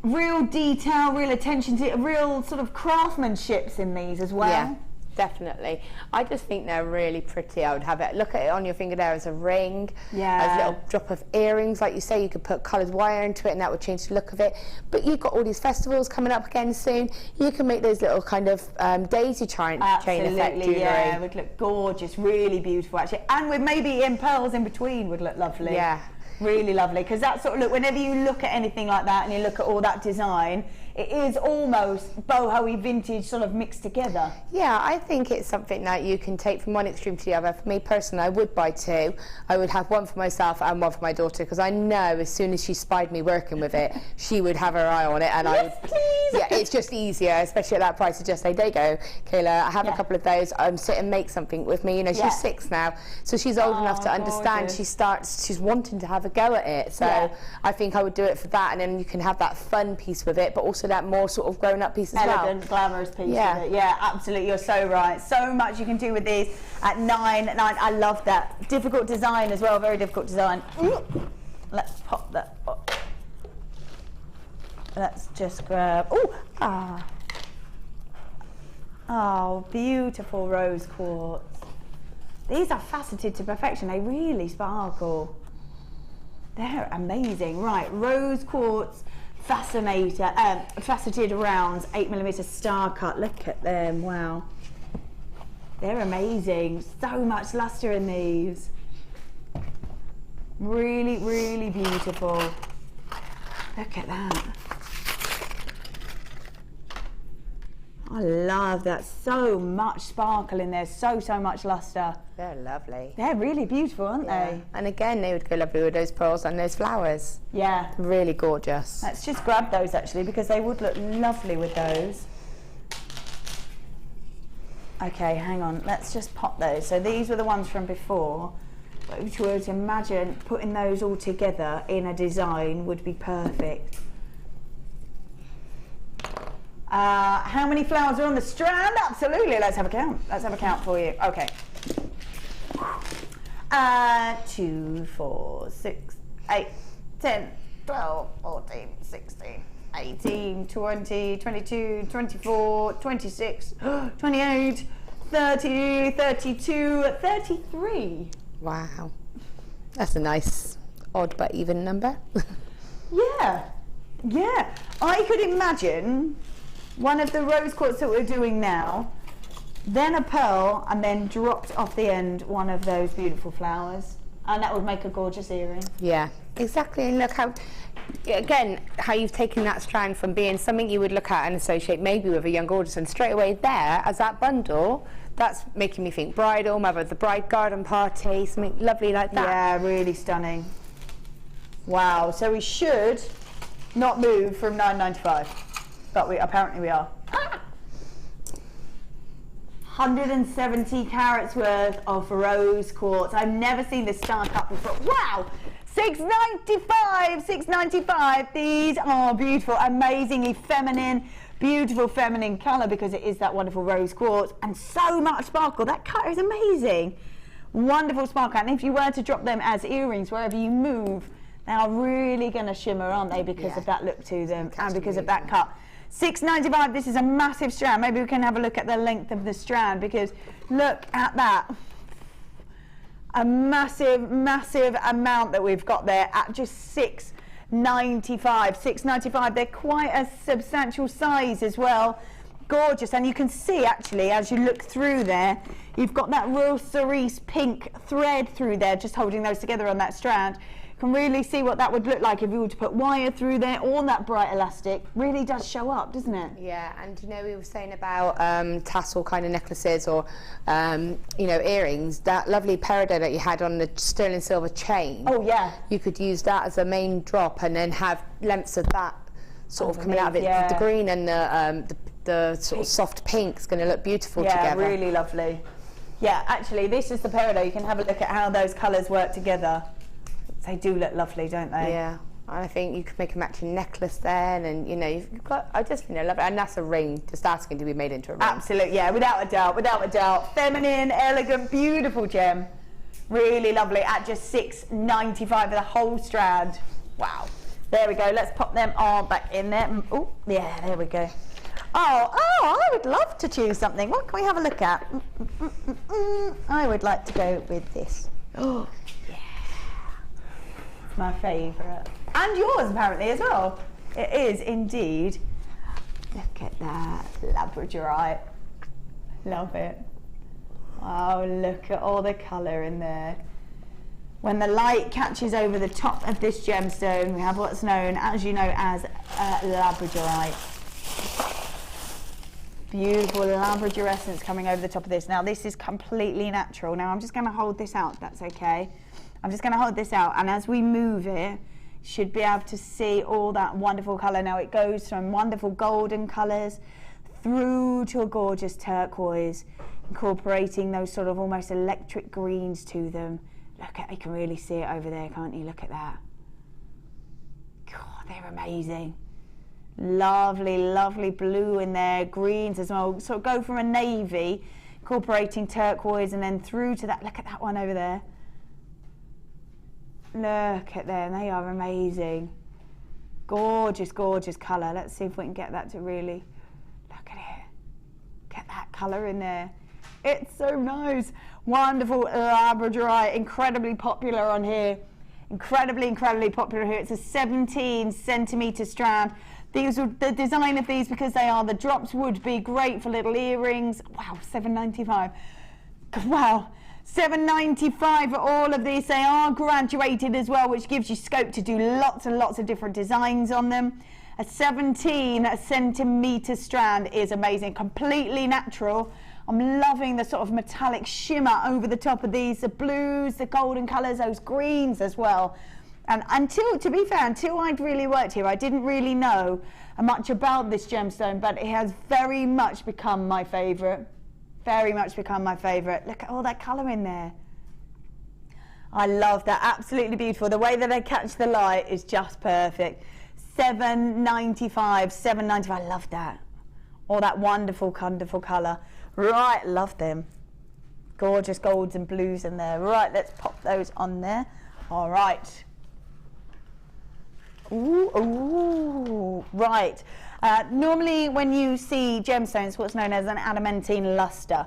real detail, real attention to real sort of craftsmanship's in these as well. Yeah. Definitely. I just think they're really pretty. I would have it, look at it on your finger there as a ring, as a little drop of earrings, like you say. You could put coloured wire into it and that would change the look of it. But you've got all these festivals coming up again soon. You can make those little kind of daisy chain effect jewellery. Yeah, it would look gorgeous, really beautiful actually. And with maybe in pearls in between would look lovely. Yeah. Really lovely, because that sort of look, whenever you look at anything like that and you look at all that design, it is almost boho-y vintage sort of mixed together. Yeah, I think it's something that you can take from one extreme to the other. For me personally, I would buy two. I would have one for myself and one for my daughter, because I know as soon as she spied me working with it, she would have her eye on it, and yes, please. Yeah, it's just easier, especially at that price, to just say, there you go, Kayla, I have a couple of those, sit and make something with me. You know, she's 6 now, so she's old enough to understand. She's wanting to have a go at it, so I think I would do it for that, and then you can have that fun piece with it, but also that more sort of grown-up piece as well. Elegant, glamorous piece of it. Yeah, absolutely, you're so right. So much you can do with these at 9. I love that. Difficult design as well, very difficult design. Let's pop that up. Let's just grab, oh, beautiful rose quartz. These are faceted to perfection, they really sparkle. They're amazing. Right, rose quartz faceted rounds, 8mm star cut. Look at them, wow. They're amazing. So much luster in these. Really, really beautiful. Look at that. I love that. So much sparkle in there, so much luster. They're lovely. They're really beautiful, aren't they? And again, they would go lovely with those pearls and those flowers. Yeah. Really gorgeous. Let's just grab those actually, because they would look lovely with those. Okay, hang on, let's just pop those. So these were the ones from before, which would imagine putting those all together in a design would be perfect. How many flowers are on the strand? Absolutely, let's have a count. Let's have a count for you. Okay. 2, 4, 6, 8, 10, 12, 14, 16, 18, 20, 22, 24, 26, 28, 30, 32, 33. Wow. That's a nice, odd but even number. Yeah. Yeah. I could imagine one of the rose quartz that we're doing now, then a pearl, and then dropped off the end one of those beautiful flowers. And that would make a gorgeous earring. Yeah, exactly. And look how, again, how you've taken that strand from being something you would look at and associate maybe with a young audience, and straight away there, as that bundle, that's making me think bridal, mother of the bride, garden party, something lovely like that. Yeah, really stunning. Wow, so we should not move from $9.95, but apparently we are. 170 carats worth of rose quartz. I've never seen this star cut before. Wow! $6.95. These are beautiful, amazingly feminine, beautiful feminine colour, because it is that wonderful rose quartz, and so much sparkle. That cut is amazing. Wonderful sparkle. And if you were to drop them as earrings wherever you move, they are really going to shimmer, aren't they, because of that look to them and because of that cut. $6.95. This is a massive strand. Maybe we can have a look at the length of the strand, because look at that. A massive amount that we've got there at just $6.95. $6.95. They're quite a substantial size as well. Gorgeous. And you can see actually as you look through there, you've got that rosary pink thread through there, just holding those together on that strand. Can really see what that would look like if you were to put wire through there. All that bright elastic really does show up, doesn't it? Yeah, and you know, we were saying about tassel kind of necklaces or you know, earrings. That lovely peridot that you had on the sterling silver chain. Oh yeah. You could use that as a main drop and then have lengths of that sort of coming out of it. Yeah. The green and the sort of soft pink is going to look beautiful together. Yeah, really lovely. Yeah, actually, this is the peridot. You can have a look at how those colours work together. They do look lovely, don't they? Yeah, I think you could make a matching necklace then, and you know, you've got, I just, you know, love it. And that's a ring, just asking to be made into a ring. Absolutely, yeah, without a doubt, without a doubt. Feminine, elegant, beautiful gem. Really lovely at just $6.95 for the whole strand. Wow. There we go, let's pop them all back in there. Oh, yeah, there we go. Oh, I would love to choose something. What can we have a look at? I would like to go with this. Oh, my favourite, and yours apparently as well. It is indeed. Look at that labradorite. Love it. Oh, look at all the colour in there. When the light catches over the top of this gemstone, we have what's known, as you know, as labradorite. Beautiful labradorescence coming over the top of this. Now this is completely natural. Now I'm just going to hold this out, if that's okay. I'm just going to hold this out, and as we move it, you should be able to see all that wonderful colour. Now it goes from wonderful golden colours through to a gorgeous turquoise, incorporating those sort of almost electric greens to them. Look at, you can really see it over there, can't you? Look at that. God, they're amazing. Lovely, lovely blue in there, greens as well. So go from a navy, incorporating turquoise, and then through to that. Look at that one over there. Look at them, they are amazing. Gorgeous, gorgeous colour. Let's see if we can get that to really, look at it. Get that colour in there. It's so nice. Wonderful labradorite, incredibly popular on here. Incredibly popular here. It's a 17 centimetre strand. These are the design of these, because they are the drops, would be great for little earrings. Wow, $7.95. Wow, $7.95 for all of these. They are graduated as well, which gives you scope to do lots and lots of different designs on them. A 17 centimetre strand is amazing, completely natural. I'm loving the sort of metallic shimmer over the top of these, the blues, the golden colours, those greens as well. And until, to be fair, until I'd really worked here, I didn't really know much about this gemstone, but it has very much become my favourite. Very much become my favourite. Look at all that colour in there. I love that, absolutely beautiful. The way that they catch the light is just perfect. $7.95, $7.95, I love that. All that wonderful, wonderful colour. Right, love them. Gorgeous golds and blues in there. Right, let's pop those on there. All right. Ooh, ooh, right. Normally when you see gemstones, what's known as an adamantine luster.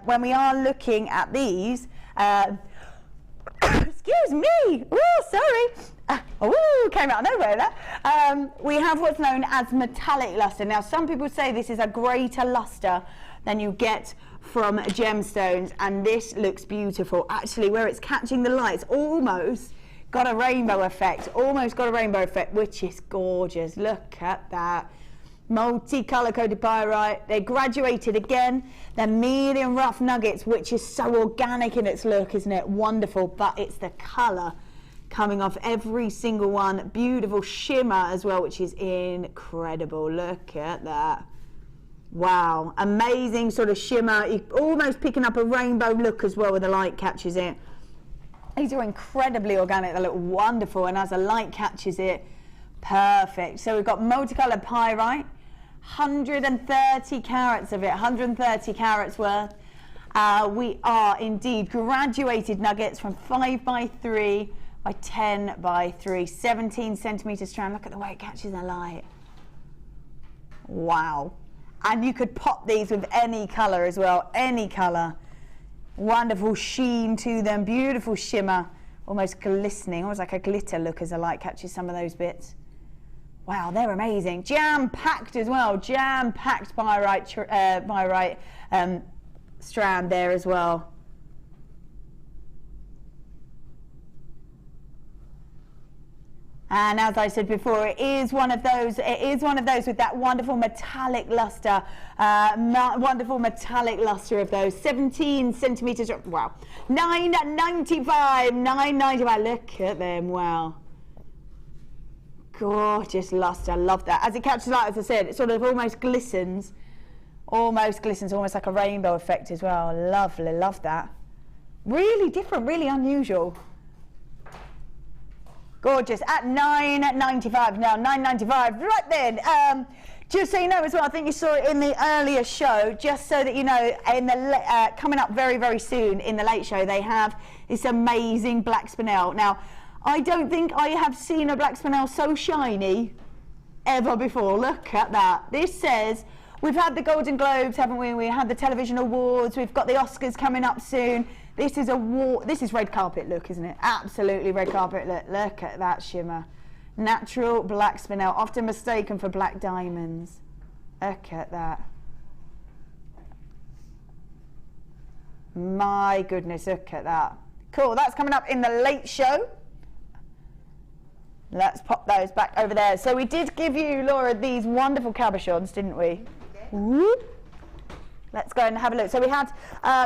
When we are looking at these, excuse me, oh, sorry. Oh, came out of nowhere there. We have what's known as metallic luster. Now, some people say this is a greater luster than you get from gemstones, and this looks beautiful. Actually, where it's catching the light, it's almost got a rainbow effect, which is gorgeous. Look at that. Multi-colour coated pyrite. They're graduated again. They're medium rough nuggets, which is so organic in its look, isn't it? Wonderful, but it's the colour coming off every single one. Beautiful shimmer as well, which is incredible. Look at that. Wow, amazing sort of shimmer. You're almost picking up a rainbow look as well when the light catches it. These are incredibly organic. They look wonderful, and as the light catches it, perfect. So we've got multicoloured pyrite, 130 carats of it, 130 carats worth. We are indeed graduated nuggets from 5x3 by 10x3, 17 centimetre strand. Look at the way it catches the light. Wow. And you could pop these with any colour as well, any colour. Wonderful sheen to them, beautiful shimmer, almost glistening, almost like a glitter look as the light catches some of those bits. Wow, they're amazing. Jam-packed as well, jam-packed pyrite strand there as well. And as I said before, it is one of those with that wonderful metallic luster, wonderful metallic luster of those. 17 centimetres, wow. $9.95, $9.95, look at them, wow. Gorgeous luster, love that. As it catches light, as I said, it sort of almost glistens, almost like a rainbow effect as well. Lovely, love that. Really different, really unusual. Gorgeous, at $9.95 now, $9.95. Right then, just so you know as well, I think you saw it in the earlier show, just so that you know, in the coming up very, very soon in the late show, they have this amazing black spinel. Now, I don't think I have seen a black spinel so shiny ever before. Look at that. This says, we've had the Golden Globes, haven't we? We had the television awards, we've got the Oscars coming up soon. This is red carpet look, isn't it? Absolutely red carpet look. Look at that shimmer. Natural black spinel, often mistaken for black diamonds. Look at that. My goodness, look at that. Cool, that's coming up in the late show. Let's pop those back over there. So we did give you, Laura, these wonderful cabochons, didn't we? Whoop. Let's go and have a look. So we had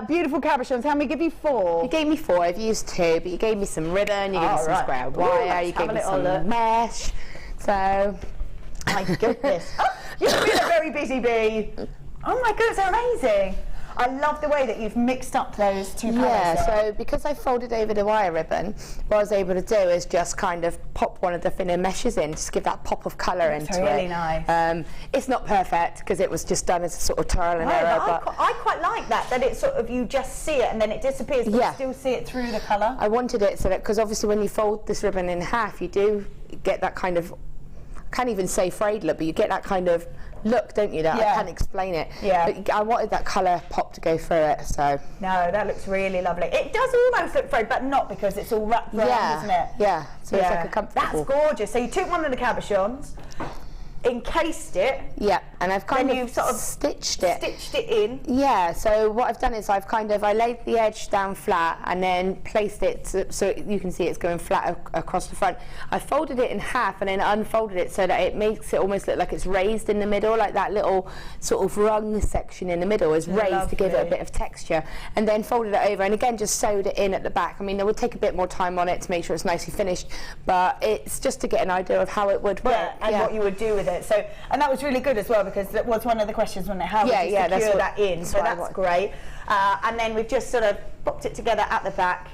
beautiful cabochons. How many give you? 4? You gave me 4. I've used 2, but you gave me some ribbon, you gave me some square wire, you gave me some mesh. So, my goodness. Oh, you've been a very busy bee. Oh my goodness, they're amazing. I love the way that you've mixed up those 2 colours. Yeah, so because I folded over the wire ribbon, what I was able to do is just kind of pop one of the thinner meshes in, just give that pop of colour into it. Really nice. It's not perfect because it was just done as a sort of trial and error. But I quite like that it's sort of, you just see it and then it disappears, but you still see it through the colour. I wanted it so that, because obviously when you fold this ribbon in half, you do get that kind of, I can't even say frayed look, but you get that kind of look, don't you? That I can't explain it. Yeah. But I wanted that colour pop to go through it, so. No, that looks really lovely. It does almost look frayed, but not, because it's all wrapped around, isn't it? Yeah. So it's like a comfortable. That's gorgeous. So you took one of the cabochons, encased it. Yeah, and I've kind of sort of stitched it. Stitched it in. Yeah, so what I've done is I laid the edge down flat and then placed it so you can see it's going flat across the front. I folded it in half and then unfolded it so that it makes it almost look like it's raised in the middle, like that little sort of rung section in the middle is raised to give it a bit of texture, and then folded it over and again just sewed it in at the back. I mean, it would take a bit more time on it to make sure it's nicely finished, but it's just to get an idea of how it would work. Yeah, and what you would do with it. So, and that was really good as well, because that was one of the questions, wasn't it? How would you secure that in? So that's great. And then we've just sort of popped it together at the back.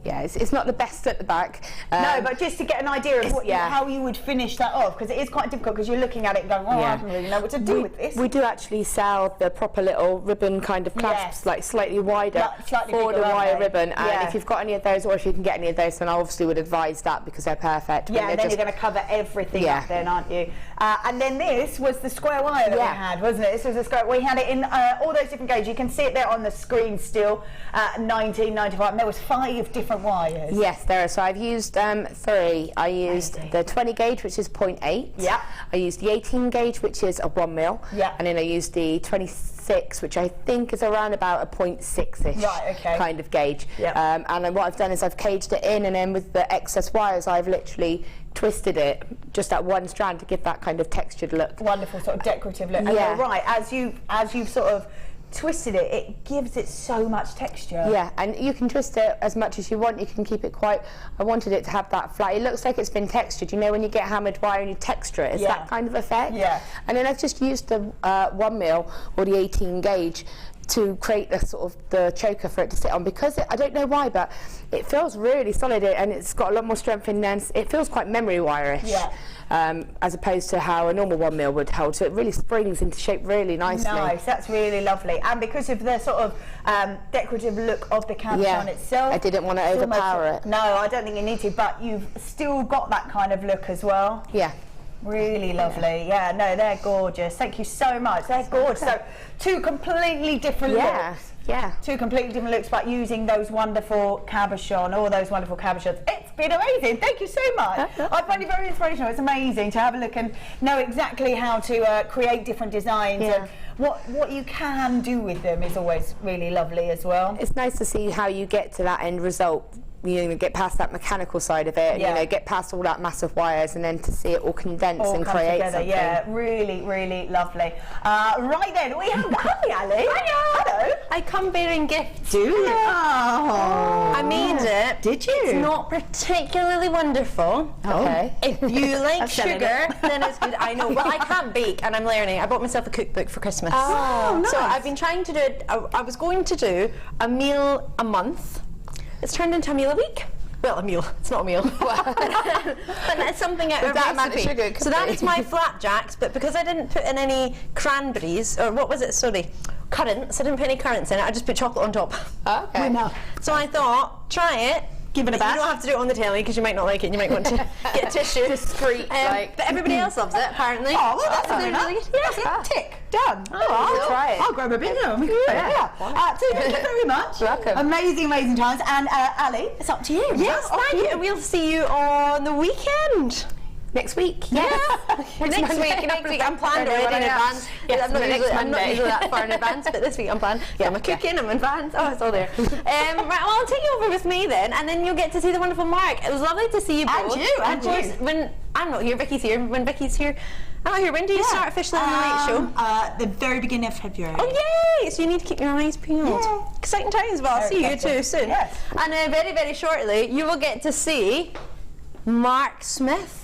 Yeah, it's not the best at the back. No, but just to get an idea of how you would finish that off, because it is quite difficult, because you're looking at it and going, oh, I don't really know what to do with this. We do actually sell the proper little ribbon kind of clasps, like slightly wider for the wire ribbon. And if you've got any of those, or if you can get any of those, then I obviously would advise that, because they're perfect. Yeah, and then you're going to cover everything up then, aren't you? And then this was the square wire that we had, wasn't it? This was a square. We had it in all those different gauges. You can see it there on the screen still, 1995. And there was 5 different wires. Yes, there are. So I've used 3. I used the 20 gauge, which is 0.8. Yeah. I used the 18 gauge, which is a 1 mil. Yeah. And then I used the 26, which I think is around about a 0.6-ish kind of gauge. Yeah. And then what I've done is I've caged it in, and then with the excess wires, I've literally twisted it just at one strand to give that kind of textured look. Wonderful sort of decorative look. And you're right, as you've sort of twisted it, it gives it so much texture. Yeah, and you can twist it as much as you want. You can keep it quite, I wanted it to have that flat. It looks like it's been textured. You know, when you get hammered wire and you texture it, it's that kind of effect. Yeah. And then I've just used the 1 mil or the 18 gauge to create the sort of the choker for it to sit on, because I don't know why, but it feels really solid and it's got a lot more strength in there. It feels quite memory wire-ish. Yeah. As opposed to how a normal 1 mil would hold, so it really springs into shape really nicely. Nice, that's really lovely. And because of the sort of decorative look of the cabochon itself, I didn't want to overpower it. No, I don't think you need to, but you've still got that kind of look as well. Yeah. Really lovely. Yeah, no, they're gorgeous. Thank you so much. They're gorgeous. So 2 completely different looks. Yeah. 2 completely different looks, but using those wonderful cabochon, all those wonderful cabochons. It's been amazing. Thank you so much. I find it very inspirational. It's amazing to have a look and know exactly how to create different designs and what you can do with them is always really lovely as well. It's nice to see how you get to that end result. You know, get past that mechanical side of it, you know, get past all that massive wires, and then to see it all condense and create together, something. Yeah, really, really lovely. Right then, we have Ali. Hiya. Hello. I come bearing gifts. Do you? Oh. I made it. Did you? It's not particularly wonderful. Okay. If you like sugar, then it's good. I know, but I can't bake, and I'm learning. I bought myself a cookbook for Christmas. Oh, nice. So I've been trying to do it. I was going to do a meal a month. It's turned into a meal a week. Well, a meal. It's not a meal. But it's something out of that amount of recipe. sugar, so that is my flapjacks, but because I didn't put in any cranberries, or what was it, sorry, currants, I didn't put any currants in it, I just put chocolate on top. Okay. So I thought, try it. Give it a bash. You don't have to do it on the telly because you might not like it and you might want to get tissue. Discreet, but everybody else loves it, apparently. Oh, well, that's really good. good. Tick. Done. I'll try it. I'll grab a bit now. So thank you very much. Welcome. Amazing, amazing times. And Ali, it's up to you. Yes, thank you. And we'll see you on the weekend. Next week, yes. Next week. I'm planned already in advance. Yes, I'm not usually that far in advance, but this week I'm planned. Yeah, I'm cooking, I'm in advance. Oh, it's all there. Right, well, I'll take you over with me then, and then you'll get to see the wonderful Mark. It was lovely to see you both. And you. When I'm not here, Vicky's here. When Vicky's here, I'm not here. When do you start officially on the late show? The very beginning of February. Oh, yay! So you need to keep your eyes peeled. Yeah. Exciting times. Well, I'll see you too soon. Yes. And very, very shortly, you will get to see Mark Smith.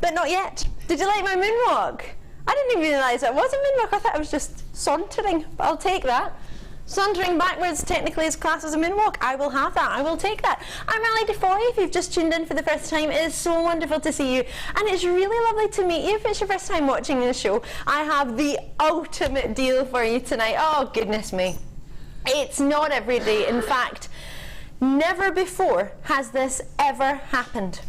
But not yet. Did you like my moonwalk? I didn't even realise it was a moonwalk. I thought it was just sauntering, but I'll take that. Sauntering backwards technically is classed as a moonwalk. I will have that. I will take that. I'm Ally Defoy. If you've just tuned in for the first time, it is so wonderful to see you, and it's really lovely to meet you. If it's your first time watching the show, I have the ultimate deal for you tonight. Oh, goodness me. It's not every day. In fact, never before has this ever happened.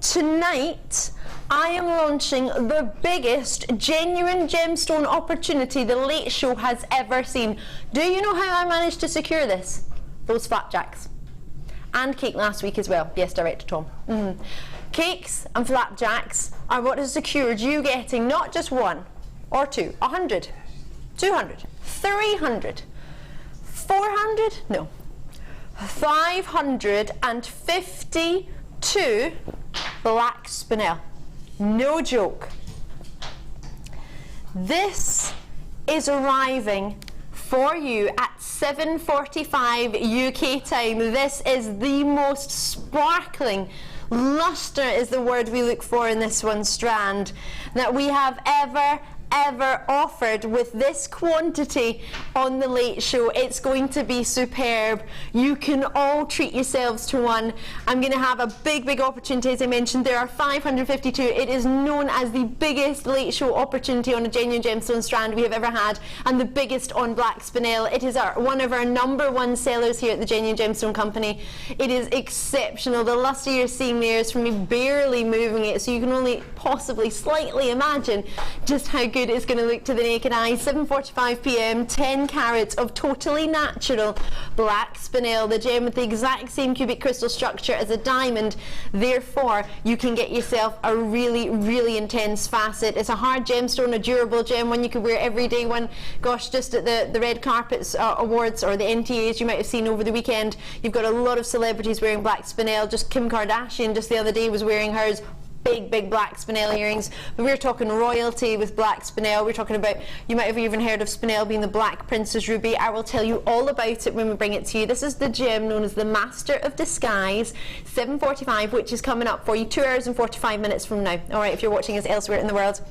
Tonight, I am launching the biggest genuine gemstone opportunity the Late Show has ever seen. Do you know how I managed to secure this? Those flapjacks. And cake last week as well. Yes, Director Tom. Cakes and flapjacks are what has secured you getting not just one or two, 100, 200, 300, 400, no, 552 black spinel. No joke. This is arriving for you at 7:45 UK time. This is the most sparkling, luster is the word we look for in this one strand, that we have ever offered with this quantity on the Late Show. It's going to be superb. You can all treat yourselves to one. I'm going to have a big opportunity. As I mentioned, there are 552. It is known as the biggest Late Show opportunity on a genuine gemstone strand we have ever had, and the biggest on black spinel. It is one of our #1 sellers here at the Genuine Gemstone Company. It is exceptional. The luster you're seeing there is from me barely moving it, so you can only possibly slightly imagine just how good it's going to look to the naked eye. 7:45 p.m, 10 carats of totally natural black spinel, the gem with the exact same cubic crystal structure as a diamond. Therefore, you can get yourself a really intense facet. It's a hard gemstone, a durable gem, one you could wear every day. One, gosh, just at the red carpets awards or the NTAs you might have seen over the weekend, you've got a lot of celebrities wearing black spinel. Just Kim Kardashian just the other day was wearing hers. Big black spinel earrings. But we're talking royalty with black spinel. We're talking about, you might have even heard of spinel being the Black Princess Ruby. I will tell you all about it when we bring it to you. This is the gem known as the Master of Disguise, 7:45, which is coming up for you 2 hours and 45 minutes from now. All right, if you're watching us elsewhere in the world.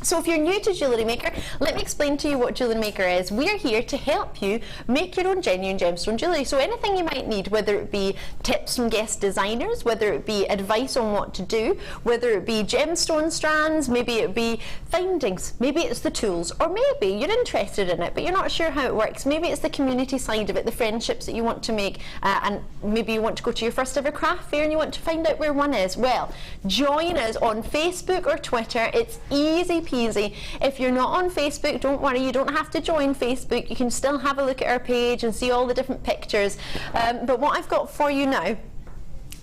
So if you're new to JewelleryMaker, let me explain to you what JewelleryMaker is. We're here to help you make your own genuine gemstone jewellery. So anything you might need, whether it be tips from guest designers, whether it be advice on what to do, whether it be gemstone strands, maybe it be findings, maybe it's the tools, or maybe you're interested in it but you're not sure how it works. Maybe it's the community side of it, the friendships that you want to make, and maybe you want to go to your first ever craft fair and you want to find out where one is. Well, join us on Facebook or Twitter. It's easy peasy. If you're not on Facebook, don't worry, you don't have to join Facebook. You can still have a look at our page and see all the different pictures. But what I've got for you now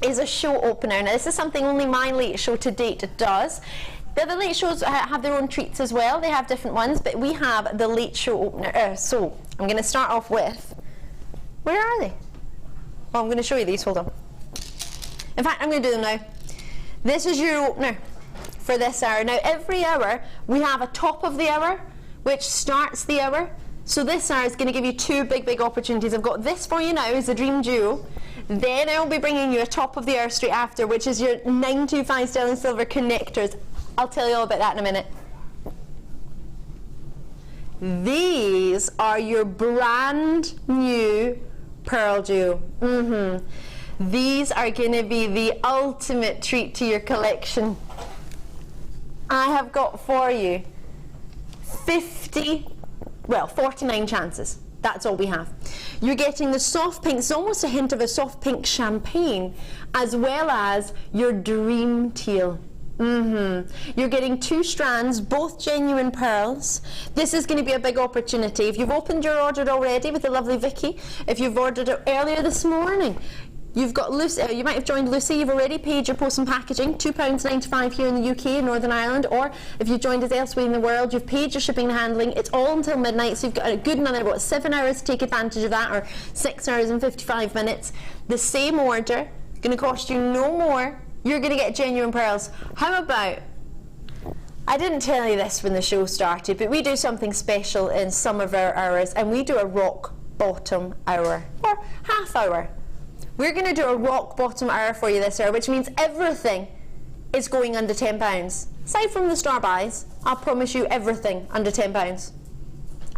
is a show opener. Now this is something only my Late Show to date does. The other Late Shows have their own treats as well. They have different ones, but we have the Late Show opener. So I'm going to start off with, where are they? Well, I'm going to show you these, hold on. In fact, I'm going to do them now. This is your opener for this hour. Now every hour we have a top of the hour which starts the hour. So this hour is going to give you two big opportunities. I've got this for you now as the Dream Jewel. Then I'll be bringing you a top of the hour straight after, which is your 925 sterling silver connectors. I'll tell you all about that in a minute. These are your brand new pearl jewel. These are going to be the ultimate treat to your collection. I have got for you 49 chances. That's all we have. You're getting the soft pink, it's almost a hint of a soft pink champagne, as well as your dream teal. You're getting 2 strands, both genuine pearls. This is going to be a big opportunity. If you've opened your order already with the lovely Vicky, if you've ordered it earlier this morning, You've got Lucy, you might have joined Lucy, you've already paid your post and packaging, £2.95 here in the UK, Northern Ireland, or if you've joined us elsewhere in the world, you've paid your shipping and handling. It's all until midnight, so you've got a good another, 7 hours to take advantage of that, or 6 hours and 55 minutes. The same order, going to cost you no more. You're going to get genuine pearls. How about, I didn't tell you this when the show started, but we do something special in some of our hours, and we do a rock bottom hour, or half hour. We're going to do a rock bottom hour for you this hour, which means everything is going under £10. Aside from the star buys, I'll promise you everything under £10.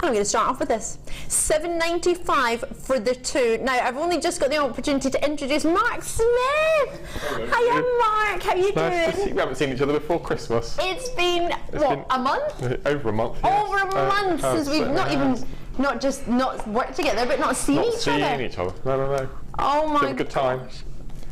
I'm going to start off with this. $7.95 for the two. Now, I've only just got the opportunity to introduce Mark Smith. Hiya, Mark. How you doing? We haven't seen each other before Christmas. It's been, a month? Over a month, yes. Over a month since we've not just worked together, but not seen each other. Not seeing each other. No. Oh my Have a good time.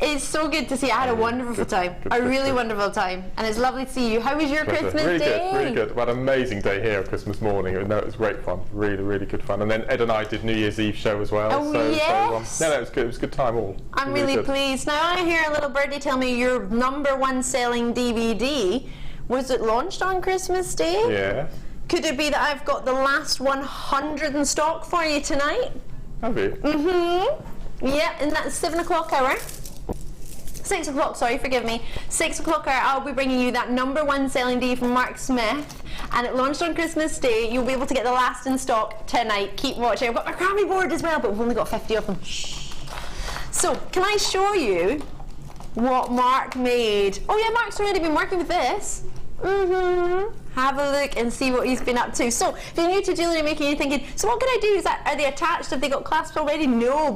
It's so good to see you. I had a wonderful time. A really wonderful time. And it's lovely to see you. How was your Christmas day? Really good. We had an amazing day here on Christmas morning. No, it was great fun. Really good fun. And then Ed and I did New Year's Eve show as well. Oh, yes. No, it was good. It was a good time all. I'm really pleased. Now, I hear a little birdie tell me your #1 selling DVD, was it launched on Christmas Day? Yeah. Could it be that I've got the last 100 in stock for you tonight? Have you? Mm-hmm. Yeah, and that's 7 o'clock hour. 6 o'clock, sorry, forgive me. 6 o'clock hour, I'll be bringing you that #1 selling DVD from Mark Smith, and it launched on Christmas Day. You'll be able to get the last in stock tonight. Keep watching. I've got my Grammy board as well, but we've only got 50 of them. Shh. So, can I show you what Mark made? Oh yeah, Mark's already been working with this. Have a look and see what he's been up to. So, if you're new to jewellery making, you're thinking, so what can I do? Are they attached? Have they got clasps already? No.